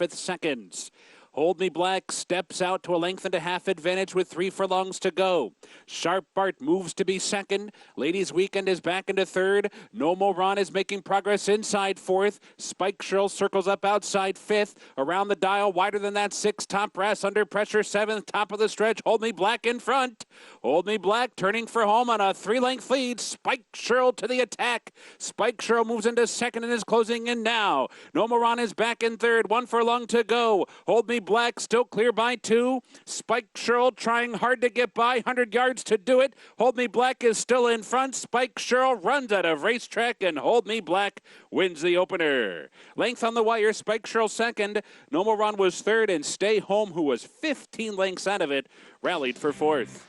at seconds. Hold Me Black steps out to a length and a half advantage with 3 furlongs to go. Sharp Bart moves to be second. Ladies Weekend is back into third. No Mo Ron is making progress inside fourth. Spike Shrill circles up outside fifth. Around the dial, wider than that, sixth. Top Brass under pressure, seventh. Top of the stretch, Hold Me Black in front. Hold Me Black turning for home on a 3-length lead. Spike Shrill to the attack. Spike Shrill moves into second and is closing in now. No Mo Ron is back in third. 1 furlong to go. Hold Me Black still clear by 2. Spike Shrill trying hard to get by. 100 yards to do it. Hold Me Black is still in front. Spike Shrill runs out of racetrack and Hold Me Black wins the opener. Length on the wire. Spike Shrill second. No Mo Ron was third, and Stay Home, who was 15 lengths out of it, rallied for fourth.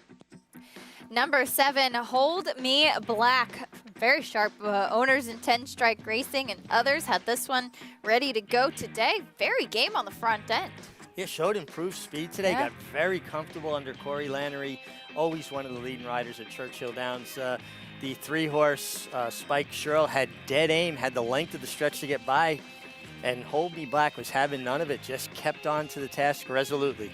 Number 7, Hold Me Black. Very sharp owners in 10 Strike Racing and others had this one ready to go today. Very game on the front end. Yeah, showed improved speed today. Yeah. Got very comfortable under Corey Lannery. Always one of the leading riders at Churchill Downs. The 3-horse Spike Shrill had dead aim, had the length of the stretch to get by. And Hold Me Black was having none of it, just kept on to the task resolutely.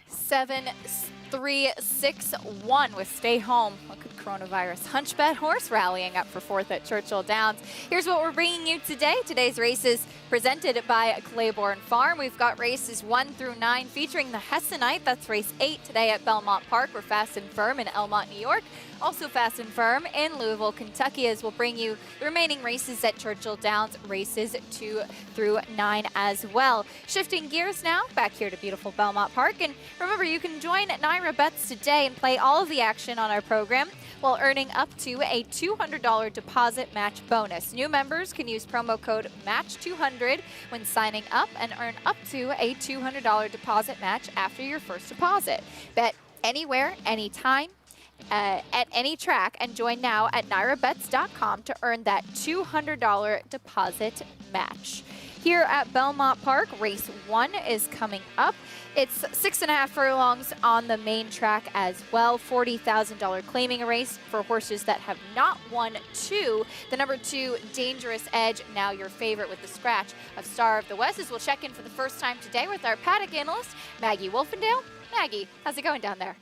7-3-6-1 with Stay Home. Look at coronavirus. Hunchback Horse rallying up for fourth at Churchill Downs. Here's what we're bringing you today. Today's races presented by Claiborne Farm. We've got races 1 through 9 featuring the Hessonite. That's race 8 today at Belmont Park. We're fast and firm in Elmont, New York. Also fast and firm in Louisville, Kentucky, as we'll bring you the remaining races at Churchill Downs, races 2 through 9 as well. Shifting gears now, back here to beautiful Belmont Park. And remember, you can join NYRA Bets today and play all of the action on our program while earning up to a $200 deposit match bonus. New members can use promo code MATCH200 when signing up and earn up to a $200 deposit match after your first deposit. Bet anywhere, anytime, at any track, and join now at nyrabets.com to earn that $200 deposit match. Here at Belmont Park, race 1 is coming up. It's 6.5 furlongs on the main track as well. $40,000 claiming a race for horses that have not won 2. The number 2, Dangerous Edge, now your favorite with the scratch of Star of the West, as we'll check in for the first time today with our paddock analyst, Maggie Wolfendale. Maggie, how's it going down there?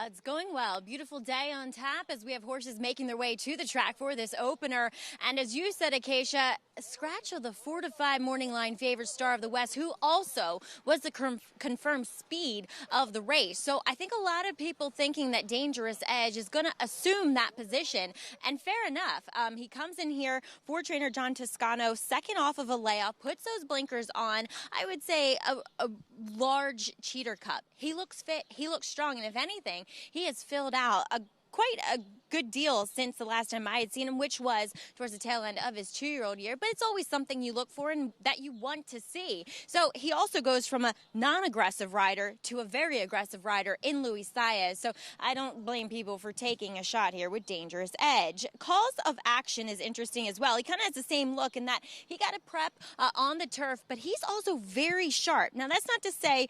It's going well. Beautiful day on tap as we have horses making their way to the track for this opener. And as you said, Acacia, scratch of the 4 to 5 morning line favorite Star of the West, who also was the confirmed speed of the race. So I think a lot of people thinking that Dangerous Edge is going to assume that position. And fair enough. He comes in here for trainer John Toscano, second off of a layoff, puts those blinkers on. I would say a large cheater cup. He looks fit. He looks strong. And if anything, he has filled out quite a good deal since the last time I had seen him, which was towards the tail end of his 2-year-old year. But it's always something you look for and that you want to see. So he also goes from a non-aggressive rider to a very aggressive rider in Luis Saez. So I don't blame people for taking a shot here with Dangerous Edge. Calls of Action is interesting as well. He kind of has the same look in that he got a prep on the turf, but he's also very sharp. Now, that's not to say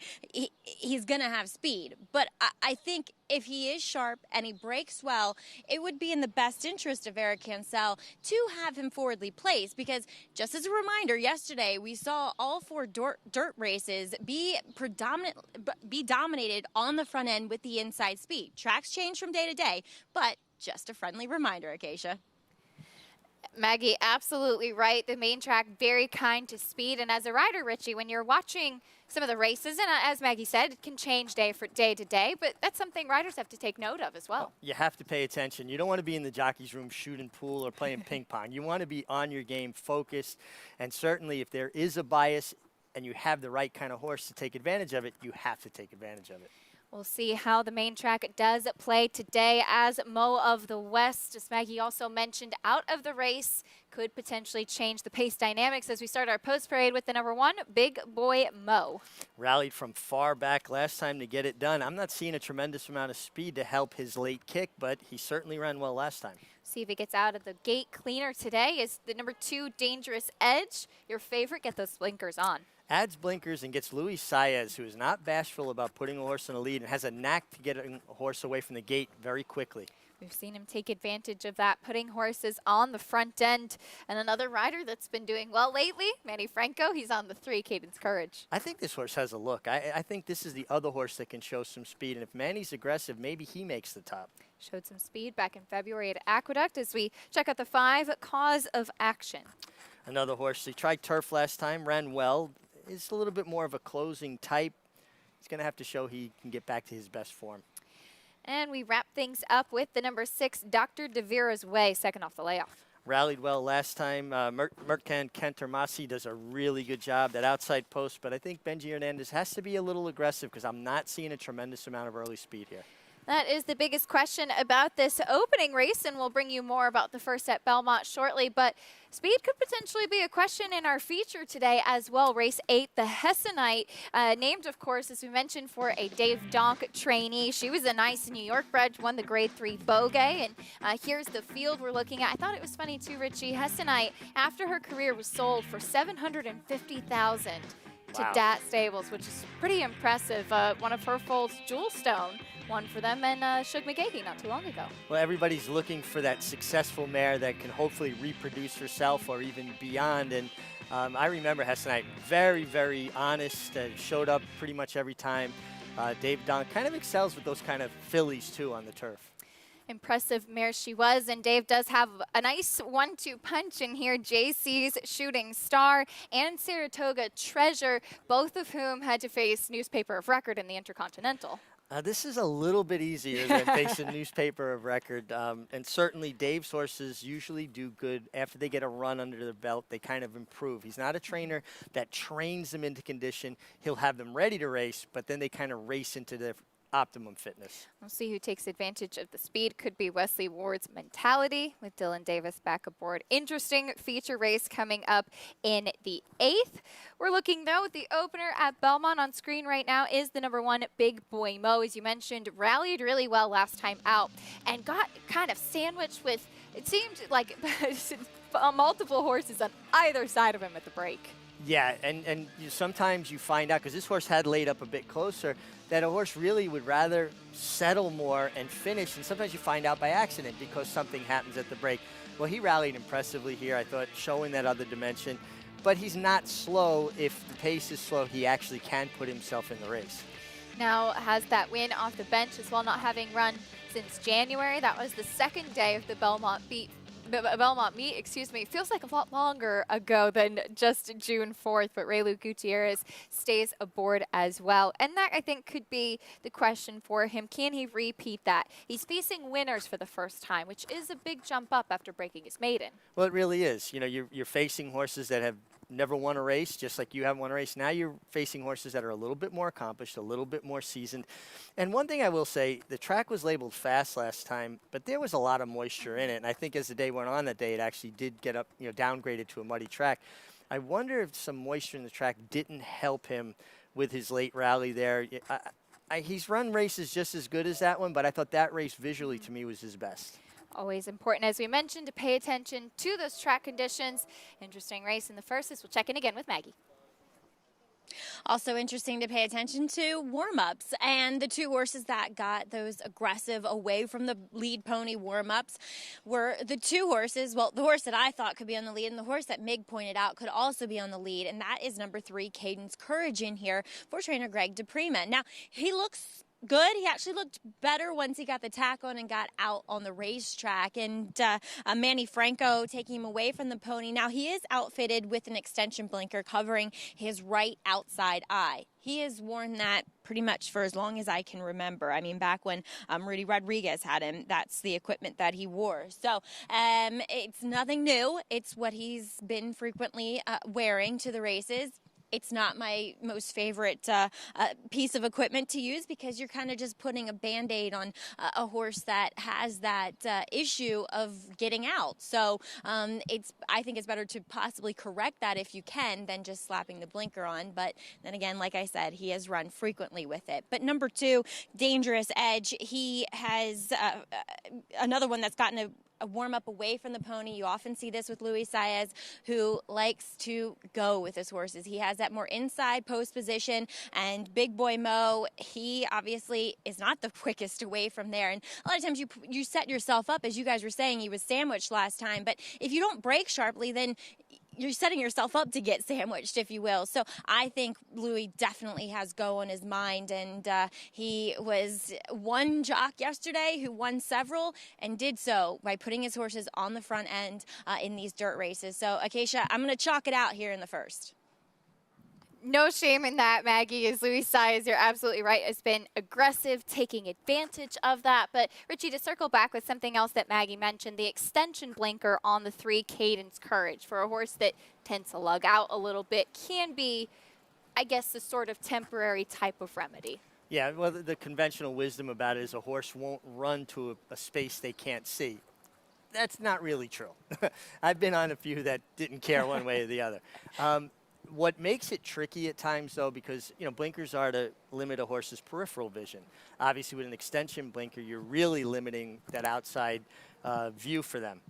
he's going to have speed, but I think if he is sharp and he breaks well, it would be in the best interest of Eric Cancel to have him forwardly placed, because just as a reminder, yesterday we saw all 4 dirt races be dominated on the front end with the inside speed. Tracks change from day to day, but just a friendly reminder, Acacia. Maggie, absolutely right. The main track, very kind to speed. And as a rider, Richie, when you're watching some of the races, and as Maggie said, it can change day to day, but that's something riders have to take note of as well. You have to pay attention. You don't want to be in the jockey's room shooting pool or playing ping pong. You want to be on your game, focused, and certainly if there is a bias and you have the right kind of horse to take advantage of it, you have to take advantage of it. We'll see how the main track does play today as Mo of the West, as Maggie also mentioned, out of the race, could potentially change the pace dynamics as we start our post parade with the number 1, Big Boy Mo. Rallied from far back last time to get it done. I'm not seeing a tremendous amount of speed to help his late kick, but he certainly ran well last time. See if he gets out of the gate cleaner today. Is the number 2, Dangerous Edge, your favorite? Get those blinkers on. Adds blinkers and gets Luis Saez, who is not bashful about putting a horse in a lead and has a knack to get a horse away from the gate very quickly. We've seen him take advantage of that, putting horses on the front end. And another rider that's been doing well lately, Manny Franco, he's on the 3, Cadence Courage. I think this horse has a look. I think this is the other horse that can show some speed. And if Manny's aggressive, maybe he makes the top. Showed some speed back in February at Aqueduct as we check out the 5, Cause of Action. Another horse, he tried turf last time, ran well. Is a little bit more of a closing type. He's going to have to show he can get back to his best form. And we wrap things up with the number 6, Dr. De Vera's Way, second off the layoff. Rallied well last time. Merkan Kentermasi does a really good job, that outside post, but I think Benji Hernandez has to be a little aggressive because I'm not seeing a tremendous amount of early speed here. That is the biggest question about this opening race, and we'll bring you more about the first at Belmont shortly. But speed could potentially be a question in our feature today as well. Race 8, the Hessonite, named, of course, as we mentioned, for a Dave Donk trainee. She was a nice New York bred, won the Grade 3 Beaugay. And here's the field we're looking at. I thought it was funny, too, Richie. Hessonite, after her career, was sold for $750,000 to Dat Stables, which is pretty impressive. One of her foals, Jewel Stone, won for them, and Shug McGahee not too long ago. Well, everybody's looking for that successful mare that can hopefully reproduce herself or even beyond. And I remember Hessonite, very, very honest, showed up pretty much every time. Dave Donk kind of excels with those kind of fillies, too, on the turf. Impressive mare she was, and Dave does have a nice 1-2 punch in here. JC's Shooting Star and Saratoga Treasure, both of whom had to face Newspaper of Record in the Intercontinental. This is a little bit easier than facing Newspaper of Record, and certainly Dave's horses usually do good after they get a run under their belt. They kind of improve. He's not a trainer that trains them into condition. He'll have them ready to race, but then they kind of race into their optimum fitness. We'll see who takes advantage of the speed. Could be Wesley Ward's Mentality with Dylan Davis back aboard. Interesting feature race coming up in the 8th. We're looking, though, at the opener at Belmont. On screen right now is the number 1, Big Boy Mo. As you mentioned, rallied really well last time out and got kind of sandwiched with, it seemed like multiple horses on either side of him at the break. Yeah, and sometimes you find out, because this horse had laid up a bit closer, that a horse really would rather settle more and finish, and sometimes you find out by accident because something happens at the break. Well, he rallied impressively here, I thought, showing that other dimension. But he's not slow. If the pace is slow, he actually can put himself in the race. Now has that win off the bench as well, not having run since January. That was the second day of the Belmont meet. Feels like a lot longer ago than just June 4th, but Raylu Gutierrez stays aboard as well. And that, I think, could be the question for him. Can he repeat that? He's facing winners for the first time, which is a big jump up after breaking his maiden. Well, it really is. You know, you're facing horses that have never won a race, just like you haven't won a race. Now you're facing horses that are a little bit more accomplished, a little bit more seasoned. And one thing I will say, the track was labeled fast last time, but there was a lot of moisture in it. And I think as the day went on that day, it actually did get up, downgraded to a muddy track. I wonder if some moisture in the track didn't help him with his late rally there. He's run races just as good as that one, but I thought that race visually to me was his best. Always important, as we mentioned, to pay attention to those track conditions. Interesting race in the first. We'll check in again with Maggie. Also interesting to pay attention to warm-ups, and the 2 horses that got those aggressive away from the lead pony warm-ups were the 2 horses, well, the horse that I thought could be on the lead and the horse that Mig pointed out could also be on the lead, and that is number 3, Cadence Courage in here for trainer Greg DePrima. Now, he looks good. He actually looked better once he got the tack on and got out on the racetrack. And Manny Franco taking him away from the pony. Now, he is outfitted with an extension blinker covering his right outside eye. He has worn that pretty much for as long as I can remember. I mean, back when Rudy Rodriguez had him, that's the equipment that he wore. So it's nothing new. It's what he's been frequently wearing to the races. It's not my most favorite piece of equipment to use because you're kind of just putting a Band-Aid on a horse that has that issue of getting out. So I think it's better to possibly correct that if you can than just slapping the blinker on. But then again, like I said, he has run frequently with it. But number 2, Dangerous Edge, he has another one that's gotten a warm-up away from the pony. You often see this with Luis Saez, who likes to go with his horses. He has that more inside post position, and Big Boy Mo, he obviously is not the quickest away from there. And a lot of times you set yourself up, as you guys were saying, he was sandwiched last time, but if you don't break sharply, then you're setting yourself up to get sandwiched, if you will. So I think Louis definitely has go on his mind, and he was one jock yesterday who won several and did so by putting his horses on the front end in these dirt races. So, Acacia, I'm going to chalk it out here in the first. No shame in that, Maggie. As Luis Saez, you're absolutely right, has been aggressive, taking advantage of that. But, Richie, to circle back with something else that Maggie mentioned, the extension blinker on the 3 Cadence Courage for a horse that tends to lug out a little bit can be, I guess, the sort of temporary type of remedy. Yeah, well, the conventional wisdom about it is a horse won't run to a space they can't see. That's not really true. I've been on a few that didn't care one way or the other. What makes it tricky at times, though, because, blinkers are to limit a horse's peripheral vision. Obviously, with an extension blinker, you're really limiting that outside view for them.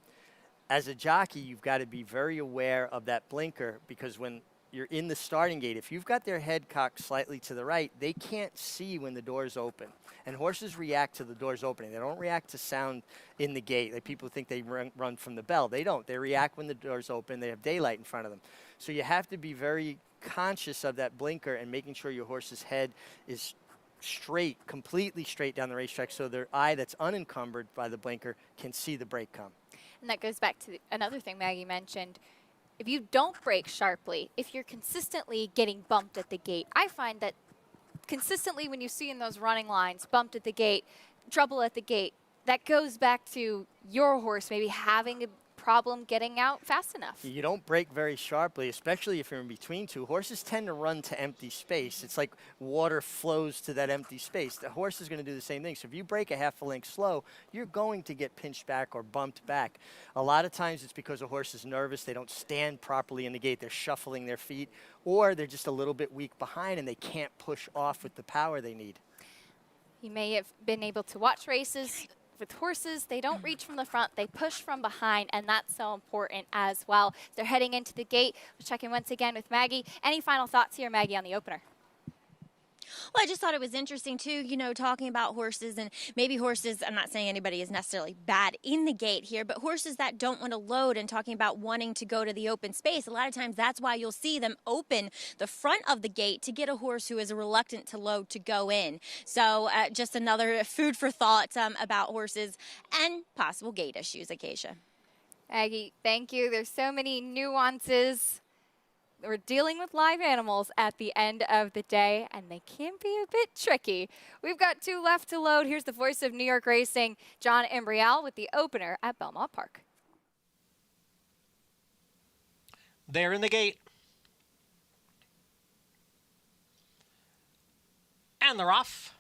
As a jockey, you've got to be very aware of that blinker, because when you're in the starting gate, if you've got their head cocked slightly to the right, they can't see when the doors open. And horses react to the doors opening. They don't react to sound in the gate. Like people think they run from the bell. They don't. They react when the doors open. They have daylight in front of them. So you have to be very conscious of that blinker and making sure your horse's head is straight, completely straight down the racetrack, so their eye that's unencumbered by the blinker can see the break come. And that goes back to another thing Maggie mentioned. If you don't brake sharply, if you're consistently getting bumped at the gate, I find that consistently when you see in those running lines, bumped at the gate, trouble at the gate, that goes back to your horse maybe having a problem getting out fast enough. You don't brake very sharply, especially if you're in between two. Horses tend to run to empty space. It's like water flows to that empty space. The horse is going to do the same thing. So if you brake a half a length slow, you're going to get pinched back or bumped back. A lot of times it's because a horse is nervous. They don't stand properly in the gate. They're shuffling their feet, or they're just a little bit weak behind and they can't push off with the power they need. You may have been able to watch races with horses. They don't reach from the front, they push from behind, and that's so important as well. They're heading into the gate. We'll check in once again with Maggie. Any final thoughts here, Maggie, on the opener? Well, I just thought it was interesting, too, talking about horses, and maybe horses, I'm not saying anybody is necessarily bad in the gate here, but horses that don't want to load and talking about wanting to go to the open space. A lot of times that's why you'll see them open the front of the gate to get a horse who is reluctant to load to go in. So just another food for thought about horses and possible gate issues, Acacia. Maggie, thank you. There's so many nuances. We're dealing with live animals at the end of the day, and they can be a bit tricky. We've got 2 left to load. Here's the voice of New York Racing, John Imbrial, with the opener at Belmont Park. They're in the gate. And they're off.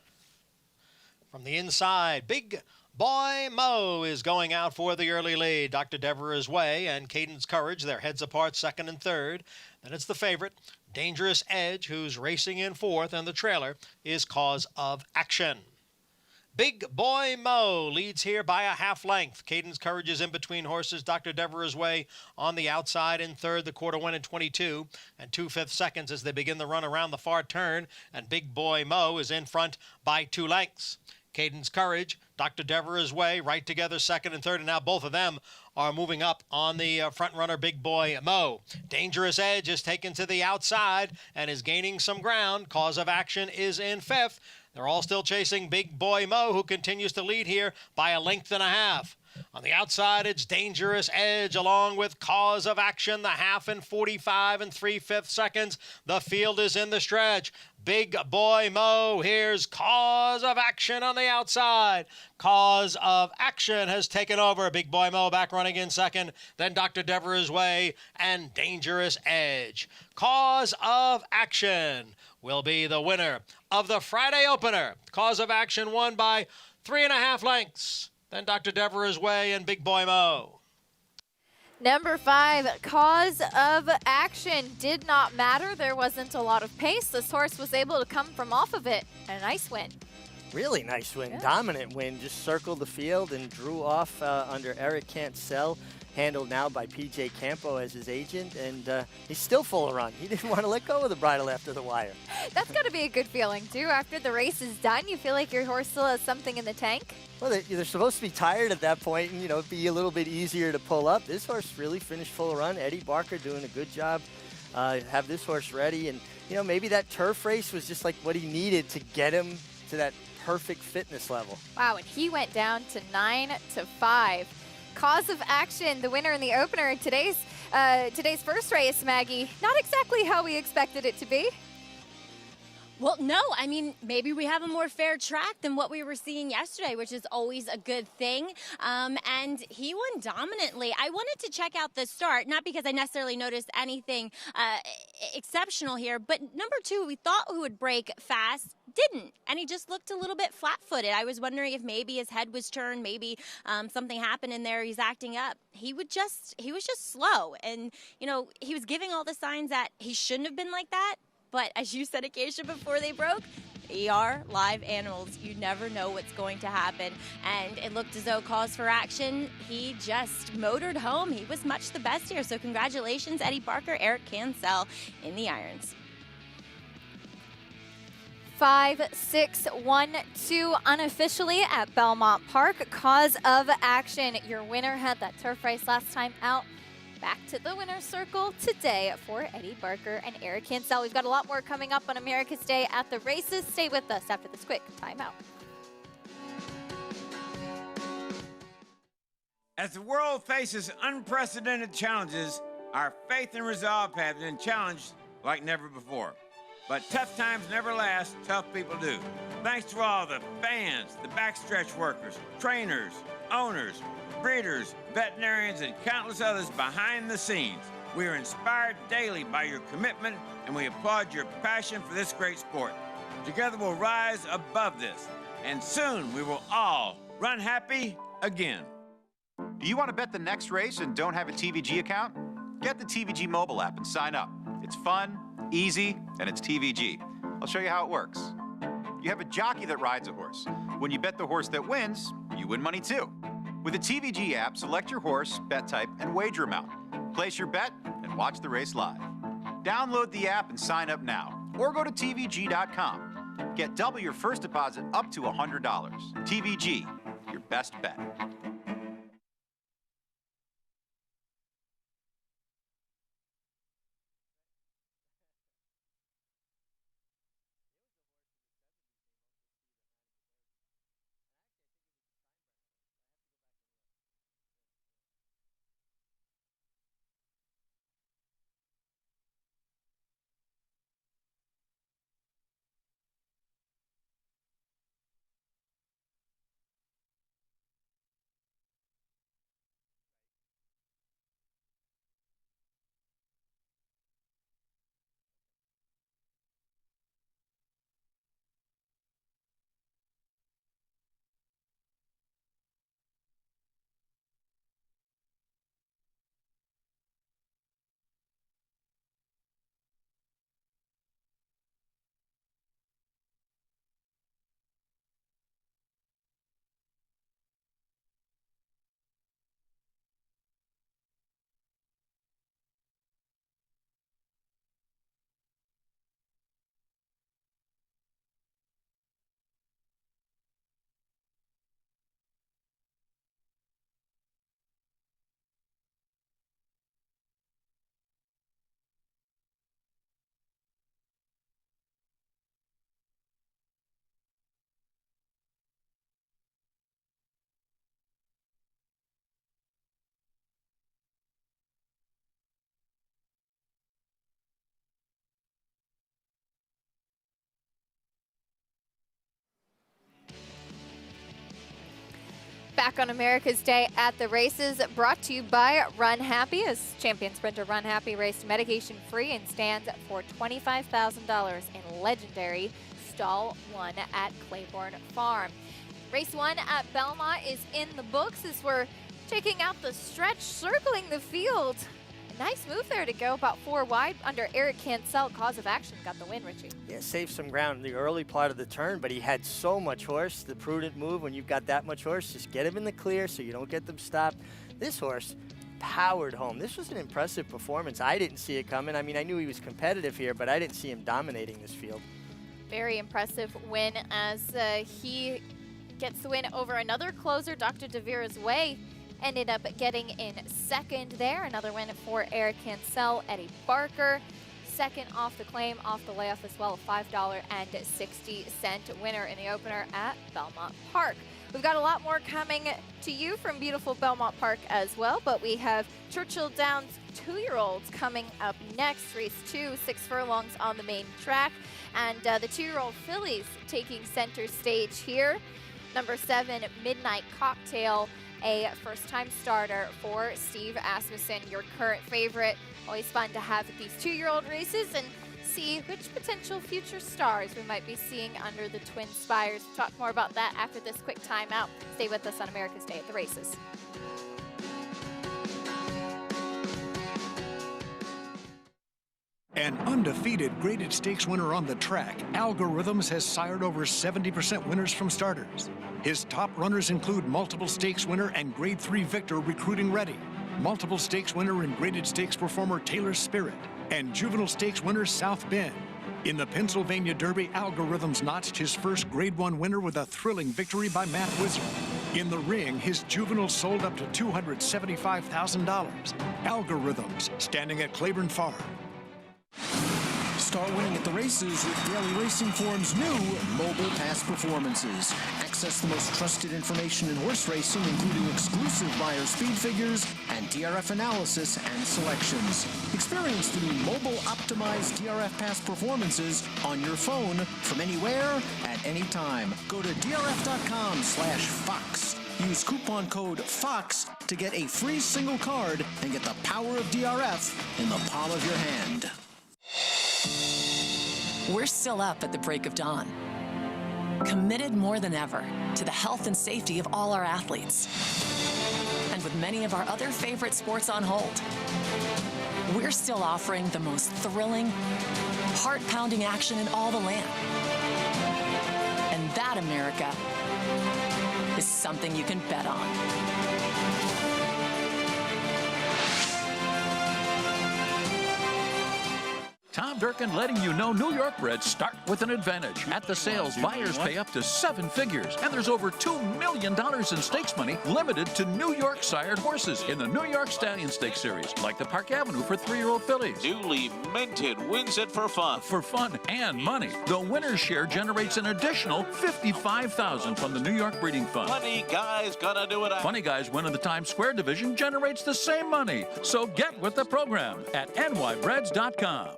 From the inside, Big Boy Mo is going out for the early lead. Dr. Devereux's Way and Cadence Courage, their heads apart, second and third. Then it's the favorite, Dangerous Edge, who's racing in fourth, and the trailer is Cause of Action. Big Boy Mo leads here by a half length. Cadence Courage is in between horses. Dr. Devereux's Way on the outside in third. The quarter went in 22 and 2/5 seconds as they begin the run around the far turn. And Big Boy Mo is in front by 2 lengths. Cadence Courage, Dr. Devereux's Way, right together, second and third, and now both of them are moving up on the front runner, Big Boy Mo. Dangerous Edge is taken to the outside and is gaining some ground. Cause of Action is in fifth. They're all still chasing Big Boy Mo, who continues to lead here by a length and a half. On the outside, it's Dangerous Edge along with Cause of Action, the half in 45 and 3/5 seconds. The field is in the stretch. Big Boy Mo, here's Cause of Action on the outside. Cause of Action has taken over. Big Boy Mo back running in second. Then Dr. Devereux's Way and Dangerous Edge. Cause of Action will be the winner of the Friday opener. Cause of Action won by 3.5 lengths. Then Dr. Devereux's Way and Big Boy Mo. Number 5, Cause of Action. Did not matter. There wasn't a lot of pace. This horse was able to come from off of it. And a nice win. Really nice win, Yeah. dominant win. Just circled the field and drew off under Eric Cancel, handled now by PJ Campo as his agent, and he's still full of run. He didn't want to let go of the bridle after the wire. That's got to be a good feeling, too. After the race is done, you feel like your horse still has something in the tank? Well, they're supposed to be tired at that point, and, it'd be a little bit easier to pull up. This horse really finished full of run. Eddie Barker doing a good job. Have this horse ready, and, maybe that turf race was just like what he needed to get him to that perfect fitness level. Wow, and he went down to 9-5. Cause of Action, the winner in the opener in today's first race, Maggie. Not exactly how we expected it to be. Well, no, I mean, maybe we have a more fair track than what we were seeing yesterday, which is always a good thing. And he won dominantly. I wanted to check out the start, not because I necessarily noticed anything exceptional here, but number 2, we thought who would break fast, didn't, and he just looked a little bit flat-footed. I was wondering if maybe his head was turned, maybe something happened in there, he's acting up. He was just slow, and he was giving all the signs that he shouldn't have been like that. But as you said, Acacia, before they broke, they are live animals. You never know what's going to happen. And it looked as though Cause for Action, he just motored home. He was much the best here. So congratulations, Eddie Barker, Eric Cancel in the irons. 5-6-1-2 unofficially at Belmont Park. Cause of Action. Your winner had that turf race last time out. Back to the winner's circle today for Eddie Barker and Eric Cancel. We've got a lot more coming up on America's Day at the races. Stay with us after this quick timeout. As the world faces unprecedented challenges, our faith and resolve have been challenged like never before. But tough times never last, tough people do. Thanks to all the fans, the backstretch workers, trainers, owners, breeders, veterinarians, and countless others behind the scenes. We are inspired daily by your commitment, and we applaud your passion for this great sport. Together we'll rise above this, and soon we will all run happy again. Do you want to bet the next race and don't have a TVG account? Get the TVG mobile app and sign up. It's fun, easy, and it's TVG. I'll show you how it works. You have a jockey that rides a horse. When you bet the horse that wins, you win money too. With the TVG app, select your horse, bet type, and wager amount. Place your bet and watch the race live. Download the app and sign up now, or go to TVG.com. Get double your first deposit up to $100. TVG, your best bet. Back on America's Day at the races, brought to you by Run Happy, as champion sprinter Run Happy raced medication-free and stands for $25,000 in legendary Stall 1 at Claiborne Farm. Race 1 at Belmont is in the books as we're checking out the stretch circling the field. Nice move there to go about 4 wide under Eric Cancel. Cause of Action got the win, Richie. Yeah, saved some ground in the early part of the turn, but he had so much horse. The prudent move when you've got that much horse, just get him in the clear so you don't get them stopped. This horse powered home. This was an impressive performance. I didn't see it coming. I mean, I knew he was competitive here, but I didn't see him dominating this field. Very impressive win as he gets the win over another closer, Dr. Devera's Way. Ended up getting in second there. Another win for Eric Cancel. Eddie Barker, second off the claim, off the layoff as well, a $5.60 winner in the opener at Belmont Park. We've got a lot more coming to you from beautiful Belmont Park as well, but we have Churchill Downs 2-year-olds coming up next. Race 2, 6 furlongs on the main track. And the 2-year-old fillies taking center stage here. Number 7, Midnight Cocktail, a first-time starter for Steve Asmussen, your current favorite. Always fun to have these 2-year-old races and see which potential future stars we might be seeing under the Twin Spires. We'll talk more about that after this quick timeout. Stay with us on America's Day at the Races. An undefeated graded stakes winner on the track, Algorithms has sired over 70% winners from starters. His top runners include multiple stakes winner and grade 3 victor Recruiting Ready, multiple stakes winner and graded stakes performer Taylor Spirit, and juvenile stakes winner South Bend. In the Pennsylvania Derby, Algorithms notched his first grade 1 winner with a thrilling victory by Matt Wizard. In the ring, his juvenile sold up to $275,000. Algorithms, standing at Claiborne Farm. Start winning at the races with Daily Racing Form's new Mobile Pass Performances. Access the most trusted information in horse racing, including exclusive buyer speed figures and DRF analysis and selections. Experience the new mobile optimized DRF Pass Performances on your phone from anywhere at any time. Go to drf.com/Fox. Use coupon code FOX to get a free single card and get the power of DRF in the palm of your hand. We're still up at the break of dawn, committed more than ever to the health and safety of all our athletes. And with many of our other favorite sports on hold, we're still offering the most thrilling, heart-pounding action in all the land. And that, America, is something you can bet on. Tom Durkin letting you know New York breds start with an advantage. At the sales, buyers pay up to 7 figures. And there's over $2 million in stakes money limited to New York sired horses in the New York Stallion Stakes Series, like the Park Avenue for 3-year-old fillies. Newly minted wins it for fun. For fun and money. The winner's share generates an additional $55,000 from the New York Breeding Fund. Funny Guy's gonna do it. Funny Guys winning the Times Square division generates the same money. So get with the program at nybreds.com.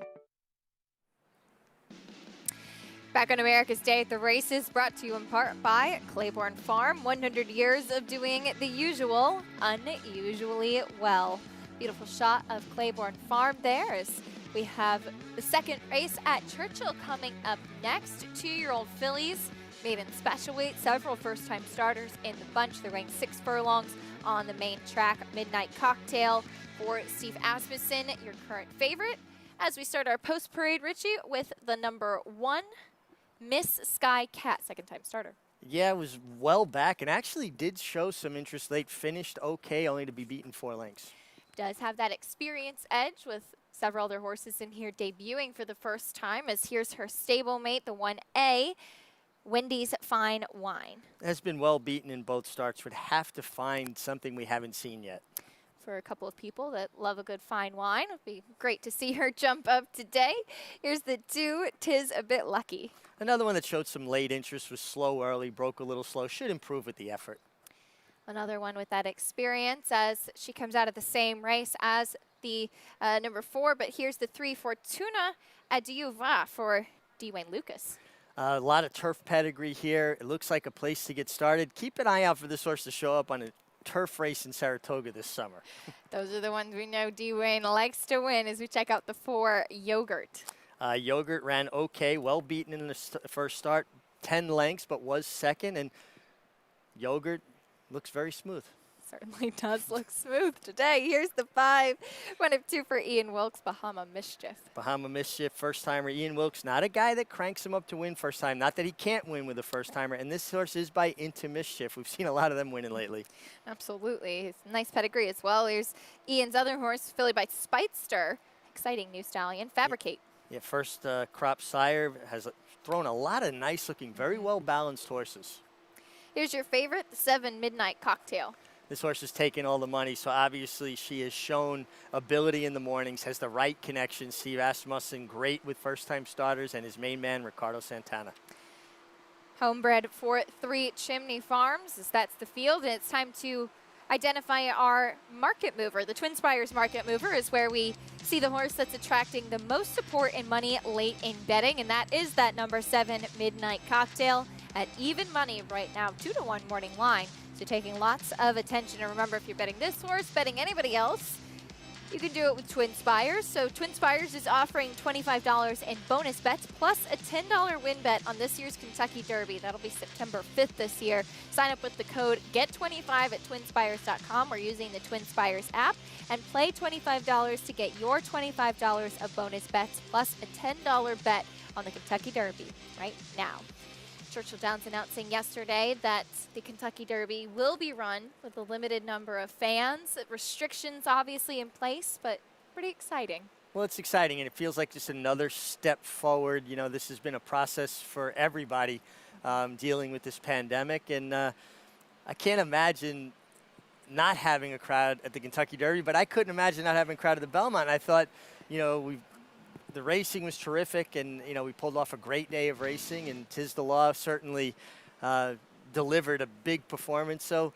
Back on America's Day at the Races, brought to you in part by Claiborne Farm. 100 years of doing the usual, unusually well. Beautiful shot of Claiborne Farm there as we have the second race at Churchill coming up next. 2-year-old fillies, maiden special weight, several first-time starters in the bunch. They're ranked 6 furlongs on the main track. Midnight Cocktail for Steve Asmussen, your current favorite. As we start our post-parade, Richie, with the number 1, Miss Sky Cat, second-time starter. Yeah, it was well back and actually did show some interest late. Finished okay, only to be beaten 4 lengths. Does have that experience edge with several other horses in here debuting for the first time, as here's her stablemate, the 1A, Wendy's Fine Wine. Has been well beaten in both starts. Would have to find something we haven't seen yet. For a couple of people that love a good fine wine, it would be great to see her jump up today. Here's the 2, Tis a Bit Lucky. Another one that showed some late interest, was slow early, broke a little slow, should improve with the effort. Another one with that experience as she comes out of the same race as the number 4, but here's the 3, Fortuna Adieu Va for Dwayne Lucas. A lot of turf pedigree here. It looks like a place to get started. Keep an eye out for this horse to show up on a turf race in Saratoga this summer. Those are the ones we know Dwayne likes to win as we check out the 4, Yogurt. Yogurt ran okay, well beaten in the first start, 10 lengths, but was second, and Yogurt looks very smooth. Certainly does look smooth today. Here's the 5. 1 of 2 for Ian Wilkes, Bahama Mischief. Bahama Mischief, first-timer Ian Wilkes, not a guy that cranks him up to win first time. Not that he can't win with a first-timer. And this horse is by Into Mischief. We've seen a lot of them winning lately. Absolutely. It's a nice pedigree as well. Here's Ian's other horse, fillied by Speightster. Exciting new stallion, Fabricate. Yeah, first crop sire, has thrown a lot of nice-looking, very well-balanced horses. Here's your favorite, the 7 Midnight Cocktail. This horse is taking all the money, so obviously she has shown ability in the mornings, has the right connection. Steve Asmussen, great with first-time starters, and his main man, Ricardo Santana. Homebred for 3 Chimney Farms, as that's the field, and it's time to identify our market mover. The Twin Spires market mover is where we see the horse that's attracting the most support and money late in betting, and that is that number 7 Midnight Cocktail at even money right now, 2-to-1 morning line. So taking lots of attention. And remember, if you're betting this horse, betting anybody else, you can do it with Twin Spires. So Twin Spires is offering $25 in bonus bets plus a $10 win bet on this year's Kentucky Derby. That'll be September 5th this year. Sign up with the code GET25 at twinspires.com or using the Twin Spires app and play $25 to get your $25 of bonus bets plus a $10 bet on the Kentucky Derby right now. Churchill Downs announcing yesterday that the Kentucky Derby will be run with a limited number of fans. Restrictions obviously in place, but pretty exciting. Well, it's exciting, and it feels like just another step forward. You know, this has been a process for everybody dealing with this pandemic, and I can't imagine not having a crowd at the Kentucky Derby, but I couldn't imagine not having a crowd at the Belmont. I thought, you know, the racing was terrific, and you know, we pulled off a great day of racing, and Tiz the Law certainly delivered a big performance. So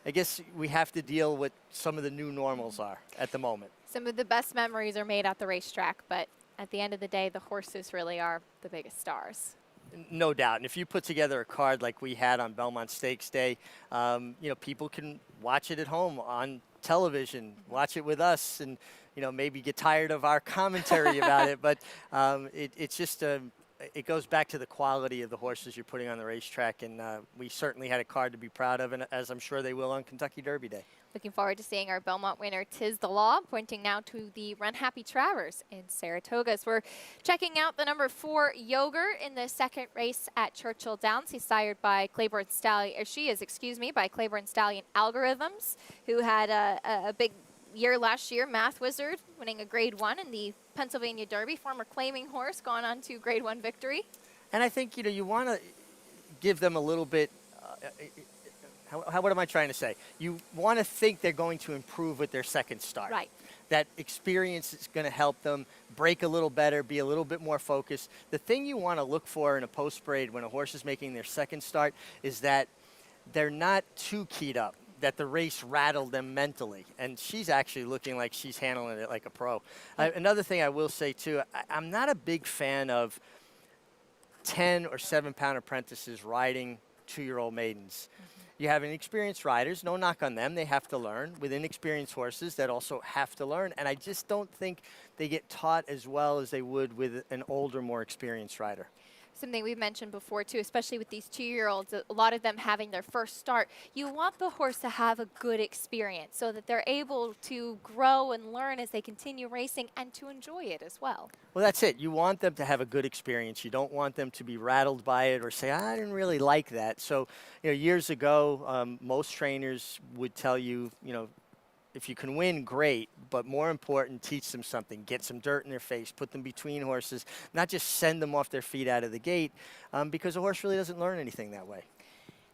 I guess we have to deal with some of the new normals are at the moment. Some of the best memories are made at the racetrack, but at the end of the day, the horses really are the biggest stars. No doubt. And if you put together a card like we had on Belmont Stakes Day, you know, people can watch it at home on television, watch it with us, and you know, maybe get tired of our commentary about it, but it's just it goes back to the quality of the horses you're putting on the racetrack, and we certainly had a card to be proud of, and as I'm sure they will on Kentucky Derby Day. Looking forward to seeing our Belmont winner, Tiz the Law, pointing now to the Run Happy Travers in Saratoga. As we're checking out the number 4 Yogurt in the second race at Churchill Downs. He's sired by Claiborne Stallion, or she is, excuse me, by Claiborne Stallion Algorithms, who had a big year last year. Math Wizard winning a Grade 1 in the Pennsylvania Derby. Former claiming horse gone on to Grade 1 victory. And I think, you know, you want to give them a little bit, what am I trying to say? You want to think they're going to improve with their second start. Right. That experience is going to help them break a little better, be a little bit more focused. The thing you want to look for in a post-parade when a horse is making their second start is that they're not too keyed up, that the race rattled them mentally. And she's actually looking like she's handling it like a pro. Another thing I will say, too, I'm not a big fan of 10 or 7-pound apprentices riding 2-year-old maidens. You have inexperienced riders, no knock on them, they have to learn, with inexperienced horses that also have to learn, and I just don't think they get taught as well as they would with an older, more experienced rider. Something we've mentioned before, too, especially with these 2-year-olds, a lot of them having their first start. You want the horse to have a good experience so that they're able to grow and learn as they continue racing and to enjoy it as well. Well, that's it. You want them to have a good experience. You don't want them to be rattled by it or say, I didn't really like that. So, you know, years ago, most trainers would tell you, you know, if you can win, great, but more important, teach them something. Get some dirt in their face, put them between horses, not just send them off their feet out of the gate, because a horse really doesn't learn anything that way.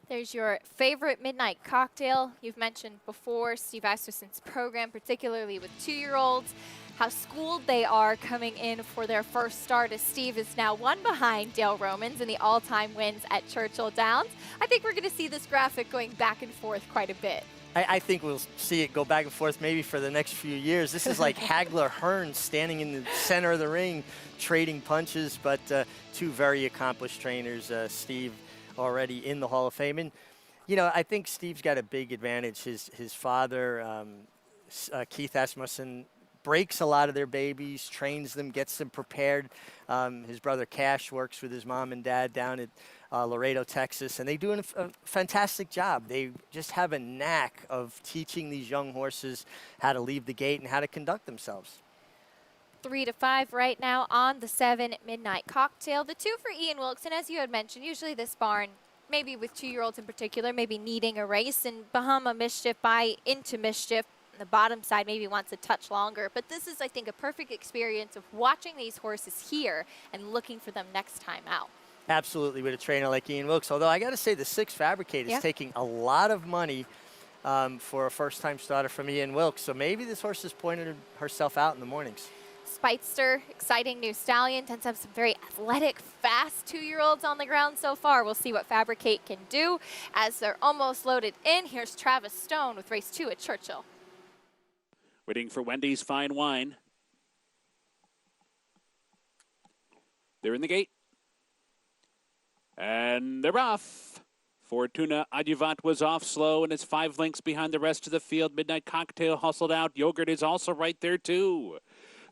There's your favorite Midnight Cocktail. You've mentioned before Steve Asmussen's program, particularly with 2-year-olds, how schooled they are coming in for their first start, as Steve is now one behind Dale Romans in the all-time wins at Churchill Downs. I think we're going to see this graphic going back and forth quite a bit. I think we'll see it go back and forth maybe for the next few years. This is like Hagler Hearn standing in the center of the ring trading punches, but 2 very accomplished trainers, Steve already in the Hall of Fame. And, you know, I think Steve's got a big advantage. His father, Keith Asmussen, breaks a lot of their babies, trains them, gets them prepared. His brother Cash works with his mom and dad down at Laredo, Texas, and they do a fantastic job. They just have a knack of teaching these young horses how to leave the gate and how to conduct themselves. 3 to 5 right now on the 7 Midnight Cocktail. The 2 for Ian Wilkes, and as you had mentioned, usually this barn, maybe with 2-year-olds in particular, maybe needing a race, and Bahama Mischief by Into Mischief. The bottom side maybe wants a touch longer, but this is, I think, a perfect experience of watching these horses here and looking for them next time out. Absolutely, with a trainer like Ian Wilkes. Although I got to say, the 6 Fabricate is taking a lot of money for a first-time starter from Ian Wilkes. So maybe this horse has pointed herself out in the mornings. Speightster, exciting new stallion, tends to have some very athletic, fast 2-year-olds on the ground so far. We'll see what Fabricate can do as they're almost loaded in. Here's Travis Stone with race 2 at Churchill. Waiting for Wendy's Fine Wine. They're in the gate. And they're off. Fortuna Adjuvant was off slow and is 5 lengths behind the rest of the field. Midnight Cocktail hustled out. Yogurt is also right there too.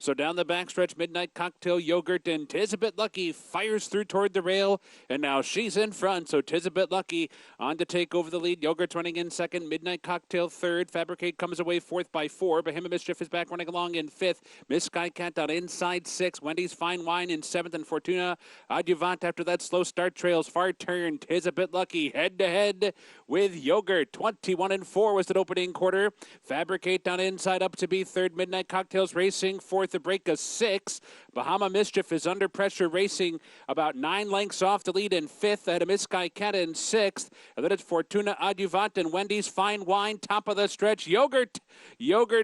So down the backstretch, Midnight Cocktail, Yogurt, and Tiz a Bit Lucky fires through toward the rail, and now she's in front. So Tiz a Bit Lucky on to take over the lead. Yogurt's running in second, Midnight Cocktail third. Fabricate comes away fourth by 4. Bahama Mischief is back running along in fifth. Miss Skycat on inside 6. Wendy's Fine Wine in 7th, and Fortuna Adjuvant after that slow start trails far turn. Tiz a Bit Lucky head-to-head with Yogurt. 21-4 was that opening quarter. Fabricate down inside up to be third. Midnight Cocktails racing fourth. The break of 6. Bahama Mischief is under pressure, racing about 9 lengths off the lead in 5th. Ahead of Miss Skycat in 6th. And then it's Fortuna Adjuvant and Wendy's Fine Wine, top of the stretch. Yogurt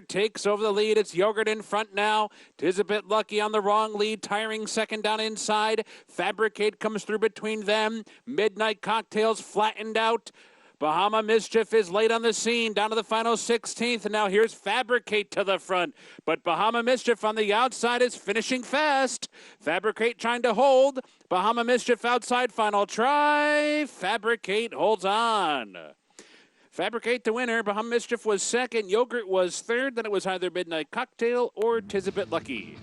takes over the lead. It's Yogurt in front now. Tiz a Bit Lucky on the wrong lead, tiring second down inside. Fabricate comes through between them. Midnight Cocktails flattened out. Bahama Mischief is late on the scene, down to the final 16th, and now here's Fabricate to the front. But Bahama Mischief on the outside is finishing fast. Fabricate trying to hold. Bahama Mischief outside, final try. Fabricate holds on. Fabricate the winner. Bahama Mischief was second. Yogurt was third. Then it was either Midnight Cocktail or Tiz a Bit Lucky.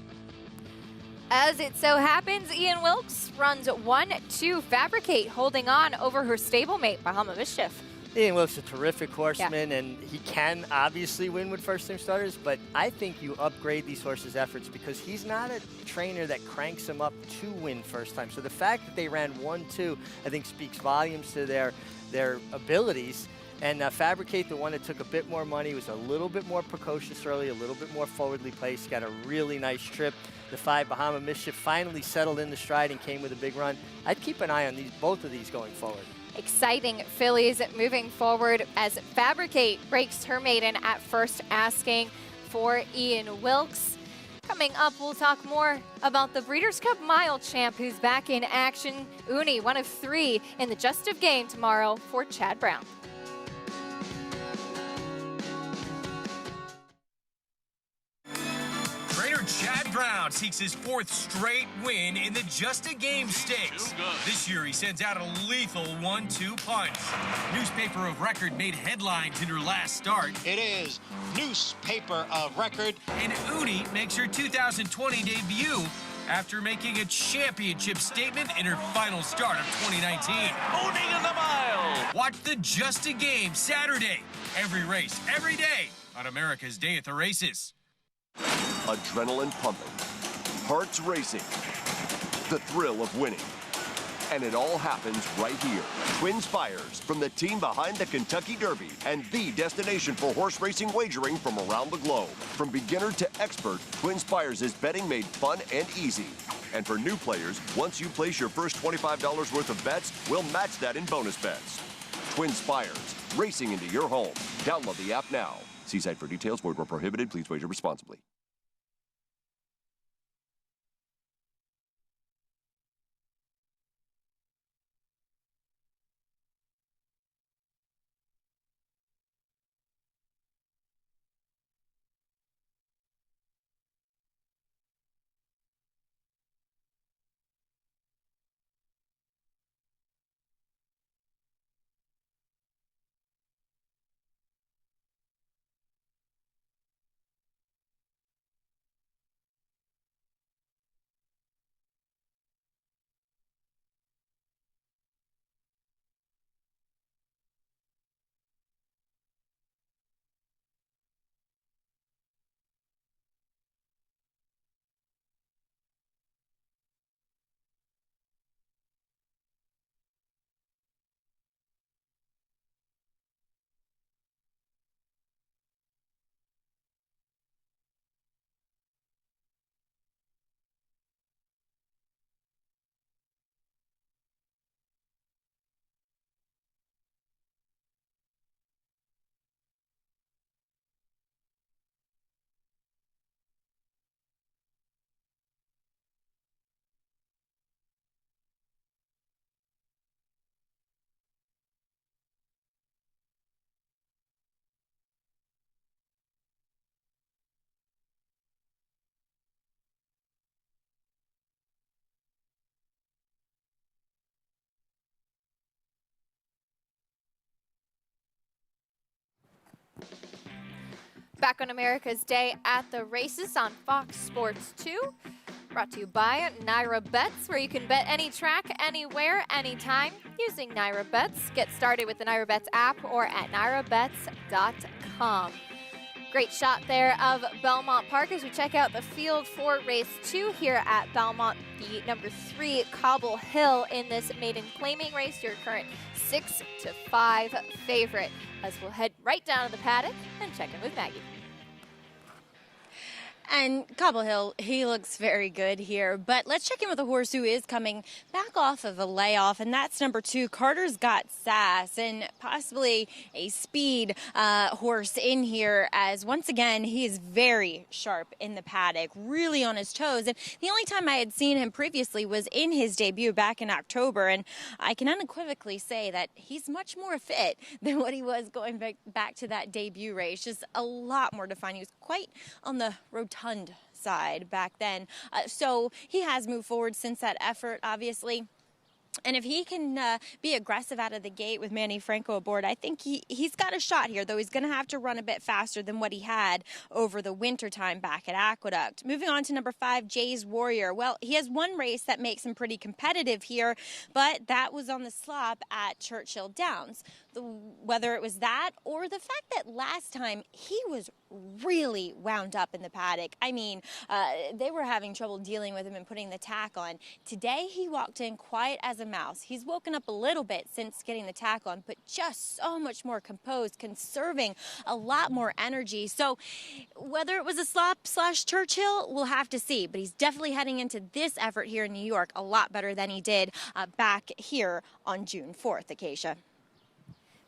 As it so happens, Ian Wilkes runs 1-2. Fabricate holding on over her stablemate, Bahama Mischief. Ian Wilkes is a terrific horseman, and he can obviously win with first-time starters, but I think you upgrade these horses' efforts because he's not a trainer that cranks them up to win first time. So the fact that they ran 1-2, I think, speaks volumes to their abilities. And Fabricate, the one that took a bit more money, was a little bit more precocious early, a little bit more forwardly placed, got a really nice trip. The 5, Bahama Mischief, finally settled in the stride and came with a big run. I'd keep an eye on both of these going forward. Exciting fillies moving forward as Fabricate breaks her maiden at first, asking for Ian Wilkes. Coming up, we'll talk more about the Breeders' Cup Mile champ who's back in action. Uni, one of 3 in the Just of Game tomorrow for Chad Brown. Chad Brown seeks his 4th straight win in the Just a Game Stakes. This year, he sends out a lethal 1-2 punch. Newspaper of Record made headlines in her last start. It is Newspaper of Record. And Uni makes her 2020 debut after making a championship statement in her final start of 2019. Owning in the mile. Watch the Just a Game Saturday. Every race, every day on America's Day at the Races. Adrenaline pumping, hearts racing, the thrill of winning. And it all happens right here. Twin Spires, from the team behind the Kentucky Derby and the destination for horse racing wagering from around the globe. From beginner to expert, Twin Spires is betting made fun and easy. And for new players, once you place your first $25 worth of bets, we'll match that in bonus bets. Twin Spires, racing into your home. Download the app now. See site for details. Void where prohibited. Please wager responsibly. Back on America's Day at the Races on Fox Sports 2. Brought to you by Naira Bets, where you can bet any track, anywhere, anytime using Naira Bets. Get started with the Naira Bets app or at nairabets.com. Great shot there of Belmont Park as we check out the field for race 2 here at Belmont, the number 3 Cobble Hill in this maiden claiming race, your current 6-5 favorite. As we'll head right down to the paddock and check in with Maggie. And Cobble Hill, he looks very good here. But let's check in with a horse who is coming back off of a layoff, and that's number 2, Carter's Got Sass, and possibly a speed horse in here, as once again, he is very sharp in the paddock, really on his toes. And the only time I had seen him previously was in his debut back in October, and I can unequivocally say that he's much more fit than what he was going back to that debut race. Just a lot more defined. He was quite on the rotund side back then. So he has moved forward since that effort, obviously. And if he can be aggressive out of the gate with Manny Franco aboard, I think he's got a shot here, though he's going to have to run a bit faster than what he had over the winter time back at Aqueduct. Moving on to number 5, Jay's Warrior. Well, he has one race that makes him pretty competitive here, but that was on the slop at Churchill Downs. Whether it was that or the fact that last time he was really wound up in the paddock. I mean, they were having trouble dealing with him and putting the tack on. Today, he walked in quiet as a mouse. He's woken up a little bit since getting the tack on, but just so much more composed, conserving a lot more energy. So whether it was a slop/Churchill, we'll have to see. But he's definitely heading into this effort here in New York a lot better than he did back here on June 4th, Acacia.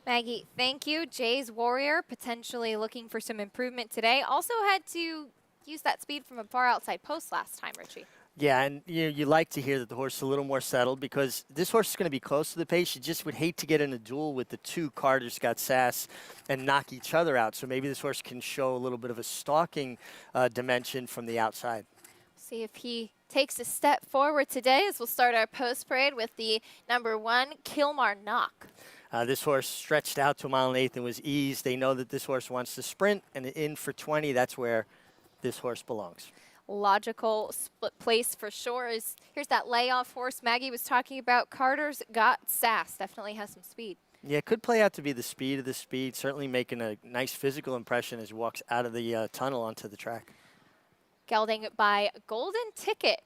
Maggie, thank you. Jay's Warrior potentially looking for some improvement today. Also had to use that speed from a far outside post last time, Richie. Yeah, and you like to hear that the horse is a little more settled because this horse is going to be close to the pace. You just would hate to get in a duel with the 2 Carter's Got Sass and knock each other out. So maybe this horse can show a little bit of a stalking dimension from the outside. See if he takes a step forward today as we'll start our post parade with the number 1, Kilmarnock. This horse stretched out to a mile and 1/8 and was eased. They know that this horse wants to sprint, and in for 20, that's where this horse belongs. Logical split place for sure. Here's that layoff horse Maggie was talking about. Carter's Got Sass. Definitely has some speed. Yeah, it could play out to be the speed of the speed, certainly making a nice physical impression as he walks out of the tunnel onto the track. Gelding by Golden Ticket.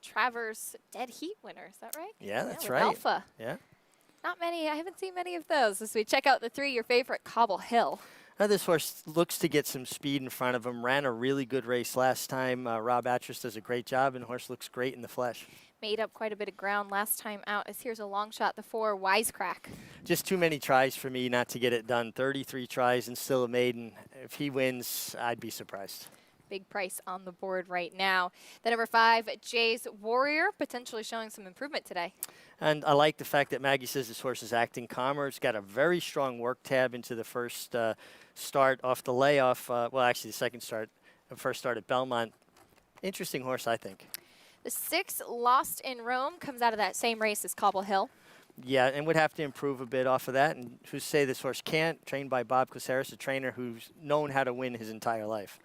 Travers Dead Heat winner, is that right? Yeah, that's with right. Alpha. Yeah. Not many. I haven't seen many of those. As we check out the 3, your favorite, Cobble Hill. Now this horse looks to get some speed in front of him. Ran a really good race last time. Rob Atras does a great job, and the horse looks great in the flesh. Made up quite a bit of ground last time out. As here's a long shot, the 4, Wisecrack. Just too many tries for me not to get it done. 33 tries and still a maiden. If he wins, I'd be surprised. Big price on the board right now. The number 5, Jay's Warrior, potentially showing some improvement today. And I like the fact that Maggie says this horse is acting calmer. It's got a very strong work tab into the first start off the layoff. Well, actually, the first start at Belmont. Interesting horse, I think. The 6, Lost in Rome, comes out of that same race as Cobble Hill. Yeah, and would have to improve a bit off of that. And who say this horse can't, trained by Bob Caceres, a trainer who's known how to win his entire life.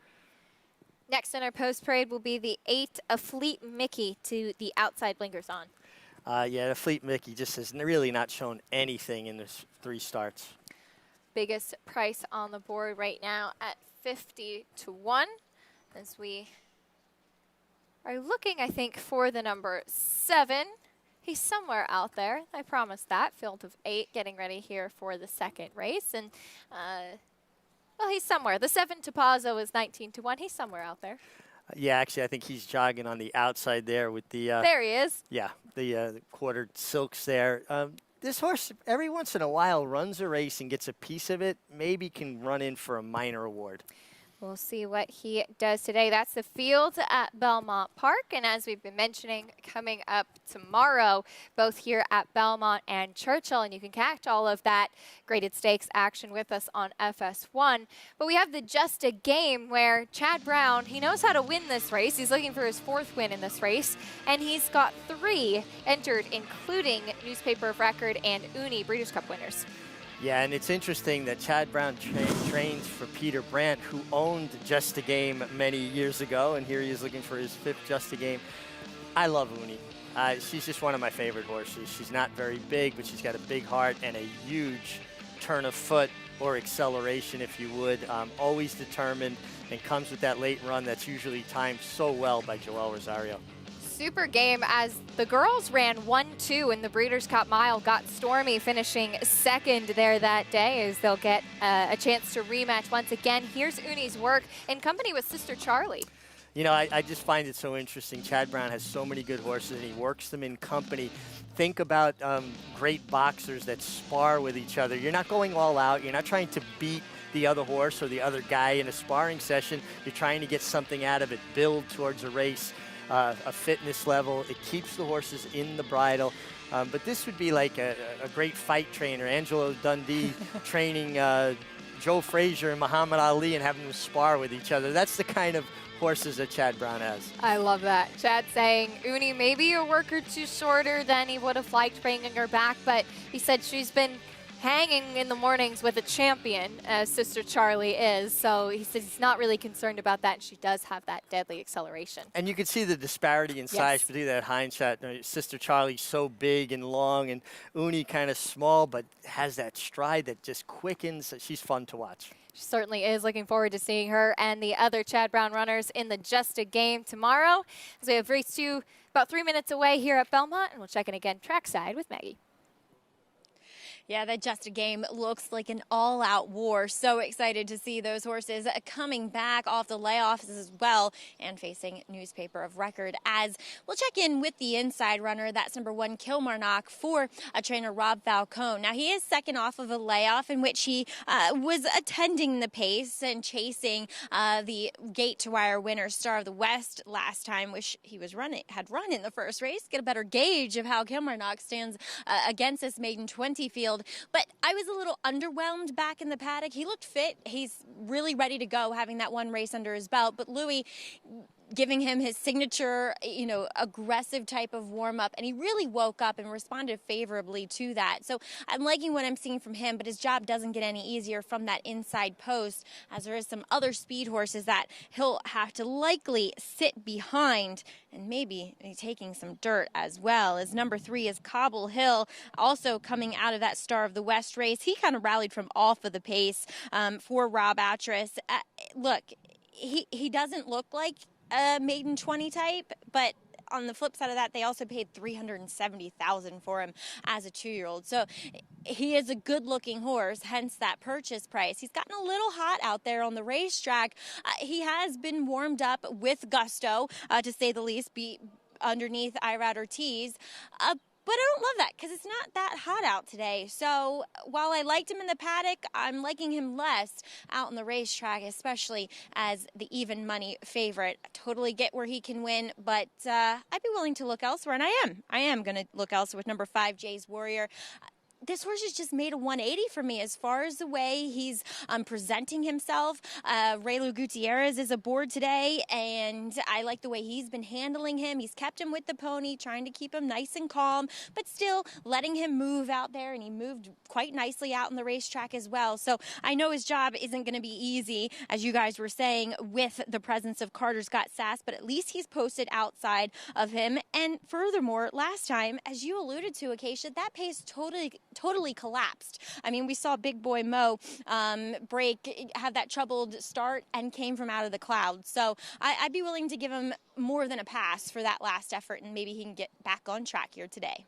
Next in our post parade will be the 8, A Fleet Mickey, to the outside blinkers on. Yeah, the Fleet Mickey just has really not shown anything in his 3 starts. Biggest price on the board right now at 50-1. As we are looking, I think, for the number 7. He's somewhere out there. I promise that. Field of 8 getting ready here for the second race. And, well, he's somewhere. The 7, Topazzo, is 19-1. He's somewhere out there. Yeah, actually, I think he's jogging on the outside there with the... there he is. Yeah, the quartered silks there. This horse, every once in a while, runs a race and gets a piece of it, maybe can run in for a minor award. We'll see what he does today. That's the field at Belmont Park. And as we've been mentioning, coming up tomorrow, both here at Belmont and Churchill. And you can catch all of that graded stakes action with us on FS1. But we have the Just a Game where Chad Brown, he knows how to win this race. He's looking for his 4th win in this race. And he's got 3 entered, including Newspaper of Record and Uni Breeders' Cup winners. Yeah, and it's interesting that Chad Brown trains for Peter Brandt, who owned Just a Game many years ago, and here he is looking for his 5th Just a Game. I love Uni. She's just one of my favorite horses. She's not very big, but she's got a big heart and a huge turn of foot, or acceleration, if you would. Always determined, and comes with that late run that's usually timed so well by Joel Rosario. Super game as the girls ran 1-2 in the Breeders' Cup Mile. Got stormy, finishing 2nd there that day, as they'll get a chance to rematch once again. Here's Uni's work in company with Sister Charlie. You know, I just find it so interesting. Chad Brown has so many good horses, and he works them in company. Think about great boxers that spar with each other. You're not going all out. You're not trying to beat the other horse or the other guy in a sparring session. You're trying to get something out of it, build towards a race, a fitness level. It keeps the horses in the bridle. But this would be like a great fight trainer, Angelo Dundee, training Joe Frazier and Muhammad Ali and having them spar with each other. That's the kind of horses that Chad Brown has. I love that. Chad saying Uni maybe a work or two shorter than he would have liked bringing her back, but he said she's been hanging in the mornings with a champion, as Sister Charlie is. So he says he's not really concerned about that, and she does have that deadly acceleration. And you can see the disparity in size, particularly that hind shot. Sister Charlie's so big and long, and Uni kind of small, but has that stride that just quickens. She's fun to watch. She certainly is. Looking forward to seeing her and the other Chad Brown runners in the Just a Game tomorrow, as we have race 2 about 3 minutes away here at Belmont, and we'll check in again trackside with Maggie. Yeah, that Just a Game looks like an all-out war. So excited to see those horses coming back off the layoffs as well and facing newspaper of record. As we'll check in with the inside runner, that's number 1, Kilmarnock, for a trainer, Rob Falcone. Now, he is second off of a layoff in which he was attending the pace and chasing the gate-to-wire winner, Star of the West, last time, which he had run in the first race. Get a better gauge of how Kilmarnock stands against this maiden 20 field. But I was a little underwhelmed back in the paddock. He looked fit. He's really ready to go, having that one race under his belt. But Louis giving him his signature, aggressive type of warm-up, and he really woke up and responded favorably to that. So I'm liking what I'm seeing from him, but his job doesn't get any easier from that inside post, as there is some other speed horses that he'll have to likely sit behind, and maybe taking some dirt as well. As number 3 is Cobble Hill, also coming out of that Star of the West race. He kind of rallied from off of the pace for Rob Atras. Look, he doesn't look like a maiden 20 type, but on the flip side of that, they also paid $370,000 for him as a 2-year-old. So he is a good-looking horse, hence that purchase price. He's gotten a little hot out there on the racetrack. He has been warmed up with gusto, to say the least, underneath Irad Ortiz. But I don't love that because it's not that hot out today. So while I liked him in the paddock, I'm liking him less out on the racetrack, especially as the even money favorite. I totally get where he can win, but I'd be willing to look elsewhere, and I am going to look elsewhere with number 5, Jay's Warrior. This horse has just made a 180 for me as far as the way he's presenting himself. Raylu Gutierrez is aboard today, and I like the way he's been handling him. He's kept him with the pony, trying to keep him nice and calm, but still letting him move out there, and he moved quite nicely out on the racetrack as well. So I know his job isn't going to be easy, as you guys were saying, with the presence of Carter Scott Sass, but at least he's posted outside of him. And furthermore, last time, as you alluded to, Acacia, that pace totally collapsed. I mean, we saw Big Boy Mo have that troubled start and came from out of the clouds. So I'd be willing to give him more than a pass for that last effort, and maybe he can get back on track here today.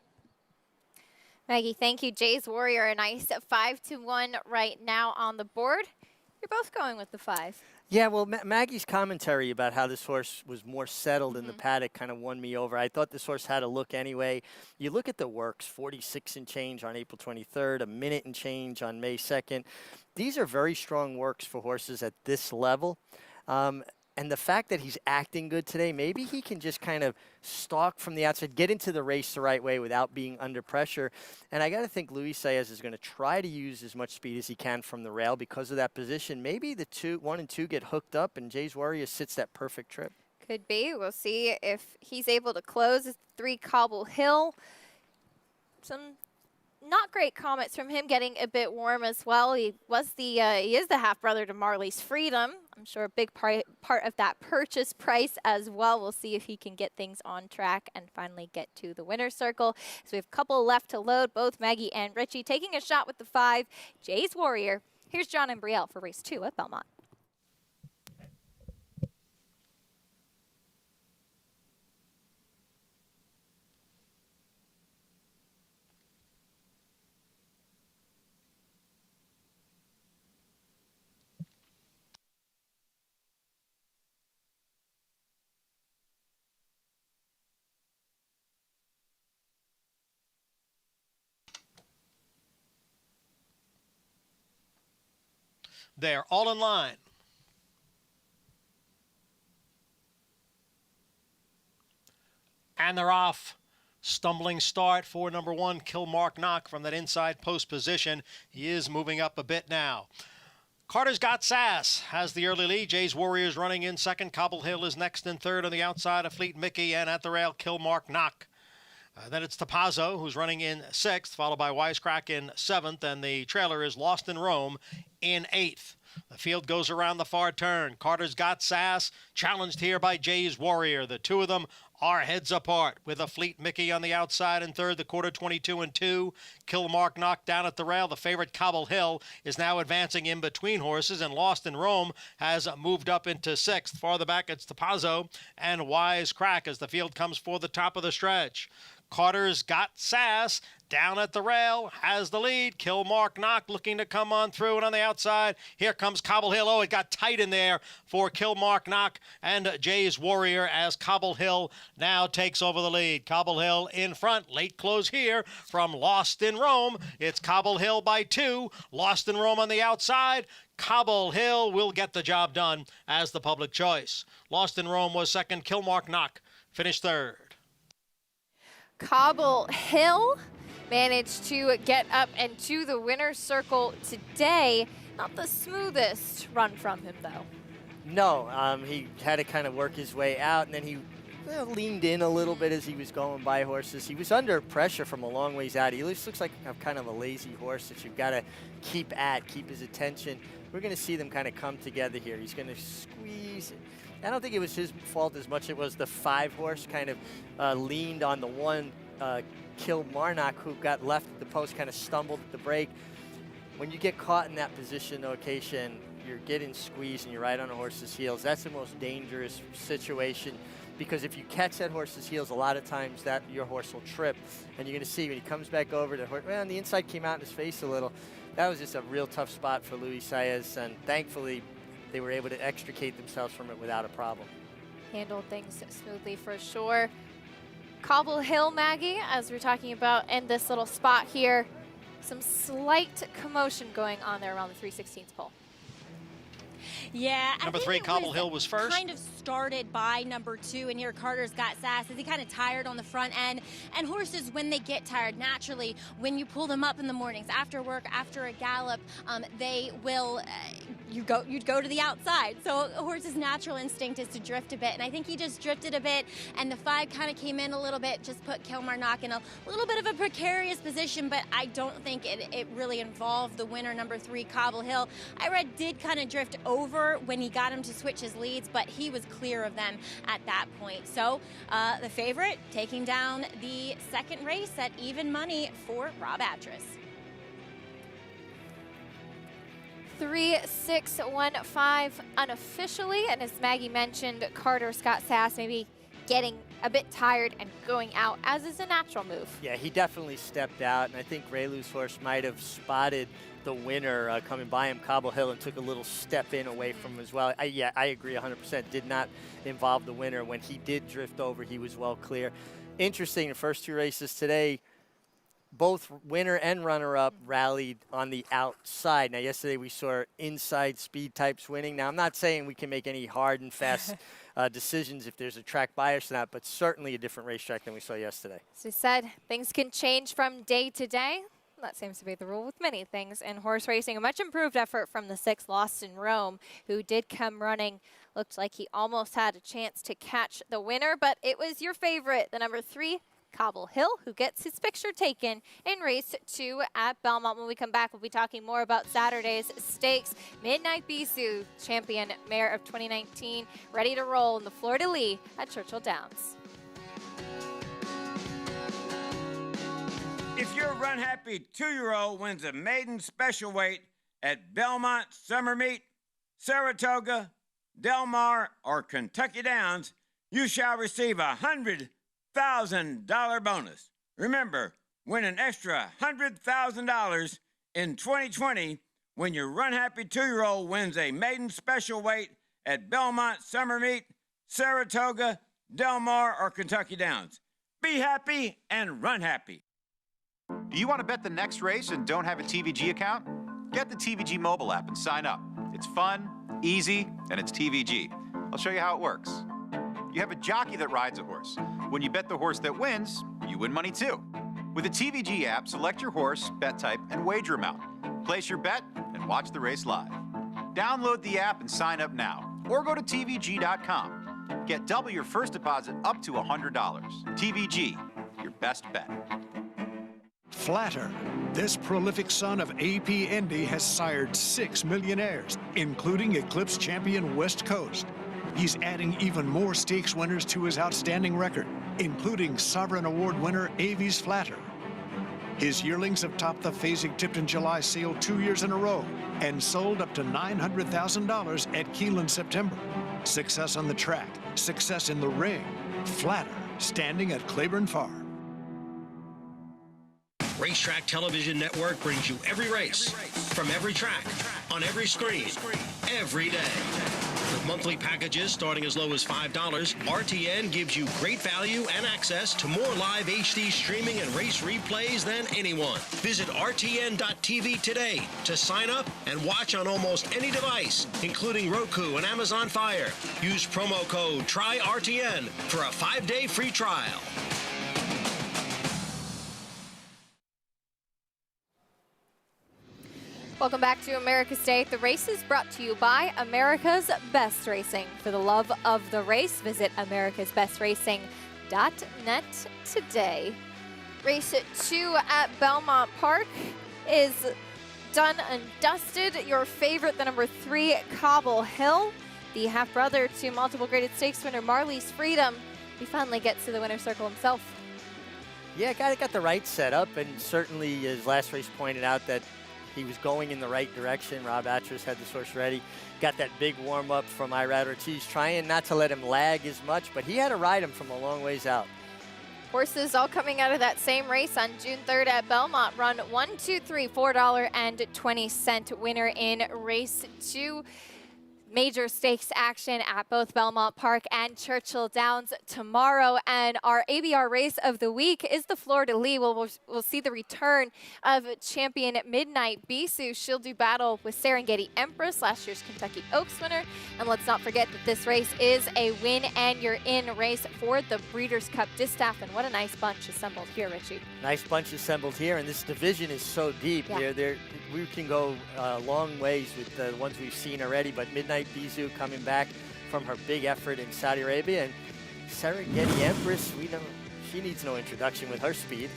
Maggie, thank you. Jay's Warrior, a nice 5-1 right now on the board. You're both going with the 5. Yeah, well, Maggie's commentary about how this horse was more settled in the paddock kind of won me over. I thought this horse had a look anyway. You look at the works, 46 and change on April 23rd, a minute and change on May 2nd. These are very strong works for horses at this level. And the fact that he's acting good today, maybe he can just kind of stalk from the outside, get into the race the right way without being under pressure. And I got to think Luis Saez is going to try to use as much speed as he can from the rail because of that position. Maybe the 1 and 2 get hooked up and Jay's Warrior sits that perfect trip. Could be. We'll see if he's able to close 3 Cobble Hill. Some not great comments from him, getting a bit warm as well. He is the half-brother to Marley's Freedom. I'm sure a big part of that purchase price as well. We'll see if he can get things on track and finally get to the winner's circle. So we have a couple left to load, both Maggie and Richie taking a shot with the 5, Jay's Warrior. Here's John and Brielle for race 2 at Belmont. They're all in line. And they're off. Stumbling start for number 1, Kilmark Knock from that inside post position. He is moving up a bit now. Carter's Got Sass has the early lead. Jay's Warriors running in second. Cobble Hill is next and third on the outside of Fleet Mickey, and at the rail, Kilmark Knock. Then it's Tapazzo, who's running in 6th, followed by Wisecrack in 7th, and the trailer is Lost in Rome in 8th. The field goes around the far turn. Carter's Got Sass, challenged here by Jay's Warrior. The two of them are heads apart, with a Fleet Mickey on the outside in third, the quarter 22 and 2. Kilmark knocked down at the rail. The favorite Cobble Hill is now advancing in between horses, and Lost in Rome has moved up into 6th. Farther back, it's Tapazzo and Wisecrack as the field comes for the top of the stretch. Carter's Got Sass down at the rail, has the lead. Kilmark Knock looking to come on through, and on the outside, here comes Cobble Hill. Oh, it got tight in there for Kilmark Knock and Jay's Warrior as Cobble Hill now takes over the lead. Cobble Hill in front, late close here from Lost in Rome. It's Cobble Hill by 2, Lost in Rome on the outside. Cobble Hill will get the job done as the public choice. Lost in Rome was second, Kilmark Knock finished third. Cobble Hill managed to get up and to the winner's circle today. Not the smoothest run from him, though. No, he had to kind of work his way out, and then he leaned in a little bit as he was going by horses. He was under pressure from a long ways out. He just looks like a kind of a lazy horse that you've got to keep his attention. We're going to see them kind of come together here. He's going to squeeze. I don't think it was his fault as much. It was the 5 horse kind of leaned on the 1 Kilmarnock who got left at the post, kind of stumbled at the break. When you get caught in that position, occasion, you're getting squeezed and you're right on a horse's heels. That's the most dangerous situation, because if you catch that horse's heels, a lot of times that your horse will trip, and you're going to see when he comes back over to horse. Well, the inside came out in his face a little. That was just a real tough spot for Luis Saez, and thankfully they were able to extricate themselves from it without a problem. Handled things smoothly for sure. Cobble Hill, Maggie, as we're talking about in this little spot here, some slight commotion going on there around the 3/16 pole. Yeah, number 3, Cobble Hill was first. Kind of started by number 2, and here Carter's Got Sass. Is he kind of tired on the front end? And horses, when they get tired, naturally, when you pull them up in the mornings after work, after a gallop, they will. You'd go to the outside. So a horse's natural instinct is to drift a bit, and I think he just drifted a bit, and the 5 kind of came in a little bit, just put Kilmarnock in a little bit of a precarious position, but I don't think it really involved the winner, number 3, Cobble Hill. I read did kind of drift over when he got him to switch his leads, but he was clear of them at that point. So the favorite taking down the second race at even money for Rob Atras. 3-6-1-5 unofficially, and as Maggie mentioned, Carter's Got Sass maybe getting a bit tired and going out, as is a natural move. Yeah, he definitely stepped out, and I think Raylu's horse might have spotted the winner coming by him, Cobble Hill, and took a little step in away from him as well. I agree 100%. Did not involve the winner. When he did drift over, he was well clear. Interesting, the first 2 races today, both winner and runner-up rallied on the outside. Now, yesterday we saw inside speed types winning. Now, I'm not saying we can make any hard and fast decisions if there's a track bias or not, but certainly a different racetrack than we saw yesterday. As we said, things can change from day to day. That seems to be the rule with many things in horse racing. A much improved effort from the 6, Lost in Rome, who did come running. Looked like he almost had a chance to catch the winner, but it was your favorite, the number 3, Cobble Hill, who gets his picture taken in race 2 at Belmont. When we come back, we'll be talking more about Saturday's stakes. Midnight Bisou, champion mare of 2019, ready to roll in the Fleur-de-Lis at Churchill Downs. If your run-happy 2-year-old wins a maiden special weight at Belmont, Summer Meet, Saratoga, Del Mar, or Kentucky Downs, you shall receive a $100,000 bonus. Remember, win an extra $100,000 in 2020 when your run-happy 2-year-old wins a maiden special weight at Belmont, Summer Meet, Saratoga, Del Mar, or Kentucky Downs. Be happy and run happy. Do you want to bet the next race and don't have a TVG account? Get the TVG mobile app and sign up. It's fun, easy, and it's TVG. I'll show you how it works. You have a jockey that rides a horse. When you bet the horse that wins, you win money too. With the TVG app, select your horse, bet type, and wager amount. Place your bet and watch the race live. Download the app and sign up now, or go to TVG.com. Get double your first deposit up to $100. TVG, your best bet. Flatter. This prolific son of A.P. Indy has sired 6 millionaires, including Eclipse champion West Coast. He's adding even more stakes winners to his outstanding record, including Sovereign Award winner Avies Flatter. His yearlings have topped the Fasig-Tipton July sale 2 years in a row and sold up to $900,000 at Keeneland September. Success on the track, success in the ring. Flatter, standing at Claiborne Farm. Racetrack Television Network brings you every race, from every track, on every screen, every day. With monthly packages starting as low as $5, RTN gives you great value and access to more live HD streaming and race replays than anyone. Visit RTN.tv today to sign up and watch on almost any device, including Roku and Amazon Fire. Use promo code TRYRTN for a 5-day free trial. Welcome back to America's Day at the Races, brought to you by America's Best Racing. For the love of the race, visit americasbestracing.net today. Race 2 at Belmont Park is done and dusted. Your favorite, the number 3, Cobble Hill, the half-brother to multiple graded stakes winner Marley's Freedom. He finally gets to the winner's circle himself. Yeah, got the right setup, and certainly his last race pointed out that he was going in the right direction. Rob Atras had this horse ready. Got that big warm-up from Irad Ortiz, trying not to let him lag as much, but he had to ride him from a long ways out. Horses all coming out of that same race on June 3rd at Belmont. Run 1, 2, 3, $4.20 winner in race 2. Major stakes action at both Belmont Park and Churchill Downs tomorrow. And our ABR race of the week is the Fleur-de-Lis. We'll see the return of champion Midnight Bisou. She'll do battle with Serengeti Empress, last year's Kentucky Oaks winner. And let's not forget that this race is a win and you're in race for the Breeders' Cup Distaff. And what a nice bunch assembled here, Richie. Nice bunch assembled here, and this division is so deep. Yeah. We can go long ways with the ones we've seen already, but Midnight Bisou coming back from her big effort in Saudi Arabia, and Serengeti Empress, she needs no introduction with her speed.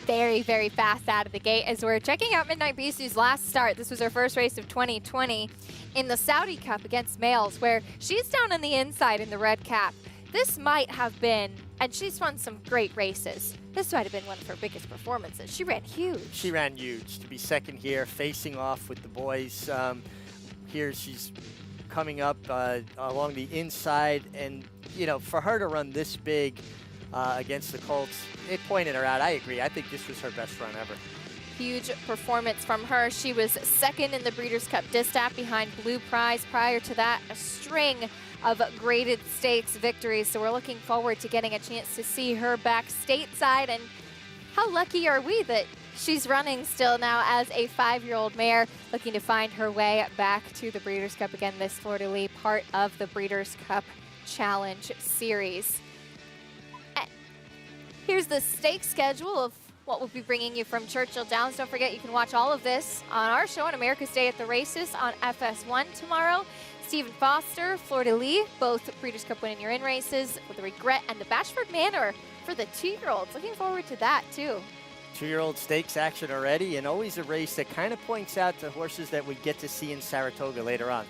Very, very fast out of the gate as we're checking out Midnight Bisou's last start. This was her first race of 2020 in the Saudi Cup against Males, where she's down on the inside in the red cap. This might have been, and she's run some great races, this might have been one of her biggest performances. She ran huge. She ran huge. To be second here, facing off with the boys. Here she's coming up along the inside, and for her to run this big against the Colts, it pointed her out. I agree. I think this was her best run ever. Huge performance from her. She was second in the Breeders' Cup Distaff behind Blue Prize. Prior to that, a string of graded stakes victories. So we're looking forward to getting a chance to see her back stateside. And how lucky are we that she's running still now as a 5-year-old mare, looking to find her way back to the Breeders' Cup. Again, this Fleur-de-Lis, part of the Breeders' Cup Challenge Series. Here's the stake schedule of what we'll be bringing you from Churchill Downs. Don't forget, you can watch all of this on our show on America's Day at the Races on FS1 tomorrow. Stephen Foster, Fleur-de-Lis, both Breeders' Cup winning your in races with the Regret and the Bashford Manor for the 2-year-olds. Looking forward to that, too. 2-year-old stakes action already, and always a race that kind of points out the horses that we get to see in Saratoga later on.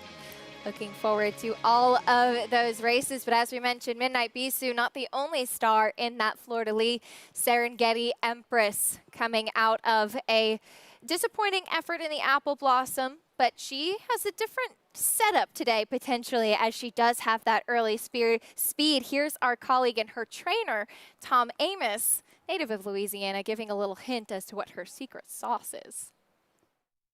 Looking forward to all of those races. But as we mentioned, Midnight Bisou, not the only star in that fleur-de-lis. Serengeti Empress coming out of a disappointing effort in the Apple Blossom, but she has a different setup today, potentially, as she does have that early speed. Here's our colleague and her trainer, Tom Amos, native of Louisiana, giving a little hint as to what her secret sauce is.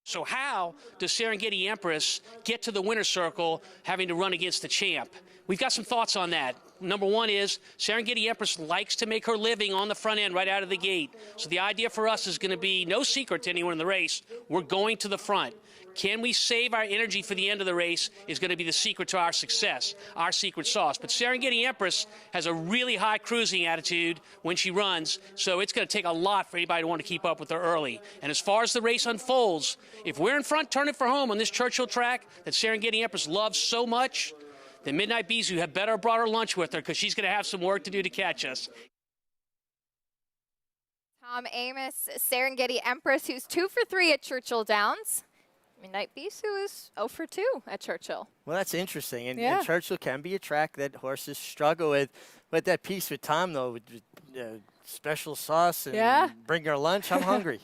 So how does Serengeti Empress get to the winner's circle having to run against the champ? We've got some thoughts on that. Number one is Serengeti Empress likes to make her living on the front end right out of the gate. So the idea for us is going to be no secret to anyone in the race. We're going to the front. Can we save our energy for the end of the race is going to be the secret to our success, our secret sauce. But Serengeti Empress has a really high cruising attitude when she runs, so it's going to take a lot for anybody to want to keep up with her early. And as far as the race unfolds, if we're in front, turn it for home on this Churchill track that Serengeti Empress loves so much, then Midnight Bisou had better have brought her lunch with her because she's going to have some work to do to catch us. Tom Amos, Serengeti Empress, who's 2 for 3 at Churchill Downs. Midnight Bisou is 0 for 2 at Churchill. Well, that's interesting. And, Yeah. and Churchill can be a track that horses struggle with. But that piece with Tom, though, with special sauce and bring her lunch, I'm hungry.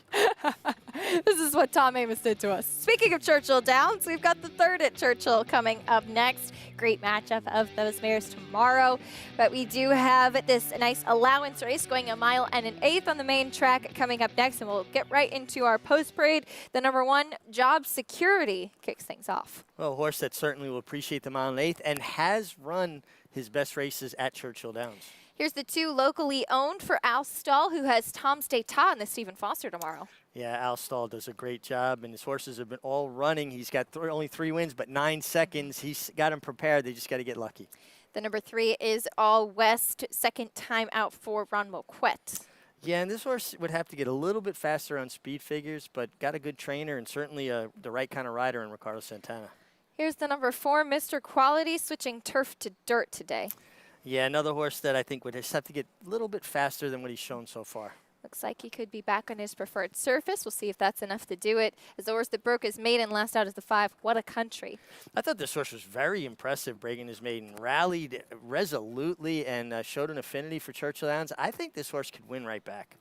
This is what Tom Amos did to us. Speaking of Churchill Downs, we've got the 3rd at Churchill coming up next. Great matchup of those mares tomorrow. But we do have this nice allowance race going 1 mile and 1/8 on the main track coming up next. And we'll get right into our post-parade. The number 1, Job Security, kicks things off. Well, a horse that certainly will appreciate the mile and 1/8 and has run his best races at Churchill Downs. Here's the 2 locally owned for Al Stall, who has Tom Stata and the Stephen Foster tomorrow. Yeah, Al Stall does a great job, and his horses have been all running. He's got only 3 wins, but 9 seconds. He's got them prepared. They just got to get lucky. The number 3 is All West, second time out for Ron Moquette. Yeah, and this horse would have to get a little bit faster on speed figures, but got a good trainer and certainly the right kind of rider in Ricardo Santana. Here's the number 4, Mr. Quality, switching turf to dirt today. Yeah, another horse that I think would just have to get a little bit faster than what he's shown so far. Looks like he could be back on his preferred surface. We'll see if that's enough to do it. As the horse that broke his maiden last out is the 5, What a Country. I thought this horse was very impressive breaking his maiden. Rallied resolutely and showed an affinity for Churchill Downs. I think this horse could win right back.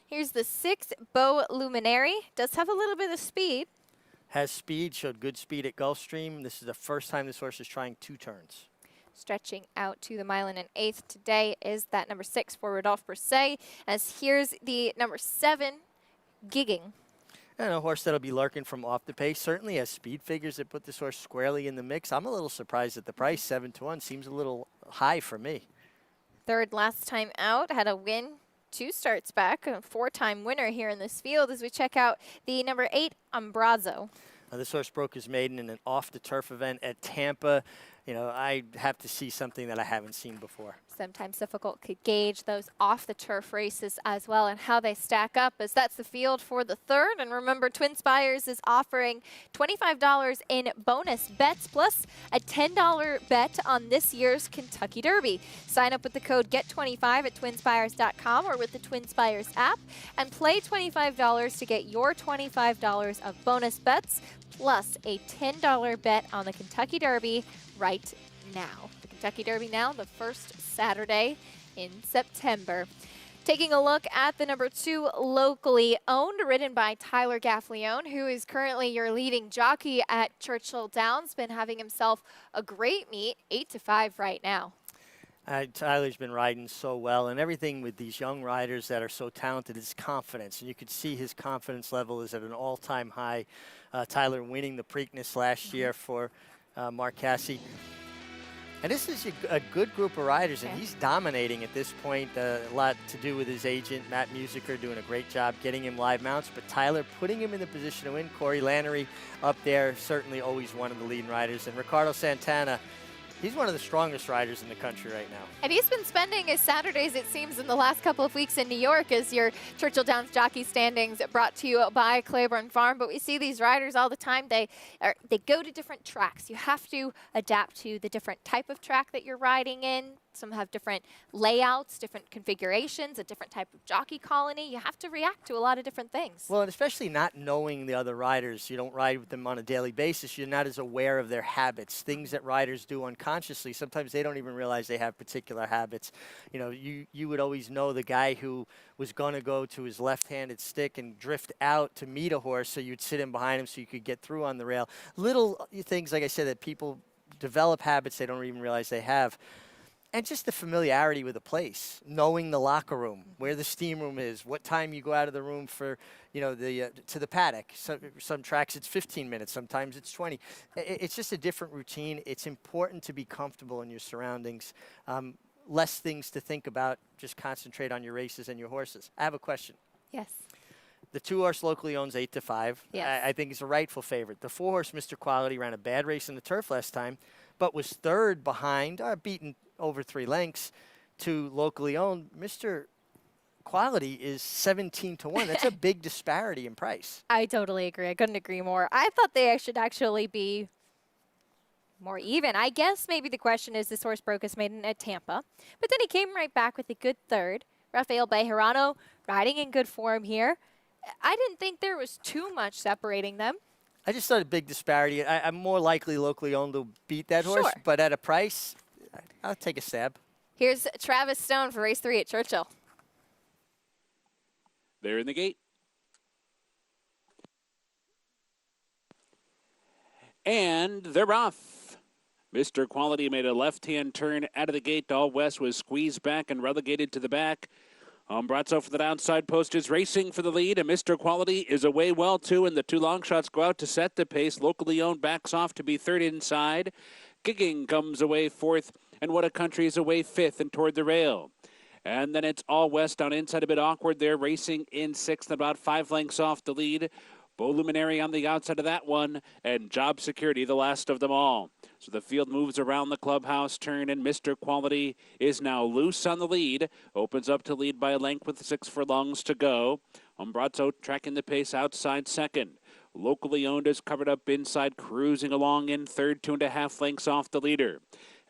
Here's the 6, Beau Luminary. Does have a little bit of speed. Has speed, showed good speed at Gulfstream. This is the first time this horse is trying 2 turns. Stretching out to the 1 mile and 1/8 today is that number 6 for Rodolphe Brisset. As here's the number 7, Gigging. And a horse that'll be lurking from off the pace. Certainly has speed figures that put this horse squarely in the mix. I'm a little surprised at the price. 7-1 seems a little high for me. 3rd last time out, had a win 2 starts back, a 4-time winner here in this field as we check out the number 8, Ambrazo. Now, this horse broke his maiden in an off-the-turf event at Tampa. You know, I have to see something that I haven't seen before. Sometimes difficult to gauge those off-the-turf races as well and how they stack up, as that's the field for the 3rd. And remember, Twin Spires is offering $25 in bonus bets plus a $10 bet on this year's Kentucky Derby. Sign up with the code GET25 at twinspires.com or with the Twin Spires app and play $25 to get your $25 of bonus bets plus a $10 bet on the Kentucky Derby right now. The Kentucky Derby now, the first Saturday in September. Taking a look at the number 2 locally owned, ridden by Tyler Gaffalione, who is currently your leading jockey at Churchill Downs. Been having himself a great meet, 8-5 right now. Tyler's been riding so well, and everything with these young riders that are so talented is confidence. And you could see his confidence level is at an all-time high. Tyler winning the Preakness last year for Mark Casse. And this is a good group of riders, and he's dominating at this point. A lot to do with his agent, Matt Musiker, doing a great job getting him live mounts. But Tyler putting him in the position to win. Corey Lannery up there, certainly always one of the leading riders. And Ricardo Santana, he's one of the strongest riders in the country right now. And he's been spending his Saturdays, it seems, in the last couple of weeks in New York as your Churchill Downs jockey standings brought to you by Claiborne Farm. But we see these riders all the time. They go to different tracks. You have to adapt to the different type of track that you're riding in. Some have different layouts, different configurations, a different type of jockey colony. You have to react to a lot of different things. Well, and especially not knowing the other riders. You don't ride with them on a daily basis. You're not as aware of their habits, things that riders do unconsciously. Sometimes they don't even realize they have particular habits. You know, you would always know the guy who was going to go to his left-handed stick and drift out to meet a horse, so you'd sit in behind him so you could get through on the rail. Little things, like I said, that people develop habits they don't even realize they have. And just the familiarity with a place, knowing the locker room, where the steam room is, what time you go out of the room for, you know, to the paddock. Some tracks it's 15 minutes, sometimes it's 20. It's just a different routine. It's important to be comfortable in your surroundings. Less things to think about, just concentrate on your races and your horses. I have a question. Yes. The 2-horse locally owns 8-5. Yes. I think he's a rightful favorite. The 4-horse Mr. Quality ran a bad race in the turf last time, but was third behind, beaten over 3 lengths, to locally owned. Mr. Quality is 17-1. That's a big disparity in price. I totally agree. I couldn't agree more. I thought they should actually be more even. I guess maybe the question is this horse broke his maiden at Tampa, but then he came right back with a good third. Rafael Bejarano riding in good form here. I didn't think there was too much separating them. I just thought a big disparity. I'm more likely locally owned to beat that horse, but at a price, I'll take a stab. Here's Travis Stone for race 3 at Churchill. They're in the gate. And they're off. Mr. Quality made a left-hand turn out of the gate. All West was squeezed back and relegated to the back. Umbrazzo for the downside post is racing for the lead, and Mr. Quality is away well, too, and the 2 long shots go out to set the pace. Locally owned backs off to be third inside. Gigging comes away fourth, and What a Country is away fifth and toward the rail. And then it's All West down inside, a bit awkward there, racing in sixth, about 5 lengths off the lead. Beau Luminary on the outside of that one, and Job Security the last of them all. So the field moves around the clubhouse turn, and Mr. Quality is now loose on the lead. Opens up to lead by a length with 6 furlongs to go. Umbrazzo tracking the pace outside second. Locally owned is covered up inside, cruising along in third, 2.5 lengths off the leader.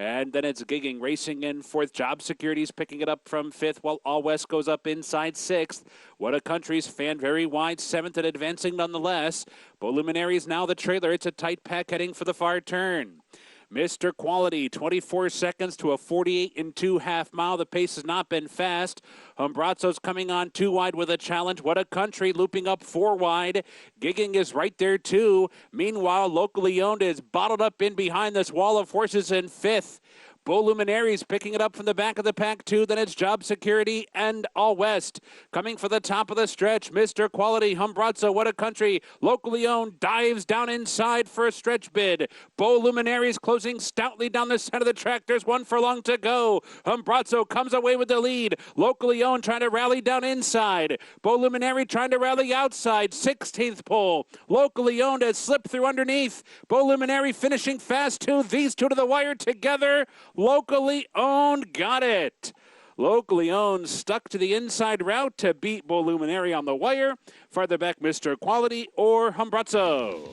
And then it's Gigging racing in fourth. Job Security's picking it up from fifth, while All West goes up inside sixth. What a Country's fanned very wide seventh and advancing nonetheless. Beau Luminary is now the trailer. It's a tight pack heading for the far turn. Mr. Quality, 24 seconds to a 48 2/2 mile. The pace has not been fast. Umbrazzo's coming on 2 wide with a challenge. What a Country looping up 4 wide. Gigging is right there too. Meanwhile, Locally Owned is bottled up in behind this wall of horses in fifth. Beau Luminary's picking it up from the back of the pack, too. Then it's Job Security and All West. Coming for the top of the stretch, Mr. Quality, Umbrazzo, What a Country. Locally Owned dives down inside for a stretch bid. Beau Luminary's closing stoutly down the side of the track. There's 1 furlong to go. Umbrazzo comes away with the lead. Locally Owned trying to rally down inside. Beau Luminary trying to rally outside. 16th pole. Locally Owned has slipped through underneath. Beau Luminary finishing fast, too. These two to the wire together. Locally Owned got it. Locally Owned stuck to the inside route to beat Beau Luminary on the wire. Farther back, Mr. Quality or Umbrazzo.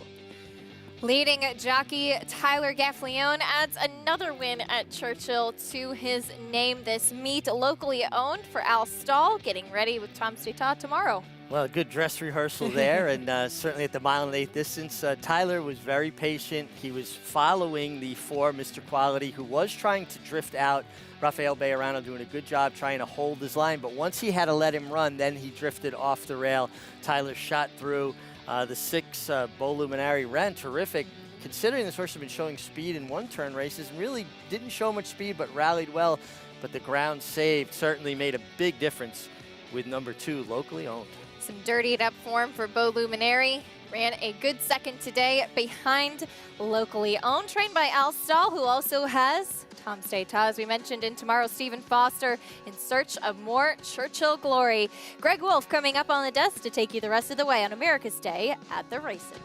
Leading jockey Tyler Gaffalione adds another win at Churchill to his name this meet. Locally owned for Al Stahl, getting ready with Tom Stata tomorrow. Well, good dress rehearsal there, and certainly at the 1 1/8 distance. Tyler was very patient. He was following the 4, Mr. Quality, who was trying to drift out. Rafael Bejarano doing a good job trying to hold his line, but once he had to let him run, then he drifted off the rail. Tyler shot through. The 6, Beau Luminary, ran terrific. Considering this horse had been showing speed in one-turn races, really didn't show much speed, but rallied well. But the ground saved certainly made a big difference with number 2, Locally Owned. Some dirtied up form for Beau Luminary. Ran a good second today behind Locally Owned, trained by Al Stahl, who also has Tom Stata, as we mentioned, in tomorrow, Stephen Foster in search of more Churchill glory. Greg Wolf coming up on the desk to take you the rest of the way on America's Day at the races.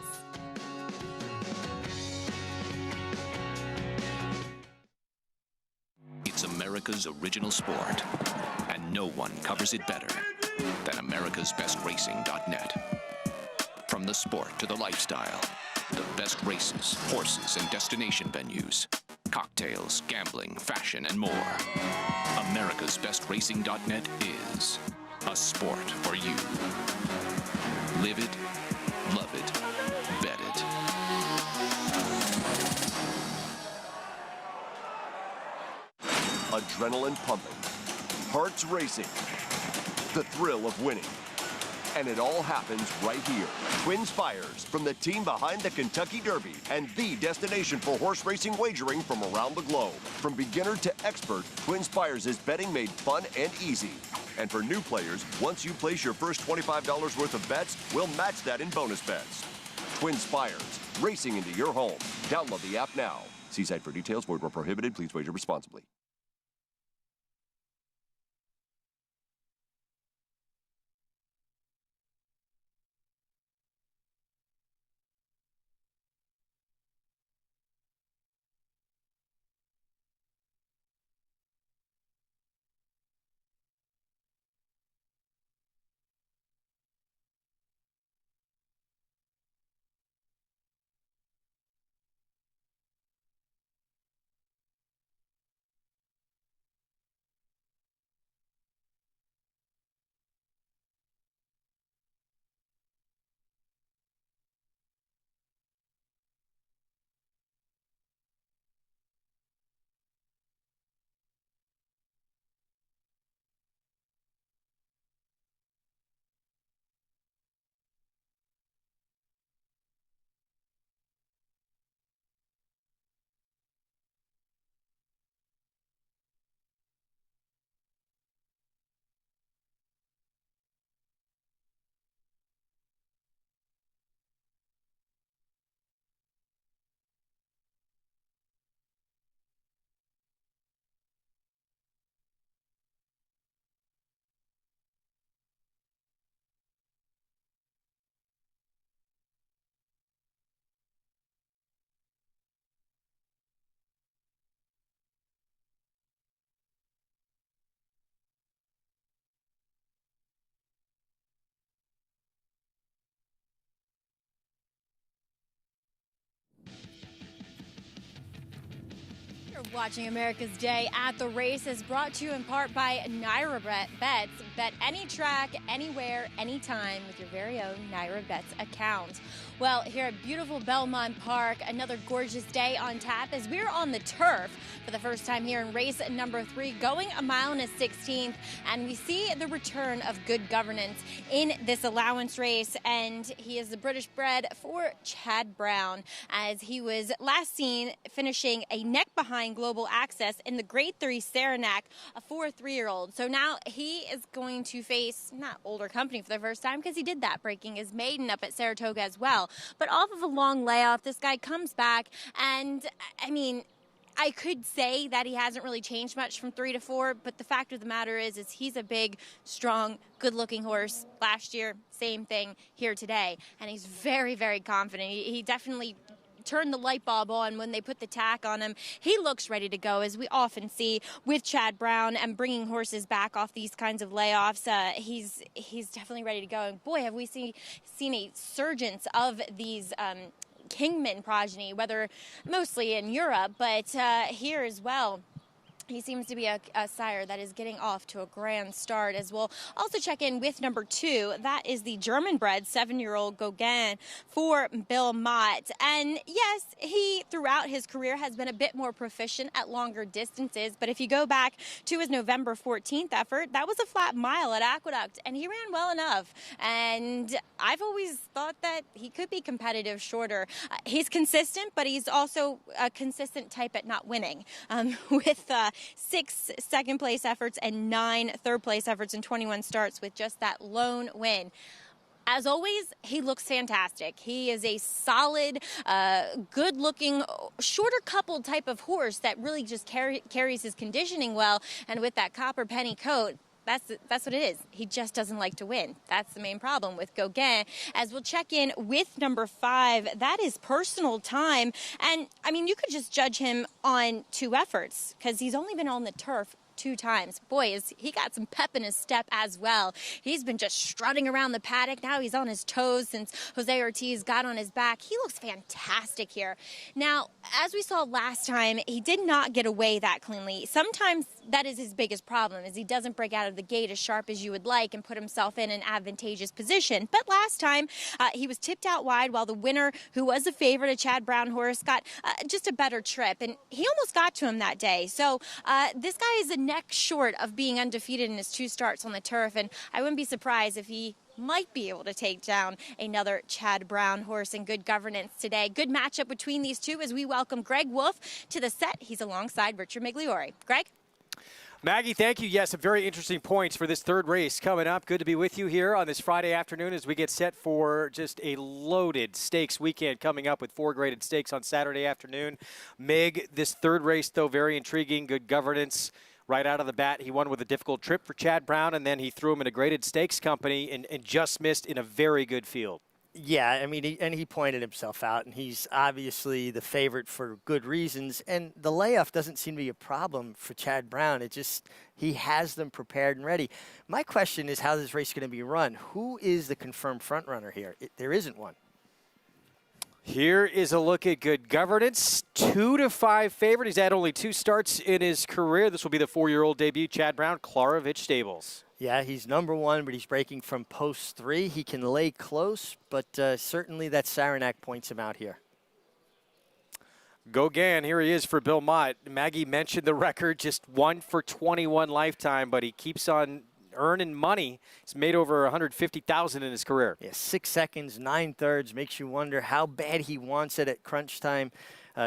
It's America's original sport, and no one covers it better than americasbestracing.net. From the sport to the lifestyle, the best races, horses, and destination venues. Cocktails, gambling, fashion, and more. America's Best Racing.net is a sport for you. Live it, love it, bet it. Adrenaline pumping, hearts racing, the thrill of winning. And it all happens right here. Twin Spires, from the team behind the Kentucky Derby and the destination for horse racing wagering from around the globe. From beginner to expert, Twin Spires is betting made fun and easy. And for new players, once you place your first $25 worth of bets, we'll match that in bonus bets. Twin Spires, racing into your home. Download the app now. See site for details. Void where prohibited. Please wager responsibly. Watching America's Day at the Races, brought to you in part by Naira Bets. Bet any track, anywhere, anytime with your very own Naira Bets account. Well, here at beautiful Belmont Park, another gorgeous day on tap as we're on the turf for the first time here in race number 3, going a mile and a 16th, and we see the return of good governance in this allowance race, and he is the British bred for Chad Brown, as he was last seen finishing a neck behind Global Access in the Grade 3 Saranac, a 4-3-year-old. So now he is going to face not older company for the first time, because he did that breaking his maiden up at Saratoga as well. But off of a long layoff, this guy comes back, and I mean, I could say that he hasn't really changed much from 3 to 4, but the fact of the matter is he's a big, strong, good-looking horse. Last year, same thing here today, and he's very, very confident. He definitely turned the light bulb on when they put the tack on him. He looks ready to go, as we often see with Chad Brown and bringing horses back off these kinds of layoffs. He's definitely ready to go. And boy, have we seen a surgence of these Kingman progeny, whether mostly in Europe, but here as well. He seems to be a sire that is getting off to a grand start, as we'll also check in with number 2. That is the German-bred 7-year-old Gauguin for Bill Mott. And yes, he, throughout his career, has been a bit more proficient at longer distances. But if you go back to his November 14th effort, that was a flat mile at Aqueduct, and he ran well enough. And I've always thought that he could be competitive shorter. He's consistent, but he's also a consistent type at not winning, with 6 second-place efforts and 9 third-place efforts in 21 starts with just that lone win. As always, he looks fantastic. He is a solid, good-looking, shorter-coupled type of horse that really just carries his conditioning well, and with that copper penny coat, that's what it is. He just doesn't like to win. That's the main problem with Gauguin. As we'll check in with number 5, that is Personal Time. And, I mean, you could just judge him on 2 efforts, because he's only been on the turf 2 times. Boy, he got some pep in his step as well. He's been just strutting around the paddock. Now he's on his toes since Jose Ortiz got on his back. He looks fantastic here. Now, as we saw last time, he did not get away that cleanly. Sometimes that is his biggest problem, is he doesn't break out of the gate as sharp as you would like and put himself in an advantageous position. But last time, he was tipped out wide while the winner, who was a favorite, a Chad Brown horse, got just a better trip. And he almost got to him that day. So this guy is a neck short of being undefeated in his 2 starts on the turf. And I wouldn't be surprised if he might be able to take down another Chad Brown horse in Good Governance today. Good matchup between these two as we welcome Greg Wolf to the set. He's alongside Richard Migliore. Greg? Maggie, thank you. Yes, some very interesting points for this 3rd race coming up. Good to be with you here on this Friday afternoon as we get set for just a loaded stakes weekend coming up with 4 graded stakes on Saturday afternoon. Mig, this 3rd race, though, very intriguing. Good Governance. Right out of the bat, he won with a difficult trip for Chad Brown, and then he threw him in a graded stakes company and just missed in a very good field. Yeah, I mean, he pointed himself out, and he's obviously the favorite for good reasons. And the layoff doesn't seem to be a problem for Chad Brown. He has them prepared and ready. My question is, how this race is going to be run? Who is the confirmed front runner here? There isn't one. Here is a look at Good Governance. 2-5 favorite. He's had only 2 starts in his career. This will be the 4-year-old debut, Chad Brown, Klarovich Stables. Yeah, he's number 1, but he's breaking from post 3. He can lay close, but certainly that Saranac points him out here. Gauguin, here he is for Bill Mott. Maggie mentioned the record, just 1 for 21 lifetime, but he keeps on earning money. He's made over $150,000 in his career. Yeah, 6 seconds, 9/3 makes you wonder how bad he wants it at crunch time.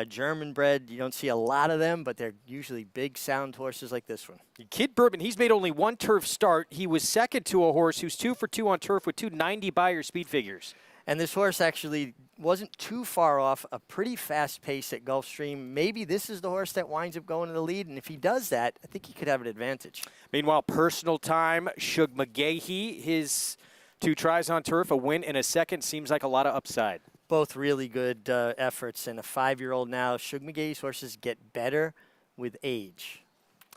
German bred, you don't see a lot of them, but they're usually big, sound horses like this one. Kid Bourbon, he's made only 1 turf start. He was second to a horse who's 2 for 2 on turf with 2 90 Beyer speed figures. And this horse actually wasn't too far off, a pretty fast pace at Gulfstream. Maybe this is the horse that winds up going to the lead, and if he does that, I think he could have an advantage. Meanwhile, personal time, Shug McGahee, his 2 tries on turf, a win and a second, seems like a lot of upside. Both really good efforts, and a 5-year-old now. Shug McGahee's horses get better with age.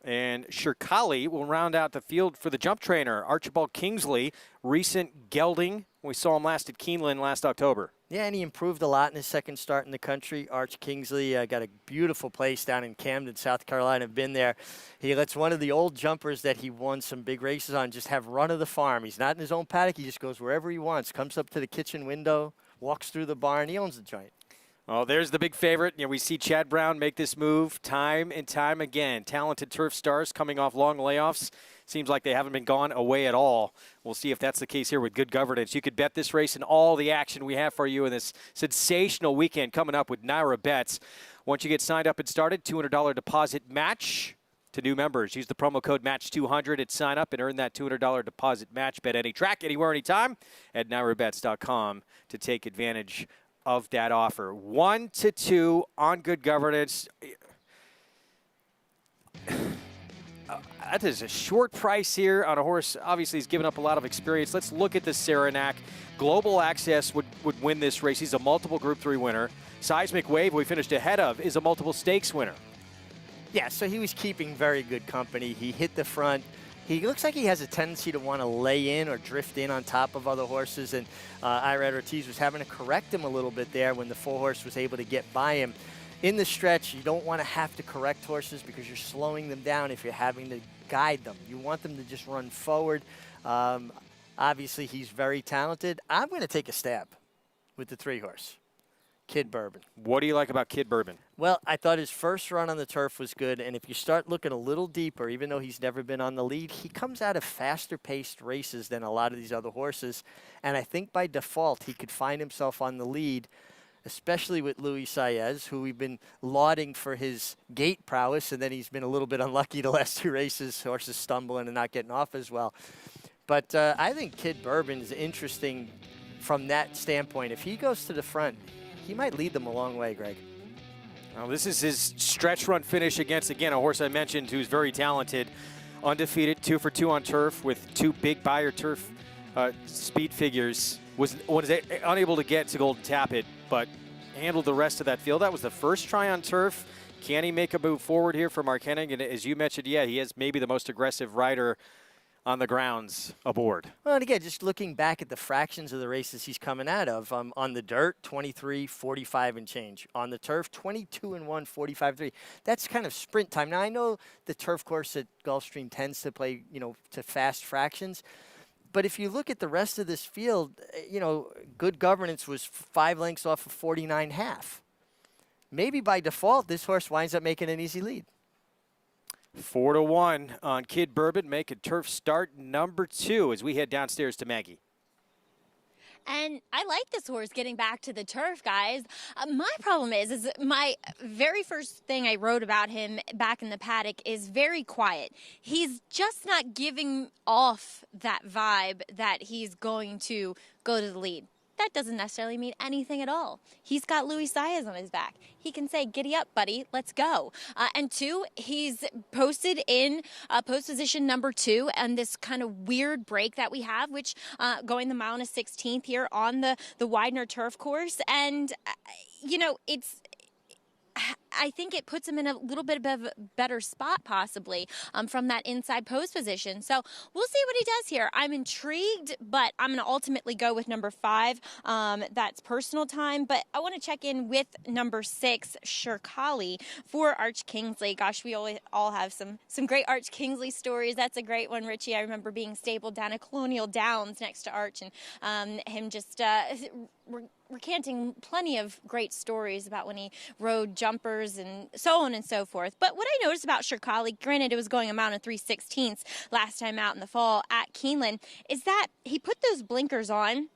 And Shirkali will round out the field for the jump trainer, Archibald Kingsley, recent gelding. We saw him last at Keeneland last October. Yeah, and he improved a lot in his second start in the country. Arch Kingsley got a beautiful place down in Camden, South Carolina. I've been there. He lets one of the old jumpers that he won some big races on just have run of the farm. He's not in his own paddock. He just goes wherever he wants, comes up to the kitchen window, walks through the barn. He owns the joint. Well, there's the big favorite. You know, we see Chad Brown make this move time and time again. Talented turf stars coming off long layoffs. Seems like they haven't been gone away at all. We'll see if that's the case here with Good Governance. You could bet this race and all the action we have for you in this sensational weekend coming up with Naira Bets. Once you get signed up and started, $200 deposit match to new members. Use the promo code MATCH200 at sign up and earn that $200 deposit match. Bet any track, anywhere, anytime at NairaBets.com to take advantage of that offer. 1-2 on Good Governance. That is a short price here on a horse. Obviously, he's given up a lot of experience. Let's look at the Saranac. Global Access would win this race. He's a multiple Group 3 winner. Seismic Wave, we finished ahead of, is a multiple stakes winner. Yeah, so he was keeping very good company. He hit the front. He looks like he has a tendency to want to lay in or drift in on top of other horses, and Irad Ortiz was having to correct him a little bit there when the 4-horse was able to get by him. In the stretch, you don't want to have to correct horses because you're slowing them down if you're having to guide them. You want them to just run forward. Obviously, he's very talented. I'm going to take a stab with the 3-horse, Kid Bourbon. What do you like about Kid Bourbon? Well, I thought his first run on the turf was good, and if you start looking a little deeper, even though he's never been on the lead, he comes out of faster-paced races than a lot of these other horses, and I think by default he could find himself on the lead, especially with Luis Saez, who we've been lauding for his gait prowess, and then he's been a little bit unlucky the last 2 races, horses stumbling and not getting off as well. But I think Kid Bourbon is interesting from that standpoint. If he goes to the front, he might lead them a long way, Greg. Well, this is his stretch run finish against, again, a horse I mentioned who's very talented. Undefeated, 2 for 2 on turf with 2 big Beyer turf speed figures. Was unable to get to Golden Tapit, but handled the rest of that field. That was the first try on turf. Can he make a move forward here for Mark Hennig? And as you mentioned, yeah, he is maybe the most aggressive rider on the grounds aboard. Well, and again, just looking back at the fractions of the races he's coming out of, on the dirt, 23, 45 and change. On the turf, 22 and 1, 45-3. That's kind of sprint time. Now, I know the turf course at Gulfstream tends to play, to fast fractions. But if you look at the rest of this field, Good Governance was 5 lengths off of 49.5. Maybe by default, this horse winds up making an easy lead. 4-1 on Kid Bourbon. Make a turf start number 2 as we head downstairs to Maggie. And I like this horse getting back to the turf, guys. My problem is my very first thing I wrote about him back in the paddock is very quiet. He's just not giving off that vibe that he's going to go to the lead. That doesn't necessarily mean anything at all. He's got Luis Saez on his back. He can say, giddy up, buddy, let's go. And 2, he's posted in post position number 2 and this kind of weird break that we have, which going the mile and a 16th here on the Widener turf course. And, I think it puts him in a little bit of a better spot possibly from that inside post position. So we'll see what he does here. I'm intrigued, but I'm going to ultimately go with number 5. That's Personal Time. But I want to check in with number 6, Shirkali, for Arch Kingsley. Gosh, we all have some great Arch Kingsley stories. That's a great one, Richie. I remember being stabled down at Colonial Downs next to Arch and him just recanting plenty of great stories about when he rode jumpers and so on and so forth. But what I noticed about Shirkali, granted it was going a mile and 3/16 last time out in the fall at Keeneland, is that he put those blinkers on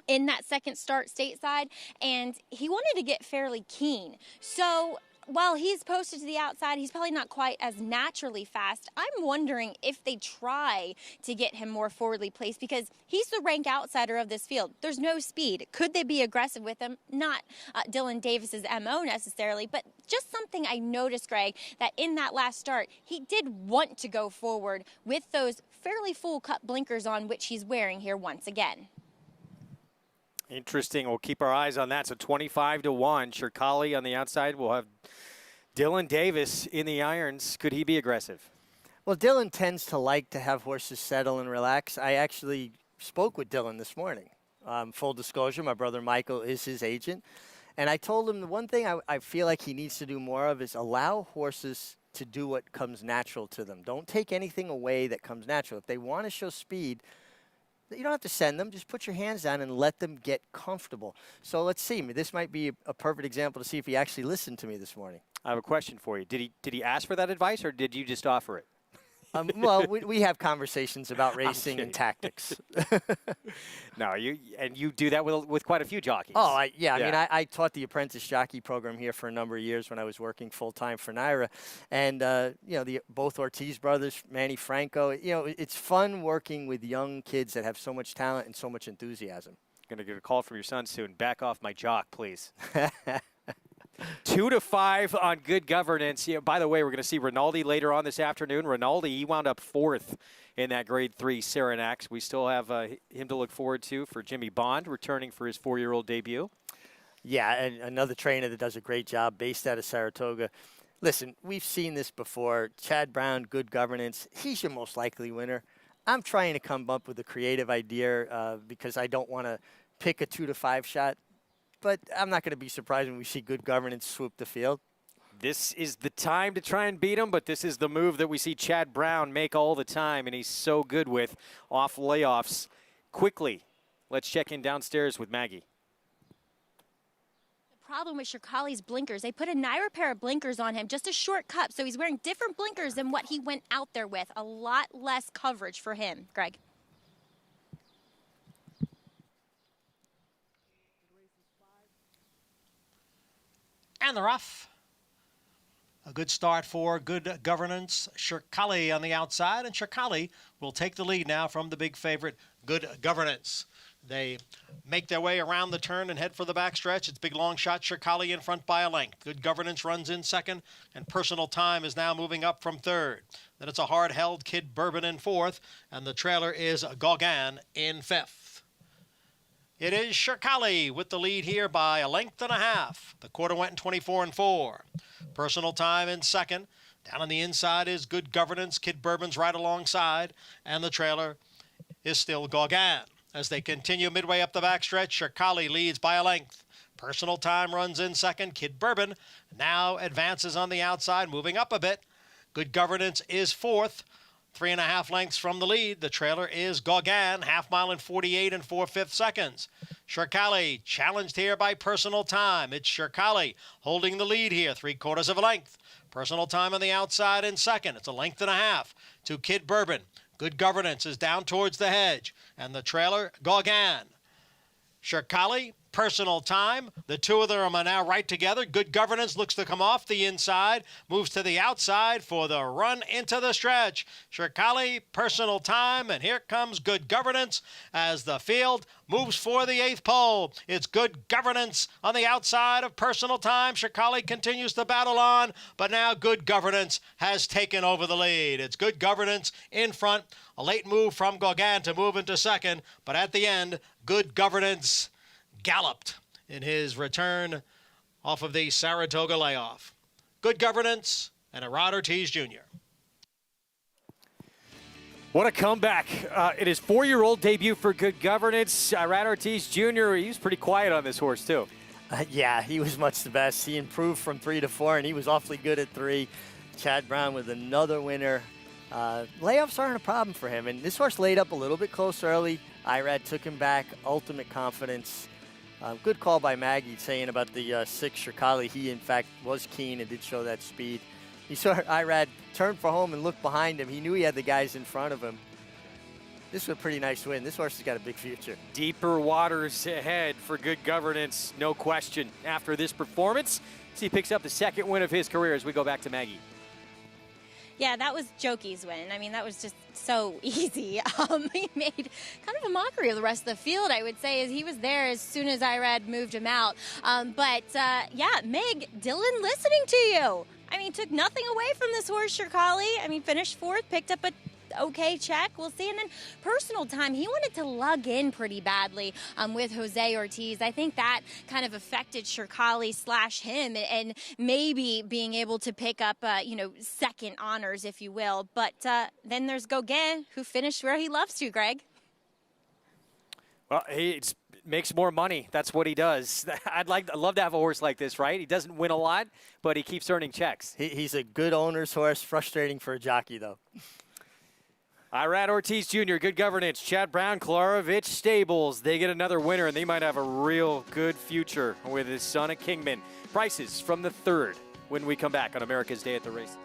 in that second start stateside, and he wanted to get fairly keen. So while he's posted to the outside, he's probably not quite as naturally fast. I'm wondering if they try to get him more forwardly placed because he's the rank outsider of this field. There's no speed. Could they be aggressive with him? Not Dylan Davis's MO necessarily, but just something I noticed, Greg, that in that last start, he did want to go forward with those fairly full cut blinkers on, which he's wearing here once again. Interesting. We'll keep our eyes on that. So 25-1. Shirkali on the outside. We'll have Dylan Davis in the irons. Could he be aggressive? Well, Dylan tends to like to have horses settle and relax. I actually spoke with Dylan this morning. Full disclosure, my brother Michael is his agent. And I told him the one thing I feel like he needs to do more of is allow horses to do what comes natural to them. Don't take anything away that comes natural. If they want to show speed, you don't have to send them. Just put your hands down and let them get comfortable. So let's see. This might be a perfect example to see if he actually listened to me this morning. I have a question for you. Did he ask for that advice, or did you just offer it? Well, we have conversations about racing and tactics. No, you do that with quite a few jockeys. Oh, yeah. I mean, I taught the apprentice jockey program here for a number of years when I was working full-time for NYRA. And, both Ortiz brothers, Manny Franco, it's fun working with young kids that have so much talent and so much enthusiasm. Going to get a call from your son soon. Back off my jock, please. 2-5 on Good Governance. By the way, we're going to see Rinaldi later on this afternoon. Rinaldi, he wound up 4th in that Grade 3 Saranac. We still have him to look forward to for Jimmy Bond, returning for his 4-year-old debut. Yeah, and another trainer that does a great job, based out of Saratoga. Listen, we've seen this before. Chad Brown, Good Governance, he's your most likely winner. I'm trying to come up with a creative idea because I don't want to pick a 2-5 shot. But I'm not going to be surprised when we see Good Governance swoop the field. This is the time to try and beat him, but this is the move that we see Chad Brown make all the time, and he's so good with off layoffs. Quickly, let's check in downstairs with Maggie. The problem with Shirkali's blinkers, they put a NYRA pair of blinkers on him, just a short cut, so he's wearing different blinkers than what he went out there with. A lot less coverage for him. Greg. And the rough. A good start for Good Governance. Shirkali on the outside, and Shirkali will take the lead now from the big favorite, Good Governance. They make their way around the turn and head for the backstretch. It's big long shot. Shirkali in front by a length. Good Governance runs in second, and Personal Time is now moving up from third. Then it's a hard-held Kid Bourbon in fourth, and the trailer is Gauguin in fifth. It is Shirkali with the lead here by 1.5 lengths. The quarter went in 24-4. Personal time in second. Down on the inside is Good Governance. Kid Bourbon's right alongside. And the trailer is still Gauguin. As they continue midway up the backstretch, Shirkali leads by 1 length. Personal time runs in second. Kid Bourbon now advances on the outside, moving up a bit. Good Governance is fourth. 3.5 lengths from the lead. The trailer is Gauguin, 1/2 mile in 48 4/5 seconds. Shirkali challenged here by Personal Time. It's Shirkali holding the lead here, 3/4 length. Personal Time on the outside in second. It's 1.5 lengths to Kid Bourbon. Good Governance is down towards the hedge. And the trailer, Gauguin. Shirkali, Personal Time. The two of them are now right together. Good Governance looks to come off the inside, moves to the outside for the run into the stretch. Shirkali, Personal Time, and here comes Good Governance as the field moves for the 8th pole. It's Good Governance on the outside of Personal Time. Shirkali continues to battle on, but now Good Governance has taken over the lead. It's Good Governance in front. A late move from Gauguin to move into second, but at the end, Good Governance galloped in his return off of the Saratoga layoff. Good Governance and Irad Ortiz Jr. What a comeback. It is 4-year-old debut for Good Governance. Irad Ortiz Jr., he was pretty quiet on this horse, too. Yeah, he was much the best. He improved from 3 to 4, and he was awfully good at 3. Chad Brown with another winner. Layoffs aren't a problem for him, and this horse laid up a little bit close early. Irad took him back, ultimate confidence. Good call by Maggie saying about the 6 Shirkali. He, in fact, was keen and did show that speed. He saw Irad turn for home and look behind him. He knew he had the guys in front of him. This was a pretty nice win. This horse has got a big future. Deeper waters ahead for Good Governance, no question. After this performance, he picks up the 2nd win of his career as we go back to Maggie. Yeah, that was Jokey's win. I mean, that was just so easy. He made kind of a mockery of the rest of the field, I would say, as he was there as soon as Irad moved him out. Yeah, Meg, Dylan listening to you. I mean, took nothing away from this horse, Shirkali. I mean, finished 4th, picked up a okay check. We'll see. And then Personal Time, he wanted to lug in pretty badly with Jose Ortiz. I think that kind of affected Shirkali / him and maybe being able to pick up, 2nd honors, if you will. But then there's Gauguin, who finished where he loves to, Greg. Well, he makes more money. That's what he does. I'd love to have a horse like this, right? He doesn't win a lot, but he keeps earning checks. He's a good owner's horse. Frustrating for a jockey, though. Irad Ortiz Jr., Good Governance, Chad Brown, Klarovich Stables. They get another winner, and they might have a real good future with his son at Kingman. Prices from the 3rd when we come back on America's Day at the Races.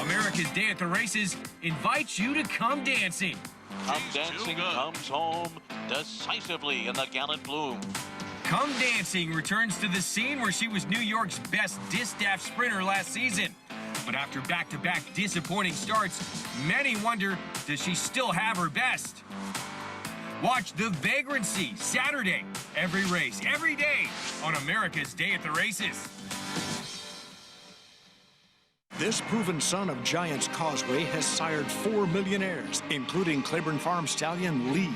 America's Day at the Races invites you to come dancing. Come Dancing comes home decisively in the Gallant Bloom. Come Dancing returns to the scene where she was New York's best distaff sprinter last season. But after back-to-back disappointing starts, many wonder, does she still have her best? Watch The Vagrancy Saturday, every race, every day on America's Day at the Races. This proven son of Giants Causeway has sired 4 millionaires, including Claiborne Farm stallion Lee.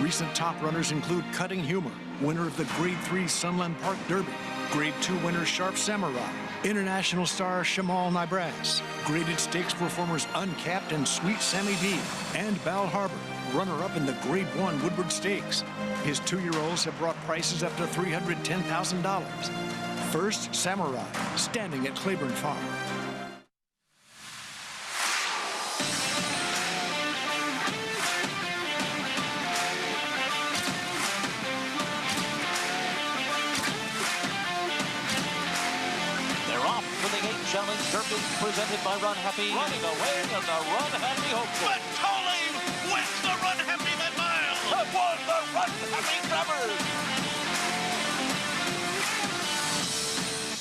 Recent top runners include Cutting Humor, winner of the Grade 3 Sunland Park Derby, Grade 2 winner Sharp Samurai, International star Shamal Nibras, graded stakes performers Uncapped and Sweet Sammy D, and Bal Harbor, runner-up in the Grade 1 Woodward Stakes. His 2-year-olds have brought prices up to $310,000. First, Samurai, standing at Claiborne Farm. Challenge Derby presented by Run Happy, running away in the Run Happy hopeful. But Coley wins the Run Happy that mile. Have won the Run Happy Grabbers.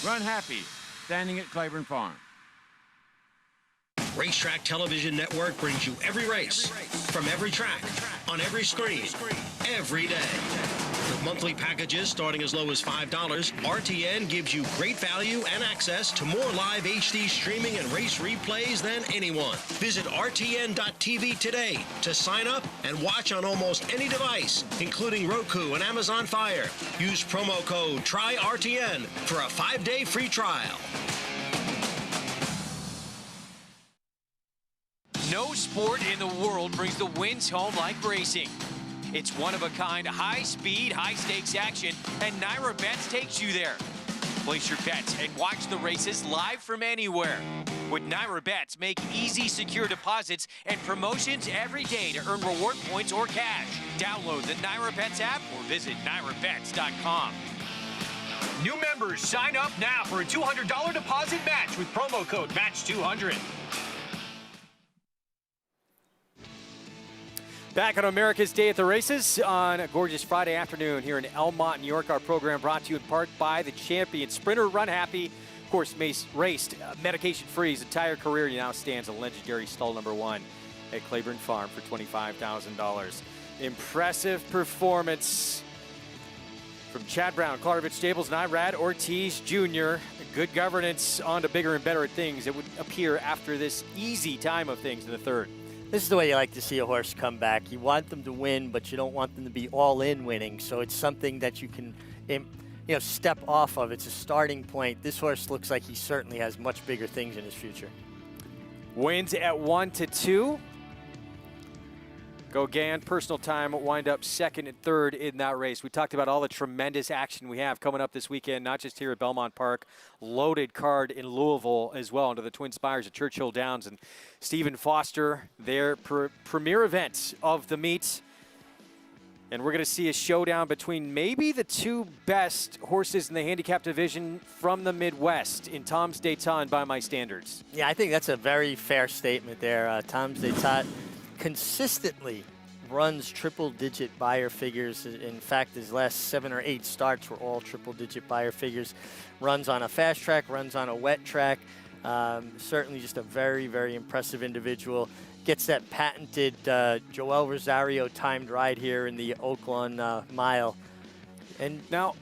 Run Happy, standing at Claiborne Farm. Racetrack Television Network brings you every race, from every track, on every screen, every day. With monthly packages starting as low as $5, RTN gives you great value and access to more live HD streaming and race replays than anyone. Visit RTN.tv today to sign up and watch on almost any device, including Roku and Amazon Fire. Use promo code TRYRTN for a 5-day free trial. No sport in the world brings the wins home like racing. It's one-of-a-kind, high-speed, high-stakes action, and NYRA Bets takes you there. Place your bets and watch the races live from anywhere. With NYRA Bets, make easy, secure deposits and promotions every day to earn reward points or cash. Download the NYRA Bets app or visit NYRABets.com. New members, sign up now for a $200 deposit match with promo code MATCH200. Back on America's Day at the Races on a gorgeous Friday afternoon here in Elmont, New York. Our program brought to you in part by the champion sprinter Run Happy. Of course, Mace raced medication-free his entire career. He now stands a legendary stall number 1 at Claiborne Farm for $25,000. Impressive performance from Chad Brown, Clarvich Stables, and Irad Ortiz Jr. Good governance on to bigger and better things, it would appear, after this easy time of things in the third. This is the way you like to see a horse come back. You want them to win, but you don't want them to be all in winning. So it's something that you can, step off of. It's a starting point. This horse looks like he certainly has much bigger things in his future. Wins at 1-2. Gauguin, personal time, wind up second and third in that race. We talked about all the tremendous action we have coming up this weekend, not just here at Belmont Park. Loaded card in Louisville as well, under the Twin Spires at Churchill Downs. And Stephen Foster, their premier event of the meet. And we're going to see a showdown between maybe the two best horses in the handicap division from the Midwest in Tom's d'Etat by my standards. Yeah, I think that's a very fair statement there. Tom's d'Etat consistently runs triple-digit buyer figures. In fact, his last 7 or 8 starts were all triple-digit buyer figures. Runs on a fast track, runs on a wet track. Certainly just a very, very impressive individual. Gets that patented Joel Rosario timed ride here in the Oaklawn Mile. And now,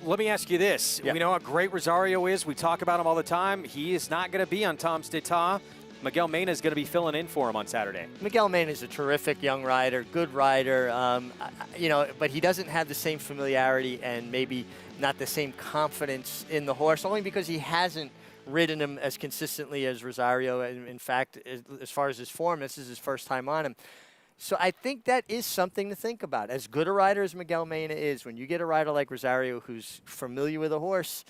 let me ask you this. Yeah. We know how great Rosario is. We talk about him all the time. He is not going to be on Tom's d'Etat. Miguel Mena is going to be filling in for him on Saturday. Miguel Mena is a terrific young rider, good rider, but he doesn't have the same familiarity and maybe not the same confidence in the horse, only because he hasn't ridden him as consistently as Rosario. In fact, as far as his form, this is his first time on him. So I think that is something to think about. As good a rider as Miguel Mena is, when you get a rider like Rosario who's familiar with a horse,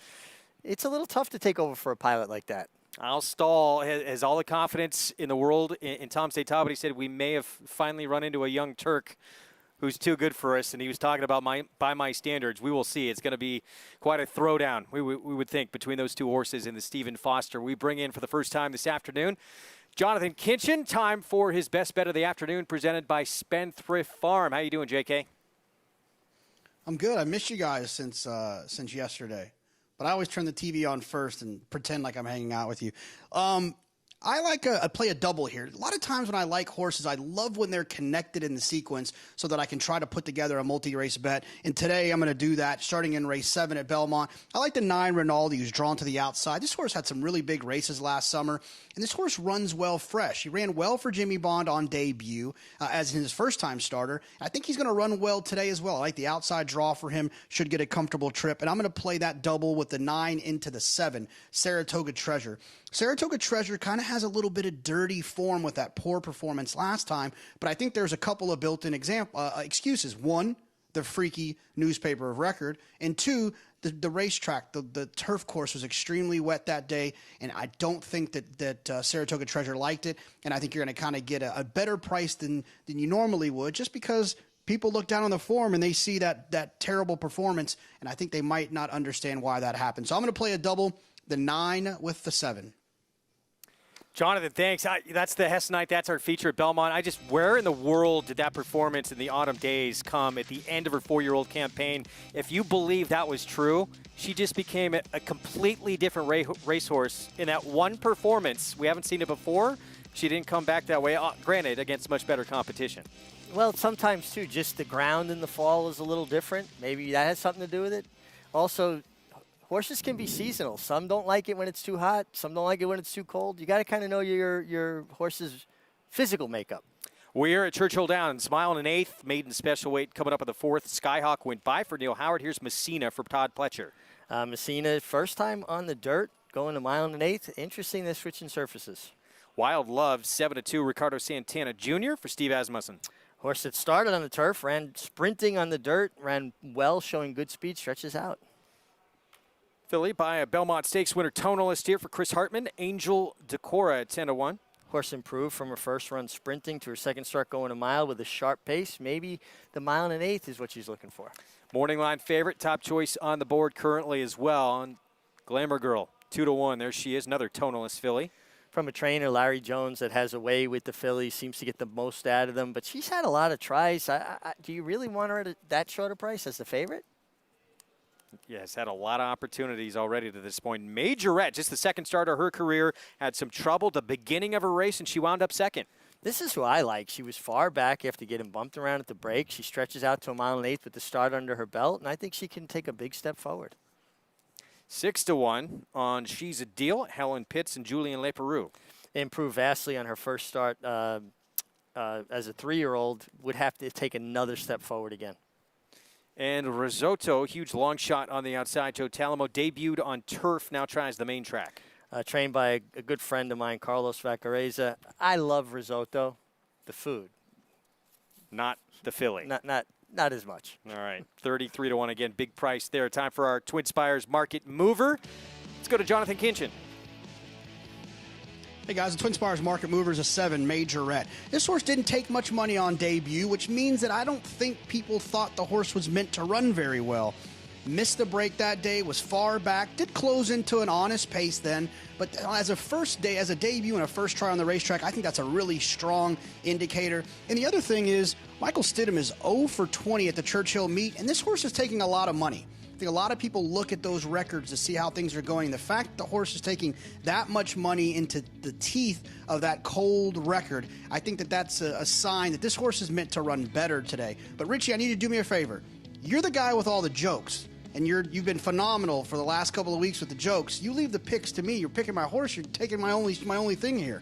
it's a little tough to take over for a pilot like that. Al Stahl has all the confidence in the world in Tom's d'Etat, but he said we may have finally run into a young Turk who's too good for us, and he was talking about by my standards. We will see. It's going to be quite a throwdown, we would think, between those two horses and the Stephen Foster. We bring in for the first time this afternoon Jonathan Kinchin. Time for his best bet of the afternoon, presented by Spendthrift Farm. How you doing, JK? I'm good. I missed you guys since yesterday. But I always turn the TV on first and pretend like I'm hanging out with you. I like play a double here. A lot of times when I like horses, I love when they're connected in the sequence so that I can try to put together a multi-race bet. And today I'm going to do that starting in race 7 at Belmont. I like the 9 Rinaldi, who's drawn to the outside. This horse had some really big races last summer, and this horse runs well fresh. He ran well for Jimmy Bond on debut as his first-time starter. I think he's going to run well today as well. I like the outside draw for him. Should get a comfortable trip. And I'm going to play that double with the 9 into the 7, Saratoga Treasure. Saratoga Treasure kind of has a little bit of dirty form with that poor performance last time, but I think there's a couple of built-in excuses. 1, the freaky newspaper of record, and 2, the racetrack. The turf course was extremely wet that day, and I don't think that Saratoga Treasure liked it, and I think you're going to kind of get a better price than you normally would, just because people look down on the form and they see that terrible performance, and I think they might not understand why that happened. So I'm going to play a double, the 9 with the 7. Jonathan, thanks. That's the Hess Night. That's our feature at Belmont. where in the world did that performance in the autumn days come at the end of her 4-year-old campaign? If you believe that was true, she just became a completely different racehorse in that one performance. We haven't seen it before, she didn't come back that way, granted, against much better competition. Well, sometimes, too, just the ground in the fall is a little different. Maybe that has something to do with it. Also, horses can be seasonal. Some don't like it when it's too hot. Some don't like it when it's too cold. You got to kind of know your horse's physical makeup. We're at Churchill Downs. Mile and an eighth, maiden special weight coming up at the fourth. Skyhawk went by for Neil Howard. Here's Messina for Todd Pletcher. Messina, first time on the dirt, going a mile and an eighth. Interesting, they're switching surfaces. Wild Love, 7-2. Ricardo Santana Jr. for Steve Asmussen. Horse that started on the turf, ran sprinting on the dirt, ran well, showing good speed, stretches out. Filly by a Belmont Stakes winner, tonalist here for Chris Hartman. Angel Decora at 10-1. Horse improved from her first run sprinting to her second start going a mile with a sharp pace. Maybe the mile and an eighth is what she's looking for. Morning line favorite, top choice on the board currently as well. And Glamour Girl, 2-1. There she is, another tonalist filly. From a trainer, Larry Jones, that has a way with the fillies, seems to get the most out of them. But she's had a lot of tries. Do you really want her at that short a price as the favorite? Yes, had a lot of opportunities already to this point. Majorette, just the second start of her career, had some trouble at the beginning of her race, and she wound up second. This is who I like. She was far back after getting bumped around at the break. She stretches out to a mile and eighth with the start under her belt, and I think she can take a big step forward. 6-1 on She's a Deal, Helen Pitts and Julian Leperoux. Improved vastly on her first start as a 3-year-old. Would have to take another step forward again. And Risotto, huge long shot on the outside. Joe Talamo debuted on turf, now tries the main track. Trained by a good friend of mine, Carlos Vacareza. I love Risotto, the food. Not the filly. Not as much. All right, 33-1 again, big price there. Time for our Twin Spires Market Mover. Let's go to Jonathan Kinchin. Hey guys, the Twin Spires Market Mover is a 7, Majorette. This horse didn't take much money on debut, which means that I don't think people thought the horse was meant to run very well. Missed the break that day, was far back, did close into an honest pace then, but as a debut and a first try on the racetrack, I think that's a really strong indicator. And the other thing is, Michael Stidham is 0 for 20 at the Churchill meet, and this horse is taking a lot of money. I think a lot of people look at those records to see how things are going. The fact that the horse is taking that much money into the teeth of that cold record, I think that that's a sign that this horse is meant to run better today. But Richie, I need you to do me a favor. You're the guy with all the jokes, and you've been phenomenal for the last couple of weeks with the jokes. You leave the picks to me. You're picking my horse. You're taking my only thing here.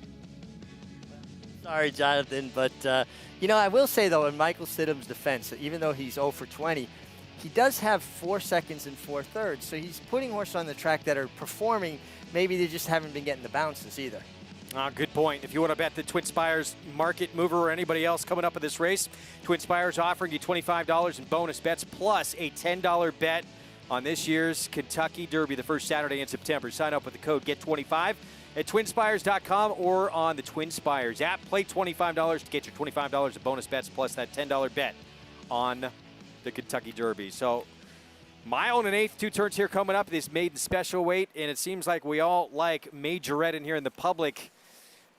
Sorry, Jonathan, but I will say though, in Michael Stidham's defense, that even though he's 0 for 20. He does have 4 seconds and 4 thirds, so he's putting horses on the track that are performing. Maybe they just haven't been getting the bounces either. Good point. If you want to bet the Twin Spires Market Mover or anybody else coming up in this race, Twin Spires offering you $25 in bonus bets plus a $10 bet on this year's Kentucky Derby, the first Saturday in September. Sign up with the code GET25 at twinspires.com or on the Twin Spires app. Play $25 to get your $25 in bonus bets plus that $10 bet on the Kentucky Derby. So, mile and an eighth, 2 turns here coming up. This maiden special weight, and it seems like we all like Majorette in here in the public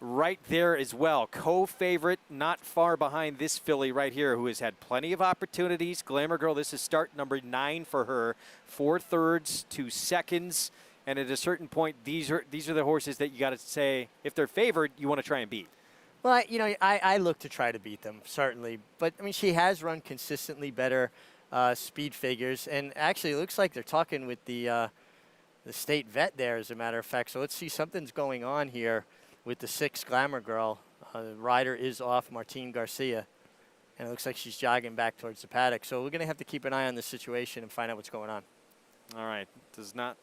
right there as well. Co-favorite, not far behind this filly right here, who has had plenty of opportunities. Glamour Girl, this is start number 9 for her. 4 thirds, 2 seconds, and at a certain point, these are the horses that you got to say, if they're favored, you want to try and beat. Well, I look to try to beat them, certainly. But, I mean, she has run consistently better speed figures. And actually, it looks like they're talking with the state vet there, as a matter of fact. So let's see, something's going on here with the 6 Glamour Girl. The rider is off, Martine Garcia. And it looks like she's jogging back towards the paddock. So we're going to have to keep an eye on this situation and find out what's going on. All right. Does not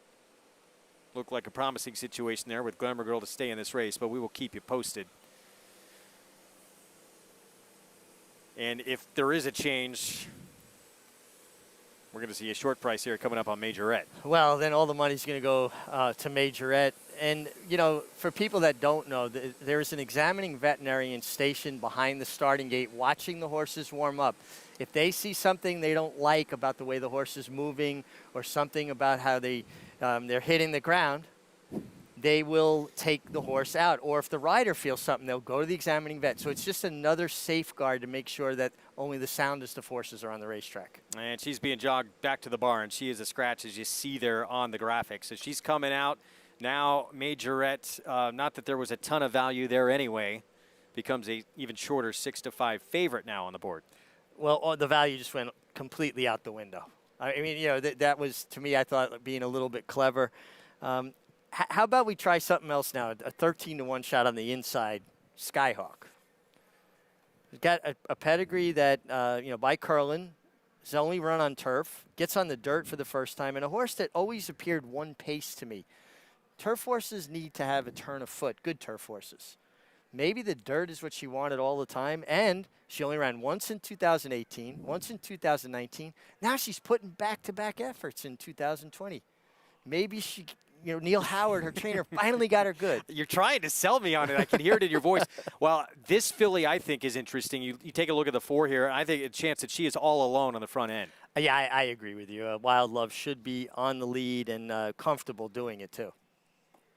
look like a promising situation there with Glamour Girl to stay in this race, but we will keep you posted. And if there is a change, we're going to see a short price here coming up on Majorette. Well, then all the money's going to go to Majorette. And, for people that don't know, there's an examining veterinarian stationed behind the starting gate watching the horses warm up. If they see something they don't like about the way the horse is moving or something about how they're hitting the ground, they will take the horse out. Or if the rider feels something, they'll go to the examining vet. So it's just another safeguard to make sure that only the soundest of horses are on the racetrack. And she's being jogged back to the barn. She is a scratch, as you see there on the graphics. So she's coming out Now Majorette, not that there was a ton of value there anyway, becomes a even shorter 6-5 favorite now on the board. Well, the value just went completely out the window. I mean, you know, that was, to me, I thought being a little bit clever. How about we try something else now? A 13-1 shot on the inside, Skyhawk. He's got a pedigree that, you know, by Curlin, his only run on turf, gets on the dirt for the first time, and a horse that always appeared one pace to me. Turf horses need to have a turn of foot, good turf horses. Maybe the dirt is what she wanted all the time, and she only ran once in 2018, once in 2019. Now she's putting back-to-back efforts in 2020. Maybe she, you know, Neil Howard, her trainer, finally got her good. You're trying to sell me on it. I can hear it in your voice. Well, this filly, I think, is interesting. You take a look at the 4 here. I think a chance that she is all alone on the front end. Yeah, I agree with you. Wild Love should be on the lead and comfortable doing it, too.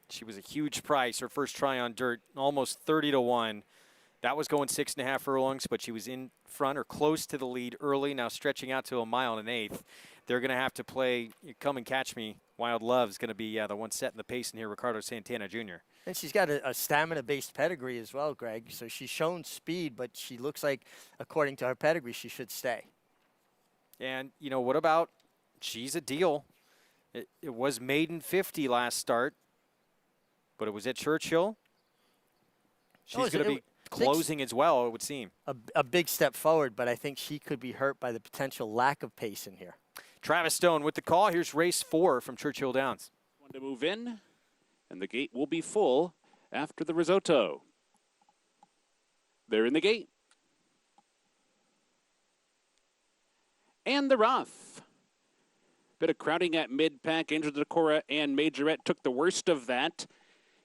She was a huge price. Her first try on dirt, almost 30-1. That was going 6.5 furlongs, but she was in front or close to the lead early, now stretching out to 1 1/8. They're going to have to play Come and Catch Me. Wild Love's going to be the one setting the pace in here, Ricardo Santana Jr. And she's got a stamina-based pedigree as well, Greg. So she's shown speed, but she looks like, according to her pedigree, she should stay. And, you know, what about She's a Deal? It was maiden 50 last start, but it was at Churchill. She's going to be closing as well, it would seem. A big step forward, but I think she could be hurt by the potential lack of pace in here. Travis Stone with the call. Here's race 4 from Churchill Downs. One to move in, and the gate will be full after the risotto. They're in the gate. And the rough. Bit of crowding at mid-pack. Angel Decora and Majorette took the worst of that.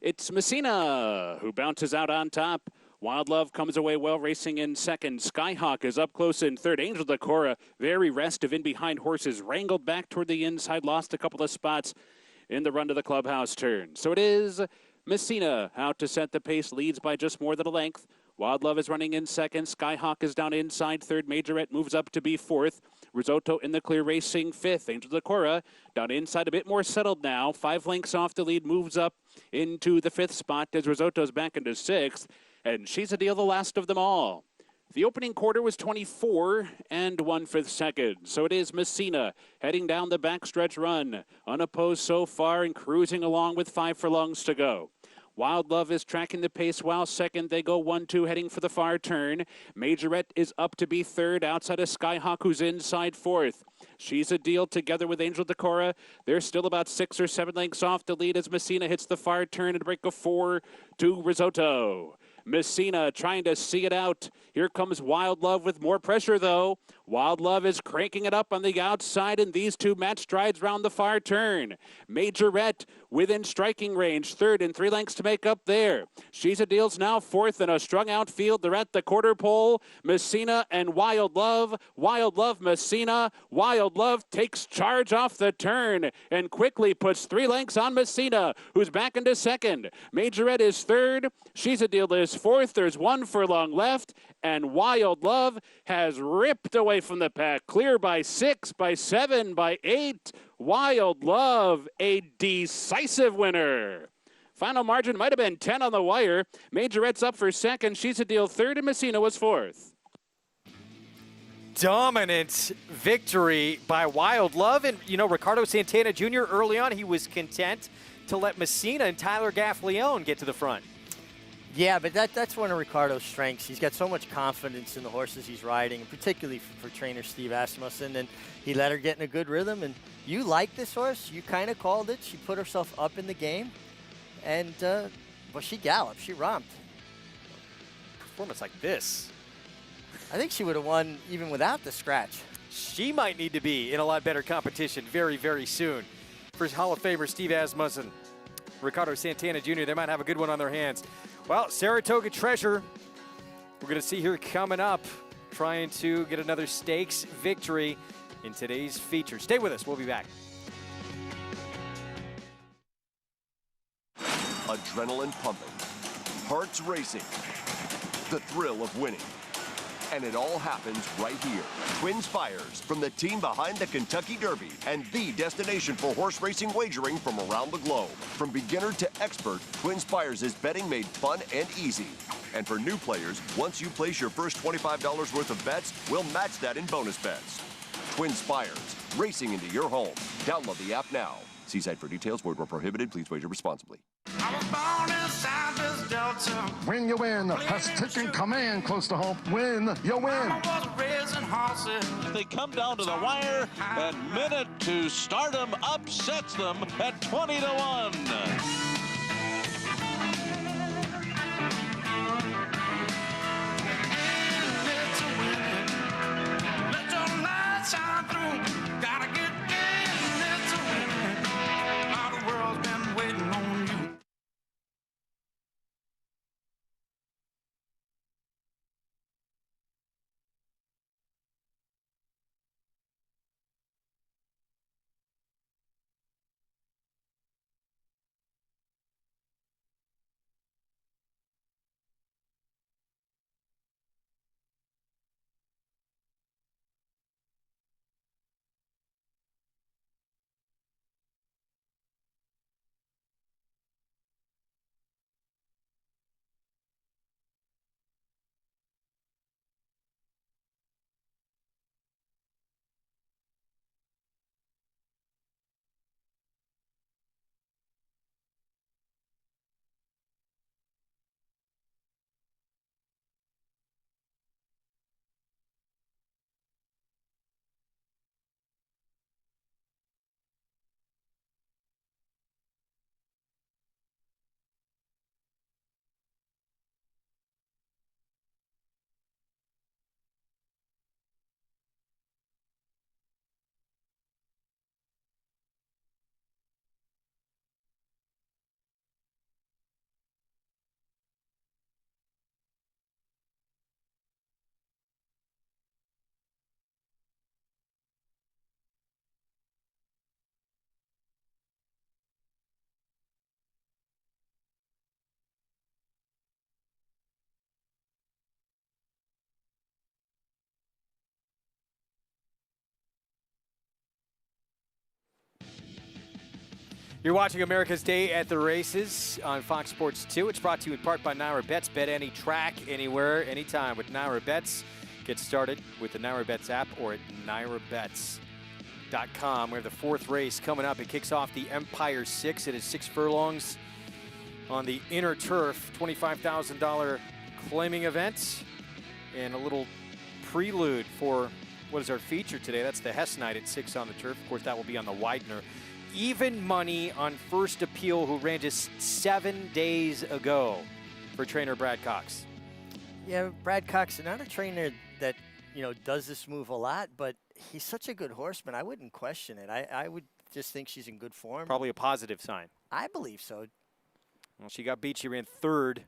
It's Messina who bounces out on top. Wild Love comes away well, racing in second. Skyhawk is up close in third. Angel Decora, very restive in behind horses, wrangled back toward the inside, lost a couple of spots in the run to the clubhouse turn. So it is Messina out to set the pace, leads by just more than a length. Wild Love is running in second. Skyhawk is down inside third. Majorette moves up to be fourth. Risotto in the clear, racing fifth. Angel Decora down inside, a bit more settled now. 5 lengths off the lead, moves up into the 5th spot as Risotto's back into 6th. And She's a Deal, the last of them all. The opening quarter was 24 and 1/5 seconds. So it is Messina heading down the backstretch run, unopposed so far and cruising along with 5 furlongs to go. Wild Love is tracking the pace while second. They go 1-2 heading for the far turn. Majorette is up to be third outside of Skyhawk, who's inside fourth. She's a Deal together with Angel Decora. They're still about 6 or 7 lengths off the lead as Messina hits the far turn and break of 4 to Risotto. Messina trying to see it out. Here comes Wild Love with more pressure, though. Wild Love is cranking it up on the outside, and these two match strides round the far turn. Majorette within striking range, third and 3 lengths to make up there. She's a Deal's now fourth in a strung out field. They're at the quarter pole. Messina and Wild Love. Wild Love, Messina. Wild Love takes charge off the turn and quickly puts 3 lengths on Messina, who's back into second. Majorette is third. She's a Deal is fourth. There's 1 furlong left, and Wild Love has ripped away from the pack. Clear by 6, by 7, by 8. Wild Love, a decisive winner. Final margin might have been 10 on the wire. Majorette's up for second. She's a Deal third, and Messina was fourth. Dominant victory by Wild Love. And, you know, Ricardo Santana Jr. early on, he was content to let Messina and Tyler Gaffleone get to the front. Yeah, but that's one of Ricardo's strengths. He's got so much confidence in the horses he's riding, and particularly for trainer Steve Asmussen, and he let her get in a good rhythm. And you like this horse. You kind of called it. She put herself up in the game, and, well, she galloped. She romped. Performance like this. I think she would have won even without the scratch. She might need to be in a lot better competition very, very soon. For Hall of Famer Steve Asmussen, Ricardo Santana Jr., they might have a good one on their hands. Well, Saratoga Treasure, we're going to see here coming up, trying to get another stakes victory in today's feature. Stay with us. We'll be back. Adrenaline pumping, hearts racing, the thrill of winning. And it all happens right here. Twin Spires, from the team behind the Kentucky Derby and the destination for horse racing wagering from around the globe. From beginner to expert, Twin Spires is betting made fun and easy. And for new players, once you place your first $25 worth of bets, we'll match that in bonus bets. Twin Spires, racing into your home. Download the app now. See site for details. Void where prohibited. Please wager responsibly. Win, you win. Has taken command close to home. Win, you win. They come down to the wire, and Minute to Stardom upsets them at 20-1. You're watching America's Day at the Races on Fox Sports 2. It's brought to you in part by Naira Bets. Bet any track, anywhere, anytime with Naira Bets. Get started with the Naira Bets app or at nairabets.com. We have the fourth race coming up. It kicks off the Empire 6. It is 6 furlongs on the inner turf, $25,000 claiming event. And a little prelude for what is our feature today. That's the Hess Night at 6 on the turf. Of course, that will be on the Widener. Even money on First Appeal, who ran just 7 days ago for trainer Brad Cox. Yeah, Brad Cox, not a trainer that, does this move a lot, but he's such a good horseman. I wouldn't question it. I would just think she's in good form. Probably a positive sign. I believe so. Well, she got beat. She ran third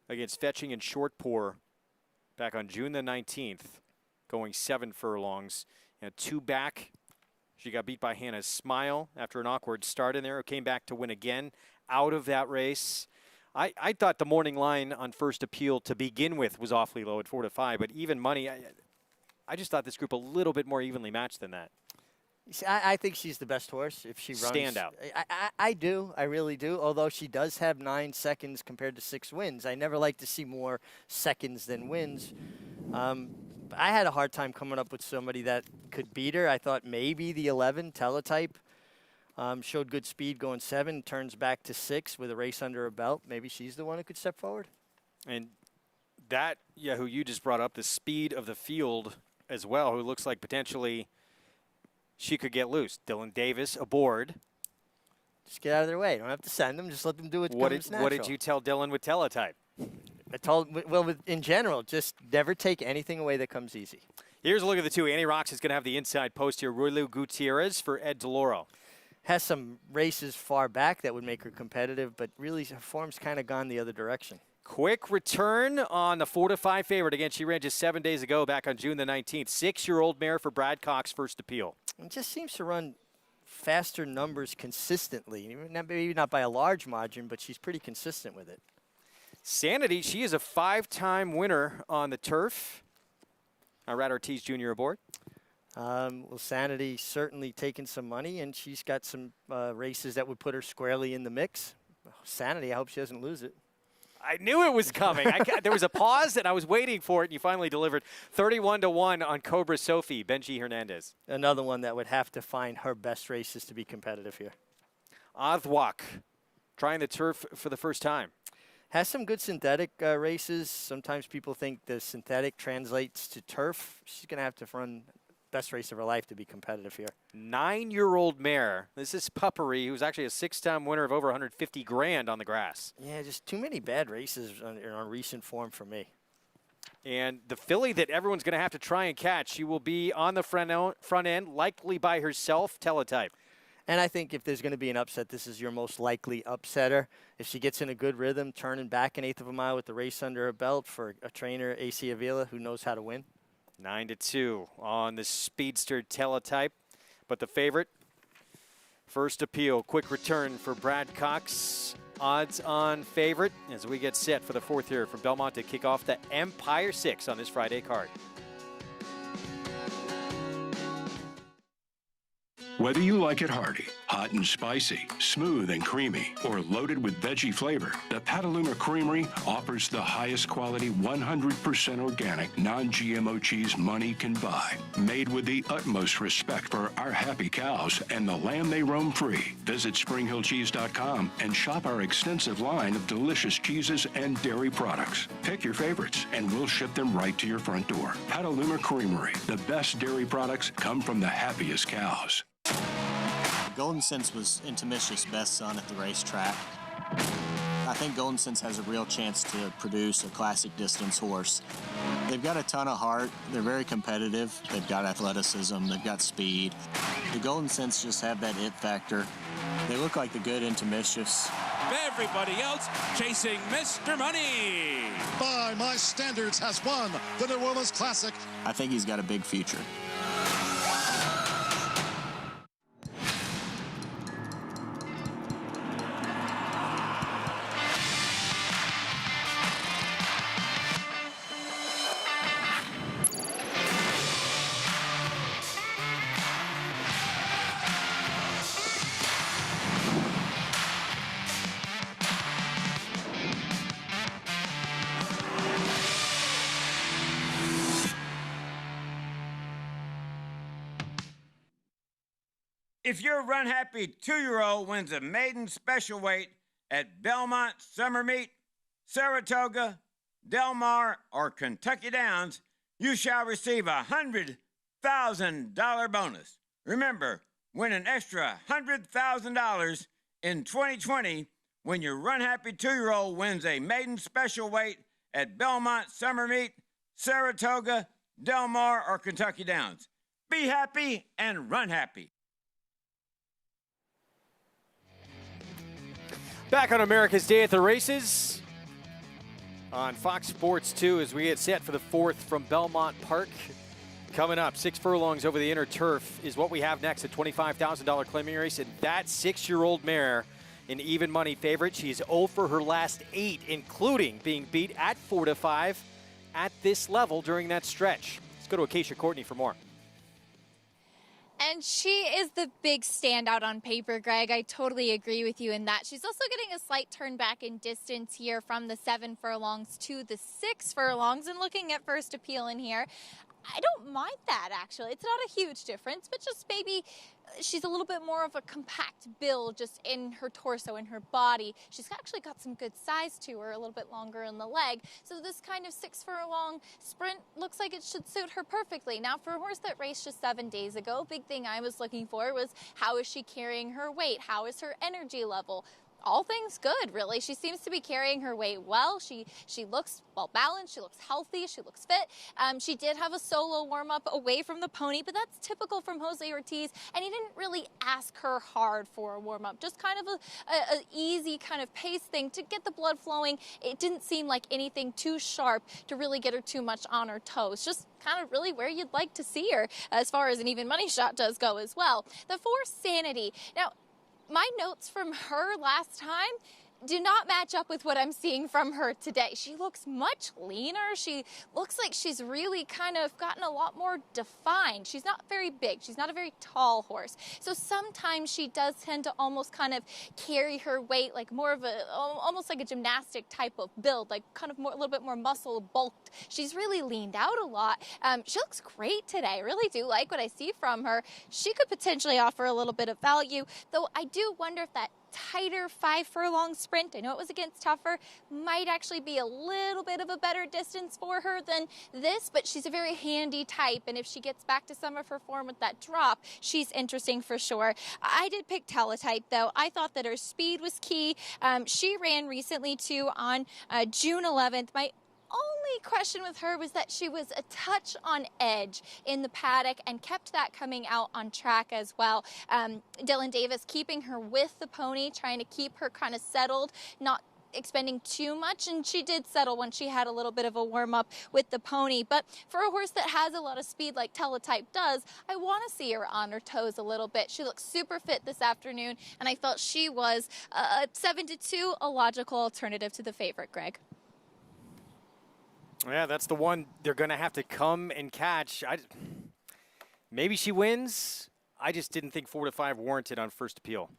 against Fetching and Shortpour back on June the 19th, going 7 furlongs. And 2 back. She got beat by Hannah Smile after an awkward start in there. Who came back to win again out of that race. I thought the morning line on First Appeal to begin with was awfully low at 4-5, but even money, I just thought this group a little bit more evenly matched than that. You see, I think she's the best horse if she runs. Standout. I do. I really do. Although she does have 9 seconds compared to 6 wins. I never like to see more seconds than wins. I had a hard time coming up with somebody that could beat her. I thought maybe the 11, Teletype, showed good speed going 7, turns back to 6 with a race under her belt. Maybe she's the one who could step forward. And that, who you just brought up, the speed of the field as well, who looks like potentially she could get loose. Dylan Davis aboard. Just get out of their way. Don't have to send them. Just let them do what comes natural. What did you tell Dylan with Teletype? I told, in general, just never take anything away that comes easy. Here's a look at the two. Annie Rocks is going to have the inside post here. Roylu Gutierrez for Ed DeLauro. Has some races far back that would make her competitive, but really her form's kind of gone the other direction. Quick return on the 4-5 favorite. Again, she ran just 7 days ago back on June the 19th. 6-year-old mare for Brad Cox, First Appeal. It just seems to run faster numbers consistently. Maybe not by a large margin, but she's pretty consistent with it. Sanity, she is a 5-time winner on the turf. Rad Ortiz Jr. aboard. Well, Sanity certainly taking some money, and she's got some races that would put her squarely in the mix. Sanity, I hope she doesn't lose it. I knew it was coming. There was a pause, and I was waiting for it, and you finally delivered. 31-1 on Cobra Sophie, Benji Hernandez. Another one that would have to find her best races to be competitive here. Othwak, trying the turf for the first time. Has some good synthetic races. Sometimes people think the synthetic translates to turf. She's going to have to run best race of her life to be competitive here. 9-year-old mare. This is Puppery, who's actually a 6-time winner of over 150 grand on the grass. Yeah, just too many bad races on recent form for me. And the filly that everyone's going to have to try and catch, she will be on the front end, likely by herself, Teletype. And I think if there's going to be an upset, this is your most likely upsetter. If she gets in a good rhythm, turning back an eighth of a mile with the race under her belt for a trainer, AC Avila, who knows how to win. 9-2 on the speedster Teletype. But the favorite, First Appeal. Quick return for Brad Cox. Odds on favorite as we get set for the fourth here from Belmont to kick off the Empire 6 on this Friday card. Whether you like it hearty, hot and spicy, smooth and creamy, or loaded with veggie flavor, the Petaluma Creamery offers the highest quality 100% organic, non-GMO cheese money can buy. Made with the utmost respect for our happy cows and the land they roam free. Visit SpringHillCheese.com and shop our extensive line of delicious cheeses and dairy products. Pick your favorites and we'll ship them right to your front door. Petaluma Creamery. The best dairy products come from the happiest cows. Golden Sense was Intimicious' best son at the racetrack. I think Golden Sense has a real chance to produce a classic distance horse. They've got a ton of heart. They're very competitive. They've got athleticism. They've got speed. The Golden Sense just have that it factor. They look like the good Intimicious. Everybody else chasing Mr. Money. By my standards, has won the New Orleans Classic. I think he's got a big future. If your run-happy 2-year-old wins a maiden special weight at Belmont, Summer Meet, Saratoga, Del Mar, or Kentucky Downs, you shall receive a $100,000 bonus. Remember, win an extra $100,000 in 2020 when your run-happy 2-year-old wins a maiden special weight at Belmont, Summer Meet, Saratoga, Del Mar, or Kentucky Downs. Be happy and run happy. Back on America's Day at the Races on Fox Sports 2 as we get set for the fourth from Belmont Park. Coming up, 6 furlongs over the inner turf is what we have next, a $25,000 claiming race. And that 6-year-old mare, an even money favorite. She's 0 for her last 8, including being beat at 4-5 at this level during that stretch. Let's go to Acacia Courtney for more. And she is the big standout on paper, Greg. I totally agree with you in that. She's also getting a slight turn back in distance here from the 7 furlongs to the 6 furlongs. And looking at First Appeal in here, I don't mind that, actually. It's not a huge difference, but just maybe she's a little bit more of a compact build just in her torso, in her body. She's actually got some good size to her, a little bit longer in the leg. So this kind of 6 furlong sprint looks like it should suit her perfectly. Now, for a horse that raced just 7 days ago, big thing I was looking for was how is she carrying her weight? How is her energy level? All things good, really. She seems to be carrying her weight well. She looks well balanced. She looks healthy. She looks fit. She did have a solo warm-up away from the pony, but that's typical from Jose Ortiz, and he didn't really ask her hard for a warm-up. Just kind of a easy kind of pace thing to get the blood flowing. It didn't seem like anything too sharp to really get her too much on her toes. Just kind of really where you'd like to see her as far as an even money shot does go as well. The 4 Sanity. Now, my notes from her last time, do not match up with what I'm seeing from her today. She looks much leaner. She looks like she's really kind of gotten a lot more defined. She's not very big. She's not a very tall horse. So sometimes she does tend to almost kind of carry her weight like more of a, almost like a gymnastic type of build, like kind of more, a little bit more muscle bulked. She's really leaned out a lot. She looks great today. I really do like what I see from her. She could potentially offer a little bit of value, though I do wonder if that tighter 5 furlong sprint, I know it was against Tougher, might actually be a little bit of a better distance for her than this, but she's a very handy type, and if she gets back to some of her form with that drop, she's interesting for sure. I did pick Teletype, though. I thought that her speed was key. She ran recently, too, on June 11th. My only question with her was that she was a touch on edge in the paddock and kept that coming out on track as well. Dylan Davis keeping her with the pony, trying to keep her kind of settled, not expending too much, and she did settle when she had a little bit of a warm-up with the pony. But for a horse that has a lot of speed like Teletype does, I want to see her on her toes a little bit. She looks super fit this afternoon, and I felt she was 7-2, a logical alternative to the favorite, Greg. Yeah, that's the one they're going to have to come and catch. Maybe she wins. I just didn't think 4-5 warranted on first appeal.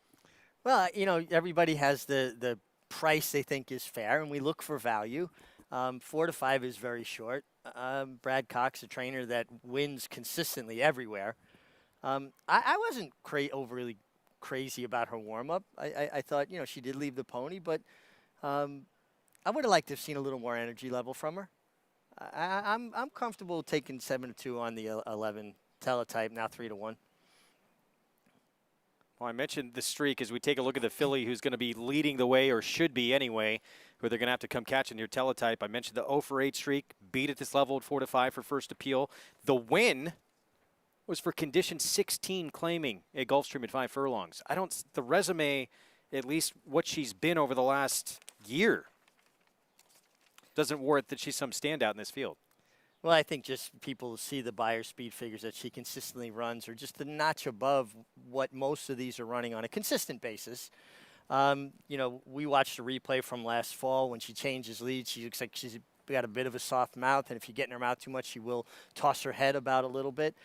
Well, you know, everybody has the price they think is fair, and we look for value. 4-5 is very short. Brad Cox, a trainer that wins consistently everywhere. I wasn't overly crazy about her warm-up. I thought, you know, she did leave the pony, but I would have liked to have seen a little more energy level from her. I'm comfortable taking 7-2 on the 11 Teletype, now 3-1. Well, I mentioned the streak as we take a look at the filly who's going to be leading the way, or should be anyway, who they're going to have to come catch in your Teletype. I mentioned the 0-for-8 streak, beat at this level at 4-5 for first appeal. The win was for condition 16 claiming a Gulfstream at 5 furlongs. The resume, at least what she's been over the last year, doesn't warrant that she's some standout in this field. Well, I think just people see the buyer speed figures that she consistently runs are just a notch above what most of these are running on a consistent basis. You know, we watched a replay from last fall when she changes leads. She looks like she's got a bit of a soft mouth, and if you get in her mouth too much, she will toss her head about a little bit.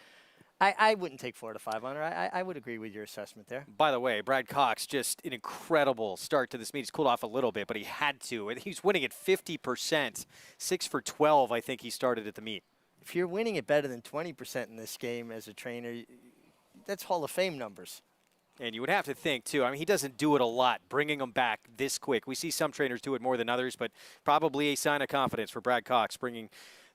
I wouldn't take 4-5 on her. I would agree with your assessment there. By the way, Brad Cox, just an incredible start to this meet. He's cooled off a little bit, but he had to. And he's winning at 50%. 6 for 12, I think he started at the meet. If you're winning at better than 20% in this game as a trainer, that's Hall of Fame numbers. And you would have to think, too, I mean, he doesn't do it a lot, bringing them back this quick. We see some trainers do it more than others, but probably a sign of confidence for Brad Cox, bringing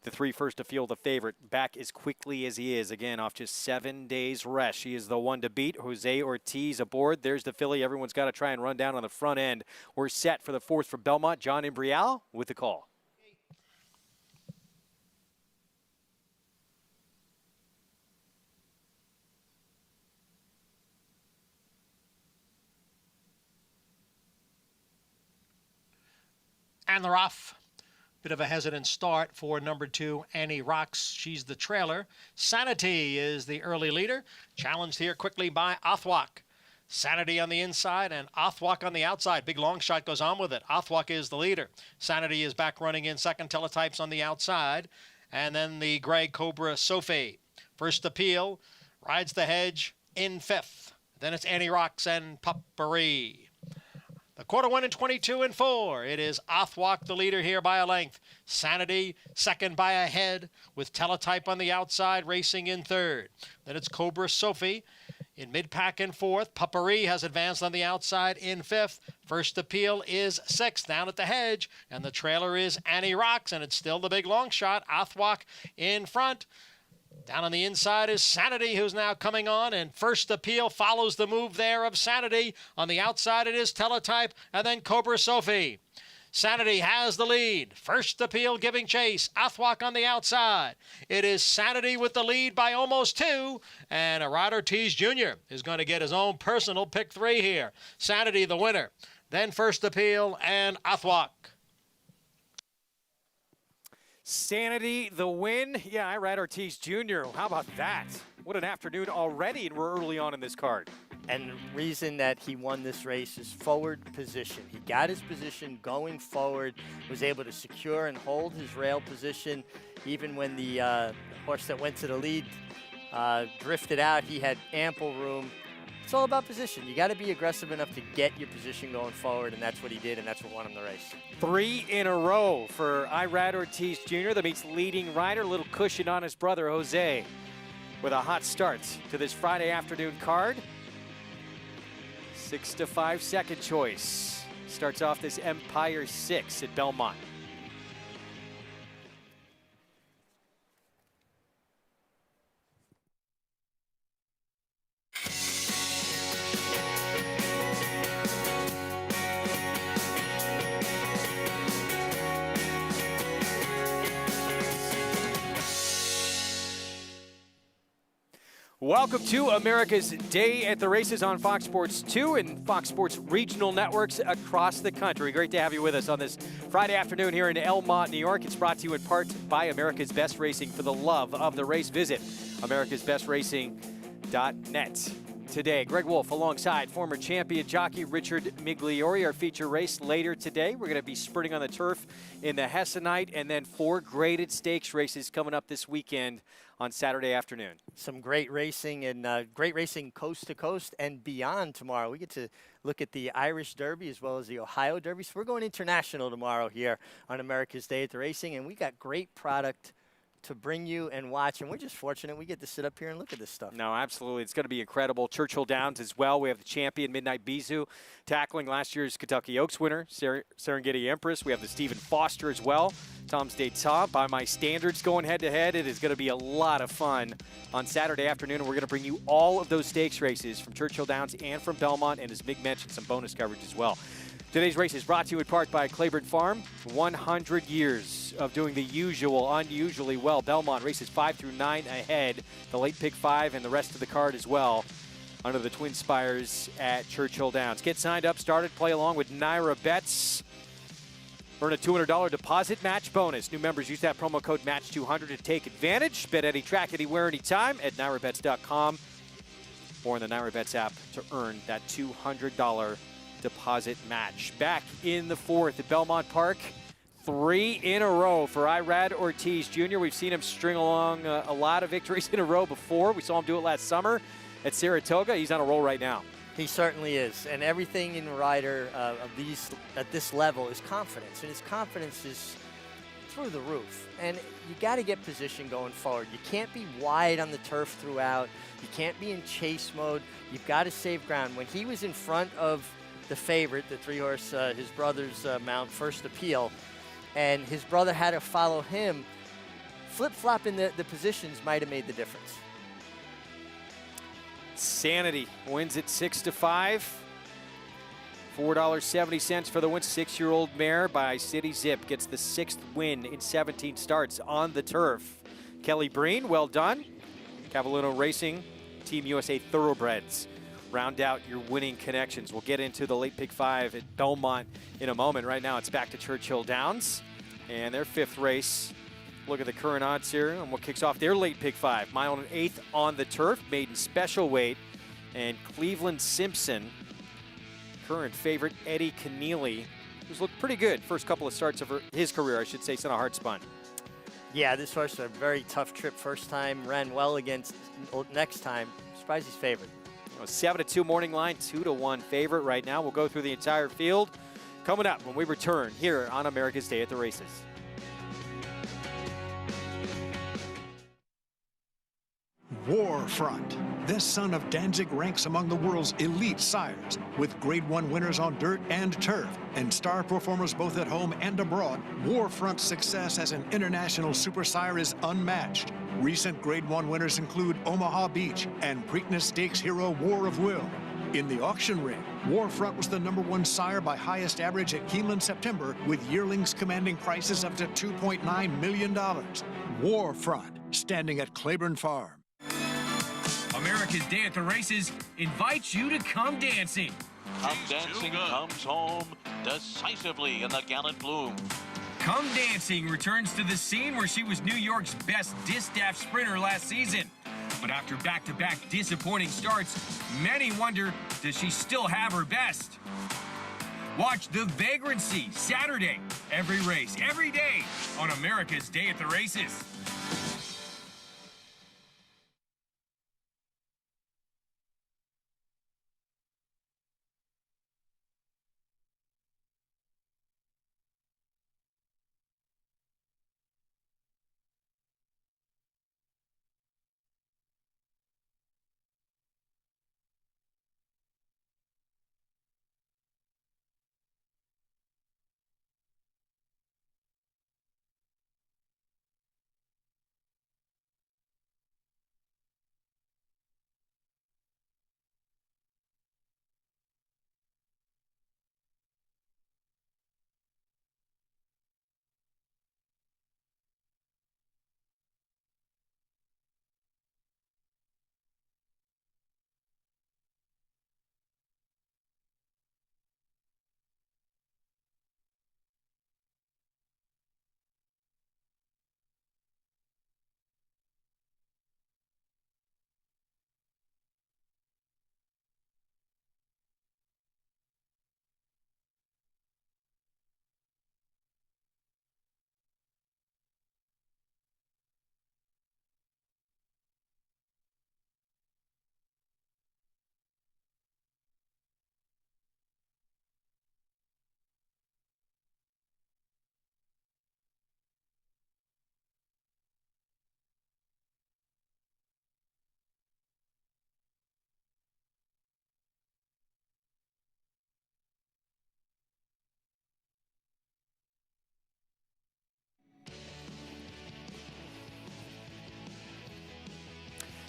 the 3 first to field, the favorite, back as quickly as he is. Again, off just 7 days rest. She is the one to beat. Jose Ortiz aboard. There's the filly. Everyone's got to try and run down on the front end. We're set for the 4th for Belmont. John Imbrial with the call. And they're off. Bit of a hesitant start for number 2, Annie Rocks. She's the trailer. Sanity is the early leader. Challenged here quickly by Othwak. Sanity on the inside and Othwak on the outside. Big long shot goes on with it. Othwak is the leader. Sanity is back running in second. Teletypes on the outside. And then the gray Cobra Sophie. First appeal. Rides the hedge in 5th. Then it's Annie Rocks and Puppery. The quarter 1 and 22 and 4. It is Othwak the leader here by a length. Sanity second by a head with Teletype on the outside racing in 3rd. Then it's Cobra Sophie in mid-pack in 4th. Puppery has advanced on the outside in 5th. First appeal is 6th down at the hedge. And the trailer is Annie Rocks, and it's still the big long shot. Othwak in front. Down on the inside is Sanity, who's now coming on, and First Appeal follows the move there of Sanity. On the outside it is Teletype, and then Cobra Sophie. Sanity has the lead. First Appeal giving chase. Othwak on the outside. It is Sanity with the lead by almost 2, and Rod Ortiz Jr. is going to get his own personal pick 3 here. Sanity the winner. Then First Appeal and Othwak. Sanity, the win. Yeah, Rod Ortiz Jr. How about that? What an afternoon already, and we're early on in this card. And the reason that he won this race is forward position. He got his position going forward, was able to secure and hold his rail position. Even when the horse that went to the lead drifted out, he had ample room. It's all about position. You got to be aggressive enough to get your position going forward, and that's what he did, and that's what won him the race. 3 in a row for Irad Ortiz Jr. That meets leading rider, a little cushion on his brother Jose, with a hot start to this Friday afternoon card. 6 to 5 second choice. Starts off this Empire 6 at Belmont. Welcome to America's Day at the Races on Fox Sports 2 and Fox Sports regional networks across the country. Great to have you with us on this Friday afternoon here in Elmont, New York. It's brought to you in part by America's Best Racing. For the love of the race, visit americasbestracing.net. Today, Greg Wolf alongside former champion jockey Richard Migliori. Our feature race later today. We're going to be sprinting on the turf in the Hessenite, and then 4 graded stakes races coming up this weekend on Saturday afternoon. Some great racing, and great racing coast to coast and beyond tomorrow. We get to look at the Irish Derby as well as the Ohio Derby. So we're going international tomorrow here on America's Day at the Racing, and we got great product to bring you and watch, and we're just fortunate we get to sit up here and look at this stuff. No, absolutely. It's going to be incredible. Churchill Downs as well. We have the champion Midnight Bisou tackling last year's Kentucky Oaks winner, Serengeti Empress. We have the Stephen Foster as well. Tom's D'Etat, by my standards, going head-to-head. It is going to be a lot of fun on Saturday afternoon, and we're going to bring you all of those stakes races from Churchill Downs and from Belmont, and as Mig mentioned, some bonus coverage as well. Today's race is brought to you in part by Claiborne Farm. 100 years of doing the usual, unusually well. Belmont races 5 through 9 ahead. The late pick 5 and the rest of the card as well under the Twin Spires at Churchill Downs. Get signed up, started, play along with Naira Bets. Earn a $200 deposit match bonus. New members use that promo code MATCH200 to take advantage. Bet any track, anywhere, anytime at NairaBets.com or in the Naira Bets app to earn that $200 deposit match. Back in the 4th at Belmont Park. 3 in a row for Irad Ortiz Jr. We've seen him string along a lot of victories in a row before. We saw him do it last summer at Saratoga. He's on a roll right now. He certainly is, and everything in a rider at this level is confidence, and his confidence is through the roof. And you got to get position going forward. You can't be wide on the turf throughout. You can't be in chase mode. You've got to save ground. When he was in front of the favorite, the 3-horse, his brother's mount, First Appeal, and his brother had to follow him, flip-flopping the positions might have made the difference. Sanity wins it 6 to 5. $4.70 for the win. 6-year-old mare by City Zip gets the 6th win in 17 starts on the turf. Kelly Breen, well done. Cavallino Racing, Team USA Thoroughbreds round out your winning connections. We'll get into the late pick 5 at Belmont in a moment. Right now it's back to Churchill Downs and their 5th race. Look at the current odds here and what kicks off their late pick 5. Mile and 1/8 on the turf, maiden special weight, and Cleveland Simpson, current favorite Eddie Keneally, who's looked pretty good first couple of starts of his career, I should say, Son of Hard Spun. Yeah, this horse had a very tough trip first time, ran well against next time. Surprised he's favored. 7-2 morning line, 2-1 favorite right now. We'll go through the entire field coming up when we return here on America's Day at the Races. Warfront. This son of Danzig ranks among the world's elite sires, with Grade 1 winners on dirt and turf, and star performers both at home and abroad. Warfront's success as an international super sire is unmatched. Recent Grade 1 winners include Omaha Beach and Preakness Stakes hero War of Will. In the auction ring, Warfront was the #1 sire by highest average at Keeneland September, with yearlings commanding prices up to $2.9 million. Warfront, standing at Claiborne Farm. America's Day at the Races invites you to come dancing. Come Dancing comes home decisively in the Gallant Bloom. Come Dancing returns to the scene where she was New York's best distaff sprinter last season. But after back-to-back disappointing starts, many wonder, does she still have her best? Watch The Vagrancy Saturday, every race, every day on America's Day at the Races.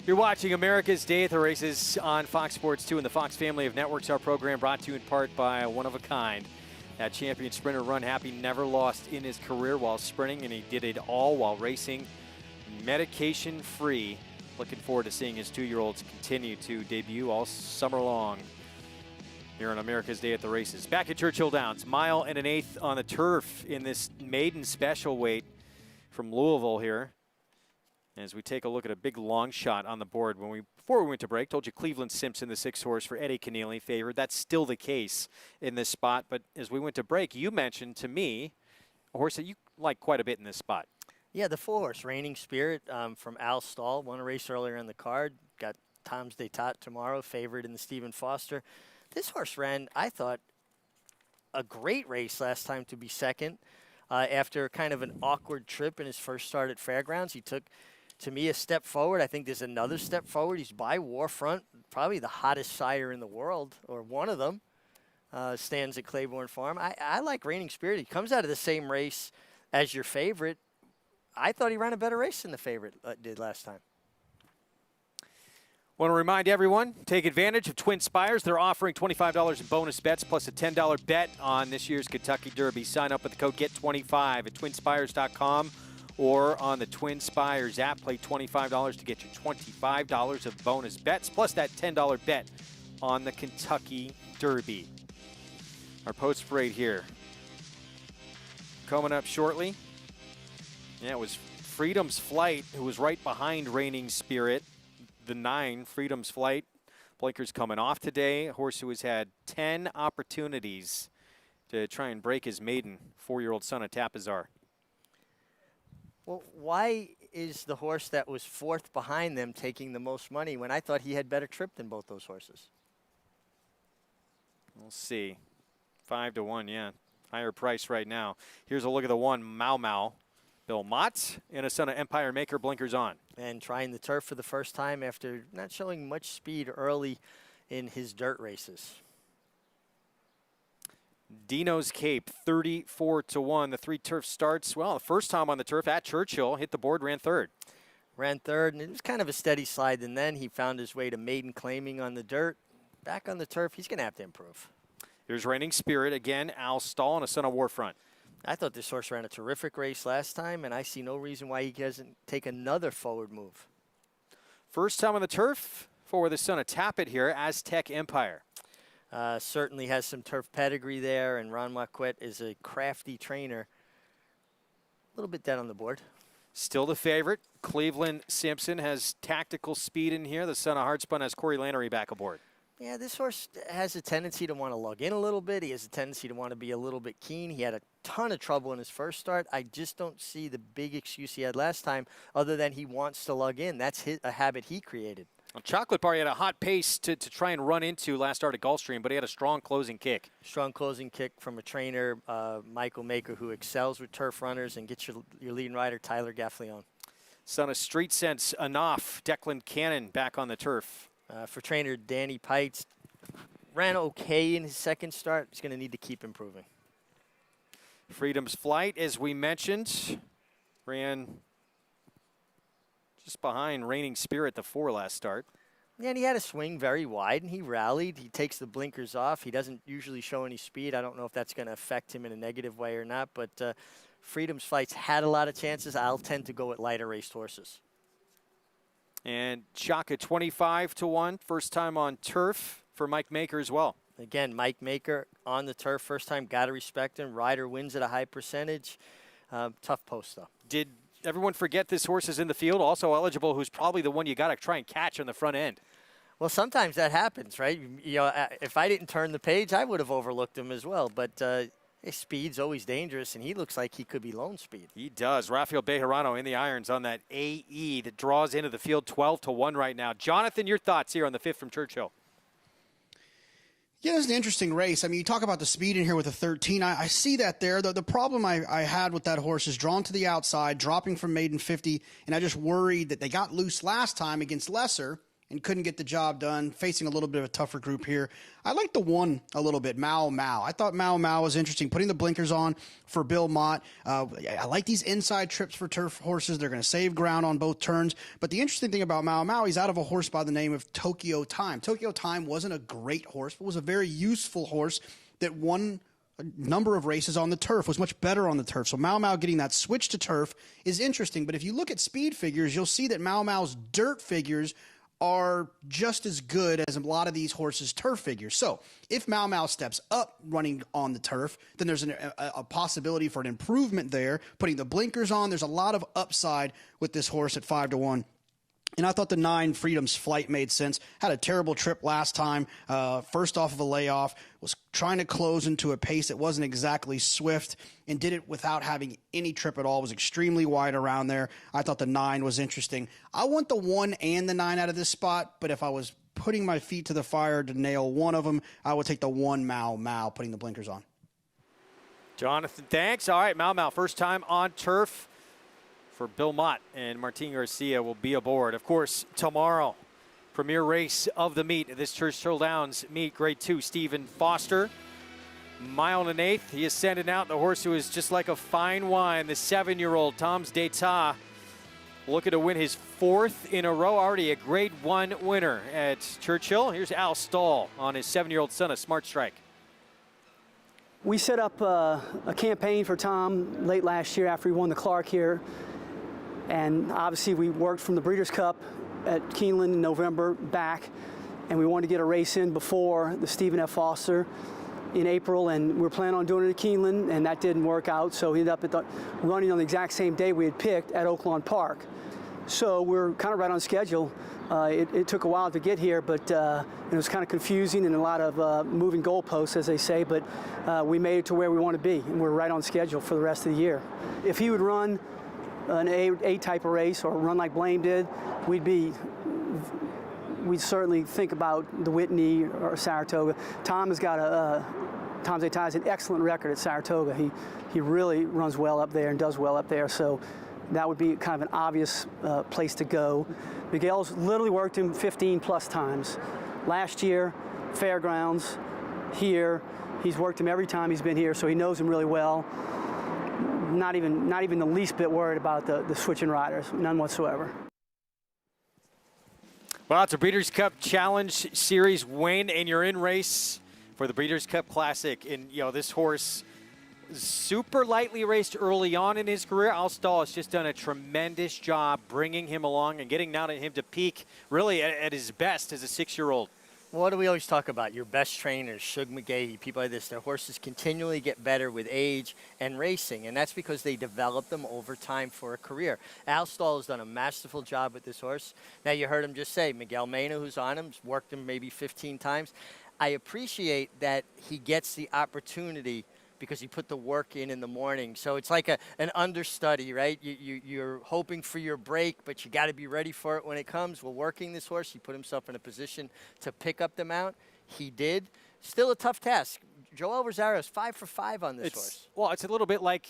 You're watching America's Day at the Races on Fox Sports 2 and the Fox family of networks. Our program brought to you in part by One of a Kind. That champion sprinter, Run Happy, never lost in his career while sprinting, and he did it all while racing medication-free. Looking forward to seeing his 2-year-olds continue to debut all summer long here on America's Day at the Races. Back at Churchill Downs, 1 1/8 on the turf in this maiden special weight from Louisville here. As we take a look at a big long shot on the board. Before we went to break, told you Cleveland Simpson, the 6 horse for Eddie Keneally, favored. That's still the case in this spot. But as we went to break, you mentioned to me a horse that you like quite a bit in this spot. Yeah, the 4 horse, Reigning Spirit from Al Stahl. Won a race earlier in the card. Got Tom's d'Etat tomorrow, favored in the Stephen Foster. This horse ran, I thought, a great race last time to be second. After kind of an awkward trip in his first start at Fairgrounds, he took, to me, a step forward. I think there's another step forward. He's by Warfront, probably the hottest sire in the world, or one of them, stands at Claiborne Farm. I like Reigning Spirit. He comes out of the same race as your favorite. I thought he ran a better race than the favorite did last time. Want to remind everyone, take advantage of Twin Spires. They're offering $25 in bonus bets plus a $10 bet on this year's Kentucky Derby. Sign up with the code GET25 at twinspires.com or on the Twin Spires app. Play $25 to get you $25 of bonus bets plus that $10 bet on the Kentucky Derby. Our post parade here coming up shortly. Yeah, it was Freedom's Flight, who was right behind Reigning Spirit. The 9, Freedom's Flight. Blinker's coming off today. A horse who has had 10 opportunities to try and break his maiden 4-year-old son, Tapizar. Well, why is the horse that was 4th behind them taking the most money when I thought he had better trip than both those horses? We'll see. 5 to 1, yeah. Higher price right now. Here's a look at the 1, Mau Mau. Bill Mott and a son of Empire Maker. Blinkers on. And trying the turf for the first time after not showing much speed early in his dirt races. Dino's Cape, 34 to 1. The 3 turf starts. Well, the first time on the turf at Churchill, hit the board, ran third. Ran third, and it was kind of a steady slide. And then he found his way to maiden claiming on the dirt. Back on the turf, he's going to have to improve. Here's Reigning Spirit again. Al Stahl and a son of Warfront. I thought this horse ran a terrific race last time, and I see no reason why he doesn't take another forward move. First time on the turf for the son of Tappet here, Aztec Empire. Certainly has some turf pedigree there, and Ron Marquette is a crafty trainer. A little bit dead on the board. Still the favorite. Cleveland Simpson has tactical speed in here. The son of Hartspun has Corey Lanery back aboard. Yeah, this horse has a tendency to want to lug in a little bit. He has a tendency to want to be a little bit keen. He had a ton of trouble in his first start. I just don't see the big excuse he had last time other than he wants to lug in. That's a habit he created. Well, Chocolate Bar, he had a hot pace to try and run into last start at Gulfstream, but he had a strong closing kick. Strong closing kick from a trainer, Michael Maker, who excels with turf runners, and gets your leading rider, Tyler Gaffleon. Son of Street Sense, Enough, Declan Cannon back on the turf. For trainer Danny Pites, ran okay in his second start. He's going to need to keep improving. Freedom's Flight, as we mentioned, ran just behind Reigning Spirit, the 4 last start. Yeah, and he had a swing very wide, and he rallied. He takes the blinkers off. He doesn't usually show any speed. I don't know if that's going to affect him in a negative way or not, but Freedom's Flight's had a lot of chances. I'll tend to go with lighter raced horses. And Chaka 25-1, first time on turf for Mike Maker as well. Again, Mike Maker on the turf, first time, got to respect him. Rider wins at a high percentage. Tough post, though. Did everyone forget this horse is in the field, also eligible, who's probably the one you got to try and catch on the front end? Well, sometimes that happens, right? You know, if I didn't turn the page, I would have overlooked him as well. But his speed's always dangerous, and he looks like he could be lone speed. He does. Rafael Bejarano in the irons on that AE that draws into the field 12-1 right now. Jonathan, your thoughts here on the 5th from Churchill? Yeah, it's an interesting race. I mean, you talk about the speed in here with a 13. I see that there. The problem I had with that horse is drawn to the outside, dropping from maiden 50, and I just worried that they got loose last time against Lesser and couldn't get the job done, facing a little bit of a tougher group here. I like the 1 a little bit, Mau Mau. I thought Mau Mau was interesting, putting the blinkers on for Bill Mott. I like these inside trips for turf horses. They're going to save ground on both turns. But the interesting thing about Mau Mau, he's out of a horse by the name of Tokyo Time. Tokyo Time wasn't a great horse, but was a very useful horse that won a number of races on the turf, was much better on the turf. So Mau Mau getting that switch to turf is interesting. But if you look at speed figures, you'll see that Mau Mau's dirt figures are just as good as a lot of these horses' turf figures. So if Mau Mau steps up running on the turf, then there's a possibility for an improvement there. Putting the blinkers on, there's a lot of upside with this horse at 5-1. And I thought the 9 Freedom's Flight made sense. Had a terrible trip last time. First off of a layoff. Was trying to close into a pace that wasn't exactly swift. And did it without having any trip at all. Was extremely wide around there. I thought the 9 was interesting. I want the 1 and the 9 out of this spot. But if I was putting my feet to the fire to nail one of them, I would take the 1 Mau Mau, putting the blinkers on. Jonathan, thanks. All right, Mau Mau, first time on turf for Bill Mott, and Martin Garcia will be aboard. Of course, tomorrow, premier race of the meet, this Churchill Downs meet, Grade 2, Stephen Foster. Mile and 1/8, he is sending out the horse who is just like a fine wine, the 7-year-old Tom's d'Etat, looking to win his 4th in a row, already a Grade 1 winner at Churchill. Here's Al Stahl on his 7-year-old son, a Smart Strike. We set up a campaign for Tom late last year after he won the Clark here. And obviously we worked from the Breeders' Cup at Keeneland in November back, and we wanted to get a race in before the Stephen F. Foster in April, and we were planning on doing it at Keeneland, and that didn't work out, so he ended up running on the exact same day we had picked at Oaklawn Park. So we're kind of right on schedule. It took a while to get here, but it was kind of confusing and a lot of moving goalposts, as they say, but we made it to where we want to be, and we're right on schedule for the rest of the year. If he would run an A type of race or run like Blame did, we'd certainly think about the Whitney or Saratoga. Tom's d'Etat has an excellent record at Saratoga. He really runs well up there and does well up there, so that would be kind of an obvious place to go. Miguel's literally worked him 15 plus times. Last year, Fairgrounds, here, he's worked him every time he's been here, so he knows him really well. Not even the least bit worried about the switching riders, none whatsoever. Well, it's a Breeders' Cup Challenge Series win, and you're in race for the Breeders' Cup Classic. And, you know, this horse super lightly raced early on in his career. Al Stahl has just done a tremendous job bringing him along and getting now to him to peak really at his best as a 6-year-old. What do we always talk about? Your best trainers, Shug McGahee, people like this, their horses continually get better with age and racing, and that's because they develop them over time for a career. Al Stahl has done a masterful job with this horse. Now, you heard him just say, Miguel Mena, who's on him, worked him maybe 15 times. I appreciate that he gets the opportunity because he put the work in the morning. So it's like an understudy, right? You're hoping for your break, but you got to be ready for it when it comes. Well, working this horse, he put himself in a position to pick up the mount. He did. Still a tough task. Joel Rosario is 5 for 5 on this horse. Well, it's a little bit like,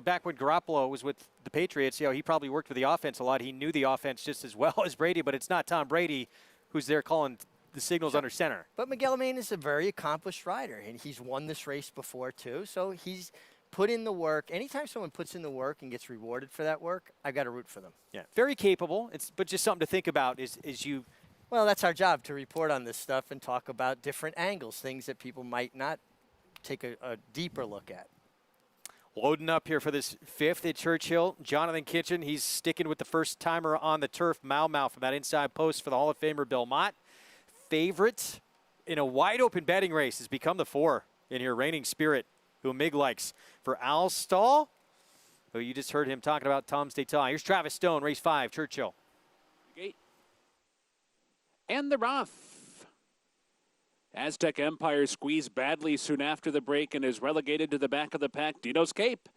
back when Garoppolo was with the Patriots, he probably worked with the offense a lot. He knew the offense just as well as Brady, but it's not Tom Brady who's there calling the signals under center. But Miguel Mena is a very accomplished rider, and he's won this race before too. So he's put in the work. Anytime someone puts in the work and gets rewarded for that work, I've got to root for them. Yeah, very capable. But just something to think about is you. Well, that's our job, to report on this stuff and talk about different angles, things that people might not take a deeper look at. Loading up here for this 5th at Churchill. Jonathan Kitchen, he's sticking with the first timer on the turf. Mau Mau from that inside post for the Hall of Famer Bill Mott. Favorite in a wide open betting race has become the 4 in here, Reigning Spirit, who Mig likes. For Al Stahl, who you just heard him talking about Tom's D'Etat. Here's Travis Stone, race 5, Churchill. Gate. And the rough. Aztec Empire squeezed badly soon after the break and is relegated to the back of the pack. Dino's Cape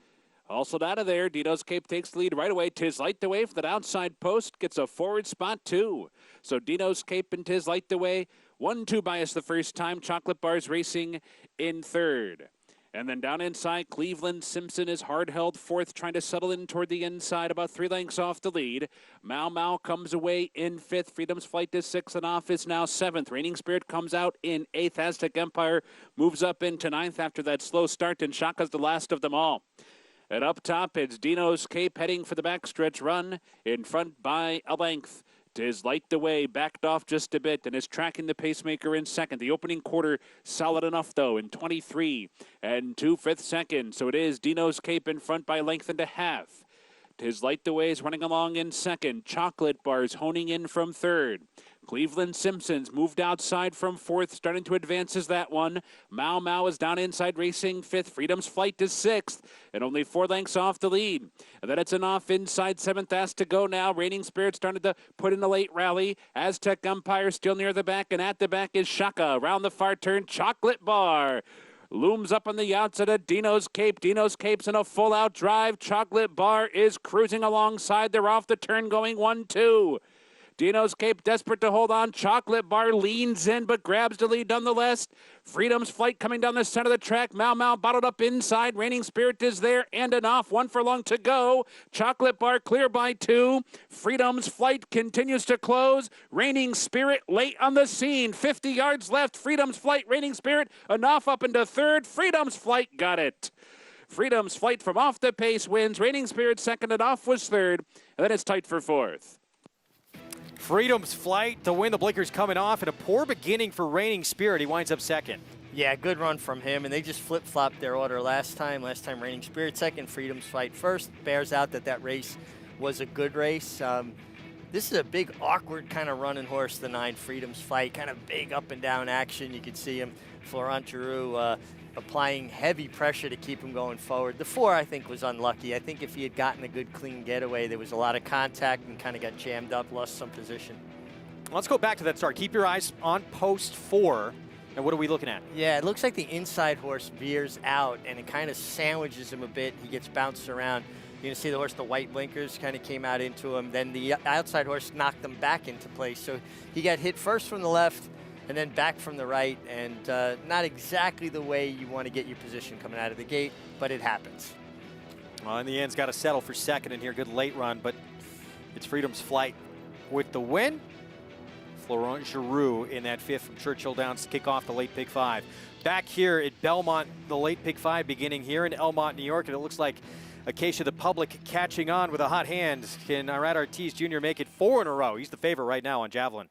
also out of there. Dino's Cape takes the lead right away. Tiz Light the Way for that outside post. Gets a forward spot, too. So Dino's Cape and Tiz Light the Way. 1-2 bias the first time. Chocolate Bars racing in 3rd. And then down inside, Cleveland Simpson is hard held 4th, trying to settle in toward the inside, about 3 lengths off the lead. Mau Mau comes away in 5th. Freedom's Flight is 6th, and off is now 7th. Reigning Spirit comes out in 8th. Aztec Empire moves up into 9th after that slow start, and Shaka's the last of them all. And up top, it's Dino's Cape heading for the backstretch run, in front by a length. Tiz Light the Way backed off just a bit and is tracking the pacemaker in 2nd. The opening quarter solid enough, though, in 23 and 2/5 seconds. So it is Dino's Cape in front by a length and a half. Tiz Light the Way is running along in 2nd. Chocolate Bars honing in from 3rd. Cleveland Simpsons moved outside from 4th, starting to advance as that one. Mau Mau is down inside racing 5th. Freedom's Flight is 6th, and only 4 lengths off the lead. And then it's an off inside 7th, asked to go now. Reigning Spirit started to put in a late rally. Aztec Empire still near the back, and at the back is Shaka. Around the far turn, Chocolate Bar looms up on the outside of Dino's Cape. Dino's Cape's in a full-out drive. Chocolate Bar is cruising alongside. They're off the turn going 1-2. Dino's Cape desperate to hold on. Chocolate Bar leans in but grabs the lead nonetheless. Freedom's Flight coming down the center of the track. Mau Mau bottled up inside. Reigning Spirit is there and an off. 1 furlong to go. Chocolate Bar clear by 2. Freedom's Flight continues to close. Reigning Spirit late on the scene. 50 yards left. Freedom's Flight, Reigning Spirit, an off up into 3rd. Freedom's Flight got it. Freedom's Flight from off the pace wins. Reigning Spirit 2nd and off was 3rd. And then it's tight for 4th. Freedom's Flight, the win. The blinkers coming off, and a poor beginning for Reigning Spirit. He winds up 2nd. Yeah, good run from him, and they just flip-flopped their order last time. Last time Reigning Spirit 2nd, Freedom's Flight 1st. Bears out that race was a good race. This is a big, awkward kind of running horse, the 9, Freedom's Flight. Kind of big up and down action. You can see him, Florent Giroux, applying heavy pressure to keep him going forward. The 4, I think, was unlucky. I think if he had gotten a good, clean getaway, there was a lot of contact and kind of got jammed up, lost some position. Let's go back to that start. Keep your eyes on post 4. And what are we looking at? Yeah, it looks like the inside horse veers out, and it kind of sandwiches him a bit. He gets bounced around. You can see the horse, the white blinkers kind of came out into him. Then the outside horse knocked him back into place. So he got hit first from the left, and then back from the right, and not exactly the way you want to get your position coming out of the gate, but it happens. Well, in the end, it's got to settle for 2nd in here. Good late run, but it's Freedom's Flight with the win. Florent Giroux in that 5th from Churchill Downs to kick off the late Pick 5. Back here at Belmont, the late Pick 5 beginning here in Elmont, New York, and it looks like Acacia the Public catching on with a hot hand. Can Irad Ortiz Jr. make it 4 in a row? He's the favorite right now on Javelin.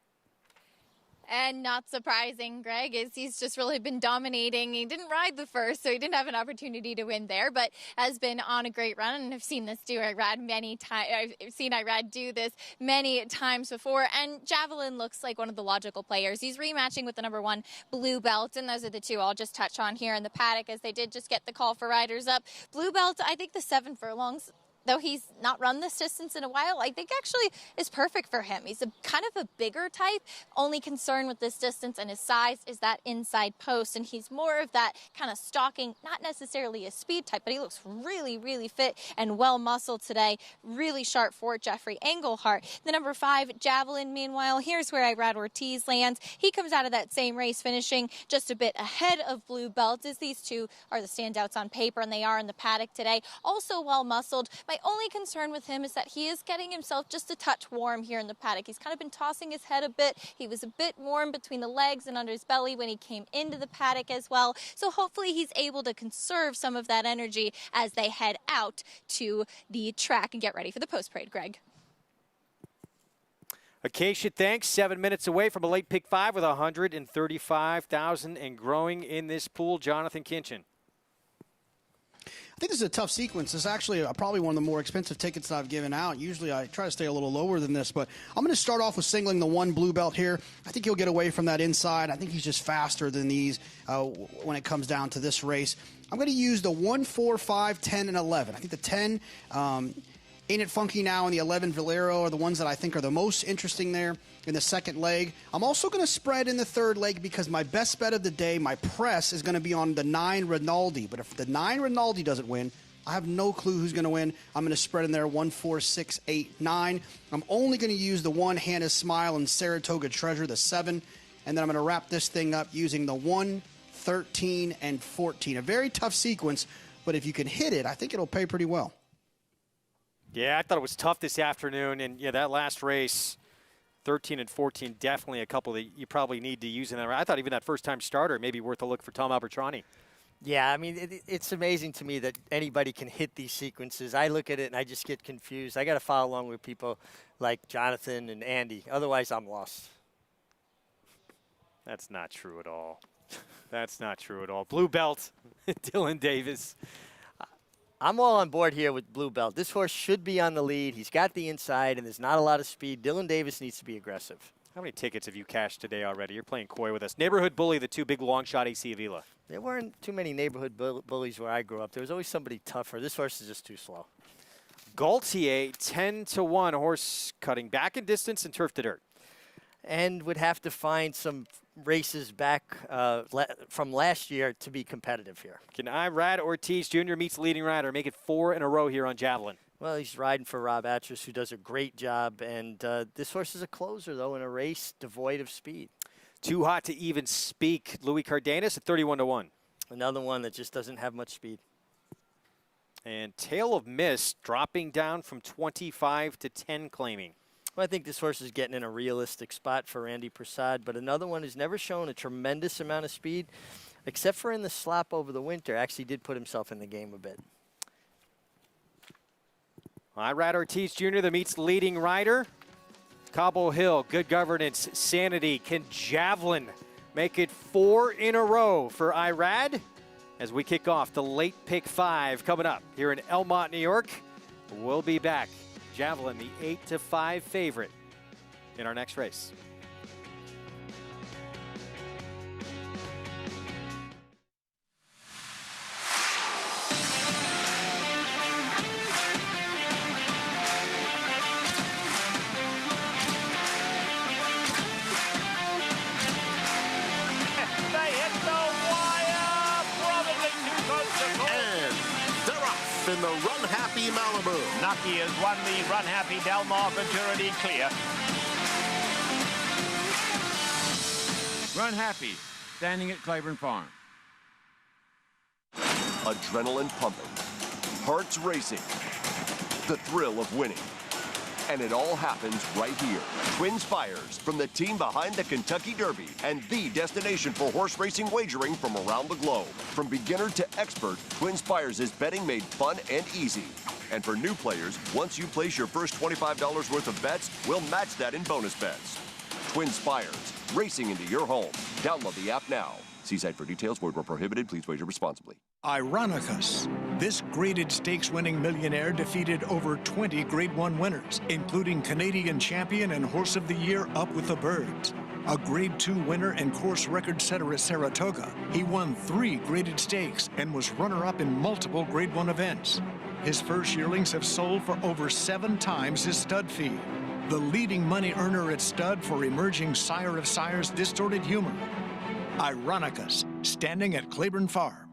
And not surprising, Greg, is he's just really been dominating. He didn't ride the first, so he didn't have an opportunity to win there, but has been on a great run. And I've seen this do Irad many times. I've seen Irad do this many times before. And Javelin looks like one of the logical players. He's rematching with the #1 Blue Belt, and those are the two I'll just touch on here in the paddock, as they did just get the call for riders up. Blue Belt, I think the 7 furlongs, though he's not run this distance in a while, I think actually is perfect for him. He's a kind of a bigger type. Only concern with this distance and his size is that inside post, and he's more of that kind of stalking, not necessarily a speed type, but he looks really, really fit and well muscled today. Really sharp for Jeffrey Engelhart. The #5 Javelin, meanwhile, here's where Irad Ortiz lands. He comes out of that same race finishing just a bit ahead of Blue Belt, as these two are the standouts on paper, and they are in the paddock today. Also well muscled. My only concern with him is that he is getting himself just a touch warm here in the paddock. He's kind of been tossing his head a bit. He was a bit warm between the legs and under his belly when he came into the paddock as well. So hopefully he's able to conserve some of that energy as they head out to the track and get ready for the post-parade, Greg. Acacia, thanks. 7 minutes away from a late pick 5 with 135,000 and growing in this pool. Jonathan Kinchin. I think this is a tough sequence. It's actually probably one of the more expensive tickets that I've given out. Usually I try to stay a little lower than this, but I'm going to start off with singling the 1 Blue Belt here. I think he'll get away from that inside. I think he's just faster than these when it comes down to this race. I'm going to use the 1, 4, 5, 10, and 11. I think the 10, Ain't It Funky Now, and the 11 Valero are the ones that I think are the most interesting there in the second leg. I'm also going to spread in the third leg because my best bet of the day, my press, is going to be on the 9 Rinaldi. But if the 9 Rinaldi doesn't win, I have no clue who's going to win. I'm going to spread in there 1, 4, 6, 8, 9. I'm only going to use the 1 Hannah's Smile and Saratoga Treasure, the 7. And then I'm going to wrap this thing up using the 1, 13, and 14. A very tough sequence, but if you can hit it, I think it'll pay pretty well. Yeah, I thought it was tough this afternoon, and yeah, that last race, 13 and 14, definitely a couple that you probably need to use in that. I thought even that first-time starter may be worth a look for Tom Albertrani. Yeah, I mean, it's amazing to me that anybody can hit these sequences. I look at it and I just get confused. I got to follow along with people like Jonathan and Andy. Otherwise, I'm lost. That's not true at all. That's not true at all. Blue Belt, Dylan Davis. I'm all on board here with Blue Belt. This horse should be on the lead. He's got the inside, and there's not a lot of speed. Dylan Davis needs to be aggressive. How many tickets have you cashed today already? You're playing coy with us. Neighborhood Bully, the 2 big long shot AC Avila. There weren't too many neighborhood bullies where I grew up. There was always somebody tougher. This horse is just too slow. Gaultier, 10-1, a horse cutting back in distance and turf to dirt. And would have to find some races back from last year to be competitive here. Can Irad Ortiz Jr. meets leading rider make it 4 in a row here on Javelin? Well, he's riding for Rob Atras, who does a great job. And this horse is a closer, though, in a race devoid of speed. Too hot to even speak. Louis Cardenas at 31-1. Another one that just doesn't have much speed. And Tale of Mist dropping down from 25 to 10 claiming. Well, I think this horse is getting in a realistic spot for Randy Prasad, but another one who's never shown a tremendous amount of speed, except for in the slop over the winter. Actually did put himself in the game a bit. Irad Ortiz Jr. that meets leading rider. Cobble Hill, Good Governance, Sanity. Can Javelin make it 4 in a row for Irad? As we kick off the late pick 5 coming up here in Elmont, New York. We'll be back. Javelin, the 8-5 favorite in our next race. In the Run Happy Malibu. Nucky has won the Run Happy Del Mar Ventura Clear. Run Happy, standing at Claiborne Farm. Adrenaline pumping, hearts racing, the thrill of winning. And it all happens right here. Twin Spires, from the team behind the Kentucky Derby and the destination for horse racing wagering from around the globe. From beginner to expert, Twin Spires is betting made fun and easy. And for new players, once you place your first $25 worth of bets, we'll match that in bonus bets. Twin Spires, racing into your home. Download the app now. See site for details. Void where prohibited. Please wager responsibly. Ironicus. This graded stakes-winning millionaire defeated over 20 Grade 1 winners, including Canadian champion and Horse of the Year Up With the Birds. A Grade 2 winner and course record setter at Saratoga, he won 3 graded stakes and was runner-up in multiple Grade 1 events. His first yearlings have sold for over 7 times his stud fee. The leading money earner at stud for emerging Sire of Sires Distorted Humor. Ironicus, standing at Claiborne Farm.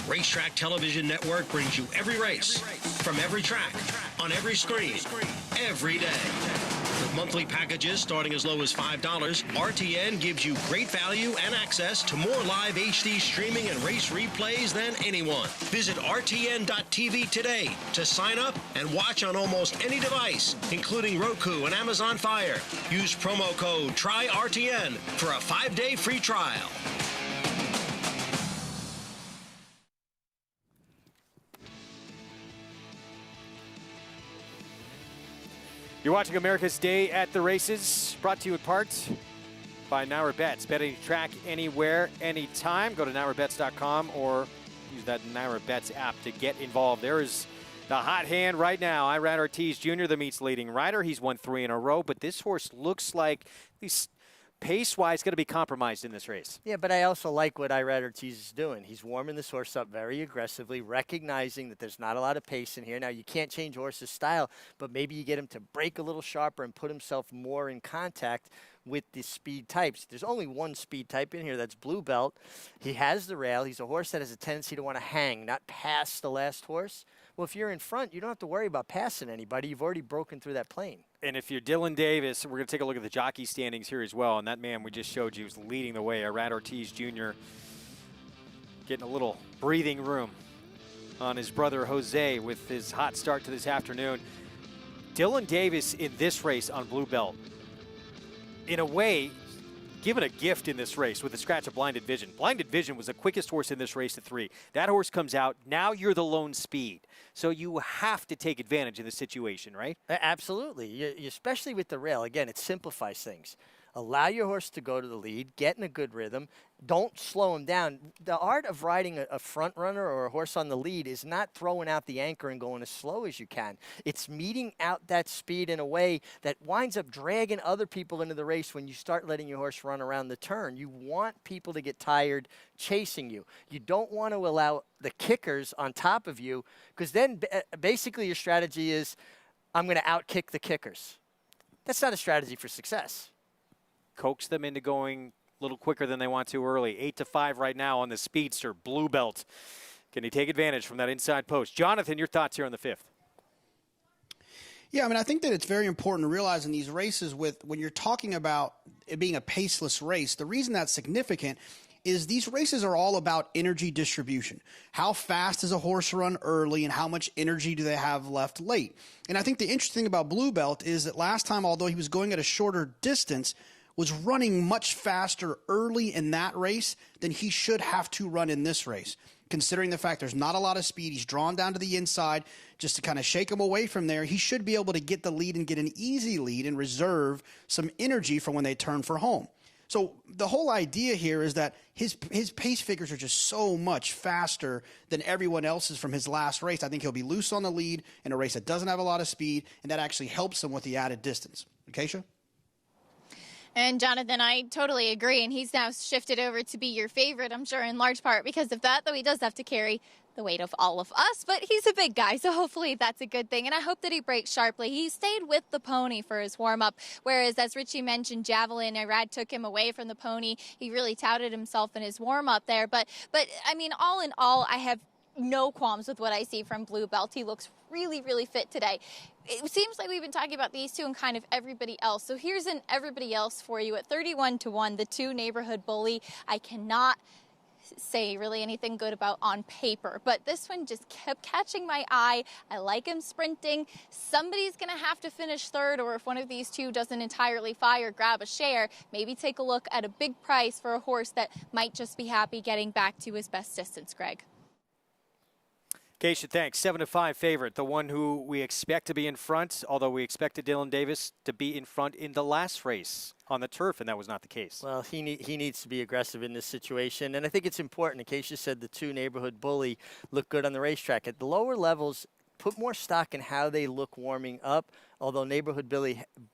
Racetrack Television Network brings you every race, from every track, on every screen, every day. With monthly packages starting as low as $5, RTN gives you great value and access to more live HD streaming and race replays than anyone. Visit RTN.tv today to sign up and watch on almost any device, including Roku and Amazon Fire. Use promo code TRYRTN for a 5-day free trial. You're watching America's Day at the Races, brought to you in part by Naira Bets. Bet any track, anywhere, anytime. Go to NairaBets.com or use that Naira Bets app to get involved. There is the hot hand right now. Irad Ortiz Jr., the meet's leading rider. He's won 3 in a row, but this horse looks like he's pace-wise going to be compromised in this race. Yeah, but I also like what Irad Ortiz is doing. He's warming this horse up very aggressively, recognizing that there's not a lot of pace in here. Now, you can't change a horse's style, but maybe you get him to break a little sharper and put himself more in contact with the speed types. There's only one speed type in here, that's Blue Belt. He has the rail. He's a horse that has a tendency to want to hang, not pass the last horse. Well, if you're in front, you don't have to worry about passing anybody. You've already broken through that plane. And if you're Dylan Davis, we're going to take a look at the jockey standings here as well. And that man we just showed you is leading the way. Irad Ortiz Jr. getting a little breathing room on his brother Jose with his hot start to this afternoon. Dylan Davis in this race on Blue Belt, in a way, given a gift in this race with the scratch of Blinded Vision. Blinded Vision was the quickest horse in this race at 3. That horse comes out. Now you're the lone speed. So you have to take advantage of the situation, right? Absolutely, especially with the rail. Again, it simplifies things. Allow your horse to go to the lead, get in a good rhythm. Don't slow him down. The art of riding a front runner or a horse on the lead is not throwing out the anchor and going as slow as you can. It's meeting out that speed in a way that winds up dragging other people into the race when you start letting your horse run around the turn. You want people to get tired chasing you. You don't want to allow the kickers on top of you, because then basically your strategy is, I'm going to outkick the kickers. That's not a strategy for success. Coax them into going a little quicker than they want to early. 8-5 right now on the speedster, Blue Belt. Can he take advantage from that inside post? Jonathan, your thoughts here on the 5th? Yeah, I mean, I think that it's very important to realize in these races when you're talking about it being a paceless race, the reason that's significant is these races are all about energy distribution. How fast does a horse run early and how much energy do they have left late? And I think the interesting thing about Blue Belt is that last time, although he was going at a shorter distance, was running much faster early in that race than he should have to run in this race. Considering the fact there's not a lot of speed, he's drawn down to the inside just to kind of shake him away from there. He should be able to get the lead and get an easy lead and reserve some energy for when they turn for home. So the whole idea here is that his pace figures are just so much faster than everyone else's from his last race. I think he'll be loose on the lead in a race that doesn't have a lot of speed, and that actually helps him with the added distance. Acacia? And Jonathan, I totally agree. And he's now shifted over to be your favorite, I'm sure, in large part because of that, though he does have to carry the weight of all of us. But he's a big guy, so hopefully that's a good thing. And I hope that he breaks sharply. He stayed with the pony for his warm-up, whereas, as Richie mentioned, Javelin, Irad took him away from the pony. He really touted himself in his warm-up there. But I mean, all in all, I have no qualms with what I see from Blue Belt. He looks really, really fit today. It seems like we've been talking about these two and kind of everybody else. So here's an everybody else for you at 31-1, the 2 Neighborhood Bully. I cannot say really anything good about on paper, but this one just kept catching my eye. I like him sprinting. Somebody's going to have to finish third, or if one of these two doesn't entirely fire, grab a share. Maybe take a look at a big price for a horse that might just be happy getting back to his best distance, Greg. Keisha, thanks. 7-5 favorite, the one who we expect to be in front, although we expected Dylan Davis to be in front in the last race on the turf, and that was not the case. Well, he needs to be aggressive in this situation, and I think it's important. Keisha said the two Neighborhood Bully look good on the racetrack. At the lower levels, put more stock in how they look warming up, although Neighborhood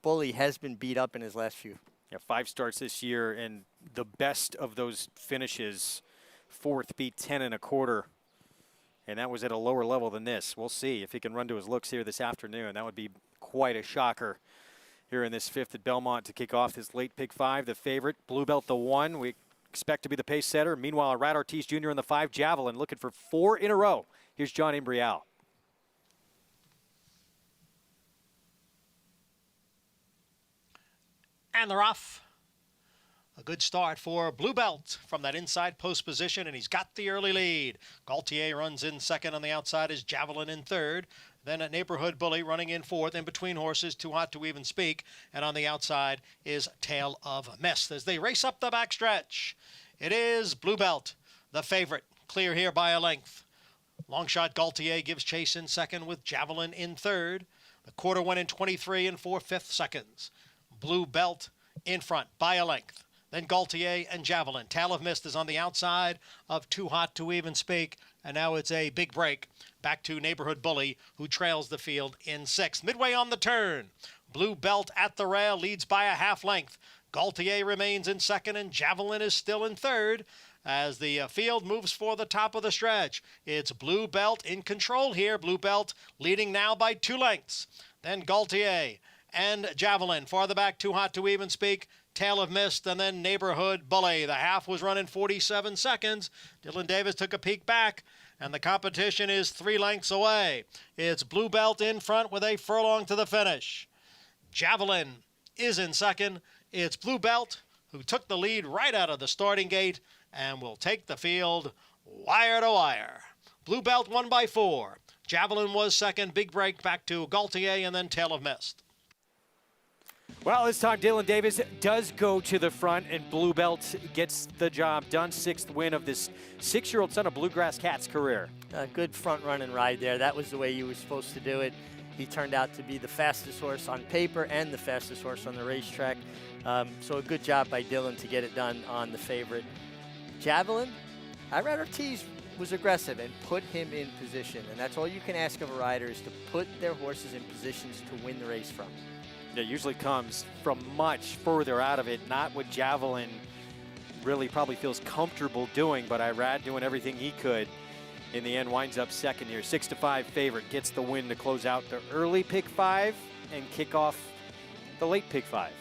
Bully has been beat up in his last few. Yeah, 5 starts this year, and the best of those finishes, 4th beat 10 1/4. And that was at a lower level than this. We'll see if he can run to his looks here this afternoon. That would be quite a shocker here in this 5th at Belmont to kick off this late pick 5. The favorite, Blue Belt the 1. We expect to be the pace setter. Meanwhile, Rad Ortiz Jr. in the 5, Javelin looking for 4 in a row. Here's John Imbrial. And they're off. A good start for Blue Belt from that inside post position, and he's got the early lead. Gaultier runs in second. On the outside is Javelin in third. Then a Neighborhood Bully running in fourth. In between horses, Too Hot to Even Speak. And on the outside is Tale of Mist. As they race up the backstretch, it is Blue Belt, the favorite, clear here by a length. Long shot Gaultier gives chase in second with Javelin in third. The quarter went in 23 4/5 seconds. Blue Belt in front by a length. Then Gaultier and Javelin. Tale of Mist is on the outside of Too Hot to Even Speak. And now it's a big break back to Neighborhood Bully, who trails the field in 6th. Midway on the turn, Blue Belt at the rail leads by a half length. Gaultier remains in second, and Javelin is still in third. As the field moves for the top of the stretch, it's Blue Belt in control here. Blue Belt leading now by 2 lengths. Then Gaultier and Javelin. Farther back, Too Hot to Even Speak. Tale of Mist, and then Neighborhood Bully. The half was run in 47 seconds. Dylan Davis took a peek back, and the competition is 3 lengths away. It's Blue Belt in front with a furlong to the finish. Javelin is in second. It's Blue Belt who took the lead right out of the starting gate and will take the field wire to wire. Blue Belt won by 4. Javelin was second. Big break back to Gaultier and then Tale of Mist. Well, this time Dylan Davis does go to the front, and Blue Belt gets the job done. 6th win of this 6-year-old son of Bluegrass Cat's career. A good front run and ride there. That was the way you were supposed to do it. He turned out to be the fastest horse on paper and the fastest horse on the racetrack. So a good job by Dylan to get it done on the favorite. Javelin, Rad Ortiz was aggressive and put him in position. And that's all you can ask of a rider, is to put their horses in positions to win the race from. It usually comes from much further out of it, not what Javelin really probably feels comfortable doing, but Irad doing everything he could. In the end, winds up second here. 6-5 favorite, gets the win to close out the early pick 5 and kick off the late pick 5.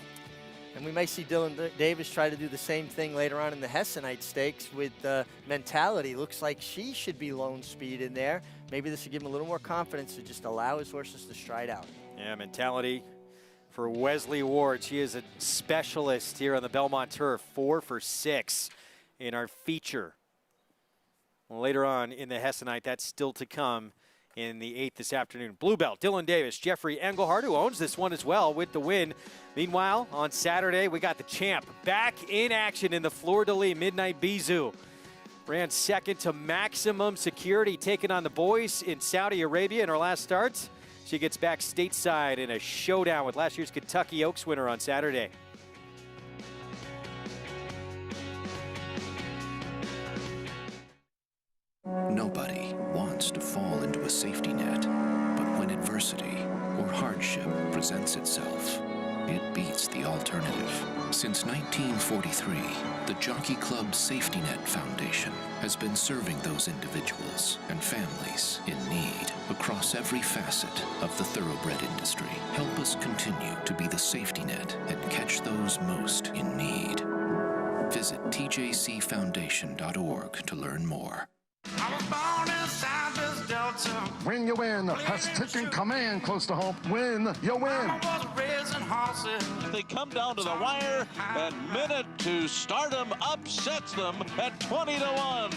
And we may see Dylan Davis try to do the same thing later on in the Hessenite Stakes with Mentality. Looks like she should be lone speed in there. Maybe this will give him a little more confidence to just allow his horses to stride out. Yeah, Mentality for Wesley Ward. She is a specialist here on the Belmont turf. 4 for 6 in our feature. Later on in the Hessenite, that's still to come in the 8th this afternoon. Blue Belt, Dylan Davis, Jeffrey Engelhardt, who owns this one as well, with the win. Meanwhile, on Saturday, we got the champ back in action in the Fleur-de-Lis Midnight Bisou. Ran second to Maximum Security, taking on the boys in Saudi Arabia in her last starts. She gets back stateside in a showdown with last year's Kentucky Oaks winner on Saturday. Nobody wants to fall into a safety net, but when adversity or hardship presents itself, it beats the alternative. Since 1943, the Jockey Club Safety Net Foundation has been serving those individuals and families in need across every facet of the thoroughbred industry. Help us continue to be the safety net and catch those most in need. Visit tjcfoundation.org to learn more. When you win, has taken command close to home. Win, you win. They come down to the wire, and Minute to Stardom upsets them at 20-1.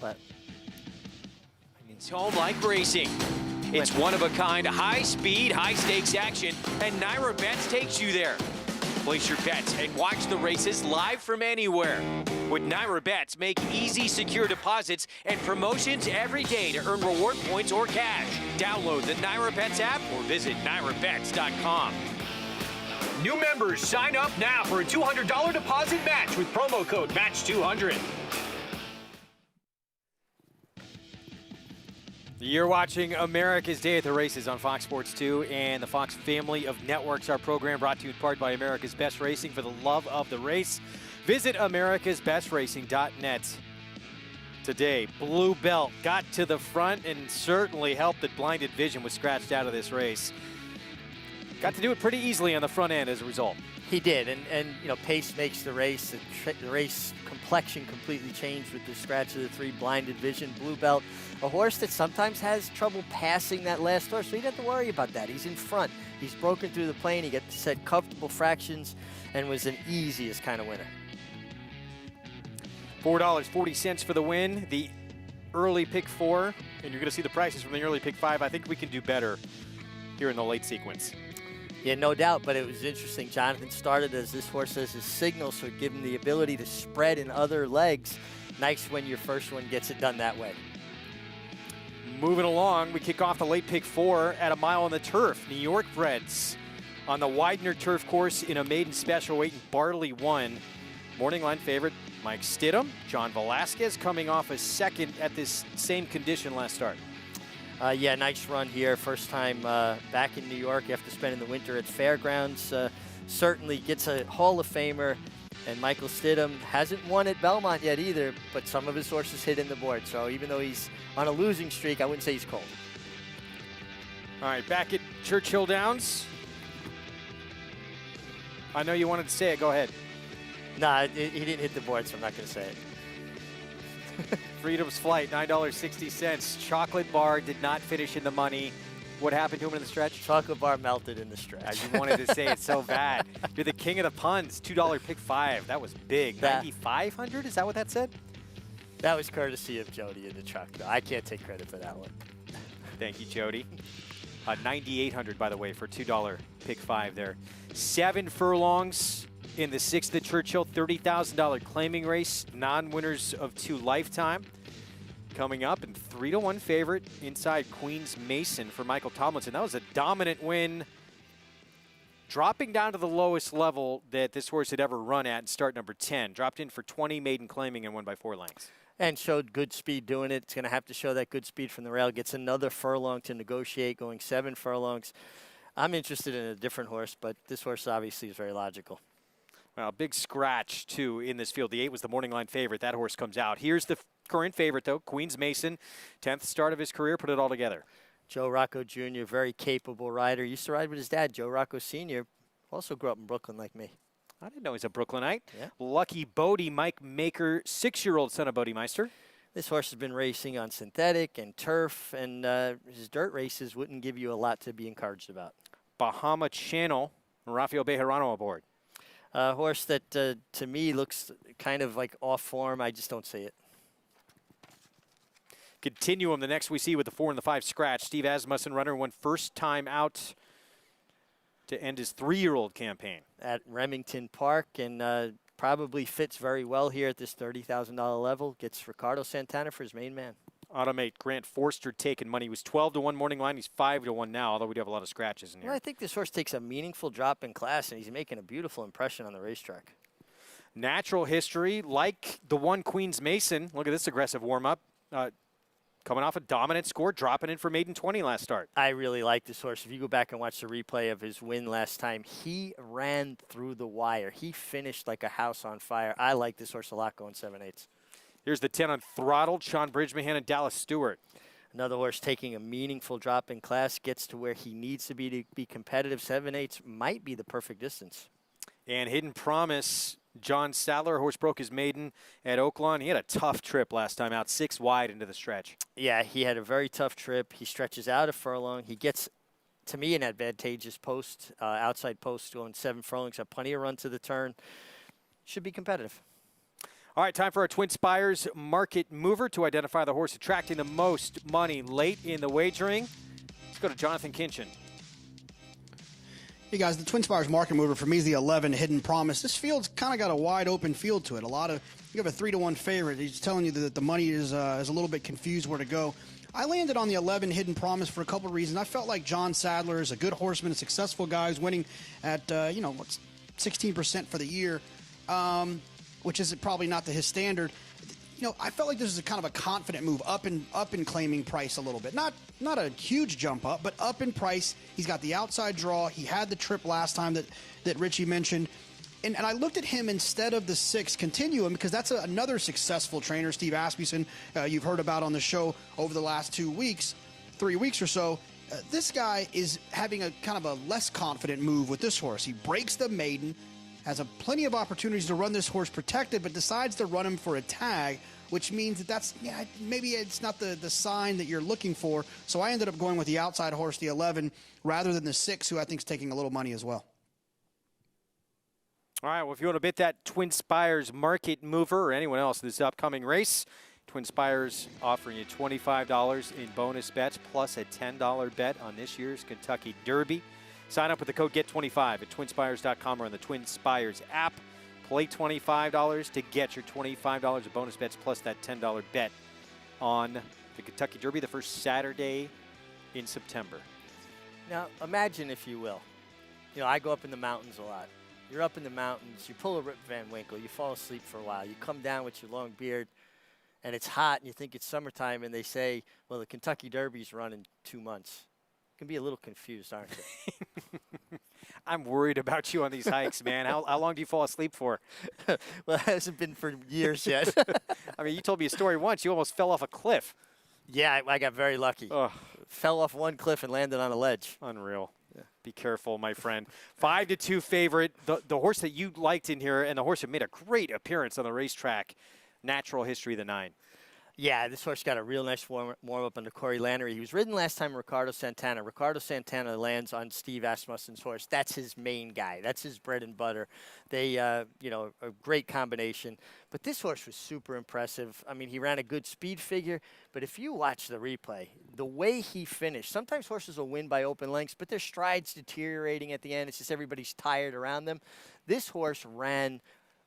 but It's home like racing. It's one-of-a-kind, high-speed, high-stakes action, and Naira Bets takes you there. Place your bets and watch the races live from anywhere. With Naira Bets, make easy, secure deposits and promotions every day to earn reward points or cash. Download the Naira Bets app or visit nairabets.com. New members, sign up now for a $200 deposit match with promo code MATCH200. You're watching America's Day at the Races on Fox Sports 2 and the Fox family of networks. Our program brought to you in part by America's Best Racing for the love of the race. Visit americasbestracing.net. Today, Blue Belt got to the front and certainly helped that Blinded Vision was scratched out of this race. Got to do it pretty easily on the front end as a result. he did. And you know, pace makes the race. The race complexion completely changed with the scratch of the 3, Blinded Vision, Blue Belt. A horse that sometimes has trouble passing that last horse, so you don't have to worry about that. He's in front. He's broken through the plane. He set comfortable fractions and was an easiest kind of winner. $4.40 for the win. The early pick 4, and you're going to see the prices from the early pick 5. I think we can do better here in the late sequence. Yeah, no doubt, but it was interesting. Jonathan started as this horse has his signal, so give him the ability to spread in other legs. Nice when your first one gets it done that way. Moving along, we kick off the late pick 4 at a mile on the turf. New York Breds on the Widener Turf Course in a maiden special weight, and Bartley won. Morning line favorite, Mike Stidham. John Velasquez coming off a second at this same condition last start. Yeah, nice run here. First time back in New York after spending the winter at Fairgrounds. Certainly gets a Hall of Famer. And Michael Stidham hasn't won at Belmont yet either, but some of his horses hit in the board. So even though he's on a losing streak, I wouldn't say he's cold. All right, back at Churchill Downs. I know you wanted to say it. Go ahead. Nah, he didn't hit the board, so I'm not going to say it. Freedom's Flight, $9.60. Chocolate Bar did not finish in the money. What happened to him in the stretch? Chocolate Bar melted in the stretch. You wanted to say it so bad. You're the king of the puns. $2 pick 5. That was big. 9,500? Is that what that said? That was courtesy of Jody in the truck, though. I can't take credit for that one. Thank you, Jody. 9,800, by the way, for $2 pick 5 there. 7 furlongs in the 6th at Churchill. $30,000 claiming race. Non-winners of 2 lifetime. Coming up, and 3-1 favorite inside Queen's Mason for Michael Tomlinson. That was a dominant win, dropping down to the lowest level that this horse had ever run at in start number 10. Dropped in for 20, maiden claiming, and won by 4 lengths. And showed good speed doing it. It's going to have to show that good speed from the rail. Gets another furlong to negotiate, going 7 furlongs. I'm interested in a different horse, but this horse obviously is very logical. Well, big scratch, too, in this field. The 8 was the morning line favorite. That horse comes out. Here's the current favorite, though, Queen's Mason. 10th start of his career, put it all together. Joe Rocco Jr., very capable rider. Used to ride with his dad, Joe Rocco Sr., also grew up in Brooklyn like me. I didn't know he's a Brooklynite. Yeah. Lucky Bodie, Mike Maker, 6-year-old son of Bodie Meister. This horse has been racing on synthetic and turf, and his dirt races wouldn't give you a lot to be encouraged about. Bahama Channel, Rafael Bejarano aboard. A horse that, to me, looks kind of like off form. I just don't see it. Continuum, the next we see with the 4 and the 5 scratch. Steve Asmussen, runner, won first time out to end his 3-year-old campaign. At Remington Park, and probably fits very well here at this $30,000 level. Gets Ricardo Santana for his main man. Automate Grant Forster taking money. He was 12-1 morning line. He's 5-1 now, although we do have a lot of scratches in here. Well, I think this horse takes a meaningful drop in class, and he's making a beautiful impression on the racetrack. Natural history, like the one Queen's Mason. Look at this aggressive warm-up. Coming off a dominant score, dropping in for maiden 20 last start. I really like this horse. If you go back and watch the replay of his win last time, he ran through the wire. He finished like a house on fire. I like this horse a lot going 7/8. Here's the 10 on Throttled, Sean Bridgman and Dallas Stewart. Another horse taking a meaningful drop in class, gets to where he needs to be competitive. 7/8 might be the perfect distance. And Hidden Promise, John Sadler, horse broke his maiden at Oaklawn. He had a tough trip last time out, 6 wide into the stretch. Yeah, he had a very tough trip. He stretches out a furlong. He gets, to me, an advantageous post, outside post, going 7 furlongs. Have plenty of run to the turn. Should be competitive. All right, time for our Twin Spires market mover to identify the horse attracting the most money late in the wagering. Let's go to Jonathan Kinchin. Hey guys, the Twin Spires market mover for me is the 11 Hidden Promise. This field's kind of got a wide open field to it. You have a 3-1 favorite. He's telling you that the money is a little bit confused where to go. I landed on the 11 Hidden Promise for a couple of reasons. I felt like John Sadler is a good horseman, a successful guy who's winning at 16% for the year, which is probably not to his standard. I felt like this is a kind of a confident move, up in claiming price a little bit. Not a huge jump up, but up in price. He's got the outside draw. He had the trip last time that Richie mentioned. And I looked at him instead of the 6 Continuum because that's another successful trainer, Steve Asmussen, you've heard about on the show over the last 3 weeks or so. This guy is having a kind of a less confident move with this horse. He breaks the maiden, has plenty of opportunities to run this horse protected, but decides to run him for a tag, which means maybe it's not the sign that you're looking for. So I ended up going with the outside horse, the 11, rather than the 6, who I think is taking a little money as well. All right, well, if you want to bet that Twin Spires market mover or anyone else in this upcoming race, Twin Spires offering you $25 in bonus bets plus a $10 bet on this year's Kentucky Derby. Sign up with the code GET25 at twinspires.com or on the Twin Spires app. Play $25 to get your $25 of bonus bets plus that $10 bet on the Kentucky Derby the first Saturday in September. Now, imagine, if you will, I go up in the mountains a lot. You're up in the mountains, you pull a Rip Van Winkle, you fall asleep for a while, you come down with your long beard, and it's hot, and you think it's summertime, and they say, well, the Kentucky Derby's run in 2 months. You can be a little confused, aren't you? I'm worried about you on these hikes, man. How long do you fall asleep for? Well, it hasn't been for years yet. I mean, you told me a story once. You almost fell off a cliff. Yeah, I got very lucky. Ugh. Fell off one cliff and landed on a ledge. Unreal. Yeah. Be careful, my friend. 5-2 favorite. The horse that you liked in here and the horse that made a great appearance on the racetrack, Natural History, the 9. Yeah, this horse got a real nice warm-up under Corey Lanerie. He was ridden last time Ricardo Santana. Ricardo Santana lands on Steve Asmussen's horse. That's his main guy. That's his bread and butter. They, a great combination. But this horse was super impressive. I mean, he ran a good speed figure. But if you watch the replay, the way he finished, sometimes horses will win by open lengths, but their stride's deteriorating at the end. It's just everybody's tired around them. This horse ran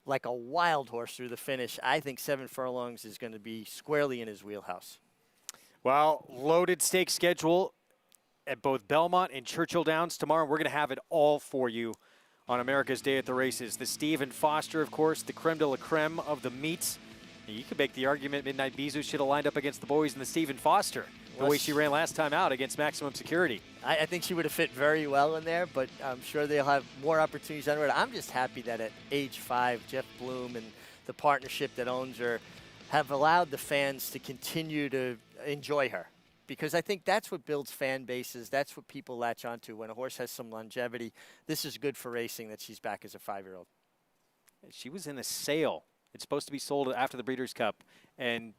like a wild horse through the finish. I think 7 Furlongs is going to be squarely in his wheelhouse. Well, loaded stake schedule at both Belmont and Churchill Downs tomorrow. We're going to have it all for you on America's Day at the Races. The Stephen Foster, of course, the creme de la creme of the meets. You could make the argument Midnight Bisou should have lined up against the boys in the Stephen Foster, the way she ran last time out against Maximum Security. I think she would have fit very well in there, but I'm sure they'll have more opportunities on the road. I'm just happy that at age 5, Jeff Bloom and the partnership that owns her have allowed the fans to continue to enjoy her, because I think that's what builds fan bases. That's what people latch onto when a horse has some longevity. This is good for racing that she's back as a 5-year-old. She was in a sale. It's supposed to be sold after the Breeders' Cup, and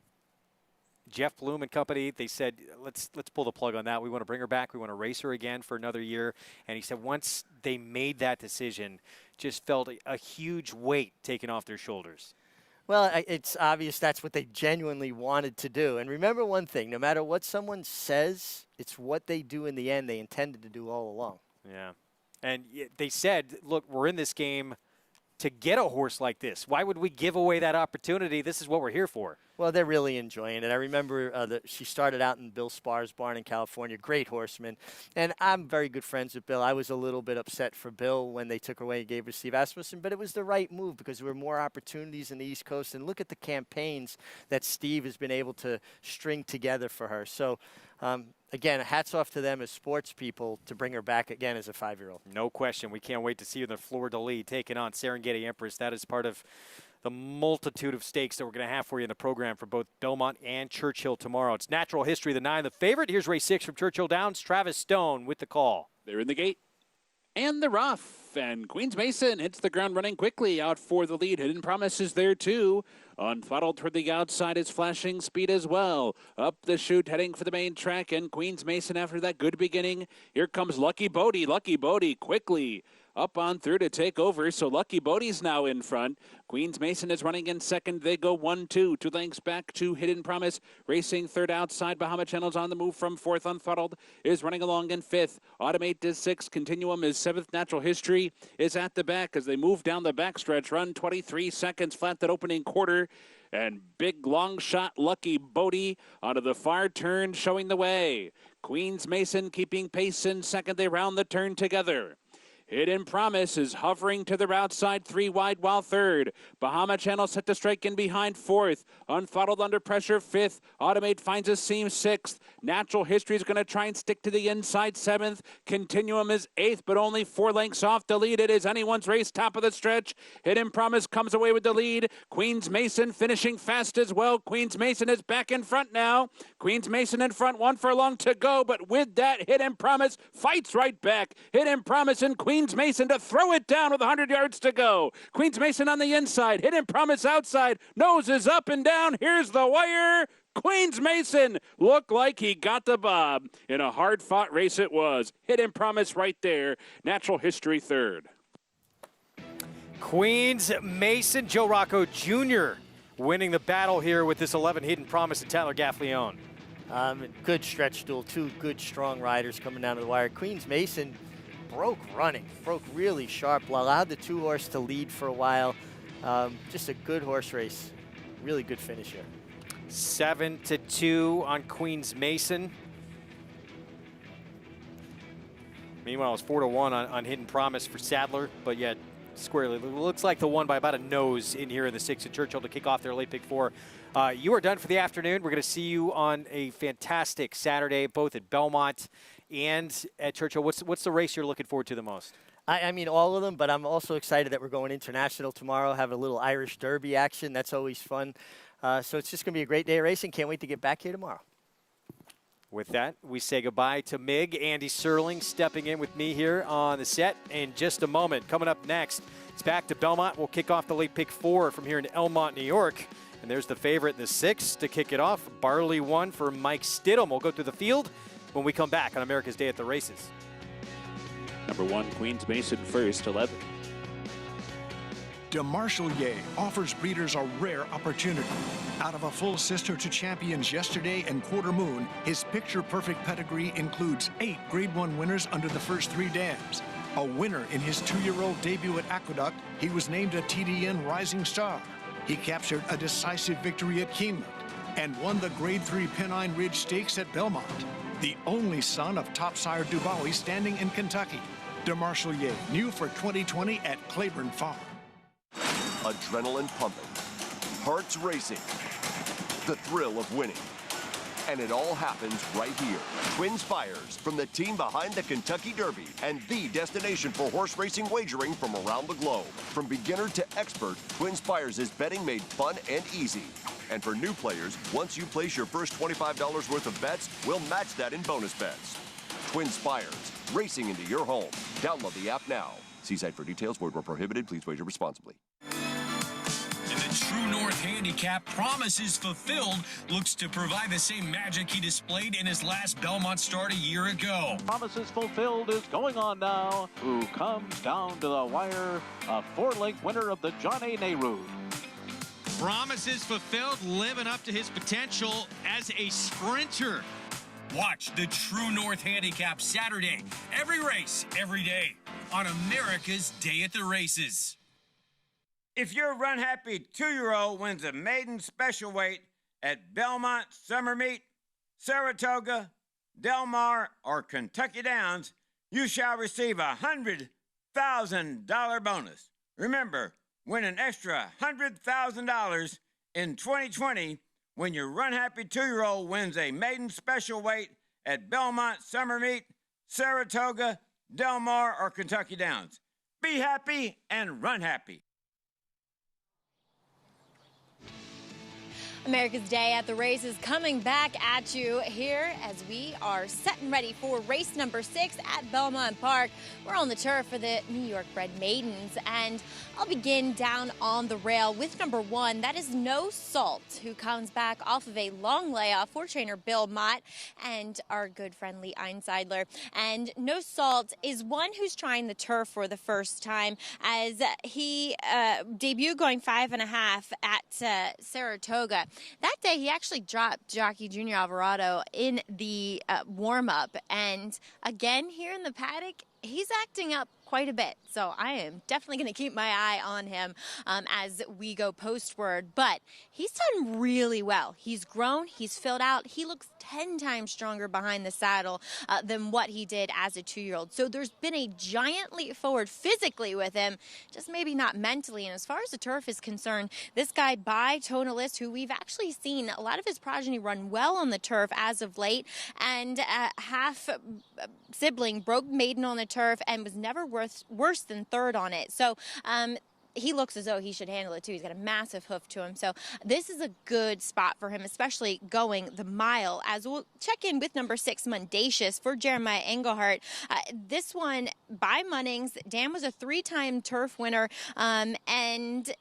Jeff Bloom and company, they said, let's pull the plug on that. We want to bring her back. We want to race her again for another year. And he said once they made that decision, just felt a huge weight taken off their shoulders. Well, it's obvious that's what they genuinely wanted to do. And remember one thing, no matter what someone says, it's what they do in the end they intended to do all along. Yeah. And they said, look, we're in this game to get a horse like this. Why would we give away that opportunity? This is what we're here for. Well, they're really enjoying it. I remember she started out in Bill Sparr's barn in California. Great horseman. And I'm very good friends with Bill. I was a little bit upset for Bill when they took her away and gave her Steve Asmussen, but it was the right move because there were more opportunities in the East Coast. And look at the campaigns that Steve has been able to string together for her. So, again, hats off to them as sports people to bring her back again as a 5-year-old. No question. We can't wait to see her in the Fleur-de-Lis taking on Serengeti Empress. That is part of the multitude of stakes that we're going to have for you in the program for both Belmont and Churchill tomorrow. It's Natural History, the 9, the favorite. Here's race 6 from Churchill Downs. Travis Stone with the call. They're in the gate and the rough. And Queens Mason hits the ground running quickly out for the lead. Hidden Promise is there too. Unfuddled toward the outside is Flashing Speed as well. Up the chute, heading for the main track, and Queens Mason after that good beginning. Here comes Lucky Bodie. Lucky Bodie quickly up on through to take over. So Lucky Bodie's now in front. Queens Mason is running in second. They go 1-2. 2 lengths back to Hidden Promise. Racing third outside. Bahama Channel's on the move from fourth. Unfuddled is running along in fifth. Automate is sixth. Continuum is seventh. Natural History is at the back as they move down the backstretch. Run 23 seconds flat that opening quarter. And big long shot Lucky Bodie onto the far turn showing the way. Queens Mason keeping pace in second. They round the turn together. Hidden Promise is hovering to the outside, 3 wide while third. Bahama Channel set to strike in behind fourth. Unfuddled under pressure, fifth. Automate finds a seam, sixth. Natural History is going to try and stick to the inside, seventh. Continuum is eighth, but only 4 lengths off the lead. It is anyone's race, top of the stretch. Hidden Promise comes away with the lead. Queens Mason finishing fast as well. Queens Mason is back in front now. Queens Mason in front, 1 furlong to go, but with that, Hidden Promise fights right back. Hidden Promise and Queens Mason to throw it down with 100 yards to go. Queens Mason on the inside. Hidden Promise outside. Nose is up and down. Here's the wire. Queens Mason looked like he got the bob. In a hard-fought race it was. Hidden Promise right there. Natural History third. Queens Mason, Joe Rocco Jr. winning the battle here with this 11 Hidden Promise and Tyler Gaffleone. Good stretch duel. 2 good, strong riders coming down to the wire. Queens Mason broke really sharp, allowed the 2-horse to lead for a while. Just a good horse race. Really good finish here. 7-2 on Queens Mason. Meanwhile, it's 4-1 on Hidden Promise for Sadler, but yet squarely looks like the one by about a nose in here in the 6 at Churchill to kick off their late pick 4. You are done for the afternoon. We're going to see you on a fantastic Saturday, both at Belmont and at Churchill. What's the race you're looking forward to the most? I mean, all of them, but I'm also excited that we're going international tomorrow, have a little Irish Derby action. That's always fun. So it's just going to be a great day of racing. Can't wait to get back here tomorrow. With that, we say goodbye to Mig. Andy Serling stepping in with me here on the set in just a moment. Coming up next, it's back to Belmont. We'll kick off the late pick 4 from here in Elmont, New York. And there's the favorite in the 6 to kick it off. Barley 1 for Mike Stidham. We'll go through the field when we come back on America's Day at the Races. Number 1, Queens Mason first, 11. DeMarshall Yeh offers breeders a rare opportunity. Out of a full sister to champions yesterday and Quarter Moon, his picture-perfect pedigree includes 8 Grade 1 winners under the first 3 dams. A winner in his 2-year-old debut at Aqueduct, he was named a TDN Rising Star. He captured a decisive victory at Keeneland and won the Grade 3 Pennine Ridge Stakes at Belmont. The only son of top sire Dubois standing in Kentucky. DeMarshall Yeh, new for 2020 at Claiborne Farm. Adrenaline pumping, hearts racing, the thrill of winning. And it all happens right here. TwinSpires, from the team behind the Kentucky Derby and the destination for horse racing wagering from around the globe. From beginner to expert, TwinSpires is betting made fun and easy. And for new players, once you place your first $25 worth of bets, we'll match that in bonus bets. TwinSpires, racing into your home. Download the app now. See site for details. Void where prohibited. Please wager responsibly. And the True North Handicap Promises Fulfilled looks to provide the same magic he displayed in his last Belmont start a year ago. Promises Fulfilled is going on now. Who comes down to the wire? A 4-length winner of the John A. Nehru. Promises Fulfilled living up to his potential as a sprinter. Watch the True North Handicap Saturday. Every race, every day on America's Day at the Races. If your Run Happy 2-year-old wins a maiden special weight at Belmont, Summer Meet, Saratoga, Del Mar, or Kentucky Downs, you shall receive a $100,000 bonus. Remember, win an extra $100,000 in 2020 when your Run Happy 2-year-old wins a maiden special weight at Belmont, Summer Meet, Saratoga, Del Mar, or Kentucky Downs. Be happy and run happy. America's Day at the Races coming back at you here as we are set and ready for race number 6 at Belmont Park. We're on the turf for the New York bred maidens, and I'll begin down on the rail with number 1. That is No Salt, who comes back off of a long layoff for trainer Bill Mott and our good friend Lee Einseidler. And No Salt is one who's trying the turf for the first time, as he debuted going 5.5 at Saratoga. That day, he actually dropped jockey Junior Alvarado in the warm-up. And again, here in the paddock, he's acting up quite a bit. So I am definitely going to keep my eye on him as we go postward. But he's done really well. He's grown. He's filled out. He looks 10 times stronger behind the saddle than what he did as a 2-year-old. So there's been a giant leap forward physically with him, just maybe not mentally. And as far as the turf is concerned, this guy, By Tonalist, who we've actually seen a lot of his progeny run well on the turf as of late, and half sibling broke maiden on the turf and was never worse than third on it. So he looks as though he should handle it too. He's got a massive hoof to him. So this is a good spot for him, especially going the mile, as we'll check in with number 6, Mendacious, for Jeremiah Engelhart. This one by Munnings. Dan was a 3-time turf winner, and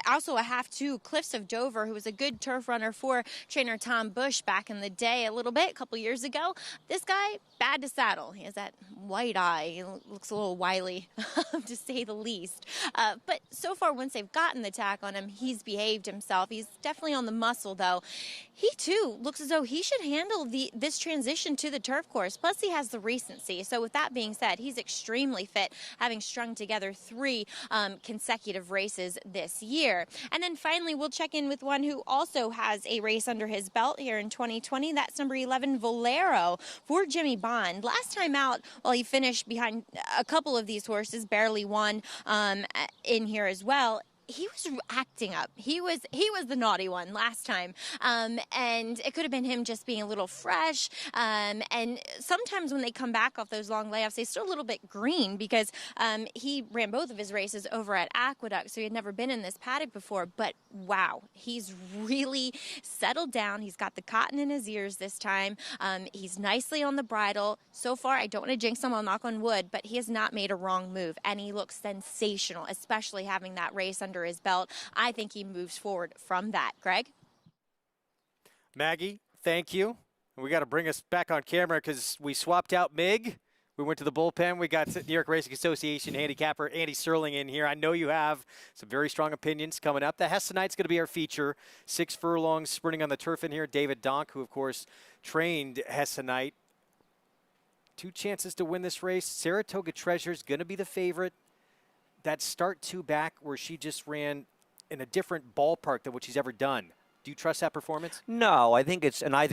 also a half 2, Cliffs of Dover, who was a good turf runner for trainer Tom Bush back in the day a couple years ago. This guy, bad to saddle. He has that white eye. He looks a little wily, to say the least. But so far, once they've gotten the tack on him, he's behaved himself. He's definitely on the muscle, though. He, too, looks as though he should handle this transition to the turf course. Plus, he has the recency. So with that being said, he's extremely fit, having strung together 3 consecutive races this year. And then finally, we'll check in with one who also has a race under his belt here in 2020. That's number 11, Valero, for Jimmy Bond. Last time out, well, he finished behind a couple of these horses, barely won in here as well. He was acting up. He was the naughty one last time, and it could have been him just being a little fresh. And sometimes when they come back off those long layoffs, they still a little bit green, because he ran both of his races over at Aqueduct, so he had never been in this paddock before. But wow, he's really settled down. He's got the cotton in his ears this time. He's nicely on the bridle. So far, I don't want to jinx him, I'll knock on wood, but he has not made a wrong move, and he looks sensational, especially having that race under his belt. I think he moves forward from that. Greg? Maggie, thank you. We got to bring us back on camera because we swapped out Mig. We went to the bullpen. We got New York Racing Association handicapper Andy Serling in here. I know you have some very strong opinions coming up. The Hessonite's going to be our feature. 6 furlongs sprinting on the turf in here. David Donk, who, of course, trained Hessonite. 2 chances to win this race. Saratoga Treasure's going to be the favorite. That start 2 back where she just ran in a different ballpark than what she's ever done. Do you trust that performance? No, I think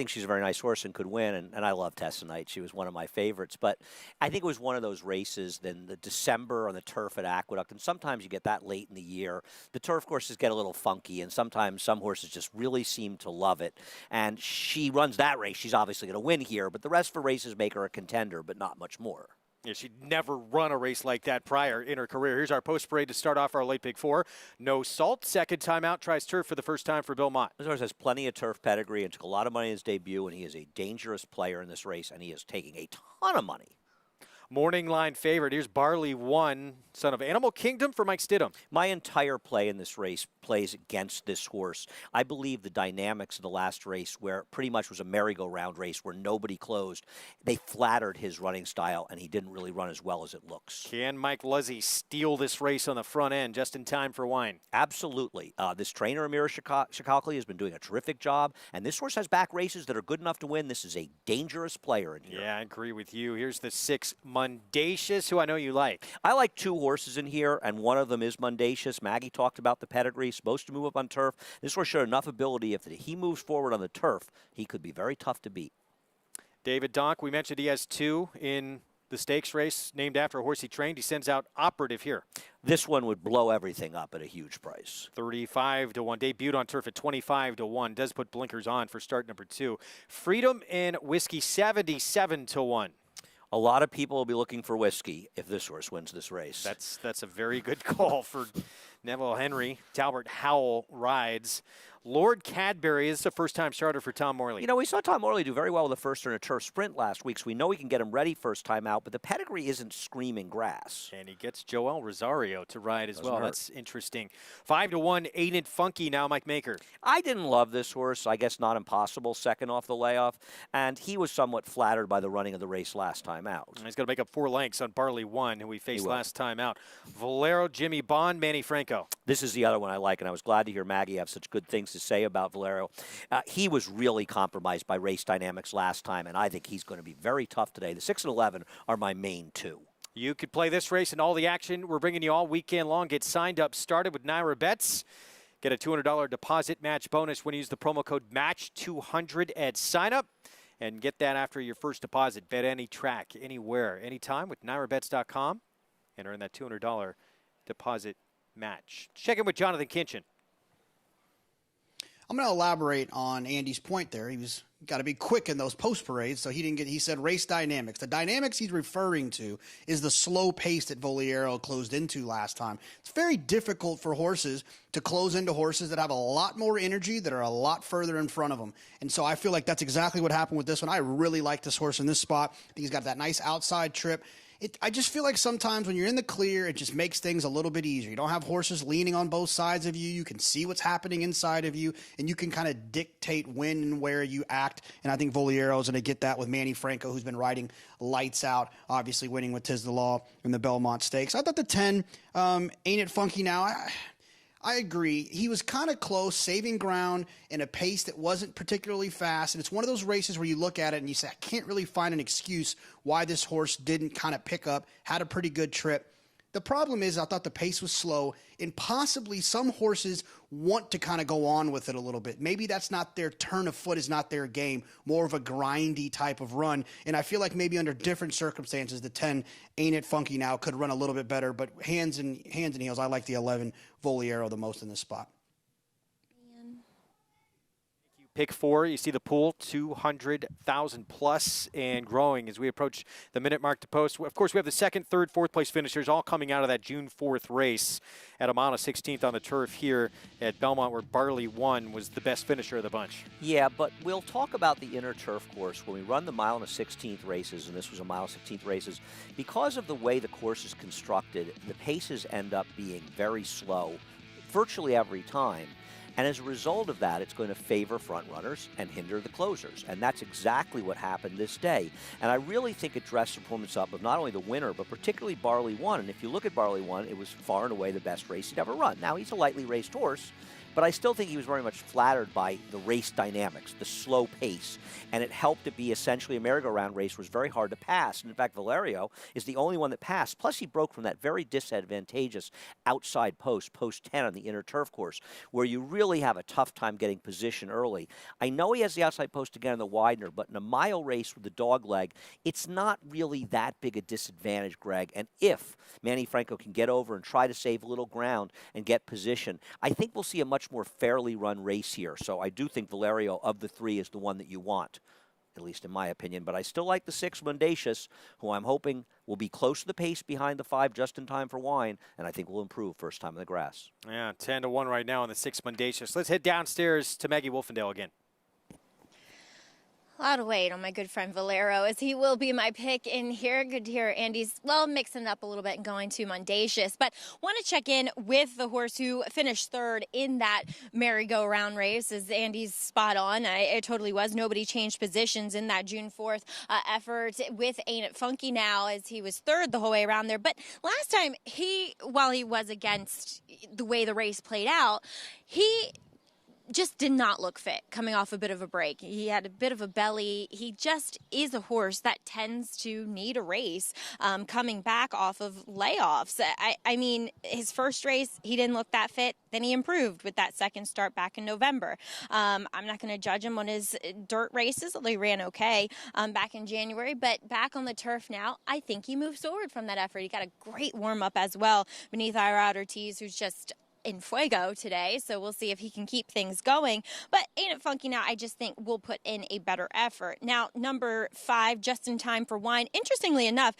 she's a very nice horse and could win, and I love Tessonite. She was one of my favorites, but I think it was one of those races in the December on the turf at Aqueduct, and sometimes you get that late in the year. The turf courses get a little funky, and sometimes some horses just really seem to love it, and she runs that race. She's obviously going to win here, but the rest of her races make her a contender, but not much more. Yeah, she'd never run a race like that prior in her career. Here's our post parade to start off our late Big 4. No Salt, second time out, tries turf for the first time for Bill Mott. This horse has plenty of turf pedigree and took a lot of money in his debut, and he is a dangerous player in this race, and he is taking a ton of money. Morning line favorite. Here's Barley One, son of Animal Kingdom, for Mike Stidham. My entire play in this race plays against this horse. I believe the dynamics of the last race, where it pretty much was a merry-go-round race where nobody closed, they flattered his running style, and he didn't really run as well as it looks. Can Mike Luzzy steal this race on the front end just in time for Wine? Absolutely. This trainer, Amira Shikakli, has been doing a terrific job, and this horse has back races that are good enough to win. This is a dangerous player in here. Yeah, I agree with you. Here's the 6, Mendacious, who I know you like. I like 2 horses in here, and one of them is Mendacious. Maggie talked about the pedigree, supposed to move up on turf. This horse showed enough ability. If he moves forward on the turf, he could be very tough to beat. David Donk, we mentioned he has 2 in the stakes race named after a horse he trained. He sends out Operative here. This one would blow everything up at a huge price. 35 to 1. Debuted on turf at 25 to 1. Does put blinkers on for start number 2. Freedom and Whiskey 77 to 1. A lot of people will be looking for Whiskey if this horse wins this race. That's a very good call for Neville Henry, Talbot Howell rides. Lord Cadbury is the first-time starter for Tom Morley. You know, we saw Tom Morley do very well with the first in a turf sprint last week, so we know he can get him ready first time out, but the pedigree isn't screaming grass. And he gets Joel Rosario to ride as well. hurt. That's interesting. 5-1, Ain't It Funky now, Mike Maker. I didn't love this horse. I guess not impossible, second off the layoff, and he was somewhat flattered by the running of the race last time out. He's going to make up 4 lengths on Barley 1, who we faced last time out. Valero, Jimmy Bond, Manny Franco. This is the other one I like, and I was glad to hear Maggie have such good things to say about Valero. He was really compromised by race dynamics last time, and I think he's going to be very tough today. The 6 and 11 are my main 2. You could play this race and all the action we're bringing you all weekend long. Get signed up, started with Naira Bets. Get a $200 deposit match bonus when you use the promo code MATCH200 at sign up. And get that after your first deposit. Bet any track, anywhere, anytime with NairaBets.com and earn that $200 deposit match. Check in with Jonathan Kinchin. I'm going to elaborate on Andy's point there. He was got to be quick in those post parades, so he said race dynamics. The dynamics he's referring to is the slow pace that Valero closed into last time. It's very difficult for horses to close into horses that have a lot more energy, that are a lot further in front of them. And so I feel like that's exactly what happened with this one. I really like this horse in this spot. I think he's got that nice outside trip. I just feel like sometimes when you're in the clear, it just makes things a little bit easier. You don't have horses leaning on both sides of you. You can see what's happening inside of you, and you can kind of dictate when and where you act. And I think Valero is going to get that with Manny Franco, who's been riding lights out, obviously winning with Tiz the Law in the Belmont Stakes. I thought the 10, Ain't It Funky Now? I agree. He was kind of close, saving ground in a pace that wasn't particularly fast. And it's one of those races where you look at it and you say, I can't really find an excuse why this horse didn't kind of pick up, had a pretty good trip. The problem is I thought the pace was slow, and possibly some horses want to kind of go on with it a little bit. Maybe that's not their turn of foot, is not their game, more of a grindy type of run. And I feel like maybe under different circumstances, the 10, Ain't It Funky Now, could run a little bit better. But hands and heels, I like the 11, Valero, the most in this spot. Pick 4, you see the pool, 200,000 plus and growing as we approach the minute mark to post. Of course, we have the 2nd, 3rd, 4th place finishers all coming out of that June 4th race at a mile and 16th on the turf here at Belmont, where Barley 1 was the best finisher of the bunch. Yeah, but we'll talk about the inner turf course when we run the mile and 16th races, and this was a mile and 16th races. Because of the way the course is constructed, the paces end up being very slow virtually every time. And as a result of that, it's going to favor front runners and hinder the closers. And that's exactly what happened this day. And I really think it dressed the performance up of not only the winner, but particularly Barley 1. And if you look at Barley 1, it was far and away the best race he'd ever run. Now, he's a lightly raced horse, but I still think he was very much flattered by the race dynamics, the slow pace, and it helped it be essentially a merry-go-round race. Was very hard to pass. And in fact, Valero is the only one that passed. Plus, he broke from that very disadvantageous outside post 10 on the inner turf course, where you really have a tough time getting position early. I know he has the outside post again in the Widener, but in a mile race with the dog leg, it's not really that big a disadvantage, Greg. And if Manny Franco can get over and try to save a little ground and get position, I think we'll see a much more fairly run race here. So I do think Valero of the 3 is the one that you want, at least in my opinion. But I still like the 6, Mendacious, who I'm hoping will be close to the pace behind the 5 just in time for Wine, and I think will improve first time in the grass. Yeah, 10-1 right now on the 6, Mendacious. Let's head downstairs to Maggie Wolfendale again. A lot of weight on my good friend Valero, as he will be my pick in here. Good to hear Andy's, well, mixing it up a little bit and going to Mendacious. But want to check in with the horse who finished 3rd in that merry-go-round race, as Andy's spot on. It totally was. Nobody changed positions in that June 4th effort with Ain't It Funky Now, as he was 3rd the whole way around there. But last time, while he was against the way the race played out, he just did not look fit coming off a bit of a break. He had a bit of a belly. He just is a horse that tends to need a race coming back off of layoffs. I mean, his first race, he didn't look that fit. Then he improved with that second start back in November. I'm not going to judge him on his dirt races. He ran okay back in January, but back on the turf now, I think he moves forward from that effort. He got a great warm-up as well beneath Irad Ortiz, who's just in fuego today, so we'll see if he can keep things going. But Ain't It Funky Now, I just think will put in a better effort. Now, number 5, Just in Time for Wine. Interestingly enough,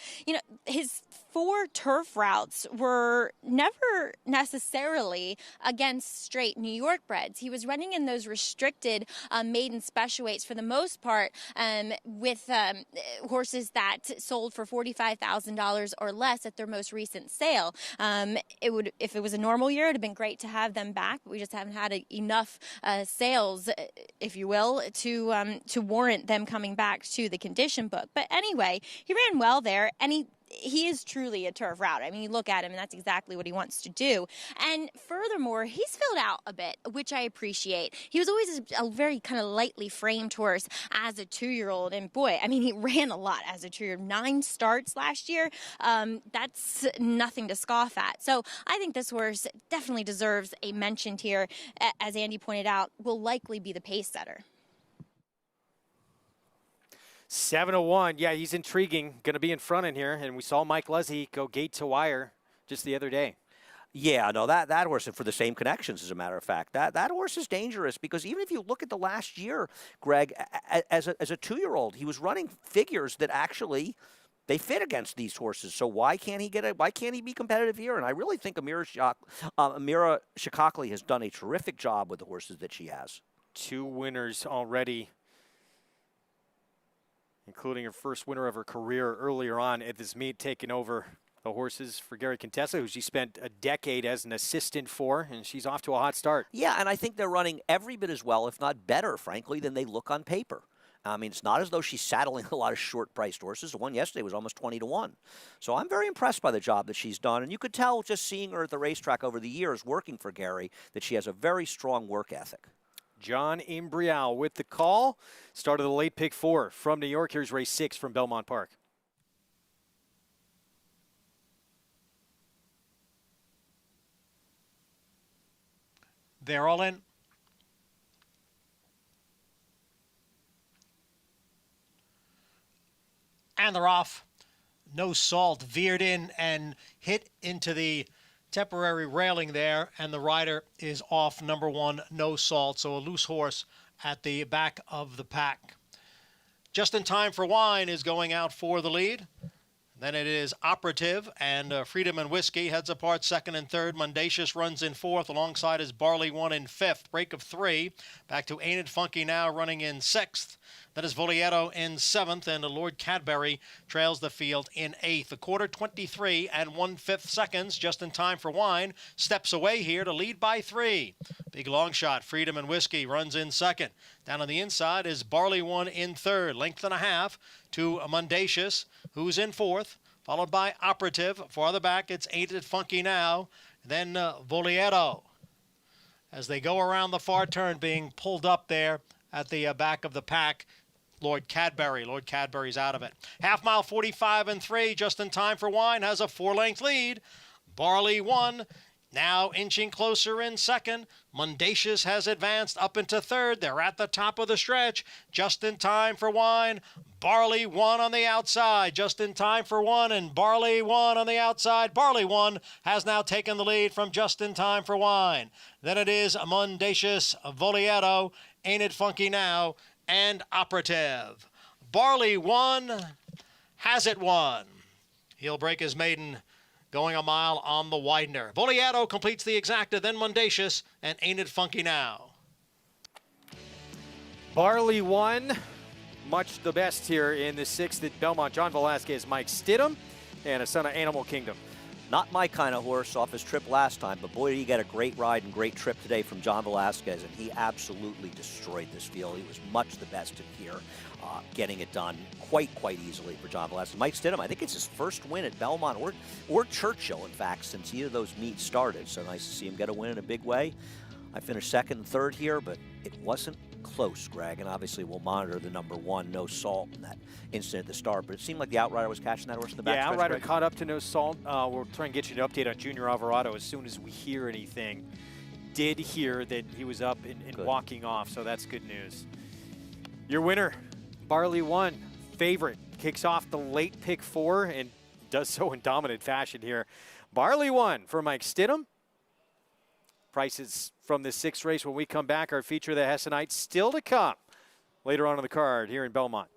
his 4 turf routes were never necessarily against straight New York breds. He was running in those restricted maiden special weights for the most part, with horses that sold for $45,000 or less at their most recent sale. If it was a normal year, it would have been great to have them back, but we just haven't had enough sales, if you will, to warrant them coming back to the condition book. But anyway, he ran well there, and he is truly a turf route. I mean, you look at him, and that's exactly what he wants to do. And furthermore, he's filled out a bit, which I appreciate. He was always a very kind of lightly framed horse as a 2-year-old. And boy, I mean, he ran a lot as a 2-year-old. 9 starts last year. That's nothing to scoff at. So I think this horse definitely deserves a mention here. As Andy pointed out, will likely be the pace setter. 7-1. Yeah, he's intriguing. Going to be in front in here. And we saw Mike Leslie go gate to wire just the other day. Yeah, no, that horse, and for the same connections, as a matter of fact, that horse is dangerous because even if you look at the last year, Greg, as a 2-year-old, he was running figures that actually they fit against these horses. So why can't he be competitive here? And I really think Amira Shikakli has done a terrific job with the horses that she has. 2 winners already, including her first winner of her career earlier on at this meet, taking over the horses for Gary Contessa, who she spent a decade as an assistant for, and she's off to a hot start. Yeah, and I think they're running every bit as well, if not better, frankly, than they look on paper. I mean, it's not as though she's saddling a lot of short-priced horses. The one yesterday was almost 20-1. So I'm very impressed by the job that she's done, and you could tell just seeing her at the racetrack over the years working for Gary that she has a very strong work ethic. John Imbrial with the call. Start of the late pick 4 from New York. Here's race 6 from Belmont Park. They're all in. And they're off. No Salt veered in and hit into the temporary railing there, and the rider is off. Number 1, No Salt. So a loose horse at the back of the pack. Just in Time for Wine is going out for the lead. Then it is Operative, and Freedom and Whiskey heads apart 2nd and 3rd. Mundacious runs in 4th, alongside is Barley 1 in 5th. Break of 3. Back to Ain't It Funky Now running in 6th. That is Volieto in 7th, and Lord Cadbury trails the field in 8th. A quarter 23 and 1/5 seconds. Just in Time for Wine steps away here to lead by 3. Big long shot, Freedom and Whiskey runs in 2nd. Down on the inside is Barley 1 in 3rd. Length and a half to Mundacious, who's in 4th, followed by Operative. Farther back, it's Ain't It Funky Now. Then Volieto. As they go around the far turn, being pulled up there at the back of the pack, Lord Cadbury. Lord Cadbury's out of it. Half mile 45 and 3. Just in Time for Wine has a 4-length lead. Barley 1 now inching closer in 2nd. Mundacious has advanced up into 3rd. They're at the top of the stretch. Just in Time for Wine. Barley 1 on the outside. Just in Time for 1 and Barley 1 on the outside. Barley 1 has now taken the lead from Just in Time for Wine. Then it is Mundacious, Volieto, Ain't It Funky Now, and Operative. Barley 1 has it won. He'll break his maiden going a mile on the Widener. Volieto completes the exacta, then Mundacious, and Ain't It Funky Now. Barley 1, much the best here in the 6th at Belmont. John Velasquez, Mike Stidham, and a son of Animal Kingdom. Not my kind of horse off his trip last time, but boy, did he get a great ride and great trip today from John Velasquez, and he absolutely destroyed this field. He was much the best in here, getting it done quite easily for John Velasquez. Mike Stidham, I think it's his first win at Belmont or Churchill, in fact, since either of those meets started. So nice to see him get a win in a big way. I finished 2nd and 3rd here, but it wasn't close, Greg, and obviously we'll monitor the number 1, No Salt, in that incident at the start, but it seemed like the Outrider was catching that horse in the back. Yeah, Outrider caught up to No Salt. We'll try and get you an update on Junior Alvarado as soon as we hear anything. Did hear that he was up and walking off, so that's good news. Your winner, Barley 1, favorite, kicks off the late pick 4 and does so in dominant fashion here. Barley 1 for Mike Stidham. Prices from this 6th race when we come back. Our feature of the Hessenites still to come later on in the card here in Belmont.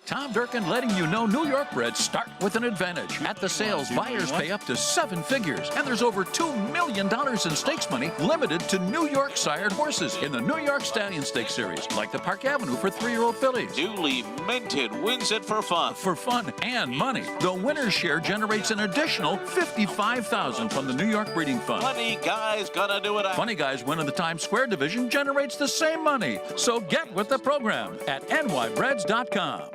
Tom Durkin letting you know New York breds start with an advantage. At the sales, buyers pay up to 7 figures. And there's over $2 million in stakes money limited to New York sired horses in the New York Stallion Stakes Series, like the Park Avenue for 3-year-old fillies. Newly minted wins it for fun. For fun and money. The winner's share generates an additional $55,000 from the New York Breeding Fund. Funny Guy's gonna do it. Funny Guy's win in the Times Square division generates the same money. So get with the program at nybreds.com.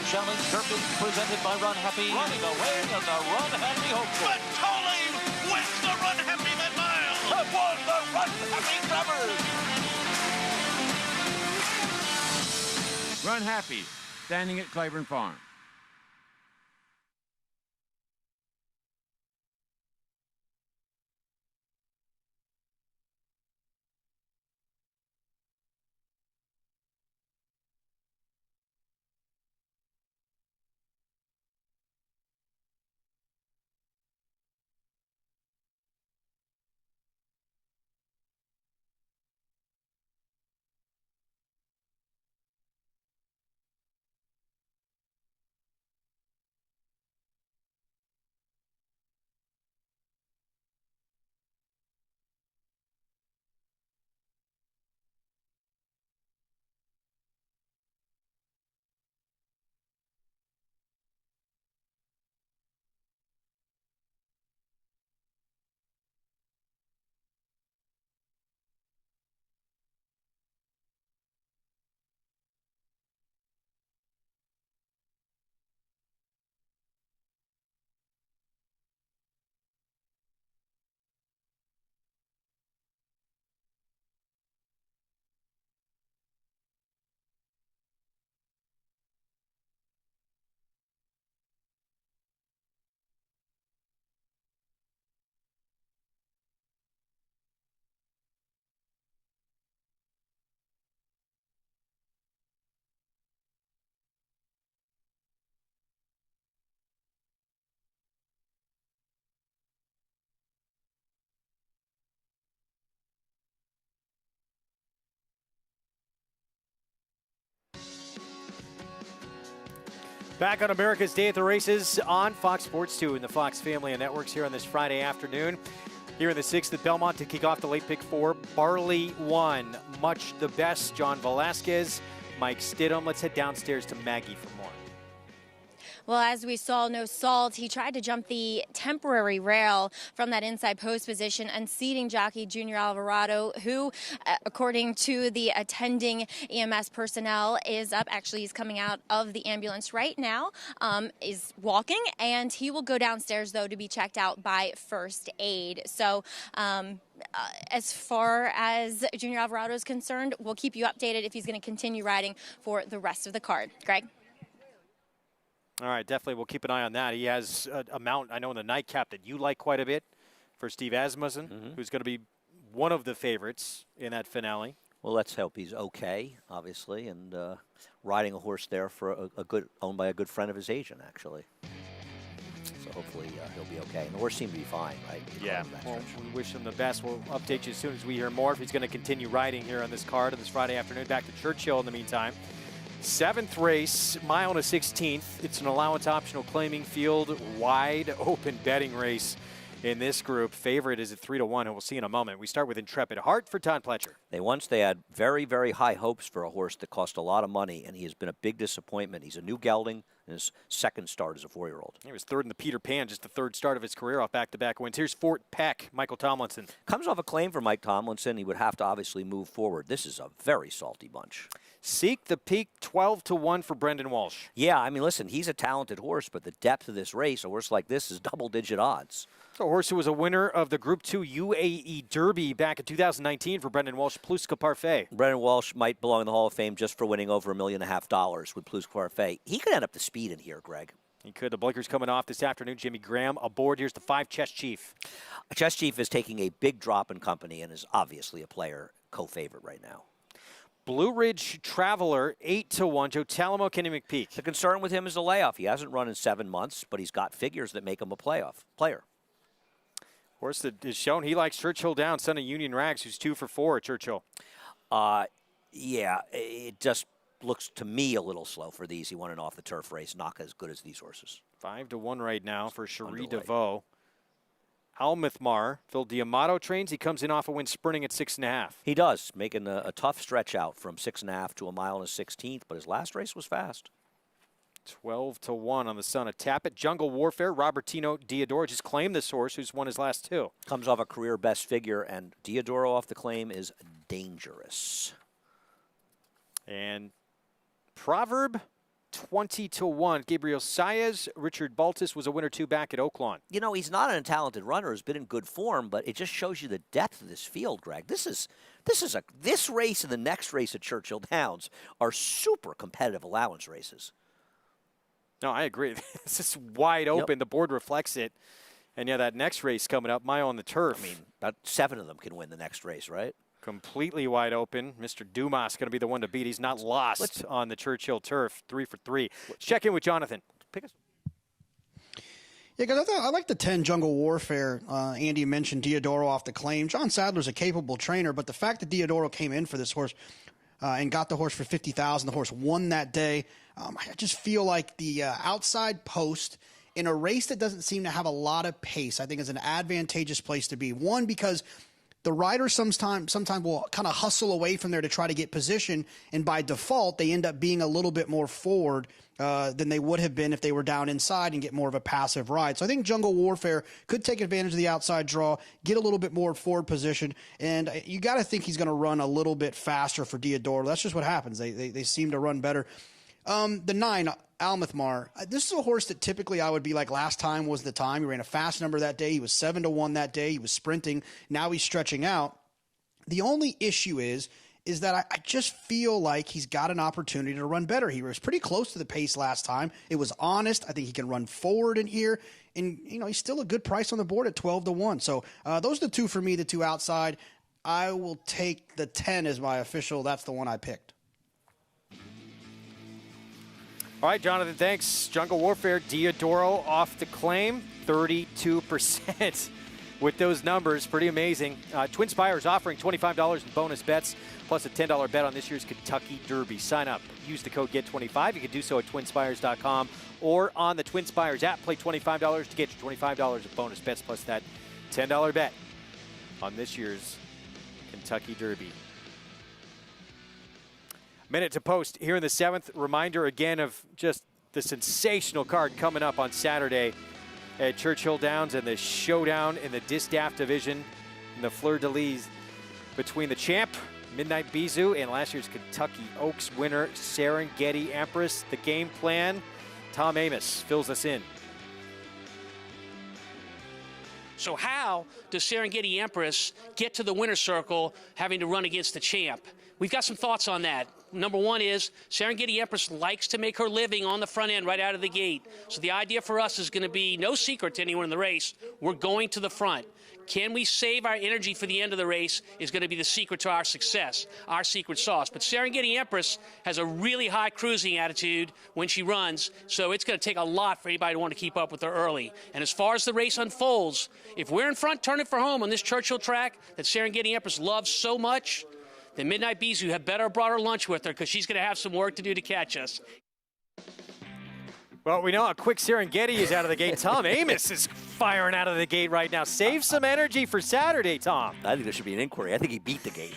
Challenge Derby presented by Run Happy. Running away in the Run Happy hopeful. But Tolley wins the Run Happy mid-mile. Have won the Run Happy Travers. Run Happy, standing at Claiborne Farm. Back on America's Day at the Races on Fox Sports 2 and the Fox Family and Networks here on this Friday afternoon. Here in the 6th at Belmont to kick off the late pick 4, Barley 1. Much the best, John Velasquez, Mike Stidham. Let's head downstairs to Maggie for more. Well, as we saw, no salt. He tried to jump the temporary rail from that inside post position, unseating jockey Junior Alvarado, who, according to the attending EMS personnel, is up. Actually, he's coming out of the ambulance right now, is walking, and he will go downstairs, though, to be checked out by first aid. So, as far as Junior Alvarado is concerned, we'll keep you updated if he's going to continue riding for the rest of the card. Greg? All right, definitely we'll keep an eye on that. He has a mount, I know, in the nightcap that you like quite a bit for Steve Asmussen, who's going to be one of the favorites in that finale. Well, let's hope he's okay, obviously, and riding a horse there for owned by a good friend of his agent, actually. So hopefully he'll be okay. And the horse seemed to be fine, right? Yeah, well, we wish him the best. We'll update you as soon as we hear more if he's going to continue riding here on this card on this Friday afternoon. Back to Churchill in the meantime. 7th race, mile and a 16th. It's an allowance optional claiming field, wide open betting race in this group. Favorite is at 3-1, and we'll see in a moment. We start with Intrepid Heart for Todd Pletcher. They had very, very high hopes for a horse that cost a lot of money, and he has been a big disappointment. He's a new gelding in his second start as a 4-year-old. He was third in the Peter Pan, just the third start of his career off back-to-back wins. Here's Fort Peck, Michael Tomlinson. Comes off a claim for Mike Tomlinson. He would have to obviously move forward. This is a very salty bunch. Seek the Peak, 12-1 for Brendan Walsh. Yeah, I mean, listen, he's a talented horse, but the depth of this race, a horse like this, is double-digit odds. A horse who was a winner of the Group 2 UAE Derby back in 2019 for Brendan Walsh, Plusca Parfait. Brendan Walsh might belong in the Hall of Fame just for winning over $1.5 million with Plusca Parfait. He could end up the speed in here, Greg. He could. The blinkers coming off this afternoon. Jimmy Graham aboard. Here's the 5, Chess Chief. Chess Chief is taking a big drop in company and is obviously a player co-favorite right now. Blue Ridge Traveler, 8-1. Joe Talamo, Kenny McPeak. The concern with him is the layoff. He hasn't run in 7 months, but he's got figures that make him a playoff player. Horse that is shown he likes Churchill Downs, son of Union Rags, who's 2 for 4 at Churchill. Yeah, it just looks to me a little slow for these. He won an off-the-turf race, not as good as these horses. 5-1 right now for Cherie DeVoe. Almithmar, Phil D'Amato trains. He comes in off a win sprinting at 6.5. He does, making a tough stretch out from 6.5 to a mile and a 16th, but his last race was fast. 12-1 on the son of Tappet. Jungle Warfare, Robertino Diodoro just claimed this horse, who's won his last 2. Comes off a career best figure, and Diodoro off the claim is dangerous. And Proverb, 20-1. Gabriel Saez, Richard Baltus was a winner 2 back at Oaklawn. You know, he's not an untalented runner. He's been in good form, but it just shows you the depth of this field, Greg. This race and the next race at Churchill Downs are super competitive allowance races. No, I agree. This is wide open. Yep. The board reflects it. And yeah, that next race coming up, Mile on the Turf. I mean, about 7 of them can win the next race, right? Completely wide open. Mr. Dumas going to be the one to beat. He's not lost on the Churchill Turf. 3 for 3. Let's check in with Jonathan. Yeah, because I like the 10 Jungle Warfare. Andy mentioned Diodoro off the claim. John Sadler's a capable trainer, but the fact that Diodoro came in for this horse and got the horse for $50,000, the horse won that day. I just feel like the outside post in a race that doesn't seem to have a lot of pace, I think is an advantageous place to be. One, because the rider sometimes will kind of hustle away from there to try to get position, and by default, they end up being a little bit more forward than they would have been if they were down inside and get more of a passive ride. So I think Jungle Warfare could take advantage of the outside draw, get a little bit more forward position, and you got to think he's going to run a little bit faster for Diodoro. That's just what happens. They seem to run better. The 9, Almithmar, this is a horse that typically I would be like last time was the time. He ran a fast number that day. He was 7-1 that day. He was sprinting. Now he's stretching out. The only issue is that I just feel like he's got an opportunity to run better. He was pretty close to the pace last time. It was honest. I think he can run forward in here. And, you know, he's still a good price on the board at 12-1. So those are the 2 for me, the 2 outside. I will take the 10 as my official. That's the one I picked. All right, Jonathan, thanks. Jungle Warfare, Diodoro off the claim, 32% with those numbers. Pretty amazing. Twin Spires offering $25 in bonus bets, plus a $10 bet on this year's Kentucky Derby. Sign up. Use the code GET25. You can do so at twinspires.com or on the Twin Spires app. Play $25 to get your $25 of bonus bets, plus that $10 bet on this year's Kentucky Derby. Minute to post here in the 7th. Reminder again of just the sensational card coming up on Saturday at Churchill Downs and the showdown in the Distaff division in the fleur-de-lis between the champ, Midnight Bisou, and last year's Kentucky Oaks winner, Serengeti Empress. The game plan, Tom Amos fills us in. So how does Serengeti Empress get to the winner's circle having to run against the champ? We've got some thoughts on that. Number one is Serengeti Empress likes to make her living on the front end right out of the gate. So the idea for us is going to be no secret to anyone in the race. We're going to the front. Can we save our energy for the end of the race is going to be the secret to our success, our secret sauce. But Serengeti Empress has a really high cruising attitude when she runs, so it's going to take a lot for anybody to want to keep up with her early. And as far as the race unfolds, if we're in front, turn it for home on this Churchill track that Serengeti Empress loves so much, then Midnight Bisou had better brought her lunch with her because she's going to have some work to do to catch us. Well, we know how quick Serengeti is out of the gate. Tom Amos is firing out of the gate right now. Save some energy for Saturday, Tom. I think there should be an inquiry. I think he beat the gate.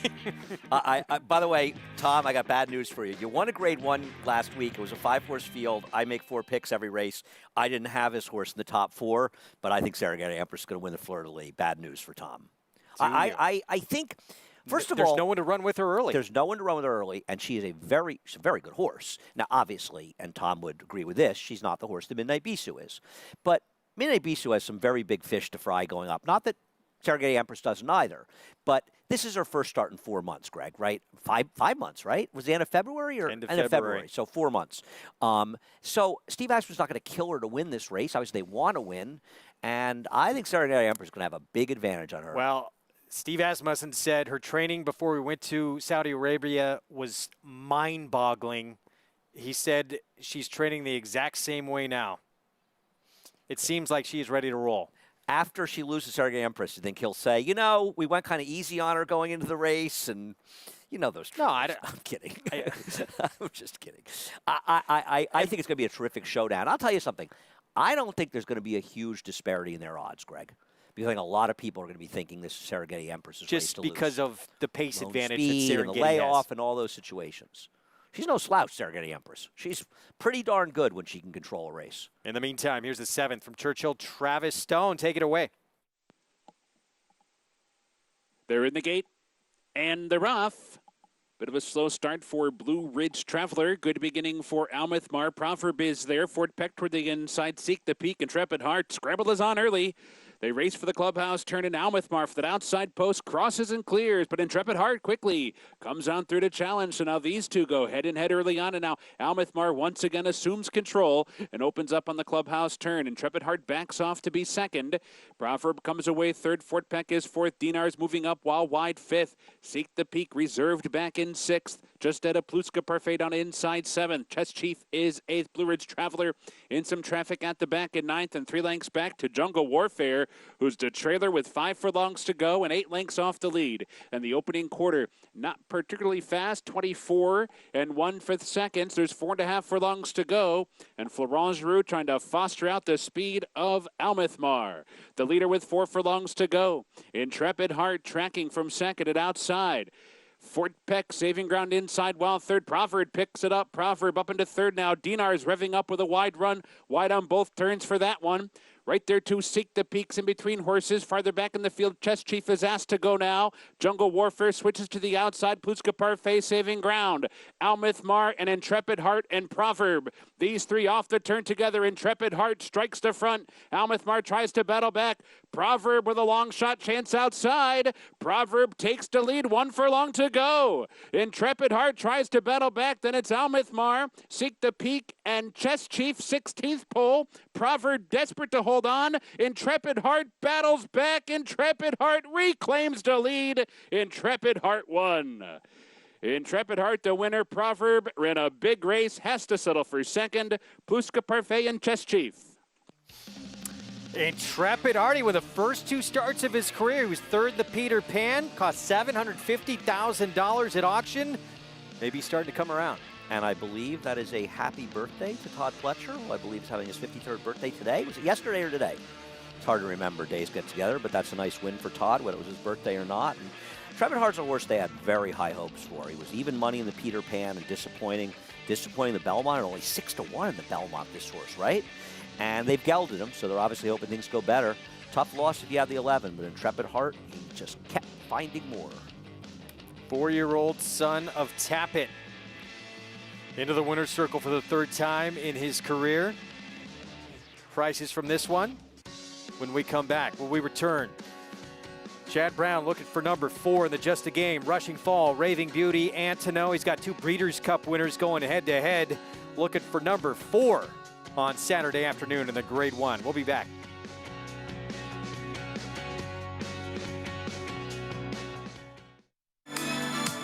By the way, Tom, I got bad news for you. You won a grade 1 last week. It was a 5-horse field. I make 4 picks every race. I didn't have his horse in the top 4, but I think Serengeti Empress is going to win the fleur-de-lis. Bad news for Tom. I think... First of all, there's no one to run with her early. There's no one to run with her early, and she is a very good horse. Now, obviously, and Tom would agree with this, she's not the horse that Midnight Bisou is. But Midnight Bisou has some very big fish to fry going up. Not that Serengeti Empress doesn't either, but this is her first start in 4 months, Greg, right? 5 months, right? Was the end of February or end of February? So 4 months. So Steve Ashman's not going to kill her to win this race. Obviously, they want to win, and I think Serengeti Empress is going to have a big advantage on her. Well, Steve Asmussen said her training before we went to Saudi Arabia was mind-boggling. He said she's training the exact same way now. It seems like she's ready to roll. After she loses Sergey Empress, you think he'll say, you know, we went kind of easy on her going into the race, and you know those tricks. No, I'm kidding. I'm just kidding. I think it's going to be a terrific showdown. I'll tell you something. I don't think there's going to be a huge disparity in their odds, Greg. Because I think a lot of people are going to be thinking this is Serengeti Empress's race Just to because lose. of the pace Lone advantage speed that and the Serengeti layoff has. and all those situations. She's no slouch, Serengeti Empress. She's pretty darn good when she can control a race. In the meantime, here's the 7th from Churchill. Travis Stone, take it away. They're in the gate, and they're off. Bit of a slow start for Blue Ridge Traveler. Good beginning for Almouth Mar. Proverb is there. Fort Peck toward the inside. Seek the Peak. Intrepid Heart. Scramble is on early. They race for the clubhouse turn in Almouth Mar for that outside post. Crosses and clears, but Intrepid Heart quickly comes on through to challenge. So now these two go head and head early on. And now Almouth Mar once again assumes control and opens up on the clubhouse turn. Intrepid Heart backs off to be second. Proverb comes away third. Fort Peck is fourth. Dinar's moving up while wide fifth. Seek the Peak reserved back in sixth. Just at a Pluska Parfait on inside seventh. Chess Chief is eighth. Blue Ridge Traveler in some traffic at the back in ninth, and 3 lengths back to Jungle Warfare, who's the trailer with 5 furlongs to go and 8 lengths off the lead. And the opening quarter, not particularly fast, 24 and 1/5 seconds. There's 4.5 furlongs to go, and Florent Giroux trying to foster out the speed of Almouth Mar. The leader with 4 furlongs to go. Intrepid Heart tracking from second and outside. Fort Peck saving ground inside while third. Proverb picks it up. Proverb up into third now. Dinar's revving up with a wide run. Wide on both turns for that one. Right there to Seek the Peaks in between horses. Farther back in the field, Chess Chief is asked to go now. Jungle Warfare switches to the outside. Pluska Parfait saving ground. Almouth Mar and Intrepid Heart and Proverb. These 3 off the turn together. Intrepid Heart strikes the front. Almouth Mar tries to battle back. Proverb with a long shot chance outside. Proverb takes the lead. 1 furlong to go. Intrepid Heart tries to battle back. Then it's Almouth Mar, Seek the Peak, and Chess Chief 16th pole. Proverb desperate to hold on. Intrepid Heart battles back. Intrepid Heart reclaims the lead. Intrepid Heart won. Intrepid Heart, the winner. Proverb ran a big race, has to settle for second. Pluska Parfait and Chess Chief. Intrepid Heart with the first 2 starts of his career. He was third in the Peter Pan, cost $750,000 at auction. Maybe he's starting to come around. And I believe that is a happy birthday to Todd Fletcher, who I believe is having his 53rd birthday today. Was it yesterday or today? It's hard to remember, days get together, but that's a nice win for Todd, whether it was his birthday or not. And Intrepid Heart's a horse they had very high hopes for. He was even money in the Peter Pan and disappointing the Belmont, and only 6-1 in the Belmont, this horse, right? And they've gelded him, so they're obviously hoping things go better. Tough loss if you had the 11, but Intrepid Heart, he just kept finding more. 4-year-old son of Tappet into the winner's circle for the 3rd time in his career. Prices from this one when we come back. When we return, Chad Brown looking for number 4 in the Just a Game. Rushing Fall, Raving Beauty, Antono. He's got 2 Breeders' Cup winners going head-to-head. Looking for number 4 on Saturday afternoon in the Grade 1. We'll be back.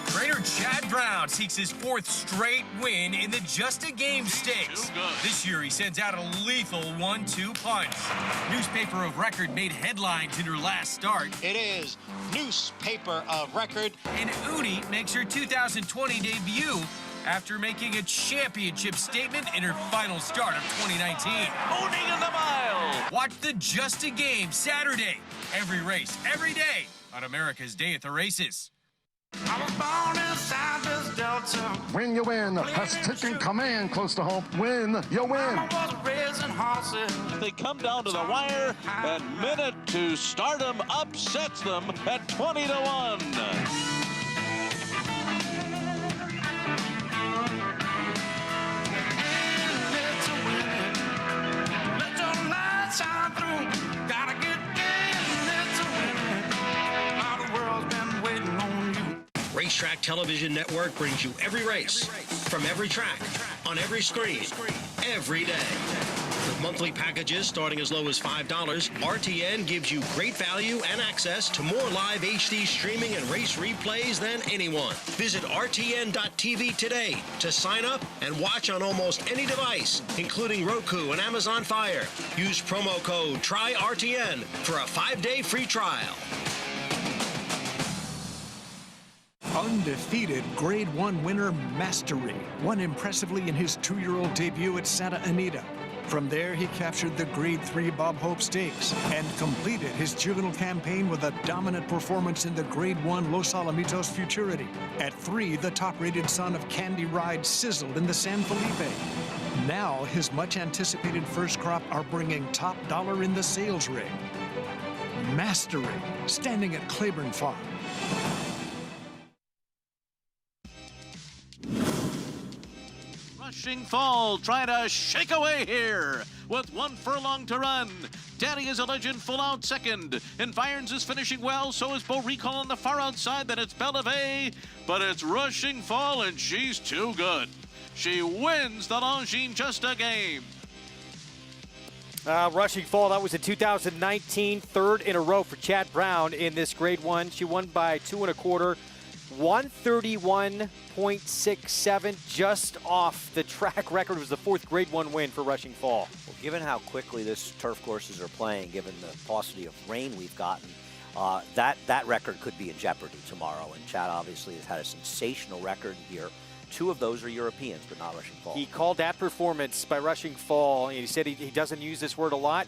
Trainer Chad Brown seeks his 4th straight win in the Just a Game Stakes. This year he sends out a lethal 1-2 punch. Newspaper of Record made headlines in her last start. It is Newspaper of Record. And Uni makes her 2020 debut after making a championship statement in her final start of 2019. Owning in the mile. Watch the Just a Game Saturday. Every race, every day on America's Day at the Races. I was born inside this Delta. When you win, has taken command close to home. When you win. They come down to the wire, and Minute to Stardom upsets them at 20-1. Racetrack Television Network brings you every race, from every track, on every screen, every day. With monthly packages starting as low as $5, RTN gives you great value and access to more live HD streaming and race replays than anyone. Visit RTN.tv today to sign up and watch on almost any device, including Roku and Amazon Fire. Use promo code TRYRTN for a 5-day free trial. Undefeated Grade 1 winner Mastery won impressively in his 2-year-old debut at Santa Anita. From there, he captured the Grade 3 Bob Hope Stakes and completed his juvenile campaign with a dominant performance in the Grade 1 Los Alamitos Futurity. At 3, the top-rated son of Candy Ride sizzled in the San Felipe. Now, his much-anticipated first crop are bringing top dollar in the sales ring. Mastery, standing at Claiborne Farm. Rushing Fall trying to shake away here with 1 furlong to run. Daddy is a Legend full out second. Environs is finishing well, so is Beau Recall on the far outside. Then it's Bellevay, but it's Rushing Fall, and she's too good. She wins the Longines Just a Game. Rushing Fall, that was in 2019, 3rd in a row for Chad Brown in this Grade 1. She won by 2 1/4. 131.67, just off the track record. It was the 4th Grade 1 win for Rushing Fall. Well, given how quickly this turf courses are playing, given the paucity of rain we've gotten, that record could be in jeopardy tomorrow. And Chad obviously has had a sensational record here. 2 of those are Europeans, but not Rushing Fall. He called that performance by Rushing Fall. He said he doesn't use this word a lot.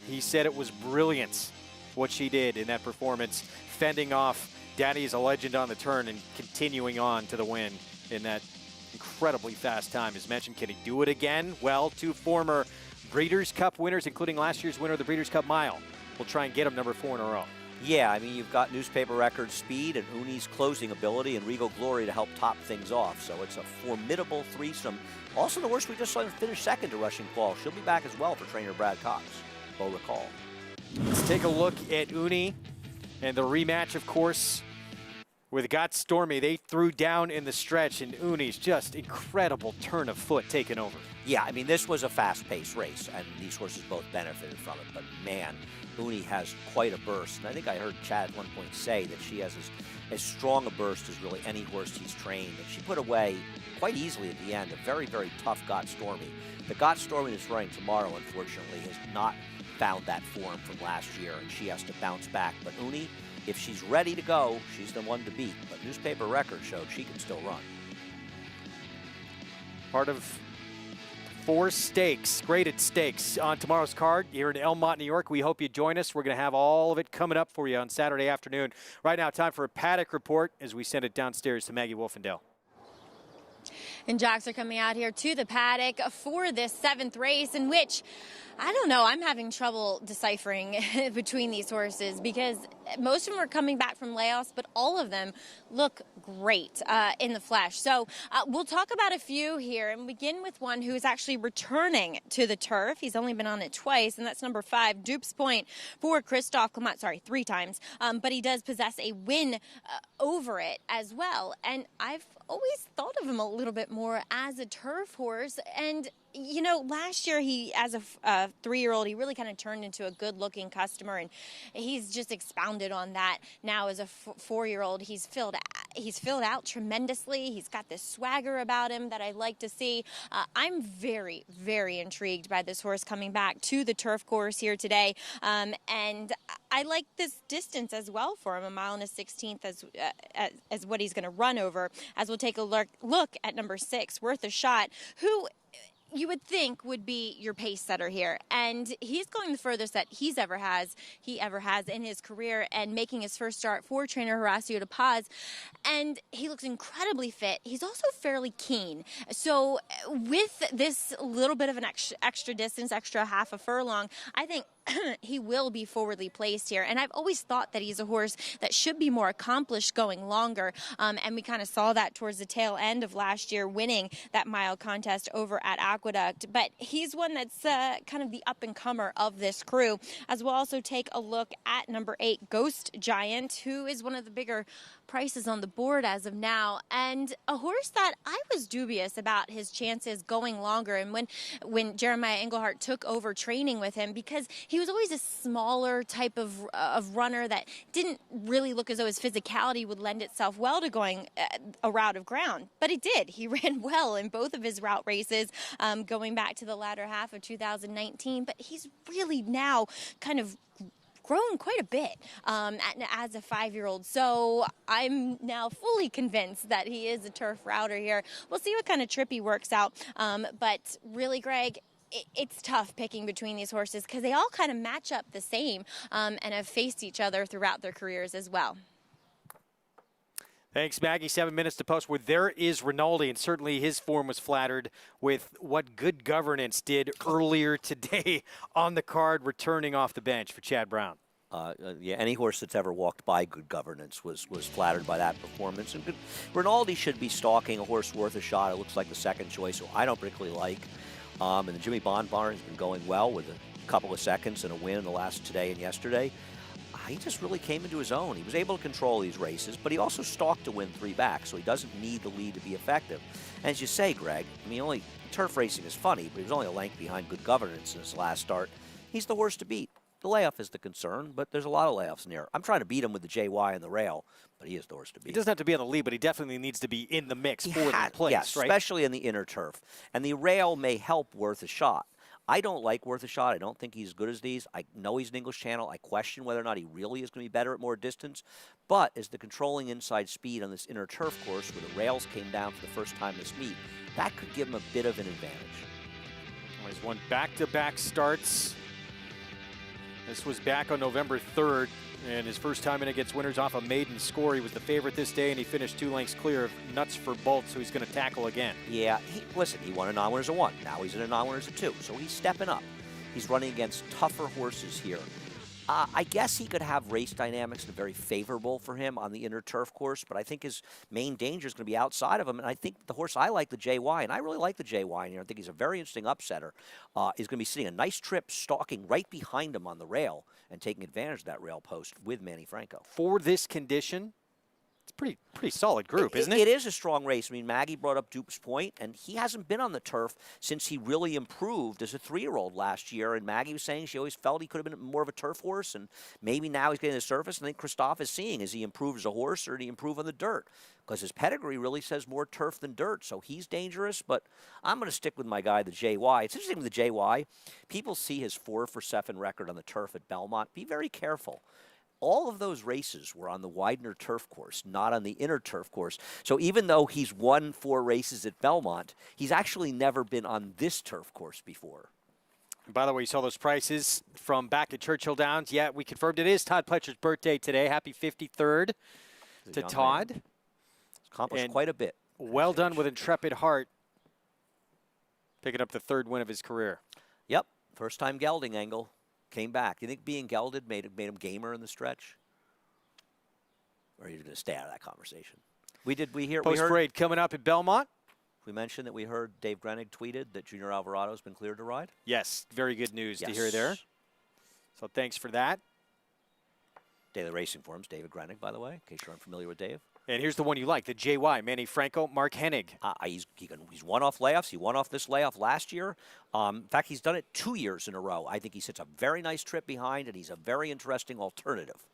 He said it was brilliant what she did in that performance, fending off Daddy is a Legend on the turn and continuing on to the win in that incredibly fast time. As mentioned, can he do it again? Well, 2 former Breeders' Cup winners, including last year's winner of the Breeders' Cup Mile. We'll try and get him number 4 in a row. Yeah, I mean, you've got newspaper record speed and Uni's closing ability and Regal Glory to help top things off. So it's a formidable threesome. Also, the horse we just saw finish second to Rushing Fall. She'll be back as well for trainer Brad Cox. Beau Recall. Let's take a look at Uni and the rematch, of course, with Got Stormy. They threw down in the stretch, and Uni's just incredible turn of foot taken over. Yeah, I mean, this was a fast-paced race, and these horses both benefited from it. But, man, Uni has quite a burst. And I think I heard Chad at one point say that she has as strong a burst as really any horse he's trained. And she put away quite easily at the end a very, very tough Got Stormy. The Got Stormy that's running tomorrow, unfortunately, has not found that form from last year, and she has to bounce back. But Uni, if she's ready to go, she's the one to beat. But newspaper record showed she can still run. Part of 4 stakes, graded stakes on tomorrow's card here in Elmont, New York. We hope you join us. We're going to have all of it coming up for you on Saturday afternoon. Right now, time for a paddock report as we send it downstairs to Maggie Wolfendale. And jocks are coming out here to the paddock for this 7th race, in which, I don't know, I'm having trouble deciphering between these horses because most of them are coming back from layoffs, but all of them look great in the flesh. So we'll talk about a few here and begin with one who is actually returning to the turf. He's only been on it twice, and that's number 5, Dupes Point for Christophe Clement. Sorry, 3 times. But he does possess a win over it as well. And I've always thought of him a little bit more as a turf horse. And you know, last year he, as a 3-year-old, he really kind of turned into a good-looking customer, and he's just expounded on that now as a 4-year-old. He's filled out tremendously. He's got this swagger about him that I like to see. I'm very, very intrigued by this horse coming back to the turf course here today, and I like this distance as well for him, 1.16 miles as what he's going to run over. As we'll take a look at number 6, Worth a Shot, who you would think would be your pace setter here, and he's going the furthest that he ever has in his career, and making his first start for trainer Horacio De Paz, and he looks incredibly fit. He's also fairly keen, so with this little bit of an extra distance, extra half a furlong, I think he will be forwardly placed here. And I've always thought that he's a horse that should be more accomplished going longer. And we kind of saw that towards the tail end of last year, winning that mile contest over at Aqueduct. Aqueduct, but he's one that's kind of the up-and-comer of this crew. As we'll also take a look at number 8, Ghost Giant, who is one of the bigger prices on the board as of now, and a horse that I was dubious about his chances going longer. And when Jeremiah Englehart took over training with him, because he was always a smaller type of runner that didn't really look as though his physicality would lend itself well to going a route of ground, but he did. He ran well in both of his route races going back to the latter half of 2019, but he's really now kind of grown quite a bit as a 5-year-old. So I'm now fully convinced that he is a turf router here. We'll see what kind of trip he works out. But really, Greg, it's tough picking between these horses because they all kind of match up the same and have faced each other throughout their careers as well. Thanks, Maggie. 7 minutes to post. Where there is Rinaldi, and certainly his form was flattered with what Good Governance did earlier today on the card, returning off the bench for Chad Brown. Yeah, any horse that's ever walked by Good Governance was flattered by that performance. And Rinaldi should be stalking a horse worth a shot. It looks like the second choice, who I don't particularly like. And the Jimmy Bond barn has been going well with a couple of seconds and a win in the last today and yesterday. He just really came into his own. He was able to control these races, but he also stalked to win 3 back, so he doesn't need the lead to be effective. And as you say, Greg, I mean, turf racing is funny, but he was only a length behind Good Governance in his last start. He's the horse to beat. The layoff is the concern, but there's a lot of layoffs in here. I'm trying to beat him with the JY and the rail, but he is the horse to beat. He doesn't have to be on the lead, but he definitely needs to be in the mix for the place, yes, right? Especially in the inner turf. And the rail may help Worth a Shot. I don't like Worth a Shot. I don't think he's as good as these. I know he's an English Channel. I question whether or not he really is going to be better at more distance. But as the controlling inside speed on this inner turf course where the rails came down for the first time this meet, that could give him a bit of an advantage. Well, he's won back-to-back starts. This was back on November 3rd, and his first time in against winners off a maiden score. He was the favorite this day, and he finished 2 lengths clear of Nuts for Bolt, so he's going to tackle again. Yeah, listen, he won a non-winners of 1. Now he's in a non-winners of 2, so he's stepping up. He's running against tougher horses here. I guess he could have race dynamics that are very favorable for him on the inner turf course, but I think his main danger is going to be outside of him. And I think the horse I like, the JY, and I really like the JY in here. I think he's a very interesting upsetter. Is going to be sitting a nice trip, stalking right behind him on the rail and taking advantage of that rail post with Manny Franco. For this condition, it's pretty solid group, isn't it? It is a strong race. I mean, Maggie brought up Dupes Point, and he hasn't been on the turf since he really improved as a 3-year-old last year. And Maggie was saying she always felt he could have been more of a turf horse, and maybe now he's getting to the surface. And I think Christophe is seeing, is he improve as a horse or did he improve on the dirt? Because his pedigree really says more turf than dirt, so he's dangerous. But I'm going to stick with my guy, the JY. It's interesting with the JY. People see his 4-for-7 record on the turf at Belmont. Be very careful. All of those races were on the Widener turf course, not on the inner turf course. So even though he's won 4 races at Belmont, he's actually never been on this turf course before. By the way, you saw those prices from back at Churchill Downs. Yeah, we confirmed it is Todd Pletcher's birthday today. Happy 53rd to Todd. He's accomplished quite a bit. Well done with Intrepid Heart, picking up the 3rd win of his career. Yep, first time gelding angle. Came back. Do you think being gelded made him gamer in the stretch? Or are you going to stay out of that conversation? We heard Post-parade coming up at Belmont. We mentioned that we heard Dave Grenig tweeted that Junior Alvarado's been cleared to ride. Yes, very good news to hear there. So thanks for that. Daily Racing Forums, David Grenig, by the way, in case you're unfamiliar with Dave. And here's the one you like, the JY, Manny Franco, Mark Hennig. He's won off layoffs. He won off this layoff last year. In fact, he's done it 2 years in a row. I think he sits a very nice trip behind, and he's a very interesting alternative.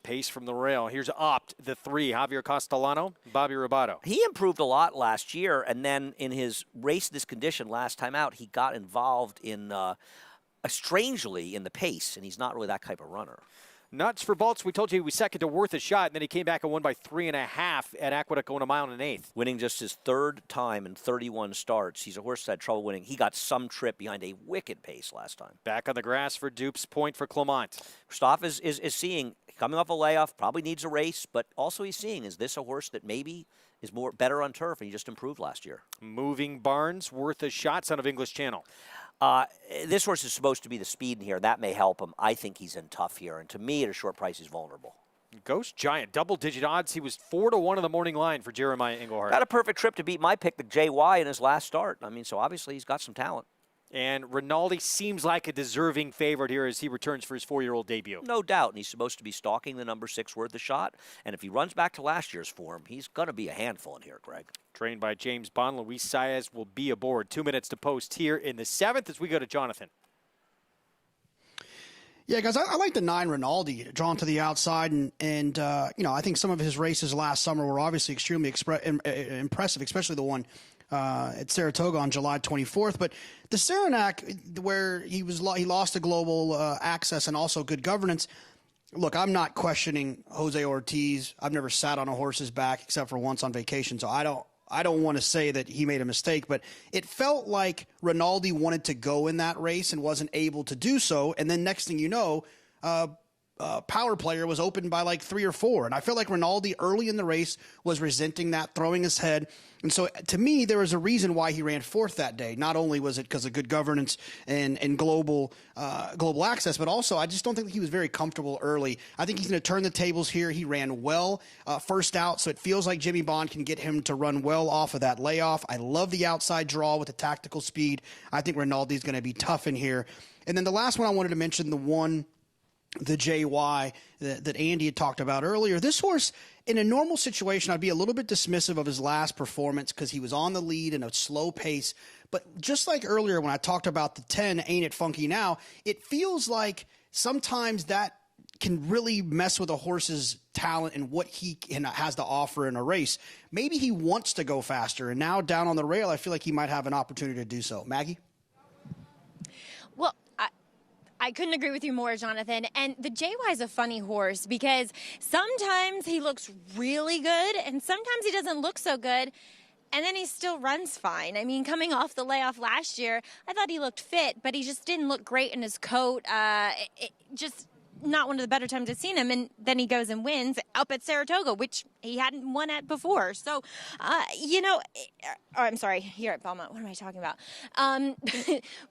Pace from the rail. Here's Opt, the 3, Javier Castellano, Bobby Robato. He improved a lot last year, and then in his race this condition last time out, he got involved in, strangely, in the pace, and he's not really that type of runner. Nuts for Bolts, we told you he was second to Worth a Shot, and then he came back and won by 3.5 at Aqueduct, going 1 1/8. Winning just his 3rd time in 31 starts. He's a horse that had trouble winning. He got some trip behind a wicked pace last time. Back on the grass for Dupes Point for Clement. Christophe is seeing, coming off a layoff, probably needs a race, but also he's seeing, is this a horse that maybe is better on turf, and he just improved last year. Moving Barnes, Worth a Shot, son of English Channel. This horse is supposed to be the speed in here. That may help him. I think he's in tough here. And to me, at a short price, he's vulnerable. Ghost Giant, double-digit odds. He was 4-1 on the morning line for Jeremiah Engelhardt. Got a perfect trip to beat my pick, the JY, in his last start. I mean, so obviously he's got some talent. And Rinaldi seems like a deserving favorite here as he returns for his 4-year-old debut. No doubt, and he's supposed to be stalking the number 6 Worth a Shot. And if he runs back to last year's form, he's going to be a handful in here, Greg. Trained by James Bond, Luis Saez will be aboard. 2 minutes to post here in the 7th as we go to Jonathan. Yeah, guys, I like the 9 Rinaldi drawn to the outside, and I think some of his races last summer were obviously extremely impressive, especially the one at Saratoga on July 24th. But the Saranac, where he lost to Global Access and also Good Governance. Look, I'm not questioning Jose Ortiz. I've never sat on a horse's back except for once on vacation, so I don't want to say that he made a mistake, but it felt like Rinaldi wanted to go in that race and wasn't able to do so. And then next thing you know, Power Player was open by like 3 or 4. And I feel like Rinaldi early in the race was resenting that, throwing his head. And so to me, there was a reason why he ran 4th that day. Not only was it because of Good Governance and global access, but also I just don't think he was very comfortable early. I think he's going to turn the tables here. He ran well first out, so it feels like Jimmy Bond can get him to run well off of that layoff. I love the outside draw with the tactical speed. I think Rinaldi's going to be tough in here. And then the last one I wanted to mention, the JY that Andy had talked about earlier. This horse, in a normal situation, I'd be a little bit dismissive of his last performance because he was on the lead in a slow pace. But just like earlier when I talked about the 10, Ain't It Funky Now, it feels like sometimes that can really mess with a horse's talent and what he has to offer in a race. Maybe he wants to go faster, and now down on the rail, I feel like he might have an opportunity to do so. Maggie? Well, I couldn't agree with you more, Jonathan. And the JY is a funny horse because sometimes he looks really good and sometimes he doesn't look so good. And then he still runs fine. I mean, coming off the layoff last year, I thought he looked fit, but he just didn't look great in his coat. Just not one of the better times I've seen him. And then he goes and wins up at Saratoga, which he hadn't won at before. So, I'm sorry, here at Belmont. What am I talking about?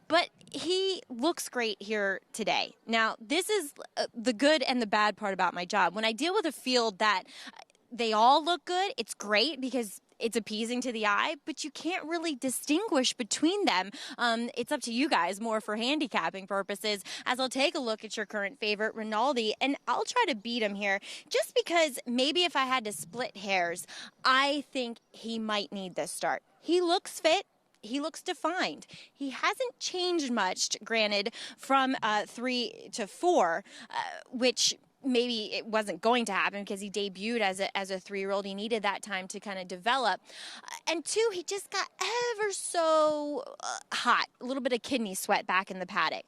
But he looks great here today. Now, this is the good and the bad part about my job. When I deal with a field that they all look good, it's great because it's appeasing to the eye, but you can't really distinguish between them. It's up to you guys more for handicapping purposes, as I'll take a look at your current favorite, Rinaldi, and I'll try to beat him here just because maybe if I had to split hairs, I think he might need this start. He looks fit. He looks defined. He hasn't changed much, granted, from 3 to 4, which maybe it wasn't going to happen because he debuted as a 3-year-old. He needed that time to kind of develop. And 2, he just got ever so hot, a little bit of kidney sweat back in the paddock.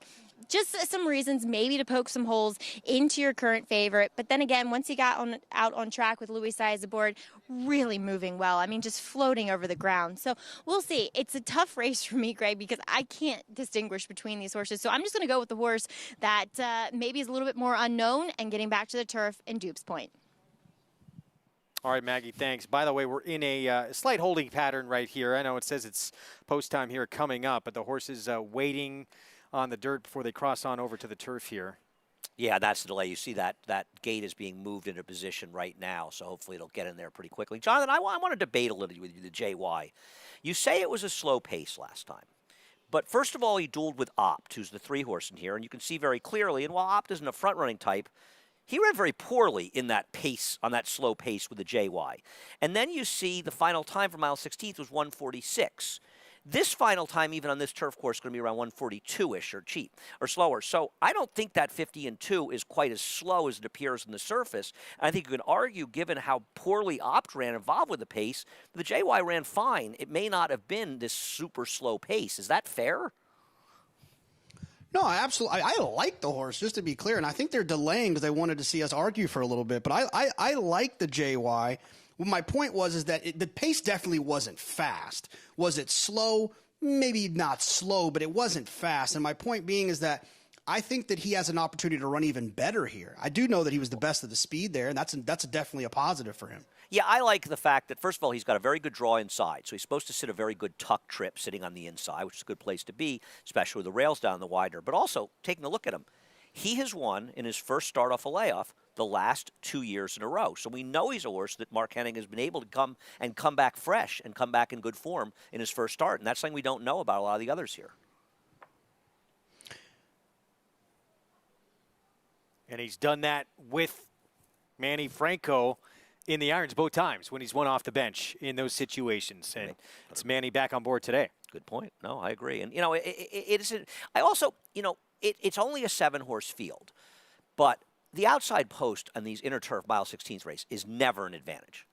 Just some reasons maybe to poke some holes into your current favorite. But then again, once he got out on track with Luis Saez aboard, really moving well. I mean, just floating over the ground. So we'll see. It's a tough race for me, Greg, because I can't distinguish between these horses. So I'm just going to go with the horse that maybe is a little bit more unknown and getting back to the turf in Dupes Point. All right, Maggie, thanks. By the way, we're in a slight holding pattern right here. I know it says it's post time here coming up, but the horse is waiting on the dirt before they cross on over to the turf here. Yeah, that's the delay. You see that gate is being moved into position right now, so hopefully it'll get in there pretty quickly. Jonathan, I want to debate a little with you, the JY. You say it was a slow pace last time. But first of all, he dueled with Opt, who's the 3-horse in here, and you can see very clearly, and while Opt isn't a front-running type, he ran very poorly in that pace, on that slow pace with the JY. And then you see the final time for mile 16th was 1:46. This final time, even on this turf course, is going to be around 1:42-ish or cheap or slower. So I don't think that 50-2 is quite as slow as it appears on the surface. And I think you can argue, given how poorly Opt ran involved with the pace, the JY ran fine. It may not have been this super slow pace. Is that fair? No, absolutely. I like the horse, just to be clear. And I think they're delaying because they wanted to see us argue for a little bit. But I like the JY. Well, my point is that the pace definitely wasn't fast. Was it slow? Maybe not slow, but it wasn't fast. And my point being is that I think that he has an opportunity to run even better here. I do know that he was the best of the speed there, and that's definitely a positive for him. Yeah, I like the fact that, first of all, he's got a very good draw inside. So he's supposed to sit a very good tuck trip sitting on the inside, which is a good place to be, especially with the rails down the wider. But also, taking a look at him, He has won in his first start off a layoff the last 2 years in a row. So we know he's a horse that Mark Henning has been able to come back fresh and come back in good form in his first start. And that's something we don't know about a lot of the others here. And he's done that with Manny Franco in the irons both times when he's won off the bench in those situations. And it's Manny back on board today. Good point. No, I agree. And, I also, it's only a 7-horse field. But the outside post on these inner turf mile 16th race is never an advantage.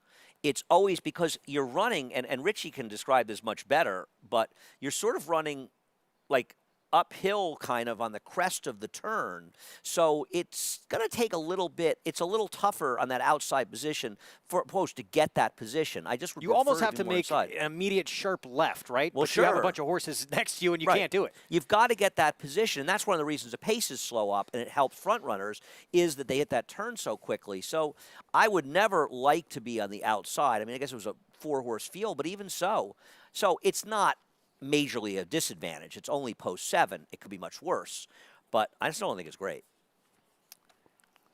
It's always because you're running, and Richie can describe this much better, but you're sort of running like uphill kind of on the crest of the turn. So it's going to take a little bit. It's a little tougher on that outside position for post to get that position. You almost have to make an immediate sharp left, right? Well, but sure. You have a bunch of horses next to you and you can't do it. You've got to get that position. And that's one of the reasons the paces slow up and it helps front runners is that they hit that turn so quickly. So I would never like to be on the outside. I mean, I guess it was a 4-horse field, but even so. So it's not majorly a disadvantage. It's only post 7. It could be much worse, but I just don't think it's great.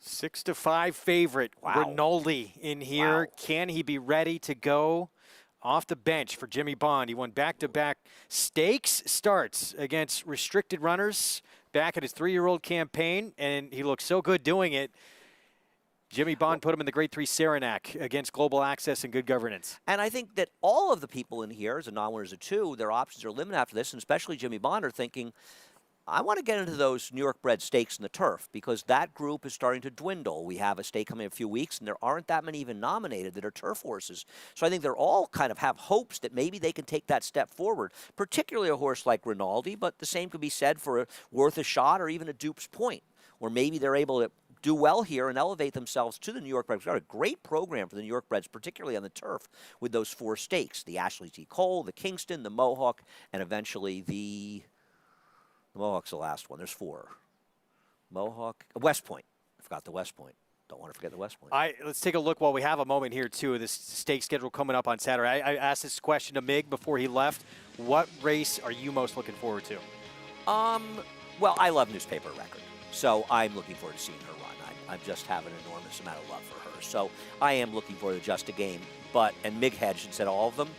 6-5 favorite. Wow. Rinaldi in here. Wow. Can he be ready to go off the bench for Jimmy Bond? He won back-to-back stakes starts against restricted runners back in his 3-year-old campaign, and he looked so good doing it. Jimmy Bond put him in the Grade 3 Saranac against Global Access and Good Governance. And I think that all of the people in here, as a non-winners of 2, their options are limited after this, and especially Jimmy Bond are thinking, I want to get into those New York bred stakes in the turf because that group is starting to dwindle. We have a stake coming in a few weeks, and there aren't that many even nominated that are turf horses. So I think they're all kind of have hopes that maybe they can take that step forward, particularly a horse like Rinaldi, but the same could be said for a Worth a Shot or even a Dupe's Point, where maybe they're able to do well here and elevate themselves to the New York Breds. We've got a great program for the New York Breds, particularly on the turf, with those 4 stakes, the Ashley T. Cole, the Kingston, the Mohawk, and eventually the Mohawk's the last one. There's 4. Mohawk, West Point. I forgot the West Point. Don't want to forget the West Point. Let's take a look while we have a moment here, too, this stake schedule coming up on Saturday. I asked this question to Mig before he left. What race are you most looking forward to? Well, I love Newspaper Record, so I'm looking forward to seeing her run. I just have an enormous amount of love for her. So I am looking forward to Just a Game. And Mig hedged and said all of them.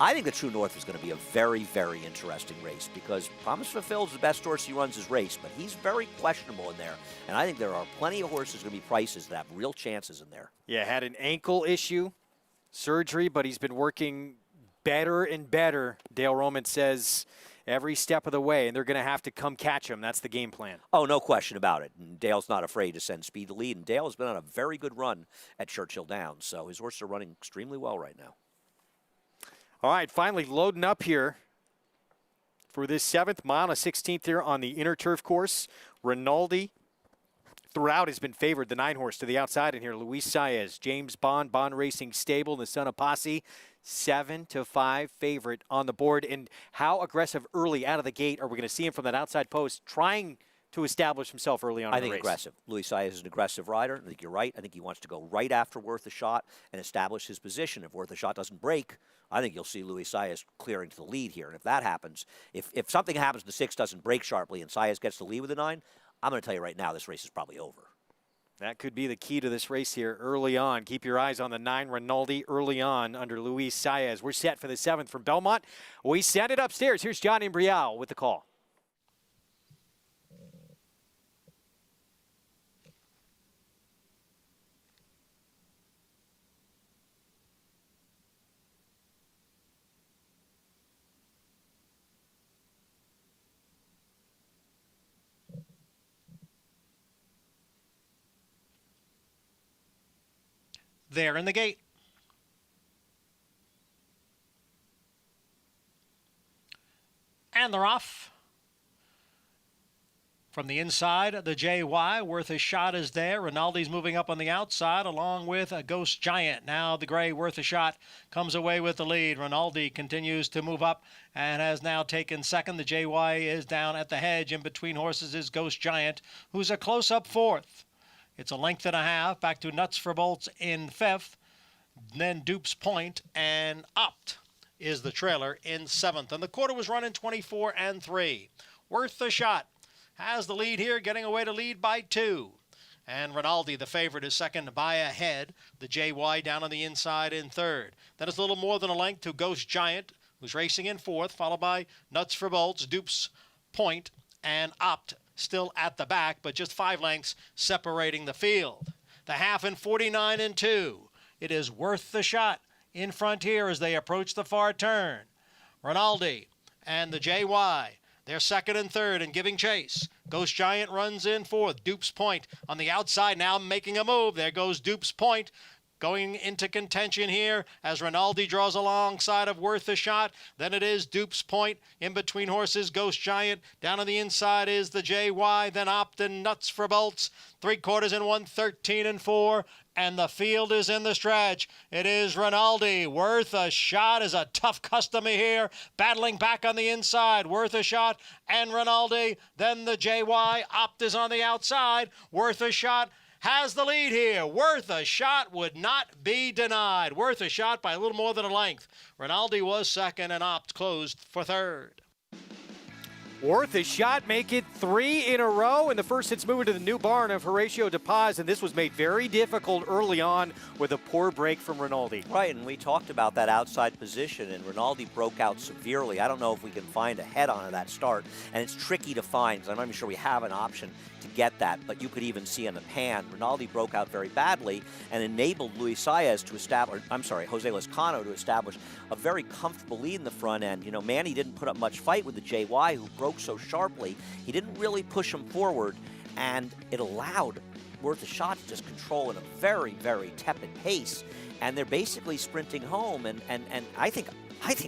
I think the True North is going to be a very, very interesting race because Promise Fulfilled is the best horse he runs his race, but he's very questionable in there. And I think there are plenty of horses going to be prices that have real chances in there. Yeah, had an ankle issue, surgery, but he's been working better and better, Dale Roman says, every step of the way, and they're going to have to come catch him. That's the game plan. Oh, no question about it. And Dale's not afraid to send speed to lead, and Dale has been on a very good run at Churchill Downs, so his horses are running extremely well right now. All right, finally loading up here for this 7th mile and 16th here on the inner turf course. Rinaldi throughout has been favored, the 9-horse to the outside in here. Luis Saez, James Bond, Bond Racing Stable, the son of Posse. 7-5 favorite on the board. And how aggressive early out of the gate are we going to see him from that outside post trying to establish himself early on in the race? I think aggressive. Luis Saez is an aggressive rider. I think you're right. I think he wants to go right after Worth a Shot and establish his position. If Worth a Shot doesn't break, I think you'll see Luis Saez clearing to the lead here. And if that happens, if something happens, the 6 doesn't break sharply and Saez gets the lead with the 9, I'm going to tell you right now, this race is probably over. That could be the key to this race here early on. Keep your eyes on the 9 Rinaldi early on under Luis Saez. We're set for the 7th from Belmont. We send it upstairs. Here's Johnny Brial with the call. There in the gate. And they're off. From the inside, the JY, Worth a Shot is there. Rinaldi's moving up on the outside along with a Ghost Giant. Now the gray Worth a Shot comes away with the lead. Rinaldi continues to move up and has now taken second. The JY is down at the hedge. In between horses is Ghost Giant, who's a close-up 4th. It's a length and a half. Back to Nuts for Bolts in 5th. Then Dupe's Point and Opt is the trailer in 7th. And the quarter was running 24-3. Worth a Shot has the lead here, getting away to lead by 2. And Rinaldi, the favorite, is second by a head. The JY down on the inside in third. Then it's a little more than a length to Ghost Giant, who's racing in fourth, followed by Nuts for Bolts, Dupes Point, and Opt still at the back, but just 5 lengths separating the field. The half in 49 and 2. It is Worth the Shot in front here as they approach the far turn. Rinaldi and the JY, they're second and third and giving chase. Ghost Giant runs in fourth. Dupes Point on the outside now making a move. There goes Dupes Point going into contention here as Rinaldi draws alongside of Worth a Shot. Then it is Dupes Point in between horses. Ghost Giant down on the inside is the JY. Then Optin, Nuts for Bolts. 3/4 in 1:13 and 4. And the field is in the stretch. It is Rinaldi. Worth a Shot is a tough customer here. Battling back on the inside. Worth a Shot and Rinaldi. Then the JY. Opt is on the outside. Worth a Shot has the lead here. Worth a Shot would not be denied. Worth a Shot by a little more than a length. Rinaldi was second and Opt closed for third. Worth a Shot make it 3 in a row, and the first hits moving to the new barn of Horacio De Paz, and this was made very difficult early on with a poor break from Rinaldi. Right, and we talked about that outside position, and Rinaldi broke out severely. I don't know if we can find a head-on of that start, and it's tricky to find, because I'm not even sure we have an option to get that, but you could even see on the pan, Rinaldi broke out very badly and enabled Luis Saez to establish, Jose Lezcano to establish a very comfortable lead in the front end. You know, Manny didn't put up much fight with the JY, who broke so sharply. He didn't really push him forward, and it allowed Worth a Shot to just control in a very, very tepid pace, and they're basically sprinting home, and I think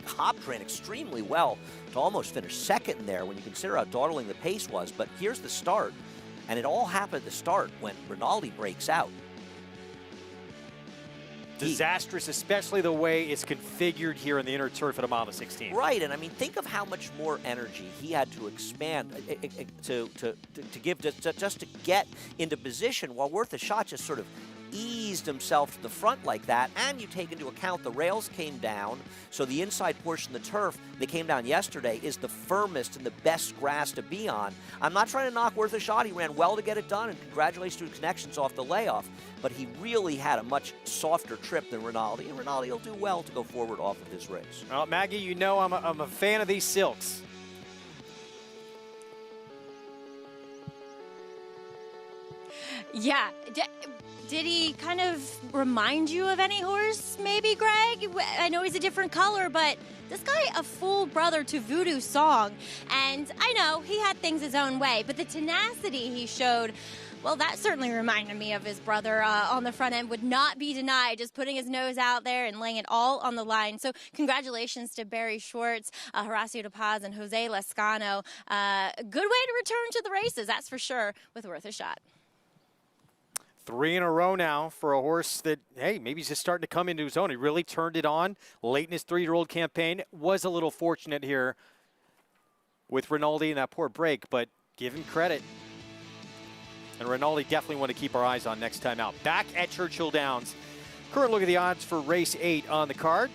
Hobbs ran extremely well to almost finish second there when you consider how dawdling the pace was, but here's the start. And it all happened at the start when Rinaldi breaks out. Disastrous, especially the way it's configured here in the inner turf at a mile to 16. Right, and I mean, think of how much more energy he had to expand to give just to get into position, while Worth a Shot just sort of eased himself to the front like that. And you take into account the rails came down, so the inside portion of the turf that came down yesterday is the firmest and the best grass to be on. I'm not trying to knock Worth a Shot. He ran well to get it done, and congratulations to his connections off the layoff, but he really had a much softer trip than Rinaldi, and Rinaldi will do well to go forward off of this race. Well, Maggie, you know I'm a fan of these silks. Yeah. Did he kind of remind you of any horse, maybe, Greg? I know he's a different color, but this guy a full brother to Voodoo Song. And I know he had things his own way, but the tenacity he showed, well, that certainly reminded me of his brother on the front end. Would not be denied, just putting his nose out there and laying it all on the line. So congratulations to Barry Schwartz, Horacio De Paz, and Jose Lezcano. Good way to return to the races, that's for sure, with Worth a Shot. 3 in a row now for a horse that, hey, maybe he's just starting to come into his own. He really turned it on late in his 3-year-old campaign. Was a little fortunate here with Rinaldi and that poor break, but give him credit. And Rinaldi definitely want to keep our eyes on next time out. Back at Churchill Downs. Current look at the odds for race 8 on the card.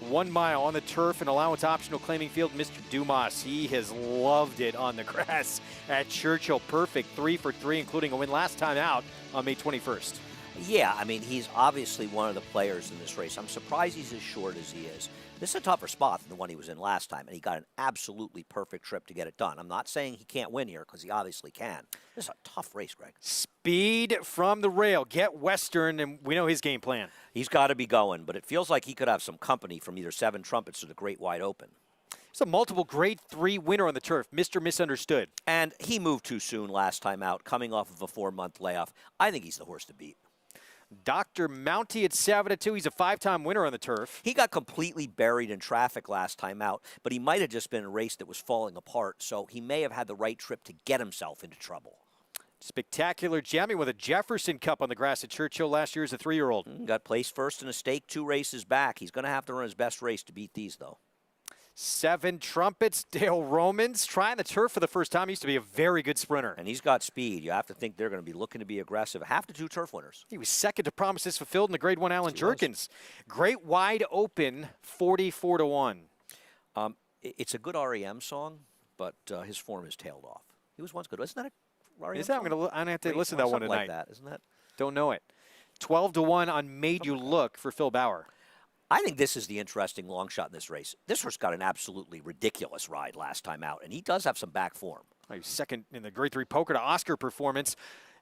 1 mile on the turf and allowance optional claiming field, Mr. Dumas. He has loved it on the grass at Churchill. Perfect 3 for 3, including a win last time out on May 21st. Yeah, I mean, he's obviously one of the players in this race. I'm surprised he's as short as he is. This is a tougher spot than the one he was in last time, and he got an absolutely perfect trip to get it done. I'm not saying he can't win here, because he obviously can. This is a tough race, Greg. Speed from the rail. Get Western, and we know his game plan. He's got to be going, but it feels like he could have some company from either 7 Trumpets or the Great Wide Open. It's a multiple Grade 3 winner on the turf, Mr. Misunderstood. And he moved too soon last time out, coming off of a 4-month layoff. I think he's the horse to beat. Dr. Mounty at 7-2. He's a 5-time winner on the turf. He got completely buried in traffic last time out, but he might have just been a race that was falling apart, so he may have had the right trip to get himself into trouble. Spectacular jamming with a Jefferson Cup on the grass at Churchill last year as a 3-year-old. Got placed first in a stake 2 races back. He's going to have to run his best race to beat these, though. 7 Trumpets, Dale Romans, trying the turf for the first time. He used to be a very good sprinter. And he's got speed. You have to think they're going to be looking to be aggressive. 1/2 to 2 turf winners. He was second to Promises Fulfilled in the Grade 1 Alan Jerkins. Great Wide Open, 44-1. It's a good REM song, but his form has tailed off. He was once good. Isn't that a Rory Is that? I'm Armstrong? going to have to listen to that one Something tonight. like that, isn't that? Don't know it. 12-1 on Made You Look for Phil Bauer. I think this is the interesting long shot in this race. This horse got an absolutely ridiculous ride last time out, and he does have some back form. He was second in the Grade 3 Poker to Oscar performance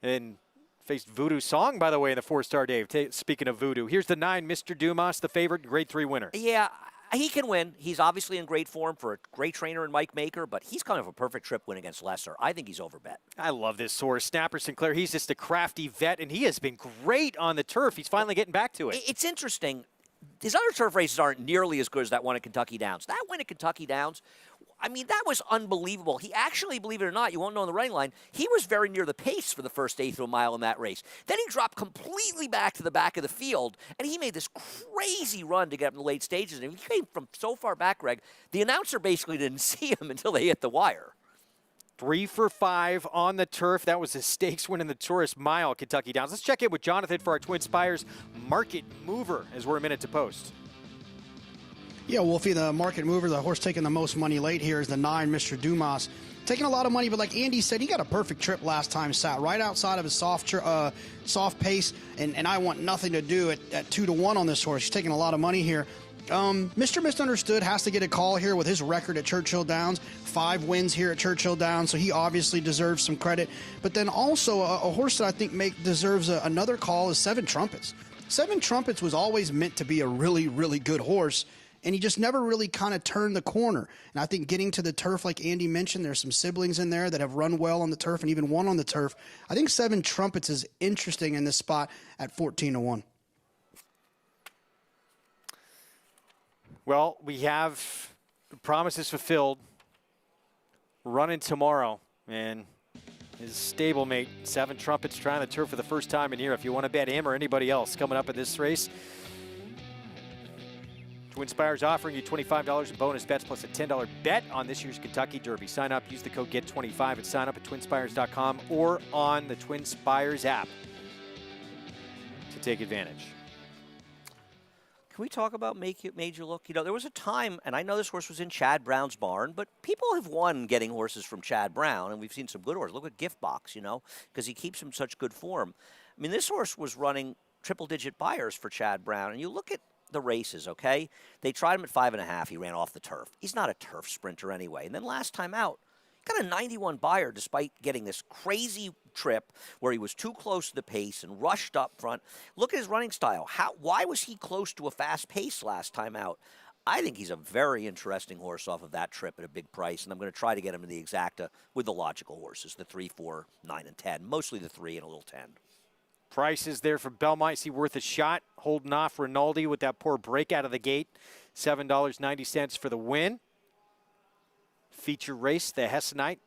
and faced Voodoo Song, by the way, in the 4-star Dave. Speaking of Voodoo, here's the 9, Mr. Dumas, the favorite, Grade 3 winner. Yeah, he can win. He's obviously in great form for a great trainer in Mike Maker, but he's kind of a perfect trip win against Lesser. I think he's overbet. I love this horse. Snapper Sinclair, he's just a crafty vet, and he has been great on the turf. He's finally getting back to it. It's interesting. His other turf races aren't nearly as good as that one at Kentucky Downs. That win at Kentucky Downs, I mean, that was unbelievable. He actually, believe it or not, you won't know on the running line, he was very near the pace for the first eighth of a mile in that race. Then he dropped completely back to the back of the field, and he made this crazy run to get up in the late stages. And he came from so far back, Greg, the announcer basically didn't see him until they hit the wire. 3 for 5 on the turf. That was a stakes win in the Tourist Mile, Kentucky Downs. Let's check in with Jonathan for our Twin Spires Market Mover as we're a minute to post. Yeah, Wolfie, the Market Mover, the horse taking the most money late here is the 9, Mr. Dumas. Taking a lot of money, but like Andy said, he got a perfect trip last time, sat right outside of his soft pace, and I want nothing to do at 2-1 on this horse. He's taking a lot of money here. Mr. Misunderstood has to get a call here with his record at Churchill Downs. 5 wins here at Churchill Downs, so he obviously deserves some credit. But then also a horse that I think deserves another call is 7 Trumpets. 7 Trumpets was always meant to be a really, really good horse, and he just never really kind of turned the corner. And I think getting to the turf, like Andy mentioned, there's some siblings in there that have run well on the turf and even won on the turf. I think 7 Trumpets is interesting in this spot at 14-1. Well, we have promises fulfilled running tomorrow, and his stablemate, 7 Trumpets, trying the turf for the first time in here. If you want to bet him or anybody else coming up in this race, Twin Spires offering you $25 in bonus bets plus a $10 bet on this year's Kentucky Derby. Sign up, use the code GET25 and sign up at twinspires.com or on the Twin Spires app to take advantage. Can we talk about Made You Look? You know, there was a time, and I know this horse was in Chad Brown's barn, but people have won getting horses from Chad Brown, and we've seen some good horses. Look at Gift Box, you know, because he keeps in such good form. I mean, this horse was running triple-digit buyers for Chad Brown, and you look at the races, okay? They tried him at 5.5. He ran off the turf. He's not a turf sprinter anyway. And then last time out, got a 91 buyer despite getting this crazy trip where he was too close to the pace and rushed up front. Look at his running style. Why was he close to a fast pace last time out? I think he's a very interesting horse off of that trip at a big price, and I'm going to try to get him to the exacta with the logical horses, the 3, 4, 9, and 10. Mostly the 3 and a little 10. Prices there for Belmont. Is he worth a shot? Holding off Rinaldi with that poor break out of the gate. $7.90 for the win. Feature race, the Hessenite,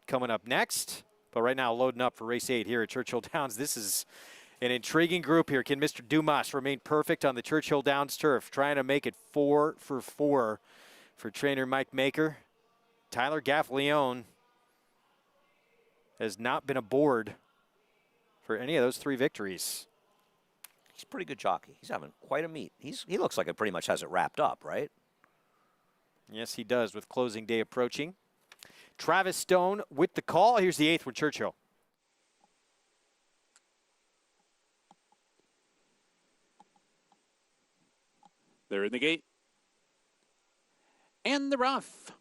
coming up next. But right now, loading up for race 8 here at Churchill Downs. This is an intriguing group here. Can Mr. Dumas remain perfect on the Churchill Downs turf? Trying to make it 4 for 4 for trainer Mike Maker. Tyler Gaffleone has not been aboard for any of those 3 victories. He's a pretty good jockey. He's having quite a meet. He looks like it pretty much has it wrapped up, right? Yes, he does, with closing day approaching. Travis Stone with the call. Here's the 8th with Churchill. They're in the gate. And the rough.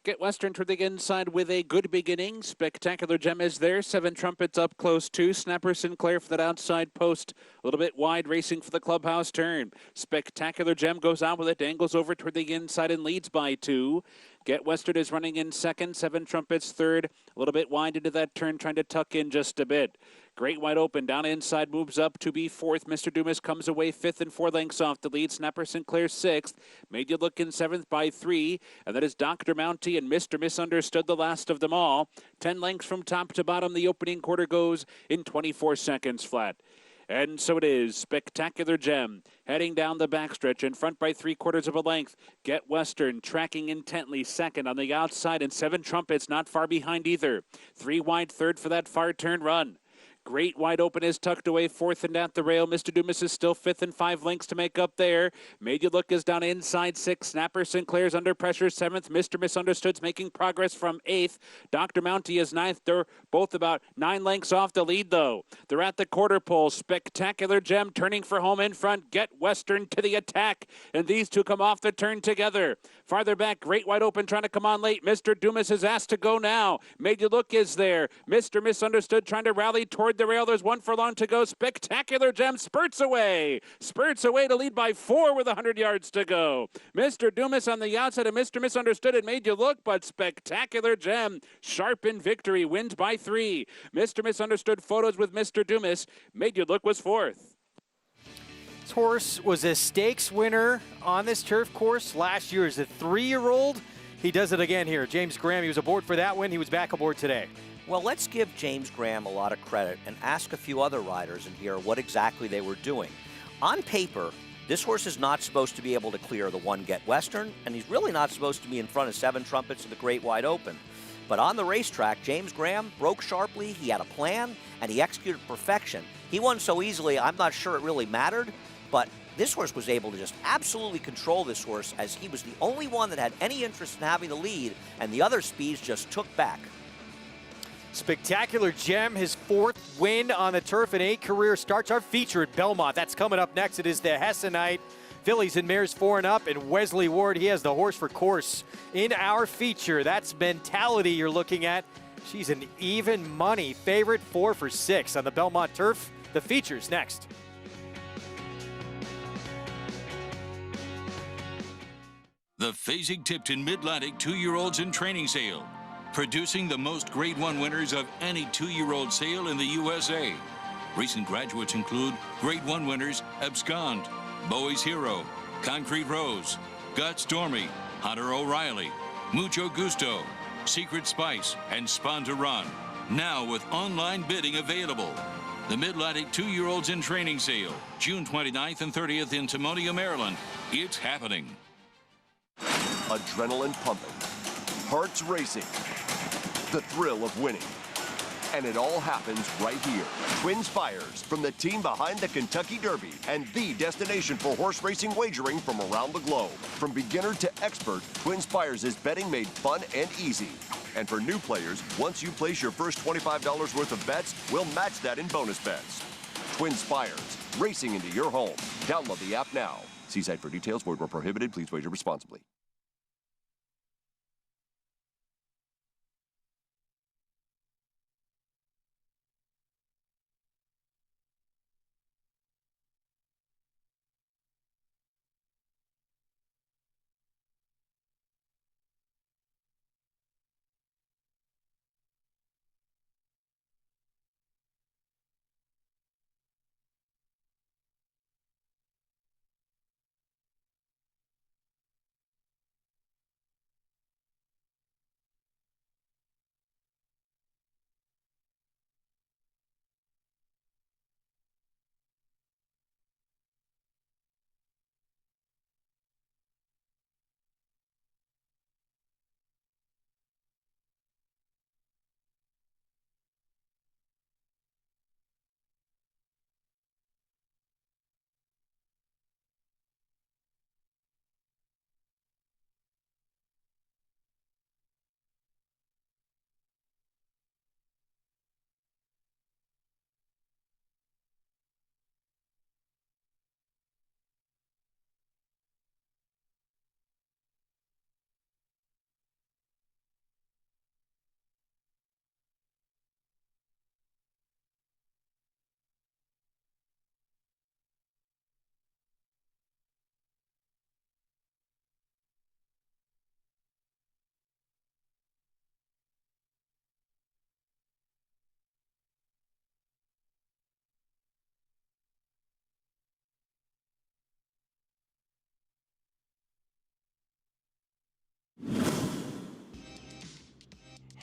Get Western to the inside with a good beginning. Spectacular Gem is there. 7 Trumpets up close too. Snapper Sinclair for that outside post. A little bit wide, racing for the clubhouse turn. Spectacular Gem goes out with it. Angles over toward the inside and leads by 2. Get Western is running in second. 7 Trumpets third. A little bit wide into that turn, trying to tuck in just a bit. Great wide open. Down inside, moves up to be 4th. Mr. Dumas comes away 5th and 4 lengths off the lead. Snapper Sinclair 6th. Made You Look in 7th by 3. And that is Dr. Mounty and Mr. Misunderstood, the last of them all. 10 lengths from top to bottom. The opening quarter goes in 24 seconds flat. And so it is. Spectacular Gem heading down the backstretch in front by 3/4 of a length. Get Western tracking intently second on the outside, and 7 Trumpets not far behind either. 3 wide third for that far turn run. Great Wide Open is tucked away, fourth and at the rail. Mr. Dumas is still fifth and 5 lengths to make up there. Made You Look is down inside 6. Snapper Sinclair's under pressure 7th. Mr. Misunderstood's making progress from 8th. Dr. Mounty is 9th. They're both about 9 lengths off the lead, though. They're at the quarter pole. Spectacular Gem turning for home in front. Get Western to the attack. And these two come off the turn together. Farther back, Great Wide Open trying to come on late. Mr. Dumas is asked to go now. Made You Look is there. Mr. Misunderstood trying to rally toward the rail. There's 1 furlong to go. Spectacular Gem spurts away to lead by 4 with 100 yards to go. Mr. Dumas on the outside of Mr. Misunderstood. It Made You Look, but Spectacular Gem, sharp in victory, wins by 3. Mr. Misunderstood photos with Mr. Dumas. Made You Look was 4th. This horse was a stakes winner on this turf course last year as a 3-year-old. He does it again here. James Graham, he was aboard for that win. He was back aboard today. Well, let's give James Graham a lot of credit and ask a few other riders in here what exactly they were doing. On paper, this horse is not supposed to be able to clear the 1 Get Western, and he's really not supposed to be in front of 7 Trumpets of the Great Wide Open. But on the racetrack, James Graham broke sharply, he had a plan, and he executed perfection. He won so easily, I'm not sure it really mattered, but this horse was able to just absolutely control this horse as he was the only one that had any interest in having the lead, and the other speeds just took back. Spectacular Gem, his 4th win on the turf in 8 career starts. Our feature at Belmont, that's coming up next. It is the Hessonite fillies and mares 4 and up, and Wesley Ward, he has the horse for course in our feature. That's Mentality you're looking at. She's an even money favorite, 4 for 6 on the Belmont turf. The feature's next. The Fasig-Tipton Mid-Atlantic 2-year-olds in training sale, producing the most Grade 1 winners of any 2-year-old sale in the USA. Recent graduates include Grade 1 winners Abscond, Bowie's Hero, Concrete Rose, Gut Stormy, Hunter O'Reilly, Mucho Gusto, Secret Spice, and Spawn to Run. Now with online bidding available. The Mid-Atlantic 2-year-olds in training sale, June 29th and 30th in Timonium, Maryland. It's happening. Adrenaline pumping, hearts racing, the thrill of winning. And it all happens right here. Twin Spires, from the team behind the Kentucky Derby and the destination for horse racing wagering from around the globe. From beginner to expert, Twin Spires is betting made fun and easy. And for new players, once you place your first $25 worth of bets, we'll match that in bonus bets. Twin Spires, racing into your home. Download the app now. See site for details. Void where prohibited. Please wager responsibly.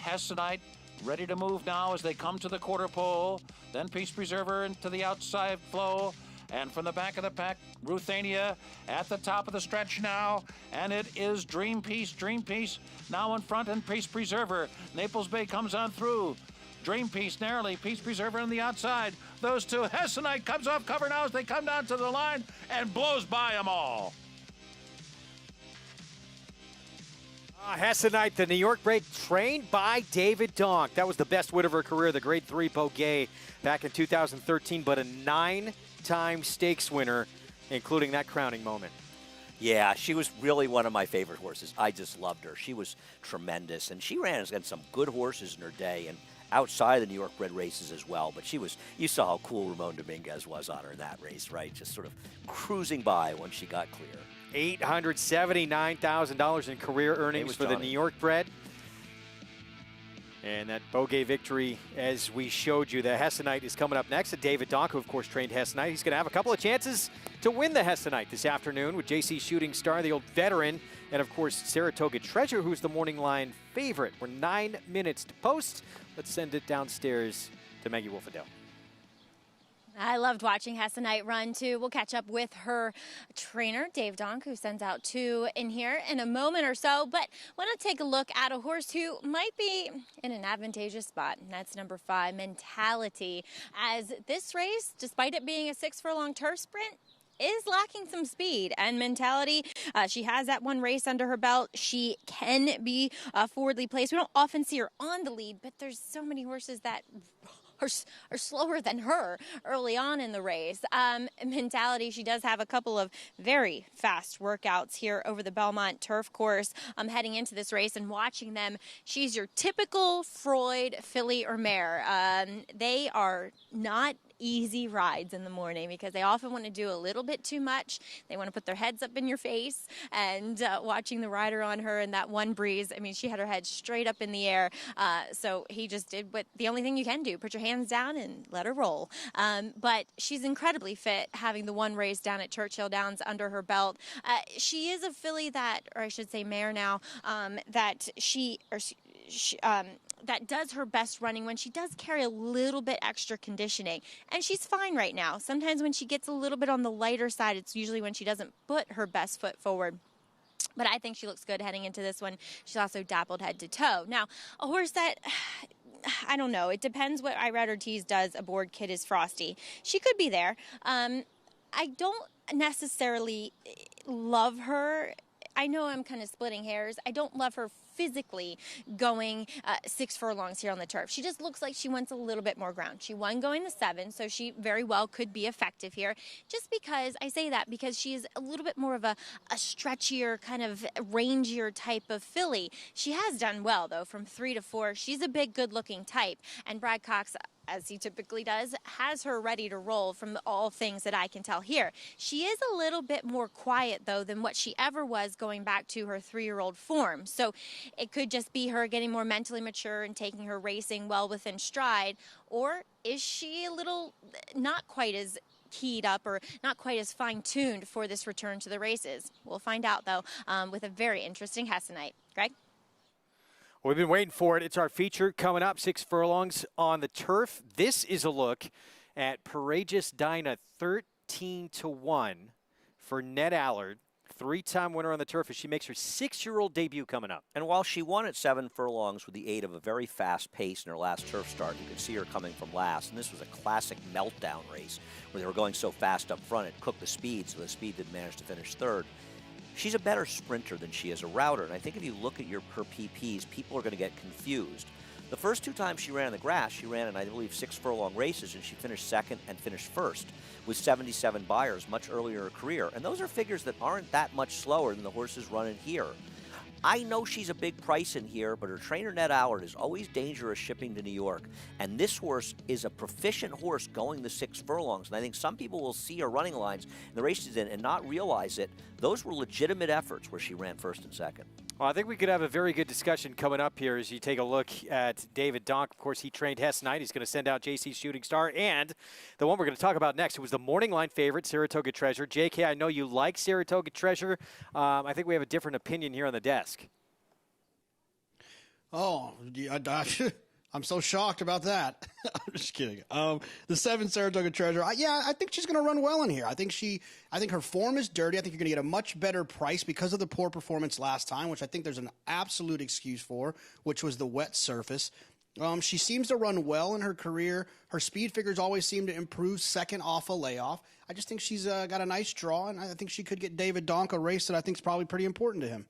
Hessonite ready to move now as they come to the quarter pole. Then Peace Preserver into the outside flow. And from the back of the pack, Ruthania at the top of the stretch now. And it is Dream Peace now in front, and Peace Preserver. Naples Bay comes on through. Dream Piece narrowly, Peace Preserver on the outside. Those two, Hessenite comes off cover now as they come down to the line and blows by them all. Hessenite, the New York bred, trained by David Donk. That was the best win of her career, the Grade 3 Beaugay back in 2013, but a 9-time stakes winner, including that crowning moment. Yeah, she was really one of my favorite horses. I just loved her. She was tremendous, and she ran against some good horses in her day and outside the New York bred races as well. But you saw how cool Ramon Dominguez was on her in that race, right? Just sort of cruising by when she got clear. $879,000 in career earnings for the New York bred. And that Beaugay victory, as we showed you, the Hessenite is coming up next. And David Donk, who of course trained Hessenite, he's going to have a couple of chances to win the Hessenite this afternoon with JC Shooting Star, the old veteran, and of course Saratoga Treasure, who's the morning line favorite. We're 9 minutes to post. Let's send it downstairs to Maggie Wolfadell. I loved watching Hessenite run, too. We'll catch up with her trainer, Dave Donk, who sends out 2 in here in a moment or so. But I want to take a look at a horse who might be in an advantageous spot, and that's number 5, Mentality. As this race, despite it being a 6-furlong turf sprint, is lacking some speed. And Mentality, she has that one race under her belt. She can be forwardly placed. We don't often see her on the lead, but there's so many horses that are slower than her early on in the race. Mentality, she does have a couple of very fast workouts here over the Belmont turf course heading into this race, and watching them, she's your typical Freud filly or mare. They are not easy rides in the morning because they often want to do a little bit too much. They want to put their heads up in your face, and watching the rider on her in that one breeze, I mean, she had her head straight up in the air. So he just did what the only thing you can do, put your hands down and let her roll. But she's incredibly fit, having the one race down at Churchill Downs under her belt. She is a filly that, or I should say mare now, that that does her best running when she does carry a little bit extra conditioning. And she's fine right now. Sometimes when she gets a little bit on the lighter side, it's usually when she doesn't put her best foot forward. But I think she looks good heading into this one. She's also dappled head to toe. Now, a horse that, I don't know, it depends what Irad Ortiz does aboard Kid is Frosty. She could be there. I don't necessarily love her. I know I'm kind of splitting hairs. I don't love her physically going 6 furlongs here on the turf. She just looks like she wants a little bit more ground. She won going the 7, so she very well could be effective here. Just because, I say that because she is a little bit more of a stretchier, kind of rangier type of filly. She has done well, though, from 3 to 4. She's a big, good-looking type, and Brad Cox, as he typically does, has her ready to roll from all things that I can tell here. She is a little bit more quiet, though, than what she ever was going back to her 3-year-old form. So it could just be her getting more mentally mature and taking her racing well within stride. Or is she a little not quite as keyed up or not quite as fine-tuned for this return to the races? We'll find out, though, with a very interesting Hessenite. Greg? We've been waiting for it. It's our feature coming up, 6 furlongs on the turf. This is a look at Courageous Dinah, 13-1 for Ned Allard. 3-time winner on the turf as she makes her 6-year-old debut coming up. And while she won at 7 furlongs with the aid of a very fast pace in her last turf start, you could see her coming from last. And this was a classic meltdown race where they were going so fast up front it cooked the speed, so the speed didn't manage to finish 3rd. She's a better sprinter than she is a router, and I think if you look at her PPs, people are going to get confused. The first 2 times she ran in the grass, she ran in, I believe, 6 furlong races, and she finished 2nd and finished 1st with 77 buyers much earlier in her career. And those are figures that aren't that much slower than the horses running here. I know she's a big price in here, but her trainer, Ned Allard, is always dangerous shipping to New York. And this horse is a proficient horse going the 6 furlongs. And I think some people will see her running lines in the races in and not realize it. Those were legitimate efforts where she ran 1st and 2nd. Well, I think we could have a very good discussion coming up here as you take a look at David Donk. Of course, he trained Hessenite. He's going to send out JC Shooting Star. And the one we're going to talk about next, who was the morning line favorite, Saratoga Treasure. JK, I know you like Saratoga Treasure. I think we have a different opinion here on the desk. Oh, I'm so shocked about that. I'm just kidding. The 7 Saratoga Treasure. I think she's going to run well in here. I think her form is dirty. I think you're going to get a much better price because of the poor performance last time, which I think there's an absolute excuse for, which was the wet surface. She seems to run well in her career. Her speed figures always seem to improve second off a layoff. I just think she's got a nice draw, and I think she could get David Donk a race that I think is probably pretty important to him.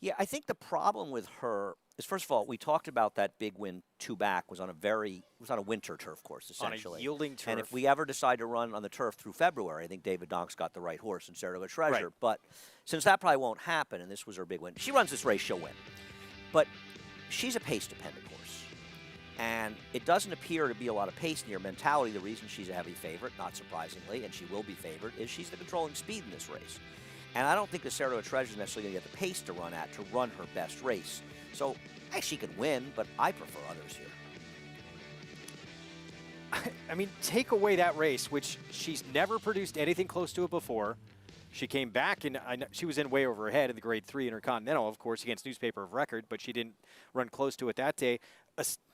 Yeah, I think the problem with her is, first of all, we talked about that big win 2 back was on a winter turf course, essentially. On a yielding turf. And if we ever decide to run on the turf through February, I think David Donk's got the right horse in Saratoga Treasure. Right. But since that probably won't happen, and this was her big win, she runs this race, she'll win. But she's a pace-dependent horse. And it doesn't appear to be a lot of pace in your mentality. The reason she's a heavy favorite, not surprisingly, and she will be favored, is she's the controlling speed in this race. And I don't think the Saratoga Treasure is necessarily going to get the pace to run her best race. So she could win, but I prefer others here. I mean, take away that race, which she's never produced anything close to it before. She came back, and she was in way over her head in the Grade 3 Intercontinental, of course, against Newspaper of Record, but she didn't run close to it that day.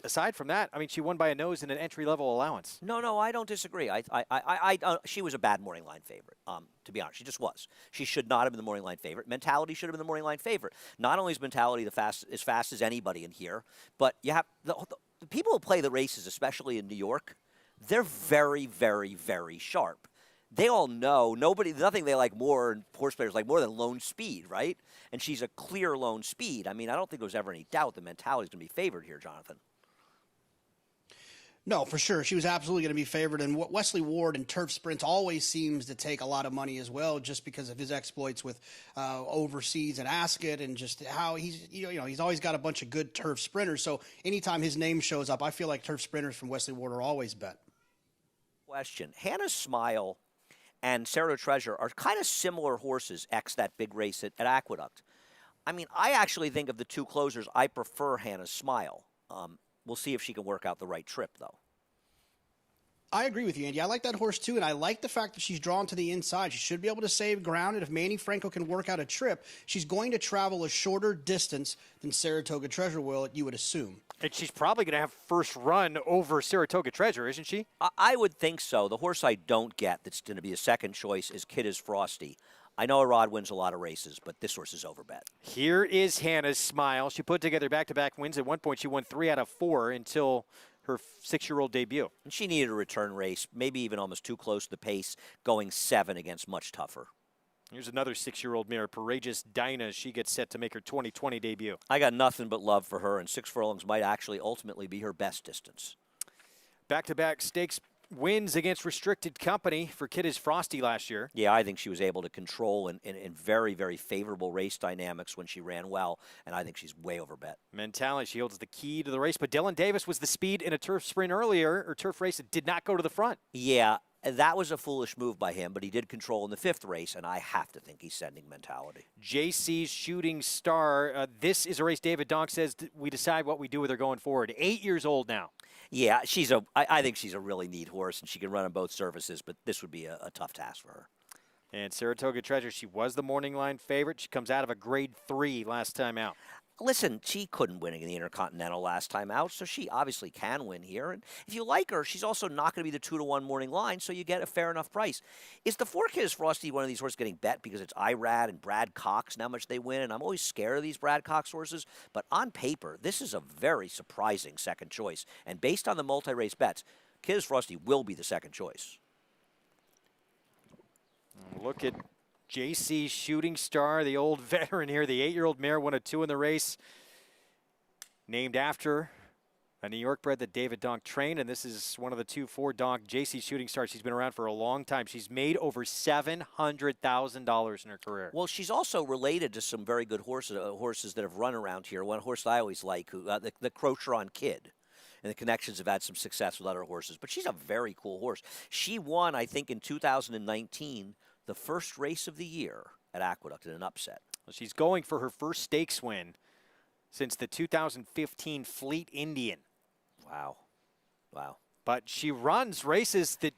Aside from that, I mean, she won by a nose in an entry-level allowance. No, I don't disagree. She was a bad morning line favorite, to be honest. She just was. She should not have been the morning line favorite. Mentality should have been the morning line favorite. Not only is Mentality as fast as anybody in here, but you have the people who play the races, especially in New York, they're very, very, very sharp. They all know nothing they like more, and horse players like more than lone speed, right? And she's a clear lone speed. I mean, I don't think there was ever any doubt the Mentality is going to be favored here, Jonathan. No, for sure. She was absolutely going to be favored. And Wesley Ward in turf sprints always seems to take a lot of money as well, just because of his exploits with overseas and Ascot, and just how he's always got a bunch of good turf sprinters. So anytime his name shows up, I feel like turf sprinters from Wesley Ward are always bet. Question. Hannah's Smile and Saratoga Treasure are kind of similar horses, ex that big race at Aqueduct. I mean, I actually think of the two closers, I prefer Hannah's Smile. We'll see if she can work out the right trip, though. I agree with you, Andy. I like that horse, too, and I like the fact that she's drawn to the inside. She should be able to save ground, and if Manny Franco can work out a trip, she's going to travel a shorter distance than Saratoga Treasure will, you would assume. And she's probably going to have first run over Saratoga Treasure, isn't she? I would think so. The horse I don't get that's going to be a second choice is Kid is Frosty. I know Arad wins a lot of races, but this horse is overbet. Here is Hannah's Smile. She put together back-to-back wins. At one point, she won 3 out of 4 until her 6-year-old debut. And she needed a return race, maybe even almost too close to the pace, going 7 against much tougher. Here's another 6-year-old mare, Courageous Dinah. She gets set to make her 2020 debut. I got nothing but love for her, and 6 furlongs might actually ultimately be her best distance. Back-to-back stakes wins against Restricted Company for Kid is Frosty last year. Yeah, I think she was able to control in very, very favorable race dynamics when she ran well, and I think she's way overbet. Mentality, she holds the key to the race, but Dylan Davis was the speed in a turf sprint earlier, or turf race that did not go to the front. Yeah, that was a foolish move by him, but he did control in the 5th race, and I have to think he's sending Mentality. JC's Shooting Star. This is a race David Donk says we decide what we do with her going forward. 8 years old now. Yeah, I think she's a really neat horse, and she can run on both surfaces, but this would be a tough task for her. And Saratoga Treasure, she was the morning line favorite. She comes out of a Grade 3 last time out. Listen, she couldn't win in the Intercontinental last time out, so she obviously can win here. And if you like her, she's also not going to be the 2-to-1 morning line, so you get a fair enough price. Is the 4 Kid is Frosty one of these horses getting bet because it's Irad and Brad Cox and how much they win? And I'm always scared of these Brad Cox horses, but on paper, this is a very surprising second choice. And based on the multi-race bets, Kid is Frosty will be the second choice. Look at JC Shooting Star, the old veteran here. The 8-year-old mare won a 2 in the race. Named after a New York bred that David Donk trained, and this is one of the 2-4 Donk. JC Shooting Star, she's been around for a long time. She's made over $700,000 in her career. Well, she's also related to some very good horses that have run around here. One horse I always like, the Crocheron Kid. And the connections have had some success with other horses. But she's a very cool horse. She won, I think, in 2019, the first race of the year at Aqueduct in an upset. Well, she's going for her first stakes win since the 2015 Fleet Indian. Wow. But she runs races that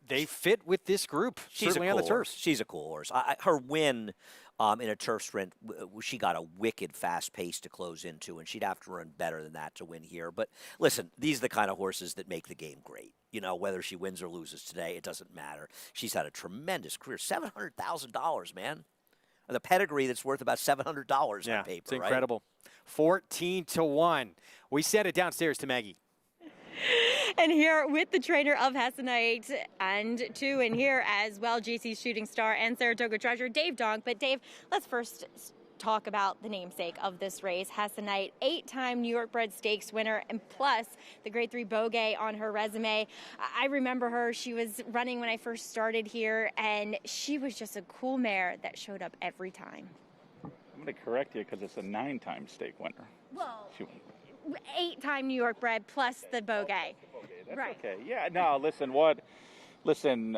they fit with this group, certainly on the turf. She's a cool horse. Her win in a turf sprint, she got a wicked fast pace to close into, and she'd have to run better than that to win here. But listen, these are the kind of horses that make the game great. You know, whether she wins or loses today, it doesn't matter. She's had a tremendous career. $700,000, man. The pedigree that's worth about $700 on paper, it's incredible. Right? 14-1. We sent it downstairs to Maggie. And here with the trainer of Hessonite and two in here as well, JC's Shooting Star and Saratoga Treasure, Dave Donk. But Dave, let's first talk about the namesake of this race, Hessonite, 8-time New York bred stakes winner, and plus the grade 3 Beaugay on her resume. I remember her. She was running when I first started here, and she was just a cool mare that showed up every time. I'm going to correct you because it's a 9-time stake winner. Well, 8-time New York bred plus the Beaugay. That's right. Okay. Yeah. No. Listen.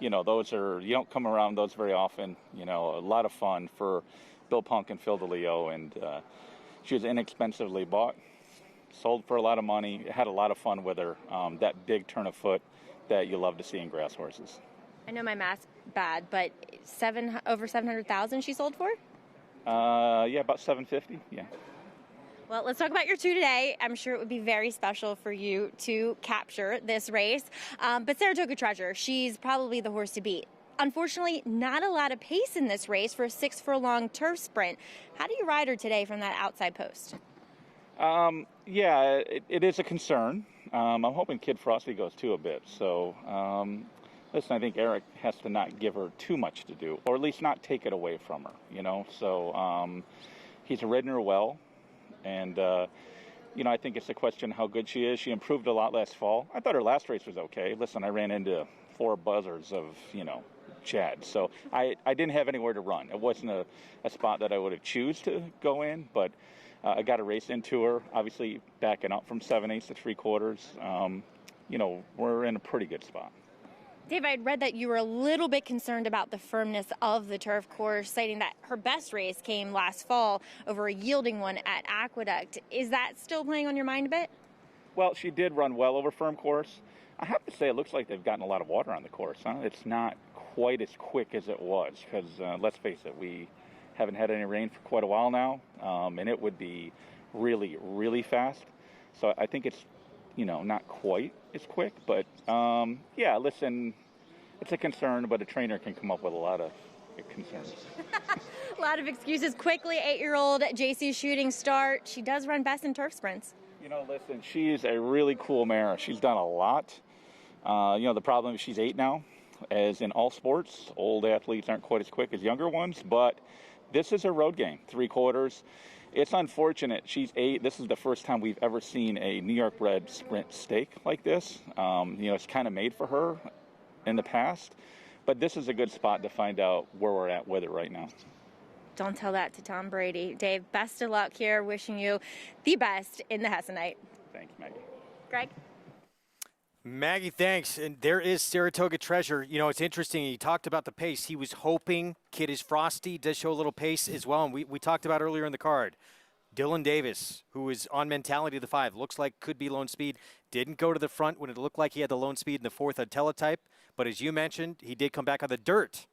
You know, those are, you don't come around those very often. You know, a lot of fun for Bill Punk and Phil DeLeo, and she was inexpensively bought, sold for a lot of money. Had a lot of fun with her. That big turn of foot that you love to see in grass horses. I know my math's bad, but over 700,000 she sold for? Yeah, about 750. Yeah. Well, let's talk about your two today. I'm sure it would be very special for you to capture this race. But Saratoga Treasure, she's probably the horse to beat. Unfortunately, not a lot of pace in this race for a 6-furlong turf sprint. How do you ride her today from that outside post? Yeah, it is a concern. I'm hoping Kid Frosty goes too a bit. So, listen, I think Eric has to not give her too much to do, or at least not take it away from her, you know. So he's ridden her well. And, you know, I think it's a question how good she is. She improved a lot last fall. I thought her last race was okay. Listen, I ran into 4 buzzards of, you know, Chad. So I didn't have anywhere to run. It wasn't a spot that I would have choose to go in, but I got a race into her, obviously backing up from 7/8 to 3/4. You know, we're in a pretty good spot. Dave, I'd read that you were a little bit concerned about the firmness of the turf course, citing that her best race came last fall over a yielding one at Aqueduct. Is that still playing on your mind a bit? Well, she did run well over firm course. I have to say it looks like they've gotten a lot of water on the course. Huh? It's not quite as quick as it was because, let's face it, we haven't had any rain for quite a while now, and it would be really, really fast. So I think it's, you know, not quite as quick, but yeah, listen, it's a concern, but a trainer can come up with a lot of concerns. A lot of excuses. Quickly, 8-year-old JC Shooting Star. She does run best in turf sprints. You know, listen, she's a really cool mare. She's done a lot. You know, the problem is she's 8 now. As in all sports, old athletes aren't quite as quick as younger ones, but this is a road game, 3/4. It's unfortunate. She's 8. This is the first time we've ever seen a New York bred sprint stake like this. You know, it's kind of made for her in the past, but this is a good spot to find out where we're at with it right now. Don't tell that to Tom Brady. Dave, best of luck here. Wishing you the best in the Hessonite. Thanks, Maggie. Greg? Maggie, thanks. And there is Saratoga Treasure. You know, it's interesting. He talked about the pace. He was hoping Kid is Frosty does show a little pace as well. And we talked about earlier in the card. Dylan Davis, who is on Mentality of the 5, looks like could be lone speed. Didn't go to the front when it looked like he had the lone speed in the 4th on Teletype. But as you mentioned, he did come back on the dirt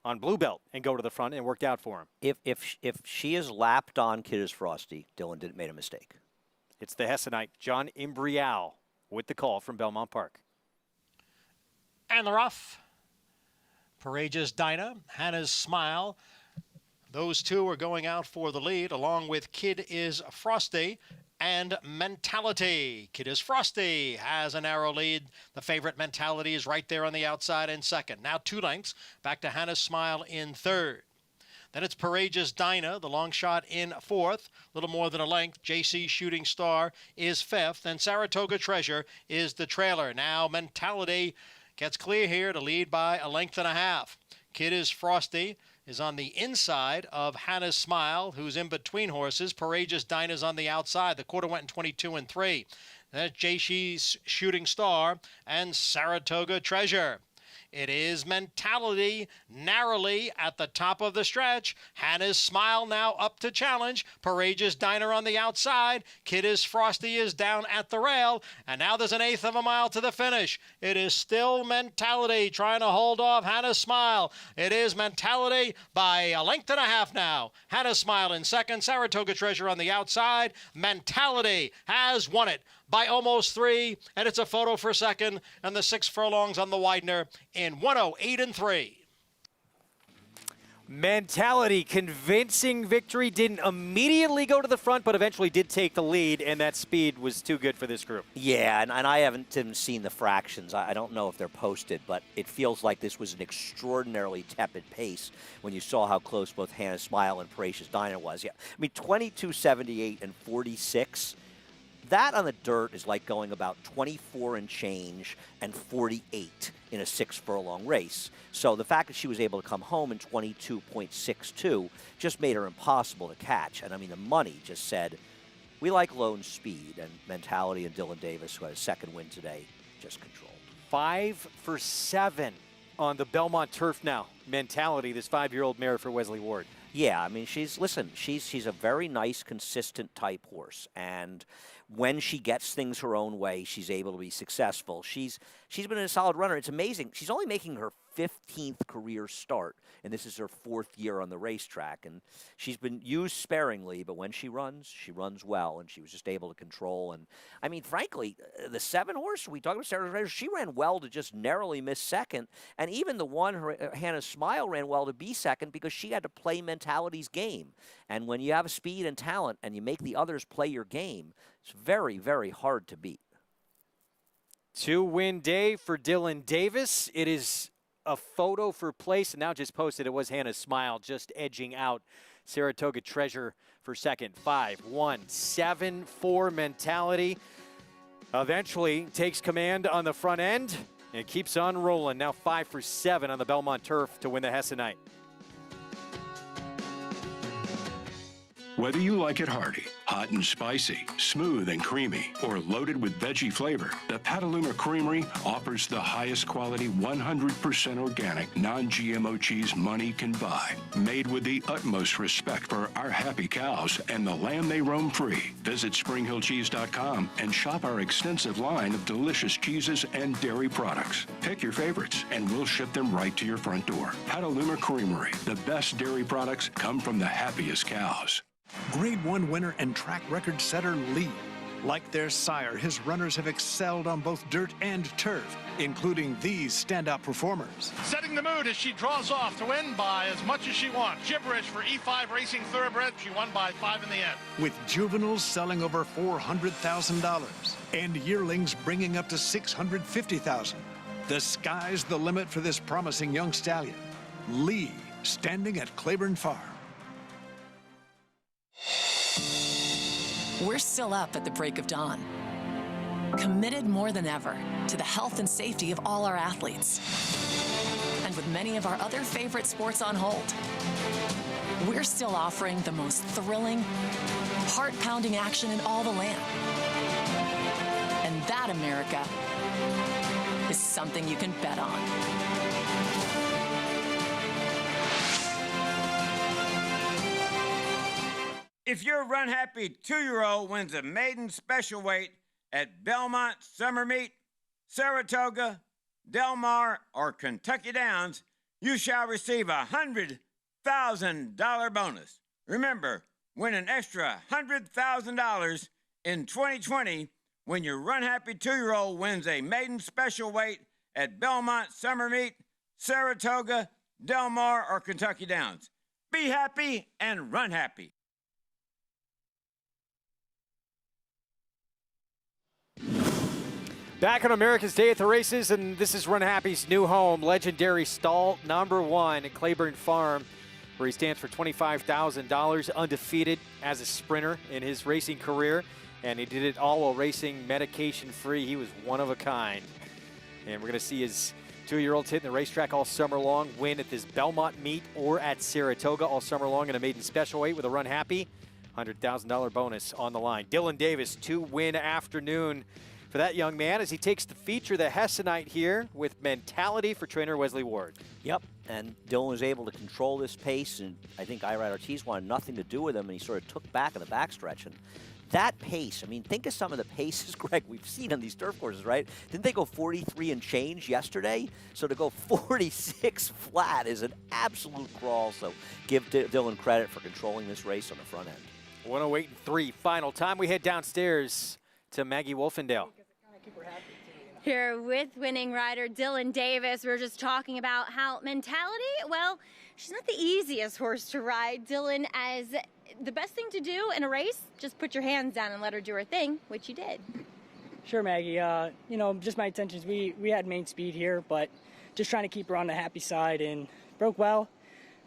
on Blue Belt and go to the front, and it worked out for him. If she is lapped on Kid is Frosty, Dylan didn't make a mistake. It's the Hessonite, John Imbrial, with the call from Belmont Park. And the rough. Courageous Dinah, Hannah's Smile. Those two are going out for the lead, along with Kid is Frosty and Mentality. Kid is Frosty has a narrow lead. The favorite Mentality is right there on the outside in second. Now 2 lengths. Back to Hannah's Smile in third. Then it's Courageous Dinah, the long shot in 4th, a little more than a length. JC Shooting Star is 5th, and Saratoga Treasure is the trailer. Now Mentality gets clear here to lead by a length and a half. Kid is Frosty is on the inside of Hannah's Smile, who's in between horses. Courageous Dinah's on the outside. The quarter went in 22 and 3. That's JC's Shooting Star and Saratoga Treasure. It is Mentality narrowly at the top of the stretch. Hannah's Smile now up to challenge. Courageous Dinah on the outside. Kid is Frosty is down at the rail. And now there's an 1/8 of a mile to the finish. It is still Mentality trying to hold off Hannah's Smile. It is Mentality by a length and a half now. Hannah's Smile in second. Saratoga Treasure on the outside. Mentality has won it by almost 3, and it's a photo for second, and the 6 furlongs on the Widener in 1:08 and 3. Mentality, convincing victory. Didn't immediately go to the front, but eventually did take the lead, and that speed was too good for this group. Yeah, and I haven't seen the fractions. I don't know if they're posted, but it feels like this was an extraordinarily tepid pace when you saw how close both Hannah Smile and Precious Dinah was. Yeah, I mean, 22.78 and 46. That on the dirt is like going about 24 and change and 48 in a 6-furlong race. So the fact that she was able to come home in 22.62 just made her impossible to catch. And I mean, the money just said, we like Lone Speed, and Mentality and Dylan Davis, who had a second win today, just controlled. 5 for 7 on the Belmont turf now. Mentality, this 5-year-old mare for Wesley Ward. Yeah, I mean, she's a very nice, consistent type horse, and when she gets things her own way, she's able to be successful. She's been a solid runner. It's amazing. She's only making her 15th career start, and this is her 4th year on the racetrack. And she's been used sparingly, but when she runs well, and she was just able to control. And I mean, frankly, the 7-horse we talked about, Sarah Raiders, she ran well to just narrowly miss second, and even the one, Hannah Smile, ran well to be second because she had to play Mentality's game. And when you have speed and talent, and you make the others play your game, it's very, very hard to beat. 2-win day for Dylan Davis. It is a photo for place, and now just posted. It was Hannah Smile just edging out Saratoga Treasure for second. 5-1, 7-4 Mentality. Eventually takes command on the front end and keeps on rolling. Now 5 for 7 on the Belmont turf to win the Hessenite. Whether you like it hearty, hot and spicy, smooth and creamy, or loaded with veggie flavor, the Petaluma Creamery offers the highest quality 100% organic, non-GMO cheese money can buy. Made with the utmost respect for our happy cows and the land they roam free. Visit SpringHillCheese.com and shop our extensive line of delicious cheeses and dairy products. Pick your favorites and we'll ship them right to your front door. Petaluma Creamery, the best dairy products come from the happiest cows. Grade 1 winner and track record setter Lee. Like their sire, his runners have excelled on both dirt and turf, including these standout performers. Setting the mood as she draws off to win by as much as she wants. Gibberish for E5 Racing Thoroughbred. She won by 5 in the end. With juveniles selling over $400,000 and yearlings bringing up to $650,000. The sky's the limit for this promising young stallion. Lee, standing at Claiborne Farm. We're still up at the break of dawn, committed more than ever to the health and safety of all our athletes. And with many of our other favorite sports on hold, we're still offering the most thrilling, heart-pounding action in all the land. And that, America, is something you can bet on. If your run-happy 2-year-old wins a maiden special weight at Belmont, Summer Meet, Saratoga, Del Mar, or Kentucky Downs, you shall receive a $100,000 bonus. Remember, win an extra $100,000 in 2020 when your run-happy 2-year-old wins a maiden special weight at Belmont, Summer Meet, Saratoga, Del Mar, or Kentucky Downs. Be happy and run happy. Back on America's Day at the Races, and this is Run Happy's new home, legendary stall number 1 at Claiborne Farm, where he stands for $25,000, undefeated as a sprinter in his racing career, and he did it all while racing medication-free. He was one of a kind. And we're going to see his 2-year-olds hitting the racetrack all summer long, win at this Belmont meet or at Saratoga all summer long in a maiden special weight with a Run Happy. $100,000 bonus on the line. Dylan Davis, 2-win afternoon for that young man as he takes the feature, the Hessenite here with Mentality for trainer Wesley Ward. Yep, and Dylan was able to control this pace, and I think Irad Ortiz wanted nothing to do with him, and he sort of took back in the backstretch. And that pace, I mean, think of some of the paces, Greg, we've seen on these turf courses, right? Didn't they go 43 and change yesterday? So to go 46 flat is an absolute crawl. So give Dylan credit for controlling this race on the front end. 108.3 final time. We head downstairs to Maggie Wolfendale. Here with winning rider Dylan Davis, we're just talking about how Mentality, well, She's not the easiest horse to ride, Dylan, as the best thing to do in a race, just put your hands down and let her do her thing, which you did. Sure, Maggie. Just my intentions, we had main speed here, but just trying to keep her on the happy side and broke well.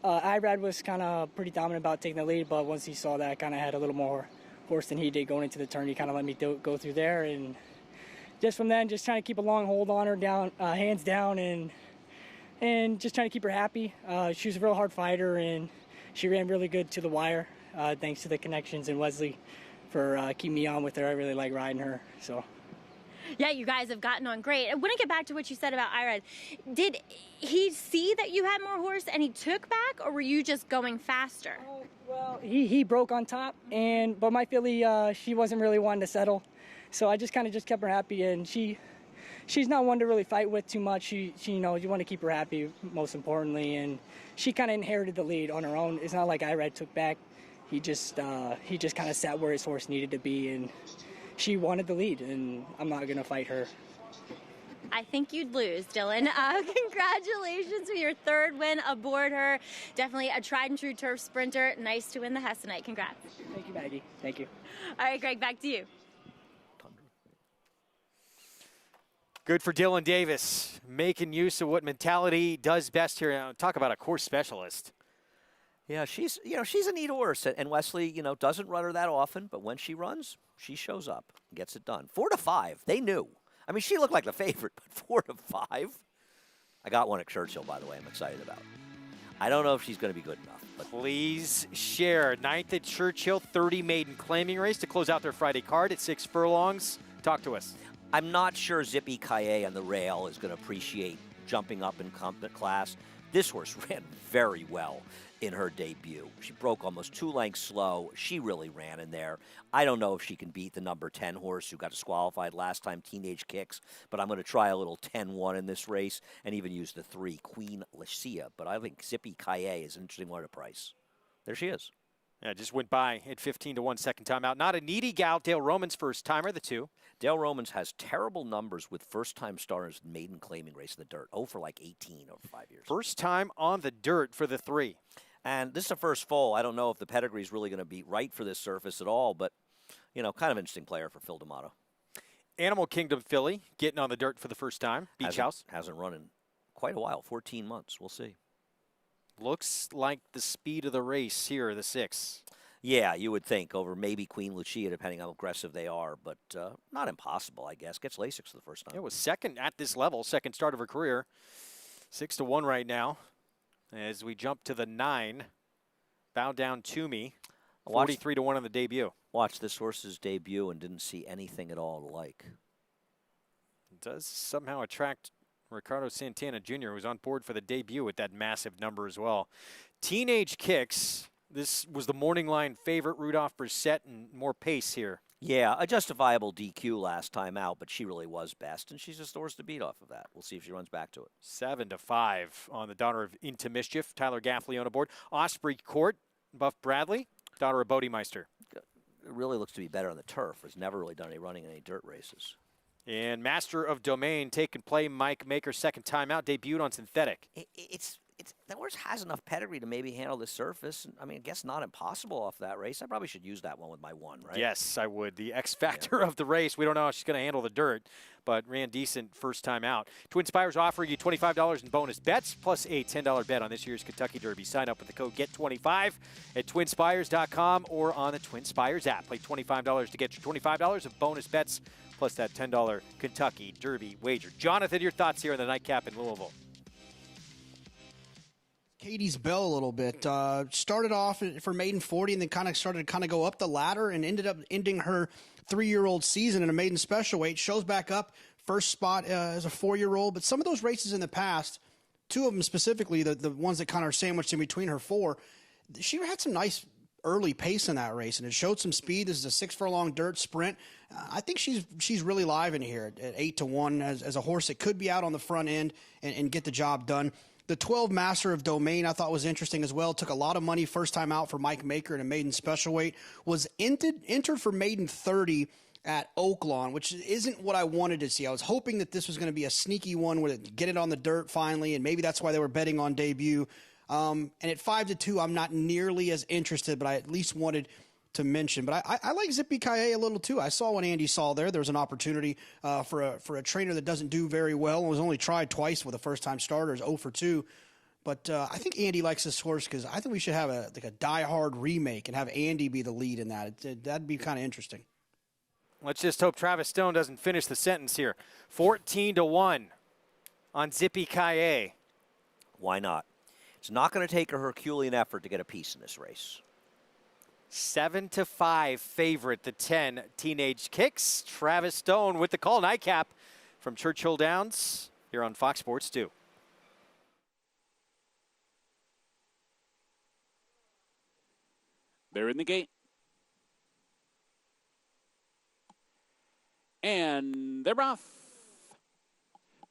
Irad was kind of pretty dominant about taking the lead, but once he saw that, I kind of had a little more horse than he did going into the turn. He kind of let me go through there, and just from then, just trying to keep a long hold on her, down, hands down, and just trying to keep her happy. She was a real hard fighter, and she ran really good to the wire, thanks to the connections and Wesley for keeping me on with her. I really like riding her. So. Yeah, you guys have gotten on great. I want to get back to what you said about Irad. Did he see that you had more horse and he took back, or were you just going faster? Well, he broke on top, but my filly, she wasn't really wanting to settle. So I just kept her happy, and she's not one to really fight with too much. She you want to keep her happy most importantly, and she kind of inherited the lead on her own. It's not like Irad took back. He just kind of sat where his horse needed to be, and she wanted the lead, and I'm not going to fight her. I think you'd lose, Dylan. Congratulations for your third win aboard her. Definitely a tried and true turf sprinter. Nice to win the Hess tonight. Congrats. Thank you, Maggie. Thank you. All right, Greg, back to you. Good for Dylan Davis, making use of what mentality does best here. Now, talk about a course specialist. Yeah, she's a neat horse, and Wesley, doesn't run her that often, but when she runs, she shows up and gets it done. 4-5, they knew. I mean, she looked like the favorite, but 4-5. I got one at Churchill, by the way, I'm excited about. I don't know if she's going to be good enough. But please share. 9th at Churchill, 30 maiden claiming race to close out their Friday card at 6 furlongs. Talk to us. I'm not sure Zippy Kaye on the rail is going to appreciate jumping up in class. This horse ran very well in her debut. She broke almost 2 lengths slow. She really ran in there. I don't know if she can beat the number 10 horse who got disqualified last time, Teenage Kicks, but I'm going to try a little 10-1 in this race and even use the 3, Queen Lucia. But I think Zippy Kaye is an interesting one to price. There she is. Yeah, just went by at 15-1 second time out. Not a needy gal. Dale Romans first timer, the 2. Dale Romans has terrible numbers with first-time starters in maiden claiming race in the dirt. 0 for like 18 over 5 years. First time on the dirt for the 3. And this is the first foal. I don't know if the pedigree is really going to be right for this surface at all, but, kind of interesting player for Phil D'Amato. Animal Kingdom filly getting on the dirt for the first time. Beach House. Hasn't run in quite a while, 14 months. We'll see. Looks like the speed of the race here, the 6. Yeah, you would think over maybe Queen Lucia, depending on how aggressive they are, but not impossible, I guess. Gets Lasix for the first time. It was second at this level, second start of her career. 6-1 right now. As we jump to the 9, Bow Down to Me, 43-1 on the debut. Watch this horse's debut and didn't see anything at all to like. It does somehow attract Ricardo Santana Jr., who's on board for the debut with that massive number as well. Teenage Kicks. This was the morning line favorite, Rudolph Brissett, and more pace here. Yeah, a justifiable DQ last time out, but she really was best, and she's just the horse to beat off of that. We'll see if she runs back to it. 7-5 on the daughter of Into Mischief. Tyler Gaffley on aboard. Osprey Court, Buff Bradley, daughter of Bodemeister. It really looks to be better on the turf. Has never really done any running in any dirt races. And Master of Domain, take and play Mike Maker, second time out, debuted on synthetic. That horse has enough pedigree to maybe handle this surface. I mean, I guess not impossible off that race. I probably should use that one with my 1, right? Yes, I would. The X factor of the race. We don't know how she's going to handle the dirt, but ran decent first time out. Twin Spires offering you $25 in bonus bets plus a $10 bet on this year's Kentucky Derby. Sign up with the code GET25 at twinspires.com or on the Twin Spires app. Play $25 to get your $25 of bonus bets plus that $10 Kentucky Derby wager. Jonathan, your thoughts here on the nightcap in Louisville? Katie's Bell a little bit. Started off for maiden 40 and then started to go up the ladder and ended up ending her 3-year-old season in a maiden special weight. Shows back up, first spot as a 4-year-old. But some of those races in the past, 2 of them specifically, the ones that kind of are sandwiched in between her 4, she had some nice early pace in that race, and it showed some speed. This is a 6 furlong dirt sprint. I think she's really live in here at 8-1 as a horse that could be out on the front end and get the job done. The 12 Master of Domain I thought was interesting as well. Took a lot of money first time out for Mike Maker in a maiden special weight. Was entered for maiden 30 at Oaklawn, which isn't what I wanted to see. I was hoping that this was going to be a sneaky one where they get it on the dirt finally, and maybe that's why they were betting on debut. And at 5-2, I'm not nearly as interested, but I at least wanted to mention. But I like Zippy Kaye a little too. I saw what Andy saw there. There was an opportunity for a trainer that doesn't do very well and was only tried twice with a first-time starter, is 0 for 2. But I think Andy likes this horse because I think we should have a Die Hard remake and have Andy be the lead in that. That'd be kind of interesting. Let's just hope Travis Stone doesn't finish the sentence here. 14-1 on Zippy Kaye. Why not? It's not going to take a Herculean effort to get a piece in this race. 7-5 favorite, the 10 Teenage Kicks. Travis Stone with the call. Nightcap from Churchill Downs here on Fox Sports 2. They're in the gate. And they're off.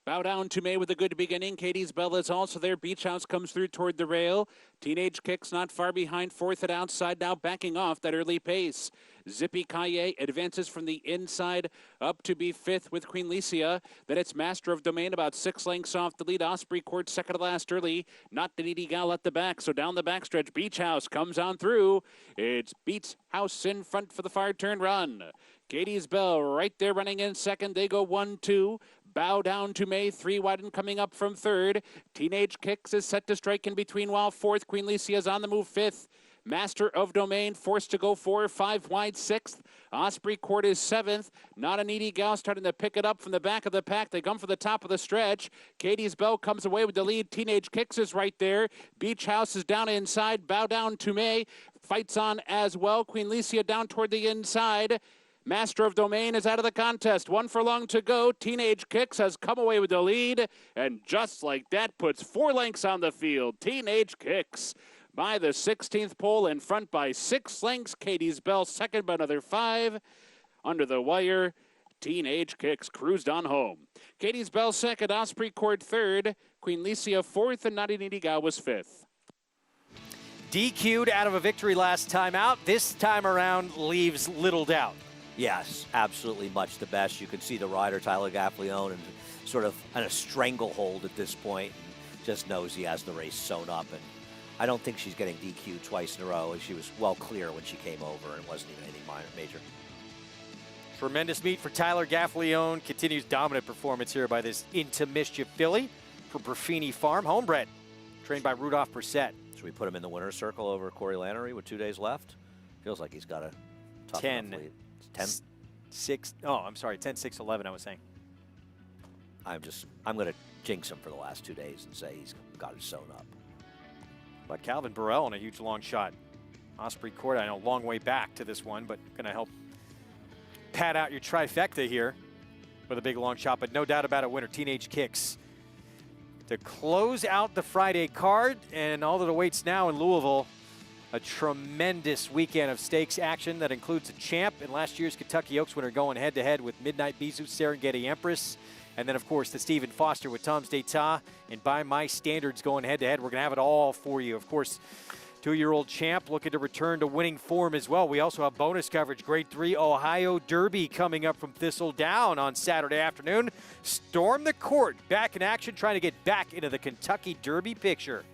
Bow Down to May with a good beginning. Katie's Bell is also there. Beach House comes through toward the rail. Teenage Kicks not far behind. Fourth at outside now, backing off that early pace. Zippy Kaye advances from the inside up to be fifth with Queen Licia. Then it's Master of Domain about 6 lengths off the lead. Osprey Court second to last early. Not the Needy Gal at the back. So down the backstretch, Beach House comes on through. It's Beach House in front for the far turn run. Katie's Bell right there running in second. They go 1-2. Bow Down to May, 3 wide and coming up from third. Teenage Kicks is set to strike in between while fourth. Queen Licia is on the move fifth. Master of Domain forced to go 4, 5 wide sixth. Osprey Court is seventh. Not a Needy Gal starting to pick it up from the back of the pack. They come for the top of the stretch. Katie's Bell comes away with the lead. Teenage Kicks is right there. Beach House is down inside. Bow Down to May fights on as well. Queen Licia down toward the inside. Master of Domain is out of the contest. 1 furlong to go. Teenage Kicks has come away with the lead. And just like that, puts 4 lengths on the field. Teenage Kicks by the 16th pole in front by 6 lengths. Katie's Bell second by another 5. Under the wire, Teenage Kicks cruised on home. Katie's Bell second. Osprey Court third. Queen Licia fourth. And Naughty Needy Gal was fifth. DQ'd out of a victory last time out. This time around leaves little doubt. Yes, absolutely much the best. You can see the rider, Tyler Gaffalione, and sort of in a stranglehold at this point, and just knows he has the race sewn up. And I don't think she's getting DQ'd twice in a row. She was well clear when she came over and wasn't even anything major. Tremendous meet for Tyler Gaffalione. Continues dominant performance here by this Into Mischief filly from Buffini Farm. Homebred, trained by Rudolph Brissett. Should we put him in the winner's circle over Corey Lannery with 2 days left? Feels like he's got a tough 10. 6. Oh, I'm sorry, 10, 6, 11, I was saying. I'm going to jinx him for the last 2 days and say he's got it sewn up. But Calvin Burrell on a huge long shot. Osprey Court, I know, long way back to this one, but going to help pad out your trifecta here with a big long shot. But no doubt about it, winner, Teenage Kicks. To close out the Friday card, and all that awaits now in Louisville, a tremendous weekend of stakes action that includes a champ and last year's Kentucky Oaks winner going head-to-head with Midnight Bisou, Serengeti Empress. And then, of course, the Stephen Foster with Tom's d'Etat. And by my standards going head-to-head, we're going to have it all for you. Of course, 2-year-old champ looking to return to winning form as well. We also have bonus coverage, Grade 3 Ohio Derby coming up from Thistledown on Saturday afternoon. Storm the Court back in action, trying to get back into the Kentucky Derby picture.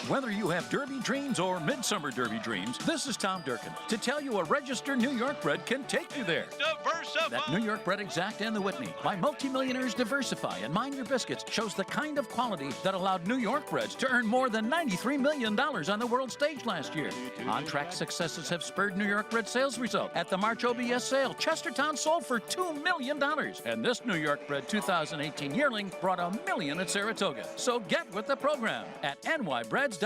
Whether you have Derby dreams or Midsummer Derby dreams, this is Tom Durkin to tell you a registered New York bred can take you there. Diversify! That New York bred Exact and the Whitney by multimillionaires Diversify and Mind Your Biscuits shows the kind of quality that allowed New York breds to earn more than $93 million on the world stage last year. On-track successes have spurred New York bred sales result. At the March OBS sale, Chestertown sold for $2 million. And this New York bred 2018 yearling brought $1 million at Saratoga. So get with the program at nybreds.com.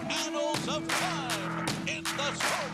Annals of Time. It's the Sword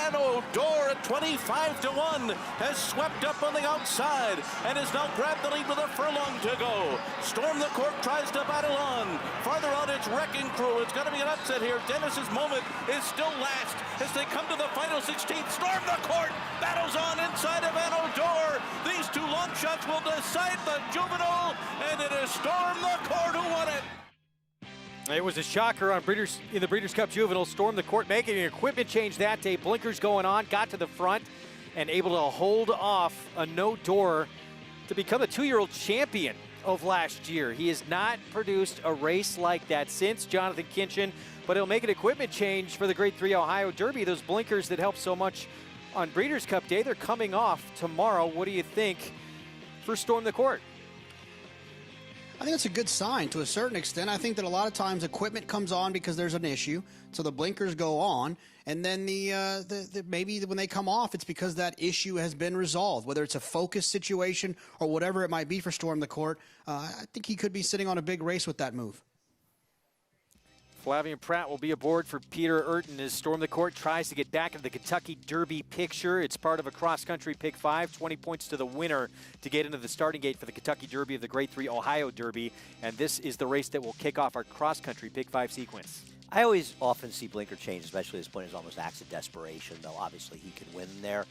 And O'Dore at 25-1 has swept up on the outside and has now grabbed the lead with a furlong to go. Storm the Court tries to battle on. Farther out, it's Wrecking Crew. It's going to be an upset here. Dennis's moment is still last as they come to the final 16th. Storm the Court battles on inside of Van O'Dore. These two long shots will decide the juvenile, and it is Storm the Court who won it. It was a shocker on in the Breeders' Cup Juvenile. Storm the Court making an equipment change that day. Blinkers going on, got to the front, and able to hold off a no-door to become the 2-year-old champion of last year. He has not produced a race like that since, Jonathan Kinchin, but he'll make an equipment change for the Grade 3 Ohio Derby. Those blinkers that helped so much on Breeders' Cup Day, they're coming off tomorrow. What do you think for Storm the Court? I think it's a good sign to a certain extent. I think that a lot of times equipment comes on because there's an issue, so the blinkers go on, and then maybe when they come off, it's because that issue has been resolved, whether it's a focus situation or whatever it might be for Storm the Court. I think he could be sitting on a big race with that move. Flavian Pratt will be aboard for Peter Urton as Storm the Court tries to get back into the Kentucky Derby picture. It's part of a cross-country Pick 5, 20 points to the winner to get into the starting gate for the Kentucky Derby of the Grade 3 Ohio Derby. And this is the race that will kick off our cross-country Pick 5 sequence. I always often see blinker change, especially at this point, as almost acts of desperation, though obviously he can win there.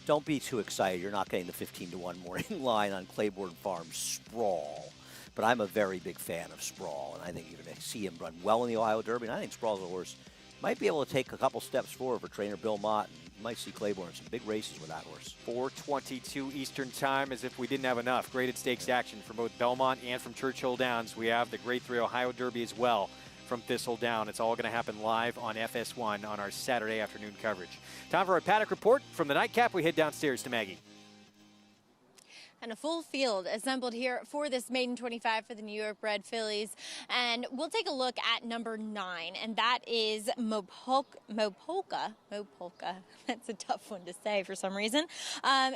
Don't be too excited. You're not getting the 15-1 morning line on Claiborne Farms Sprawl. But I'm a very big fan of Sprawl, and I think you're going to see him run well in the Ohio Derby. And I think Sprawl's a horse might be able to take a couple steps forward for trainer Bill Mott. And you might see Claiborne in some big races with that horse. 4:22 Eastern Time, as if we didn't have enough graded stakes action from both Belmont and from Churchill Downs. We have the Grade 3 Ohio Derby as well from Thistledown. It's all going to happen live on FS1 on our Saturday afternoon coverage. Time for our paddock report. From the nightcap, we head downstairs to Maggie. And a full field assembled here for this maiden 25 for the New York bred fillies. And we'll take a look at number 9, and that is Mopolka. That's a tough one to say for some reason.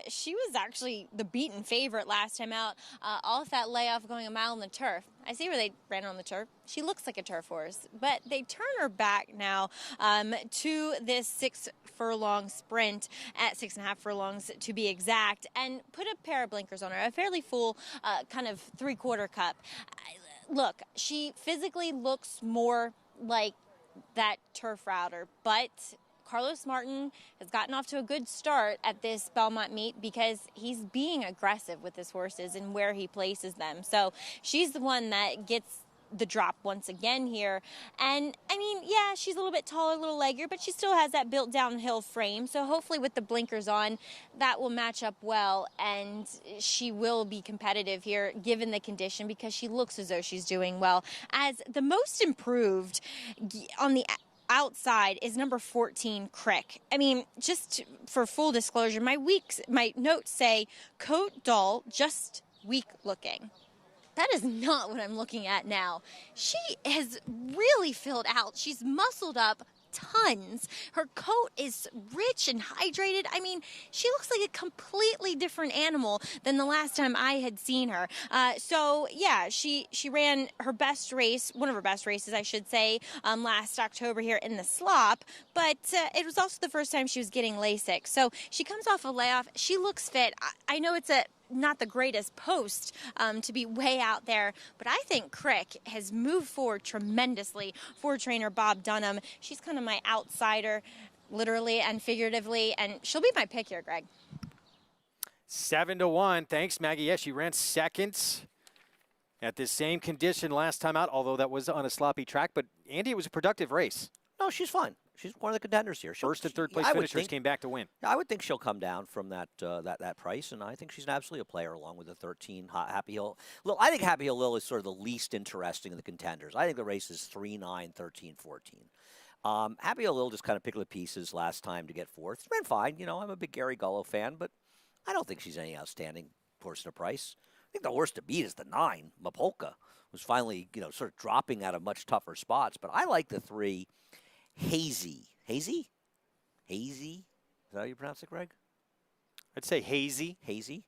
She was actually the beaten favorite last time out, off that layoff going a mile on the turf. I see where they ran on the turf. She looks like a turf horse, but they turn her back now to this 6 furlong sprint at 6.5 furlongs to be exact, and put a pair of blinkers on her, a fairly full kind of 3/4 cup. Look, she physically looks more like that turf router, but Carlos Martin has gotten off to a good start at this Belmont meet because he's being aggressive with his horses and where he places them. So she's the one that gets the drop once again here. And I mean, yeah, she's a little bit taller, a little leggier, but she still has that built downhill frame. So hopefully with the blinkers on, that will match up well, and she will be competitive here given the condition because she looks as though she's doing well. As the most improved on the outside is number 14, Crick. I mean, just for full disclosure, my notes say coat dull, just weak looking. That is not what I'm looking at now. She has really filled out. She's muscled up tons. Her coat is rich and hydrated. I mean, she looks like a completely different animal than the last time I had seen her. So yeah, she ran her best race, one of her best races, I should say, last October here in the slop. But it was also the first time she was getting LASIK. So she comes off a layoff. She looks fit. I know it's not the greatest post to be way out there, but I think Crick has moved forward tremendously for trainer Bob Dunham. She's kind of my outsider, literally and figuratively, and she'll be my pick here, Greg. 7-1. Thanks, Maggie. Yes, she ran second at this same condition last time out, although that was on a sloppy track. But, Andy, it was a productive race. No, she's fine. She's one of the contenders here. First and third place finishers came back to win. I would think she'll come down from that price, and I think she's absolutely a player along with the 13 Happy Hill. Look, I think Happy Hill Lil is sort of the least interesting of the contenders. I think the race is 3, 9, 13, 14. Happy Hill Lil just kind of picked the pieces last time to get fourth. Ran fine. You know, I'm a big Gary Gullo fan, but I don't think she's any outstanding horse at a price. I think the horse to beat is the 9, Mopolka, who's finally, sort of dropping out of much tougher spots. But I like the 3, Hazy. Hazy? Is that how you pronounce it, Greg? I'd say Hazy. Hazy.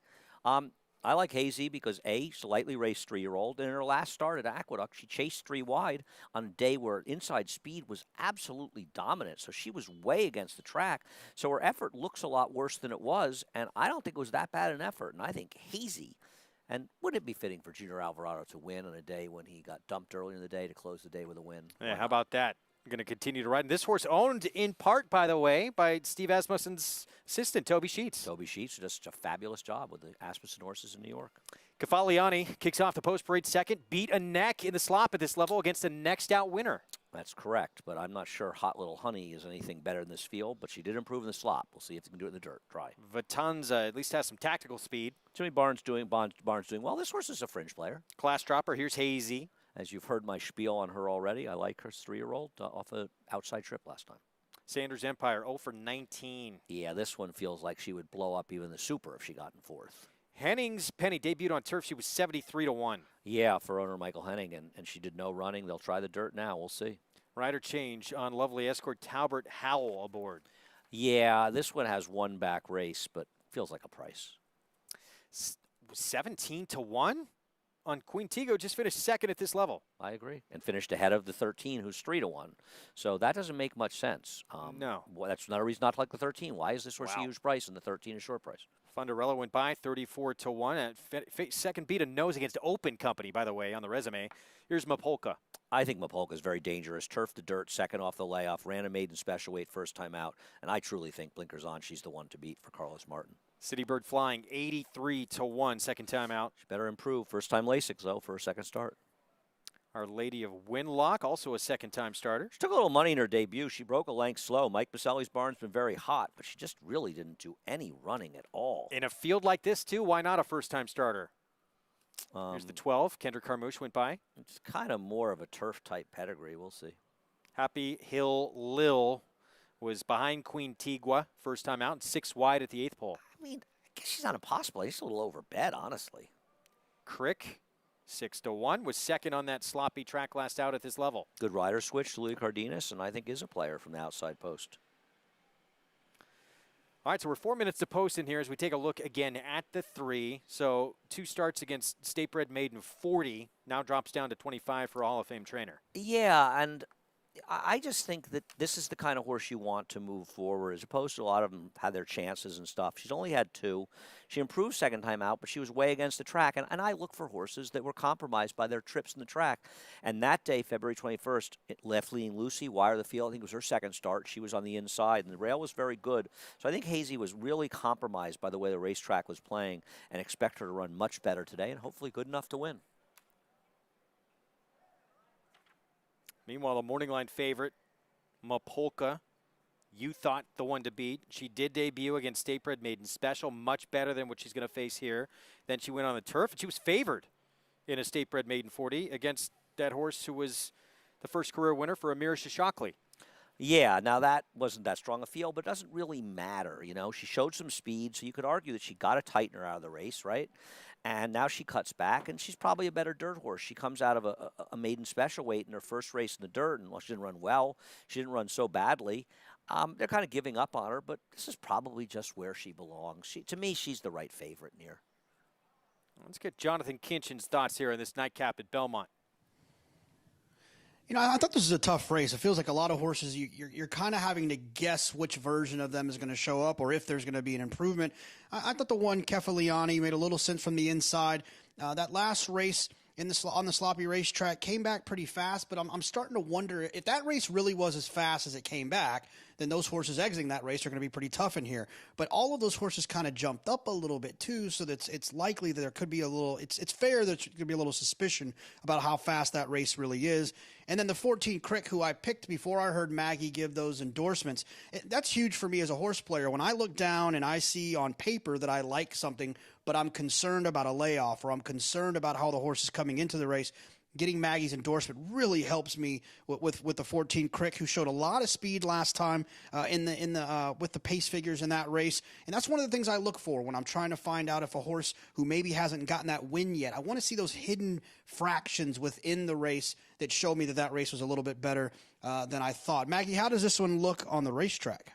I like Hazy because A, she's a lightly raced 3-year-old, and in her last start at Aqueduct, she chased 3 wide on a day where inside speed was absolutely dominant. So she was way against the track. So her effort looks a lot worse than it was, and I don't think it was that bad an effort. And I think Hazy, and wouldn't it be fitting for Junior Alvarado to win on a day when he got dumped early in the day to close the day with a win? Yeah, how about that? Going to continue to ride. And this horse owned in part, by the way, by Steve Asmussen's assistant, Toby Sheets. Toby Sheets does such a fabulous job with the Asmussen horses in New York. Cafaliani kicks off the post parade second, beat a neck in the slop at this level against the next out winner. That's correct, but I'm not sure Hot Little Honey is anything better in this field, but she did improve in the slop. We'll see if they can do it in the dirt, dry. Vatanza at least has some tactical speed. Jimmy Barnes doing well. This horse is a fringe player. Class dropper. Here's Hazy. As you've heard my spiel on her already, I like her 3-year-old off an outside trip last time. Sanders Empire, 0 for 19. Yeah, this one feels like she would blow up even the Super if she got in 4th. Henning's Penny debuted on turf. She was 73-1. Yeah, for owner Michael Henning, and she did no running. They'll try the dirt now. We'll see. Rider change on Lovely Escort. Talbert Howell aboard. Yeah, this one has one back race, but feels like a price. 17-1 on Queen Tigo. Just finished second at this level. I agree. And finished ahead of the 13, who's 3-1. So that doesn't make much sense. No. Well, that's another reason not to like the 13. Why is this horse a huge price and the 13 is short price? Fundarella went by 34-1. Second beat a nose against Open Company, by the way, on the resume. Here's Mapolka. I think Mapolka is very dangerous. Turf to dirt, second off the layoff. Ran a maiden special weight first time out. And I truly think blinkers on. She's the one to beat for Carlos Martin. City Bird flying 83-1, second time out. She better improve. First time Lasix, though, for a second start. Our Lady of Winlock, also a second-time starter. She took a little money in her debut. She broke a length slow. Mike Baselli's barn's been very hot, but she just really didn't do any running at all. In a field like this, too, why not a first-time starter? Here's the 12. Kendrick Carmouche went by. It's kind of more of a turf-type pedigree. We'll see. Happy Hill Lil was behind Queen Tigua, first time out, and 6 wide at the 8th pole. I mean, I guess she's not impossible. She's a little overbet, honestly. Crick, 6-1, was second on that sloppy track last out at this level. Good rider switch to Louis Cardenas, and I think is a player from the outside post. All right, so we're 4 minutes to post in here as we take a look again at the 3. So 2 starts against State Bred Maiden 40, now drops down to 25 for a Hall of Fame trainer. Yeah, and I just think that this is the kind of horse you want to move forward, as opposed to a lot of them had their chances and stuff. She's only had 2. She improved second time out, but she was way against the track. And I look for horses that were compromised by their trips in the track. And that day, February 21st, it left leading Lucy, wire the field. I think it was her second start. She was on the inside, and the rail was very good. So I think Hazy was really compromised by the way the racetrack was playing, and expect her to run much better today and hopefully good enough to win. Meanwhile, the morning line favorite, Mapolka, you thought the one to beat. She did debut against State Bred Maiden Special, much better than what she's going to face here. Then she went on the turf, and she was favored in a State Bred Maiden 40 against that horse who was the first career winner for Amira Shishakli. Yeah, now that wasn't that strong a field, but it doesn't really matter. You know, she showed some speed, so you could argue that she got a tightener out of the race, right? And now she cuts back, and she's probably a better dirt horse. She comes out of a maiden special weight in her first race in the dirt, and she didn't run well. She didn't run so badly. They're kind of giving up on her, but this is probably just where she belongs. To me, she's the right favorite near. Let's get Jonathan Kinchin's thoughts here on this nightcap at Belmont. You know, I thought this was a tough race. It feels like a lot of horses, you're kind of having to guess which version of them is going to show up or if there's going to be an improvement. I thought the one, Kefaliani, made a little sense from the inside. That last race on the sloppy racetrack came back pretty fast, but I'm starting to wonder if that race really was as fast as it came back, then those horses exiting that race are going to be pretty tough in here. But all of those horses kind of jumped up a little bit too, so that it's likely that there could be a little, it's fair that there could be a little suspicion about how fast that race really is. And then the 14 Crick, who I picked before I heard Maggie give those endorsements, that's huge for me as a horse player. When I look down and I see on paper that I like something, but I'm concerned about a layoff or I'm concerned about how the horse is coming into the race, getting Maggie's endorsement really helps me with the 14 Crick, who showed a lot of speed last time with the pace figures in that race. And that's one of the things I look for when I'm trying to find out if a horse who maybe hasn't gotten that win yet. I want to see those hidden fractions within the race that show me that race was a little bit better than I thought. Maggie, how does this one look on the racetrack?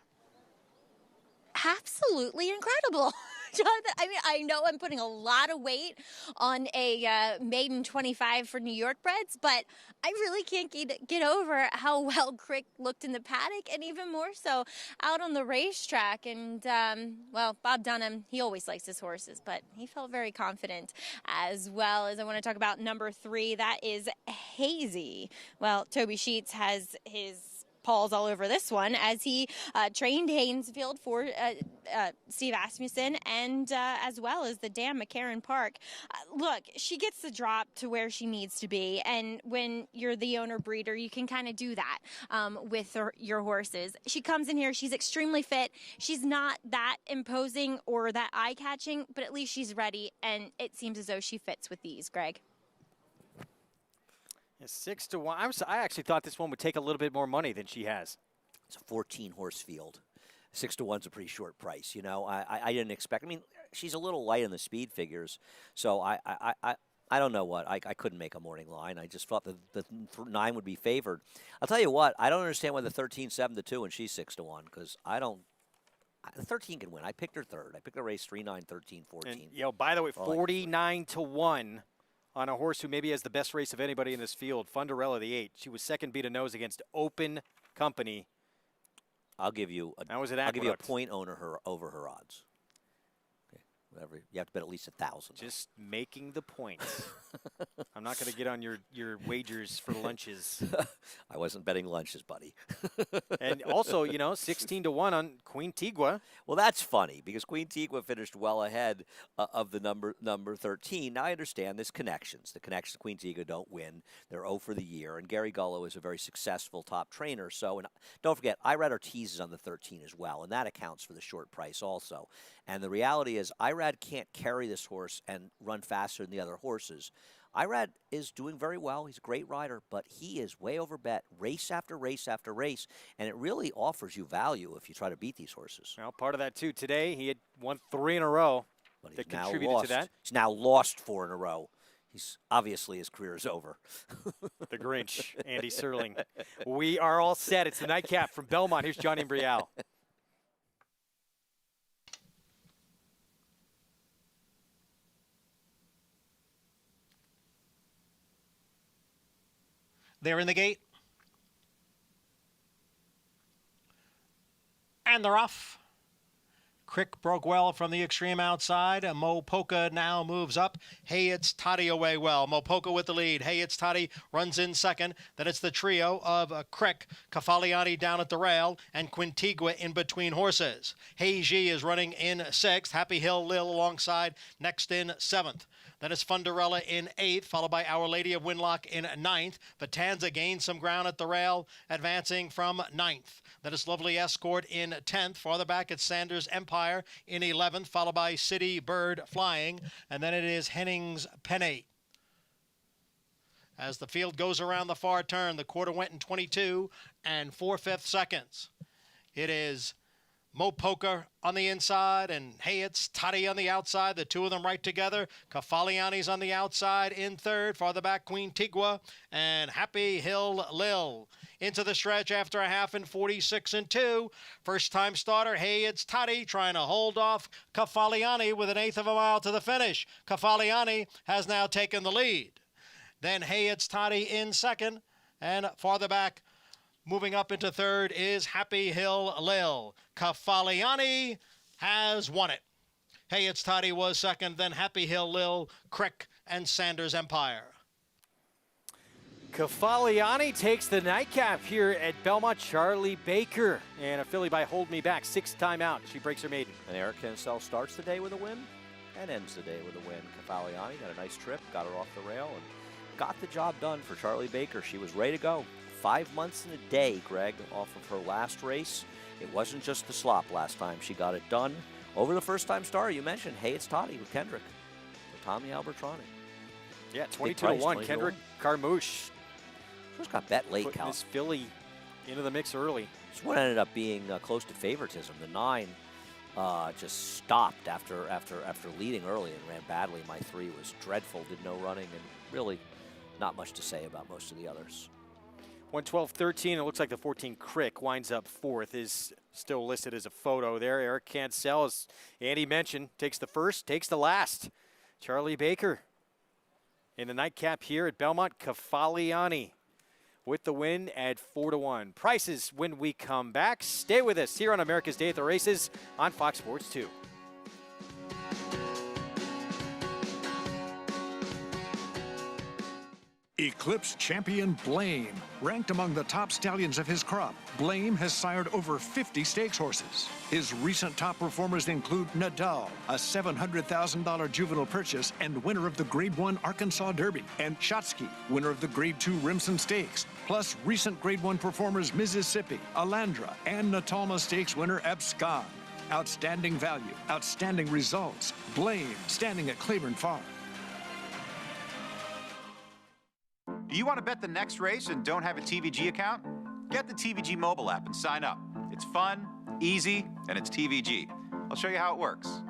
Absolutely incredible. Jonathan, I mean, I know I'm putting a lot of weight on a maiden 25 for New York breds, but I really can't get over how well Crick looked in the paddock, and even more so out on the racetrack. And, well, Bob Dunham, he always likes his horses, but he felt very confident as well. As I want to talk about number 3, that is Hazy. Well, Toby Sheets has his paws all over this one as he trained Haynesfield for Steve Asmussen and as well as the Dan McCarran Park. Look, she gets the drop to where she needs to be, and when you're the owner breeder, you can kind of do that with your horses. She comes in here, she's extremely fit. She's not that imposing or that eye-catching, but at least she's ready, and it seems as though she fits with these, Greg. 6-1. I actually thought this one would take a little bit more money than she has. It's a 14-horse field. 6-1's a pretty short price. You know, I didn't expect. I mean, she's a little light in the speed figures, so I don't know what. I couldn't make a morning line. I just thought the 9 would be favored. I'll tell you what. I don't understand why the 13's 7-2 and she's 6-1 because I don't. The 13 can win. I picked her third. I picked her race 3, 9, 13, 14. And, you know, by the way, 49-1. On a horse who maybe has the best race of anybody in this field, Funderella, the 8. She was second beat a nose against Open Company. I'll give you a, that was an I'll give you a Aqueduct. point over her odds. Okay, whatever. You have to bet at least 1,000. Just making the points. I'm not going to get on your wagers for lunches. I wasn't betting lunches, buddy. And also, you know, 16-1 on Queen Tigua. Well, that's funny because Queen Tigua finished well ahead of the number 13. Now I understand there's connections. The connections to Queen Tigua don't win. They're 0 for the year, and Gary Gullo is a very successful top trainer. So, and don't forget, Irad Ortiz is on the 13 as well, and that accounts for the short price also. And the reality is Irad can't carry this horse and run faster than the other horses. Irad is doing very well. He's a great rider, but he is way overbet race after race after race, and it really offers you value if you try to beat these horses. Well, part of that, too. Today, he had won 3 in a row But that he's now contributed lost. to that. He's now lost 4 in a row. He's obviously his career is over. The Grinch, Andy Serling. We are all set. It's the nightcap from Belmont. Here's Johnny Brielle. They're in the gate. And they're off. Crick broke well from the extreme outside. Mo Polka now moves up. Hey, it's Toddy away well. Mo Polka with the lead. Hey, it's Toddy runs in second. Then it's the trio of Crick, Cafaliani down at the rail, and Quintigua in between horses. Hey G is running in 6th. Happy Hill Lil alongside next in 7th. Then it's Funderella in 8th, followed by Our Lady of Winlock in 9th. Vitanza gains some ground at the rail, advancing from 9th. Then it's Lovely Escort in 10th. Farther back, it's Sanders Empire in 11th, followed by City Bird Flying. And then it is Hennings Penny. As the field goes around the far turn, the quarter went in 22 and 4/5 seconds. It is Mo Polka on the inside, and hey, it's Toddy on the outside. The two of them right together. Cafaliani's on the outside in 3rd. Farther back, Queen Tigua and Happy Hill Lil. Into the stretch after a half in 46 and 2. First time starter, hey, it's Toddy trying to hold off Cafaliani with 1/8 of a mile to the finish. Cafaliani has now taken the lead. Then hey, it's Toddy in 2nd, and farther back, moving up into 3rd is Happy Hill Lil. Cafaliani has won it. Hey, it's Toddy was 2nd, then Happy Hill Lil, Crick, and Sanders Empire. Cafaliani takes the nightcap here at Belmont. Charlie Baker and a filly by Hold Me Back. 6th time out. She breaks her maiden. And Eric Cancel starts the day with a win and ends the day with a win. Cafaliani got a nice trip, got her off the rail, and got the job done for Charlie Baker. She was ready to go. 5 months and a day, Greg, off of her last race. It wasn't just the slop last time. She got it done. Over the first-time star, you mentioned, hey, it's Toddy with Kendrick. For Tommy Albertrani. Yeah, 22-1. Kendrick Carmouche. Just got bet late, Putting Cal. this filly into the mix early. This one ended up being close to favoritism. The 9 just stopped after leading early and ran badly. My 3 was dreadful, did no running, and really not much to say about most of the others. 112.13. It looks like the 14 Crick winds up fourth. Is still listed as a photo there. Eric Cancel, as Andy mentioned, takes the first, takes the last. Charlie Baker in the nightcap here at Belmont. Cafaliani with the win at 4-1. Prices when we come back. Stay with us here on America's Day at the Races on Fox Sports 2. Eclipse champion Blame. Ranked among the top stallions of his crop, Blame has sired over 50 stakes horses. His recent top performers include Nadal, a $700,000 juvenile purchase and winner of the Grade 1 Arkansas Derby, and Shotsky, winner of the Grade 2 Remsen Stakes, plus recent Grade 1 performers Mississippi, Alandra, and Natalma Stakes winner Abscond. Outstanding value, outstanding results. Blame, standing at Claiborne Farm. Do you want to bet the next race and don't have a TVG account? Get the TVG mobile app and sign up. It's fun, easy, and it's TVG. I'll show you how it works.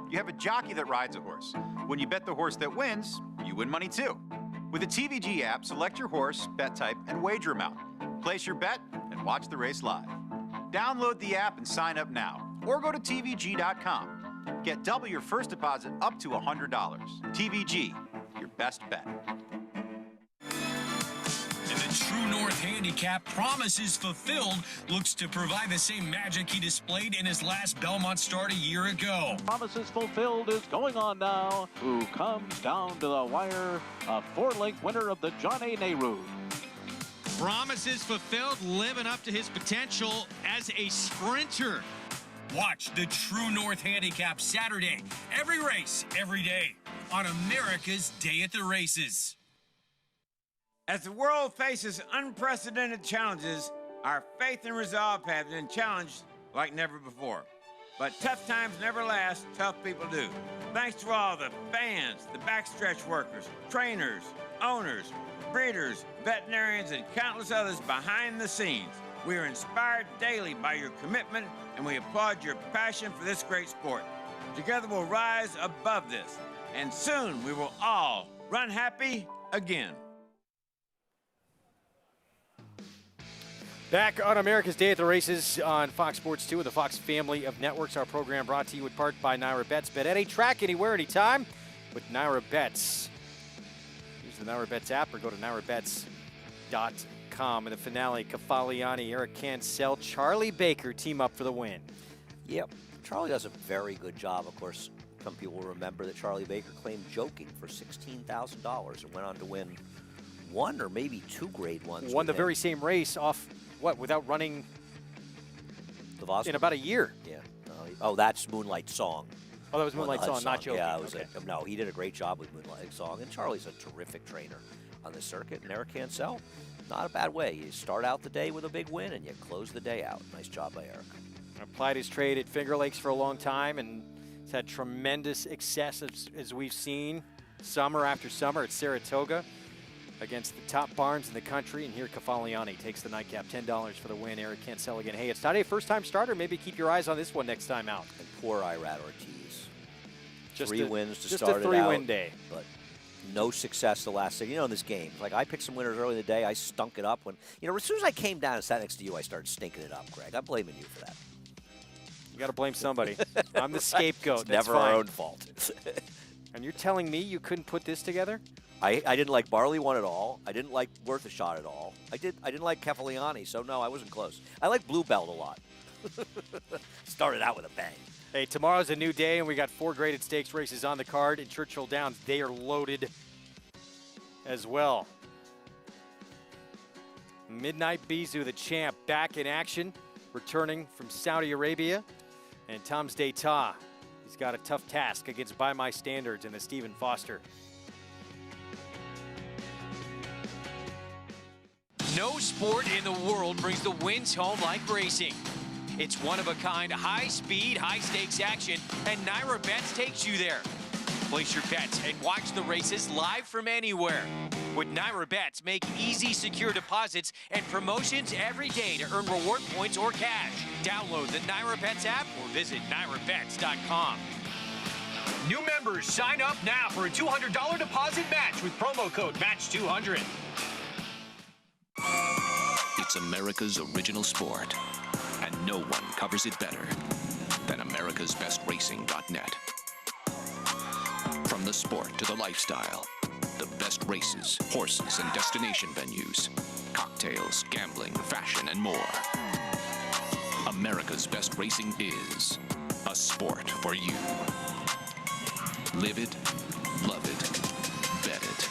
You have a jockey that rides a horse. When you bet the horse that wins, you win money too. With the TVG app, select your horse, bet type, and wager amount. Place your bet and watch the race live. Download the app and sign up now, or go to TVG.com. Get double your first deposit up to $100. TVG, your best bet. The True North Handicap Promises Fulfilled looks to provide the same magic he displayed in his last Belmont start a year ago. Promises Fulfilled is going on now. Who comes down to the wire? A 4-length winner of the John A. Nehru. Promises Fulfilled living up to his potential as a sprinter. Watch the True North Handicap Saturday. Every race, every day on America's Day at the Races. As the world faces unprecedented challenges, our faith and resolve have been challenged like never before. But tough times never last, tough people do. Thanks to all the fans, the backstretch workers, trainers, owners, breeders, veterinarians, and countless others behind the scenes. We are inspired daily by your commitment, and we applaud your passion for this great sport. Together we'll rise above this, and soon we will all run happy again. Back on America's Day at the Races on Fox Sports 2 with the Fox family of networks. Our program brought to you in part by Naira Bets. Bet any track, anywhere, anytime with Naira Bets. Use the Naira Bets app or go to nairabets.com. In the finale, Cafaliani, Eric Cancel, Charlie Baker team up for the win. Yep, Charlie does a very good job. Of course, some people will remember that Charlie Baker claimed joking for $16,000 and went on to win one or maybe two Grade 1s. Won the very same race off, without running in about a year. Yeah. Oh, that's Moonlight Song. Oh, that was Moonlight Song, not joking. Yeah, it was okay. no, he did a great job with Moonlight Song, and Charlie's a terrific trainer on the circuit. And Eric Cancel, not a bad way. You start out the day with a big win, and you close the day out. Nice job by Eric. Applied his trade at Finger Lakes for a long time, and he's had tremendous success, as we've seen summer after summer at Saratoga against the top barns in the country. And here Cafaliani takes the nightcap, $10 for the win. Eric Cancel again. Hey, it's not a first-time starter. Maybe keep your eyes on this one next time out. And poor Irad Ortiz. Just 3 wins to just start a 3-win day. But no success the last 6. You know, in this game, like I picked some winners early in the day. I stunk it up when, as soon as I came down and sat next to you, I started stinking it up, Greg. I'm blaming you for that. You got to blame somebody. I'm the scapegoat. It's That's never fine. our own fault. And you're telling me you couldn't put this together? I didn't like Barley One at all. I didn't like Worth a Shot at all. I didn't like Cafaliani, so no, I wasn't close. I like Blue Belt a lot. Started out with a bang. Hey, tomorrow's a new day, and we got 4 graded stakes races on the card in Churchill Downs. They are loaded as well. Midnight Bisou, the champ, back in action, returning from Saudi Arabia. And Tom's D'Etat, he's got a tough task against By My Standards and the Stephen Foster. No sport in the world brings the wins home like racing. It's one-of-a-kind, high-speed, high-stakes action, and Naira Bets takes you there. Place your bets and watch the races live from anywhere. With Naira Bets, make easy, secure deposits and promotions every day to earn reward points or cash. Download the Naira Bets app or visit nairabets.com. New members, sign up now for a $200 deposit match with promo code MATCH200. America's original sport, and no one covers it better than americasbestracing.net. From the sport to the lifestyle, the best races, horses, and destination venues, cocktails, gambling, fashion, and more. America's Best Racing is a sport for you. Live it, love it, bet it.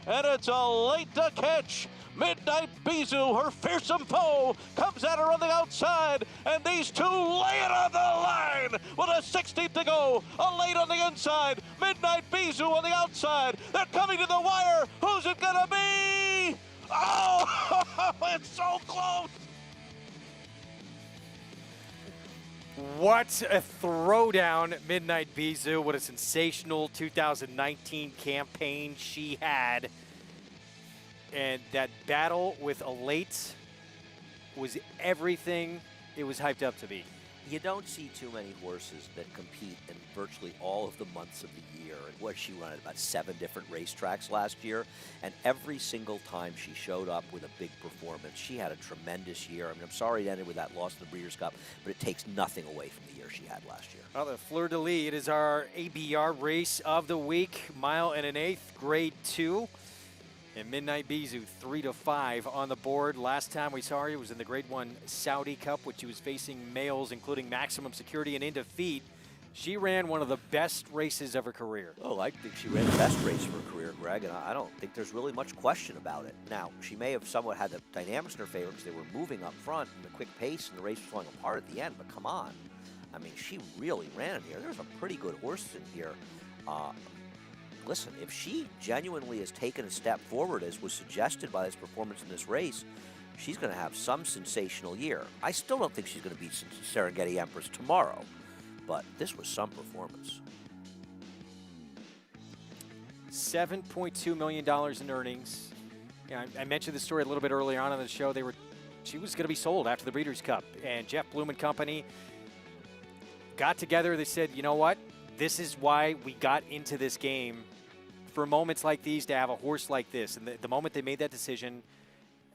And it's a late to catch. Midnight Bisou, her fearsome foe, comes at her on the outside, and these two lay it on the line with a 16th to go. A late on the inside, Midnight Bisou on the outside. They're coming to the wire. Who's it gonna be? Oh, it's so close. What a throwdown, Midnight Bisou. What a sensational 2019 campaign she had. And that battle with Elate was everything it was hyped up to be. You don't see too many horses that compete in virtually all of the months of the year. And what she run at about 7 different racetracks last year. And every single time she showed up with a big performance, she had a tremendous year. I mean, I'm sorry it ended with that loss in the Breeders' Cup, but it takes nothing away from the year she had last year. Well, the Fleur de Lis, it is our ABR race of the week. 1 1/8, grade 2. And Midnight Bisou, 3-5 on the board. Last time we saw her was in the Grade 1 Saudi Cup, which she was facing males, including Maximum Security, and in defeat. She ran one of the best races of her career. Oh, I think she ran the best race of her career, Greg, and I don't think there's really much question about it. Now, she may have somewhat had the dynamics in her favor because they were moving up front and the quick pace, and the race was falling apart at the end, but come on. I mean, she really ran in here. There's a pretty good horse in here. Listen, if she genuinely has taken a step forward, as was suggested by this performance in this race, she's going to have some sensational year. I still don't think she's going to beat Serengeti Empress tomorrow, but this was some performance. $7.2 million in earnings. Yeah, I mentioned this story a little bit earlier on in the show. She was going to be sold after the Breeders' Cup, and Jeff Bloom and company got together. They said, you know what? This is why we got into this game, for moments like these, to have a horse like this. And the moment they made that decision,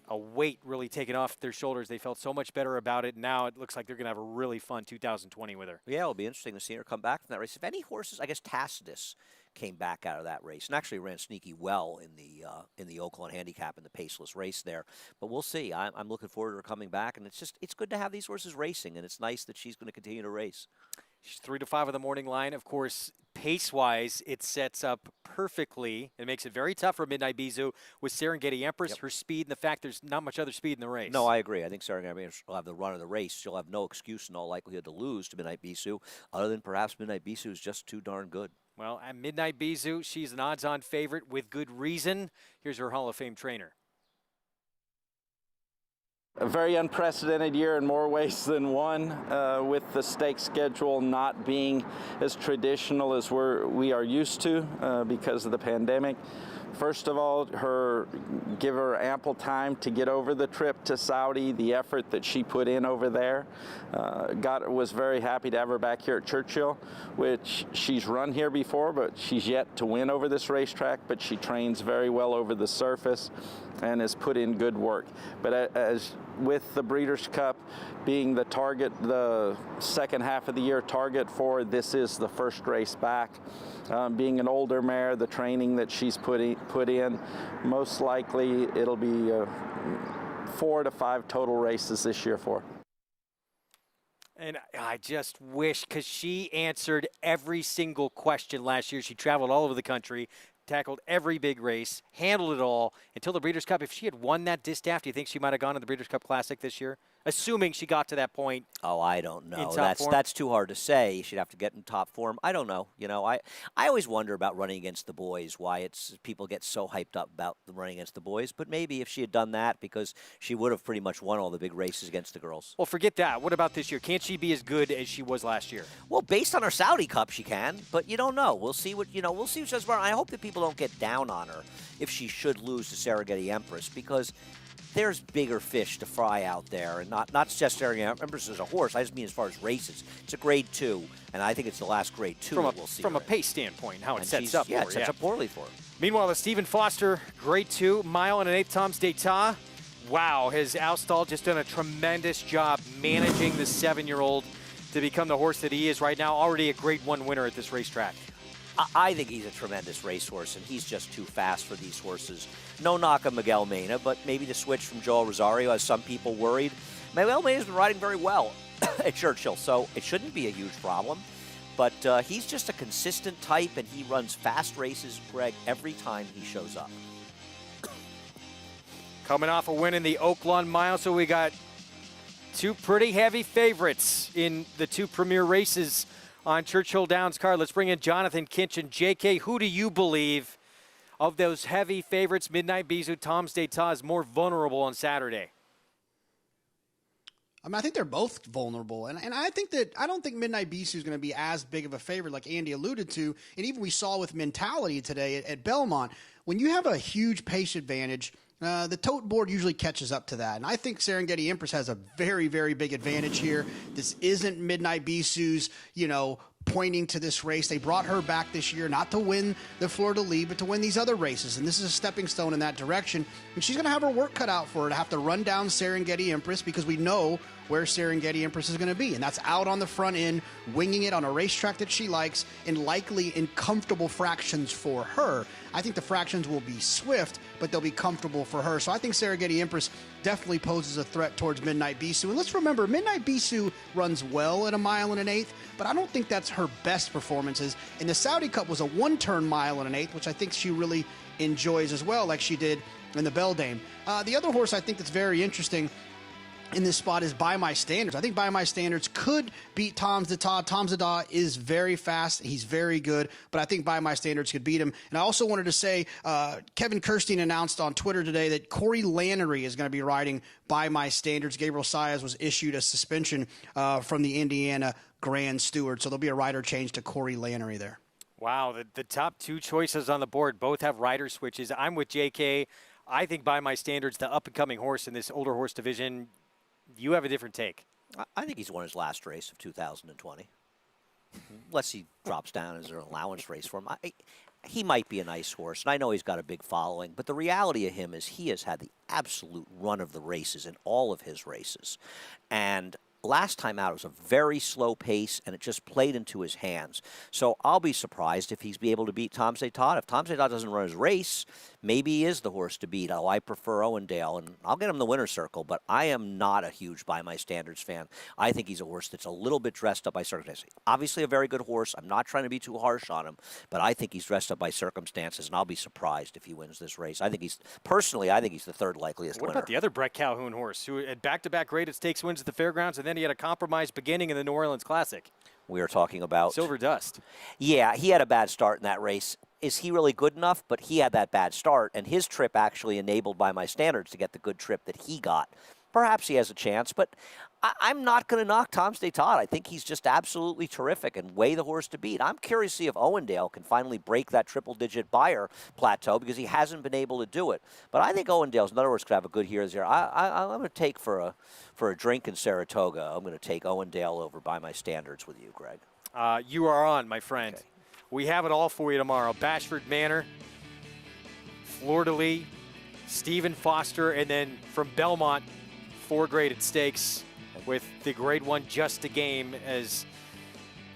a weight really taken off their shoulders. They felt so much better about it. Now it looks like they're going to have a really fun 2020 with her. Yeah, it'll be interesting to see her come back from that race. If any horses, I guess Tacitus came back out of that race and actually ran sneaky well in the Oakland Handicap in the paceless race there. But we'll see. I'm looking forward to her coming back, and it's good to have these horses racing, and it's nice that she's going to continue to race. She's 3-5 of the morning line. Of course, pace-wise, it sets up perfectly. It makes it very tough for Midnight Bisou with Serengeti Empress, her speed, and the fact there's not much other speed in the race. No, I agree. I think Serengeti Empress will have the run of the race. She'll have no excuse in all likelihood to lose to Midnight Bisou, other than perhaps Midnight Bisou is just too darn good. Well, at Midnight Bisou, she's an odds-on favorite with good reason. Here's her Hall of Fame trainer. A very unprecedented year in more ways than one, with the stake schedule not being as traditional as we are used to because of the pandemic. First of all, give her ample time to get over the trip to Saudi, the effort that she put in over there. Was very happy to have her back here at Churchill, which she's run here before, but she's yet to win over this racetrack, but she trains very well over the surface and has put in good work. But as with the Breeders' Cup being the target, the second half of the year target for, this is the first race back. Being an older mare, the training that she's put in, most likely it'll be 4 to 5 total races this year for her. And I just wish, because she answered every single question last year. She traveled all over the country, tackled every big race, handled it all until the Breeders' Cup. If she had won that distaff, do you think she might have gone to the Breeders' Cup Classic this year? Assuming she got to that point. Oh, I don't know. That's that's too hard to say. She'd have to get in top form. I don't know. You know, I always wonder about running against the boys, why people get so hyped up about running against the boys. But maybe if she had done that, because she would have pretty much won all the big races against the girls. Well, forget that. What about this year? Can't she be as good as she was last year? Well, based on her Saudi Cup, she can, but you don't know. We'll see what she does. I hope that people don't get down on her if she should lose to Serengeti Empress, because there's bigger fish to fry out there, and not just Serengeti Empress as a horse. I just mean as far as races. It's a grade 2, and I think it's the last grade 2 we'll see. From a pace standpoint, how it sets up. Yeah, it sets up poorly for her. Meanwhile, the Stephen Foster grade 2 mile and an 1/8 Tom's d'Etat. Wow, has Austal just done a tremendous job managing the 7-year-old to become the horse that he is right now, already a grade 1 winner at this racetrack. I think he's a tremendous racehorse, and he's just too fast for these horses. No knock on Miguel Mena, but maybe the switch from Joel Rosario has some people worried. Miguel Mena's been riding very well at Churchill, so it shouldn't be a huge problem. But he's just a consistent type, and he runs fast races, Greg, every time he shows up. Coming off a win in the Oaklawn Mile, so we got 2 pretty heavy favorites in the 2 premier races on Churchill Downs card. Let's bring in Jonathan Kinchen. JK, who do you believe of those heavy favorites, Midnight Bisou, Tom's d'Etat, is more vulnerable on Saturday? I mean, I think they're both vulnerable, and I don't think Midnight Bisou is going to be as big of a favorite like Andy alluded to, and even we saw with Mentality today at Belmont. When you have a huge pace advantage, the tote board usually catches up to that, and I think Serengeti Empress has a very, very big advantage here. This isn't Midnight Bisou's, pointing to this race. They brought her back this year not to win the Fleur de Lis, but to win these other races, and this is a stepping stone in that direction, and she's going to have her work cut out for her to have to run down Serengeti Empress, because we know where Serengeti Empress is going to be, and that's out on the front end, winging it on a racetrack that she likes, and likely in comfortable fractions for her. I think the fractions will be swift, but they'll be comfortable for her. So I think Serengeti Empress definitely poses a threat towards Midnight Bisou. And let's remember, Midnight Bisou runs well at 1 1/8 miles, but I don't think that's her best performances. And the Saudi Cup was a 1-turn 1 1/8 miles, which I think she really enjoys as well, like she did in the Beldame. The other horse I think that's very interesting in this spot is By My Standards. I think By My Standards could beat Tom's d'Etat. Tom's d'Etat is very fast. He's very good, but I think By My Standards could beat him. And I also wanted to say, Kevin Kirstein announced on Twitter today that Corey Lannery is going to be riding By My Standards. Gabriel Saez was issued a suspension from the Indiana Grand Steward, so there'll be a rider change to Corey Lannery there. Wow, the top 2 choices on the board both have rider switches. I'm with JK. I think By My Standards, the up-and-coming horse in this older horse division. You have a different take. I think he's won his last race of 2020. Unless he drops down as an allowance race for him. He might be a nice horse, and I know he's got a big following, but the reality of him is he has had the absolute run of the races in all of his races. And last time out, it was a very slow pace, and it just played into his hands. So I'll be surprised if he's be able to beat Tom's d'Etat. If Tom's d'Etat doesn't run his race, maybe he is the horse to beat. I prefer Owendale, and I'll get him the winner's circle, but I am not a huge By My Standards fan. I think he's a horse that's a little bit dressed up by circumstances. Obviously a very good horse. I'm not trying to be too harsh on him, but I think he's dressed up by circumstances, and I'll be surprised if he wins this race. I think he's the third likeliest winner. What about the other Brett Calhoun horse who had back-to-back graded stakes wins at the fairgrounds, and then he had a compromised beginning in the New Orleans Classic? we were talking about. Silver Dust. Yeah, he had a bad start in that race. Is he really good enough? But he had that bad start, and his trip actually enabled by my standards to get the good trip that he got. Perhaps he has a chance, but I'm not going to knock Tom Stay Todd. I think he's just absolutely terrific and way the horse to beat. I'm curious to see if Owendale can finally break that triple-digit buyer plateau because he hasn't been able to do it. But I think Owendale's, in other words, could have a good year this year. I'm going to take for a drink in Saratoga. I'm going to take Owendale over by my standards with you, Greg. You are on, my friend. Okay. We have it all for you tomorrow. Bashford Manor, Fleur de Lis, Stephen Foster, and then from Belmont, 4 graded stakes with the grade 1 Just a Game as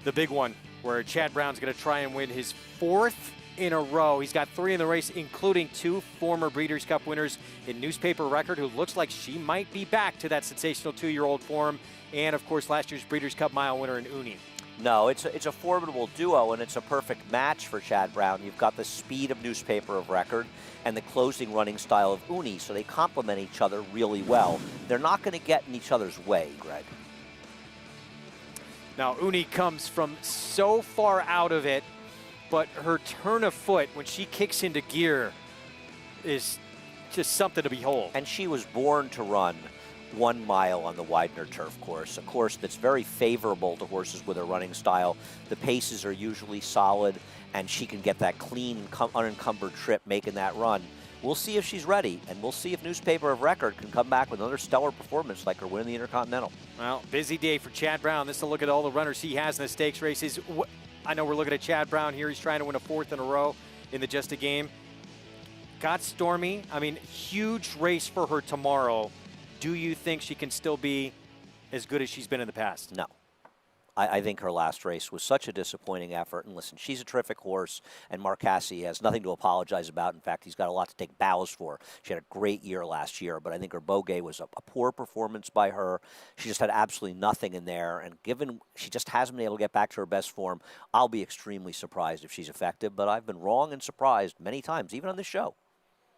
the big one, where Chad Brown's going to try and win his 4th in a row. He's got 3 in the race, including 2 former Breeders' Cup winners in Newspaper Record, who looks like she might be back to that sensational 2-year-old form, and, of course, last year's Breeders' Cup mile winner in Uni. No, it's a formidable duo, and it's a perfect match for Chad Brown. You've got the speed of Newspaper of Record and the closing running style of Uni, so they complement each other really well. They're not going to get in each other's way, Greg. Now, Uni comes from so far out of it, but her turn of foot when she kicks into gear is just something to behold. And she was born to run 1 mile on the Widener turf course, a course that's very favorable to horses with a running style. The paces are usually solid, and she can get that clean, unencumbered trip making that run. We'll see if she's ready, and we'll see if Newspaper of Record can come back with another stellar performance like her win in the Intercontinental. Well, busy day for Chad Brown. This is a look at all the runners he has in the stakes races. I know we're looking at Chad Brown here. He's trying to win a 4th in a row in the Just a Game. Got Stormy. I mean, huge race for her tomorrow. Do you think she can still be as good as she's been in the past? No. I think her last race was such a disappointing effort. And listen, she's a terrific horse, and Mark Casse has nothing to apologize about. In fact, he's got a lot to take bows for. She had a great year last year, but I think her Beaugay was a poor performance by her. She just had absolutely nothing in there. And given she just hasn't been able to get back to her best form, I'll be extremely surprised if she's effective. But I've been wrong and surprised many times, even on this show.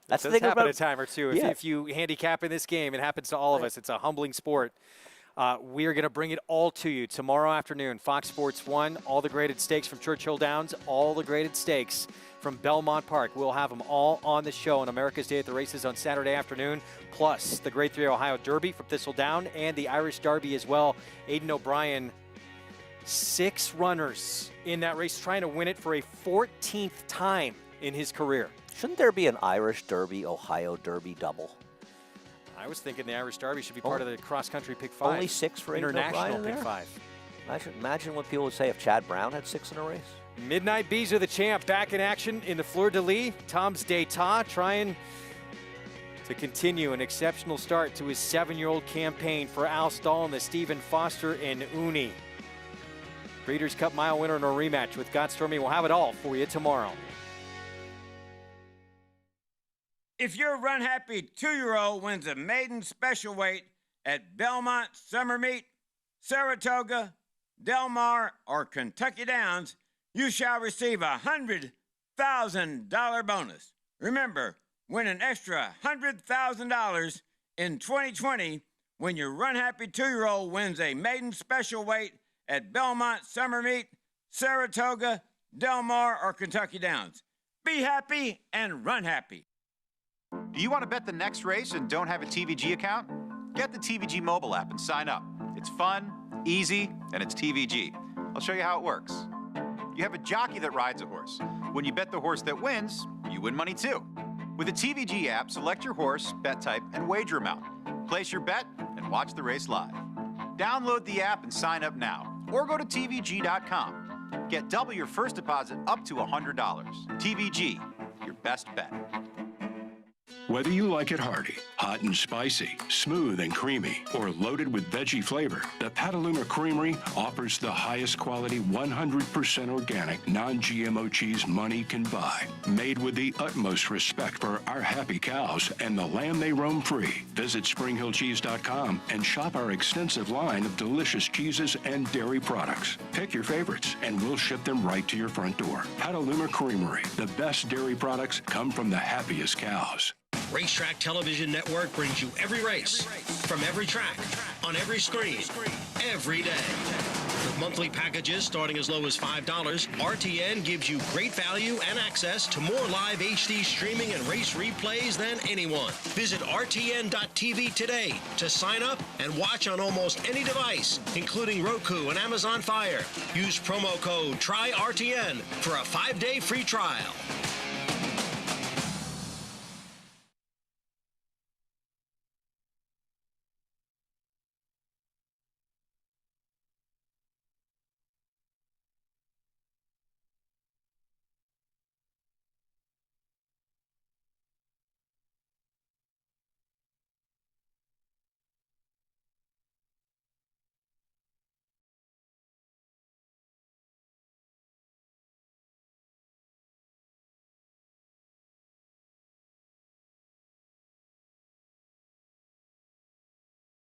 That's the thing about a time or two. If you handicap in this game, it happens to all of us. It's a humbling sport. We are going to bring it all to you tomorrow afternoon. Fox Sports 1, all the graded stakes from Churchill Downs, all the graded stakes from Belmont Park. We'll have them all on the show on America's Day at the Races on Saturday afternoon, plus the Grade 3 Ohio Derby from Thistledown and the Irish Derby as well. Aidan O'Brien, 6 runners in that race, trying to win it for a 14th time in his career. Shouldn't there be an Irish Derby, Ohio Derby double? I was thinking the Irish Derby should be part of the cross-country Pick 5. Only 6 for International Pick 5. Imagine what people would say if Chad Brown had 6 in a race. Midnight Bees are the champ, back in action in the Fleur de Lis. Tom's D'Etat trying to continue an exceptional start to his 7-year-old campaign for Al Stall and the Stephen Foster and Uni. Breeders' Cup mile winner in a rematch with Got Stormy. We'll have it all for you tomorrow. If your run-happy 2-year-old wins a maiden special weight at Belmont, Summer Meet, Saratoga, Del Mar, or Kentucky Downs, you shall receive a $100,000 bonus. Remember, win an extra $100,000 in 2020 when your run-happy 2-year-old wins a maiden special weight at Belmont, Summer Meet, Saratoga, Del Mar, or Kentucky Downs. Be happy and run happy. Do you want to bet the next race and don't have a TVG account? Get the TVG mobile app and sign up. It's fun, easy, and it's TVG. I'll show you how it works. You have a jockey that rides a horse. When you bet the horse that wins, you win money too. With the TVG app, select your horse, bet type, and wager amount. Place your bet and watch the race live. Download the app and sign up now, or go to TVG.com. Get double your first deposit up to $100. TVG, your best bet. Whether you like it hearty, hot and spicy, smooth and creamy, or loaded with veggie flavor, the Petaluma Creamery offers the highest quality 100% organic, non-GMO cheese money can buy. Made with the utmost respect for our happy cows and the land they roam free. Visit SpringHillCheese.com and shop our extensive line of delicious cheeses and dairy products. Pick your favorites and we'll ship them right to your front door. Petaluma Creamery, the best dairy products come from the happiest cows. Racetrack Television Network brings you every race, from every track, on every screen, every day. With monthly packages starting as low as $5, RTN gives you great value and access to more live HD streaming and race replays than anyone. Visit RTN.tv today to sign up and watch on almost any device, including Roku and Amazon Fire. Use promo code TRYRTN for a 5-day free trial.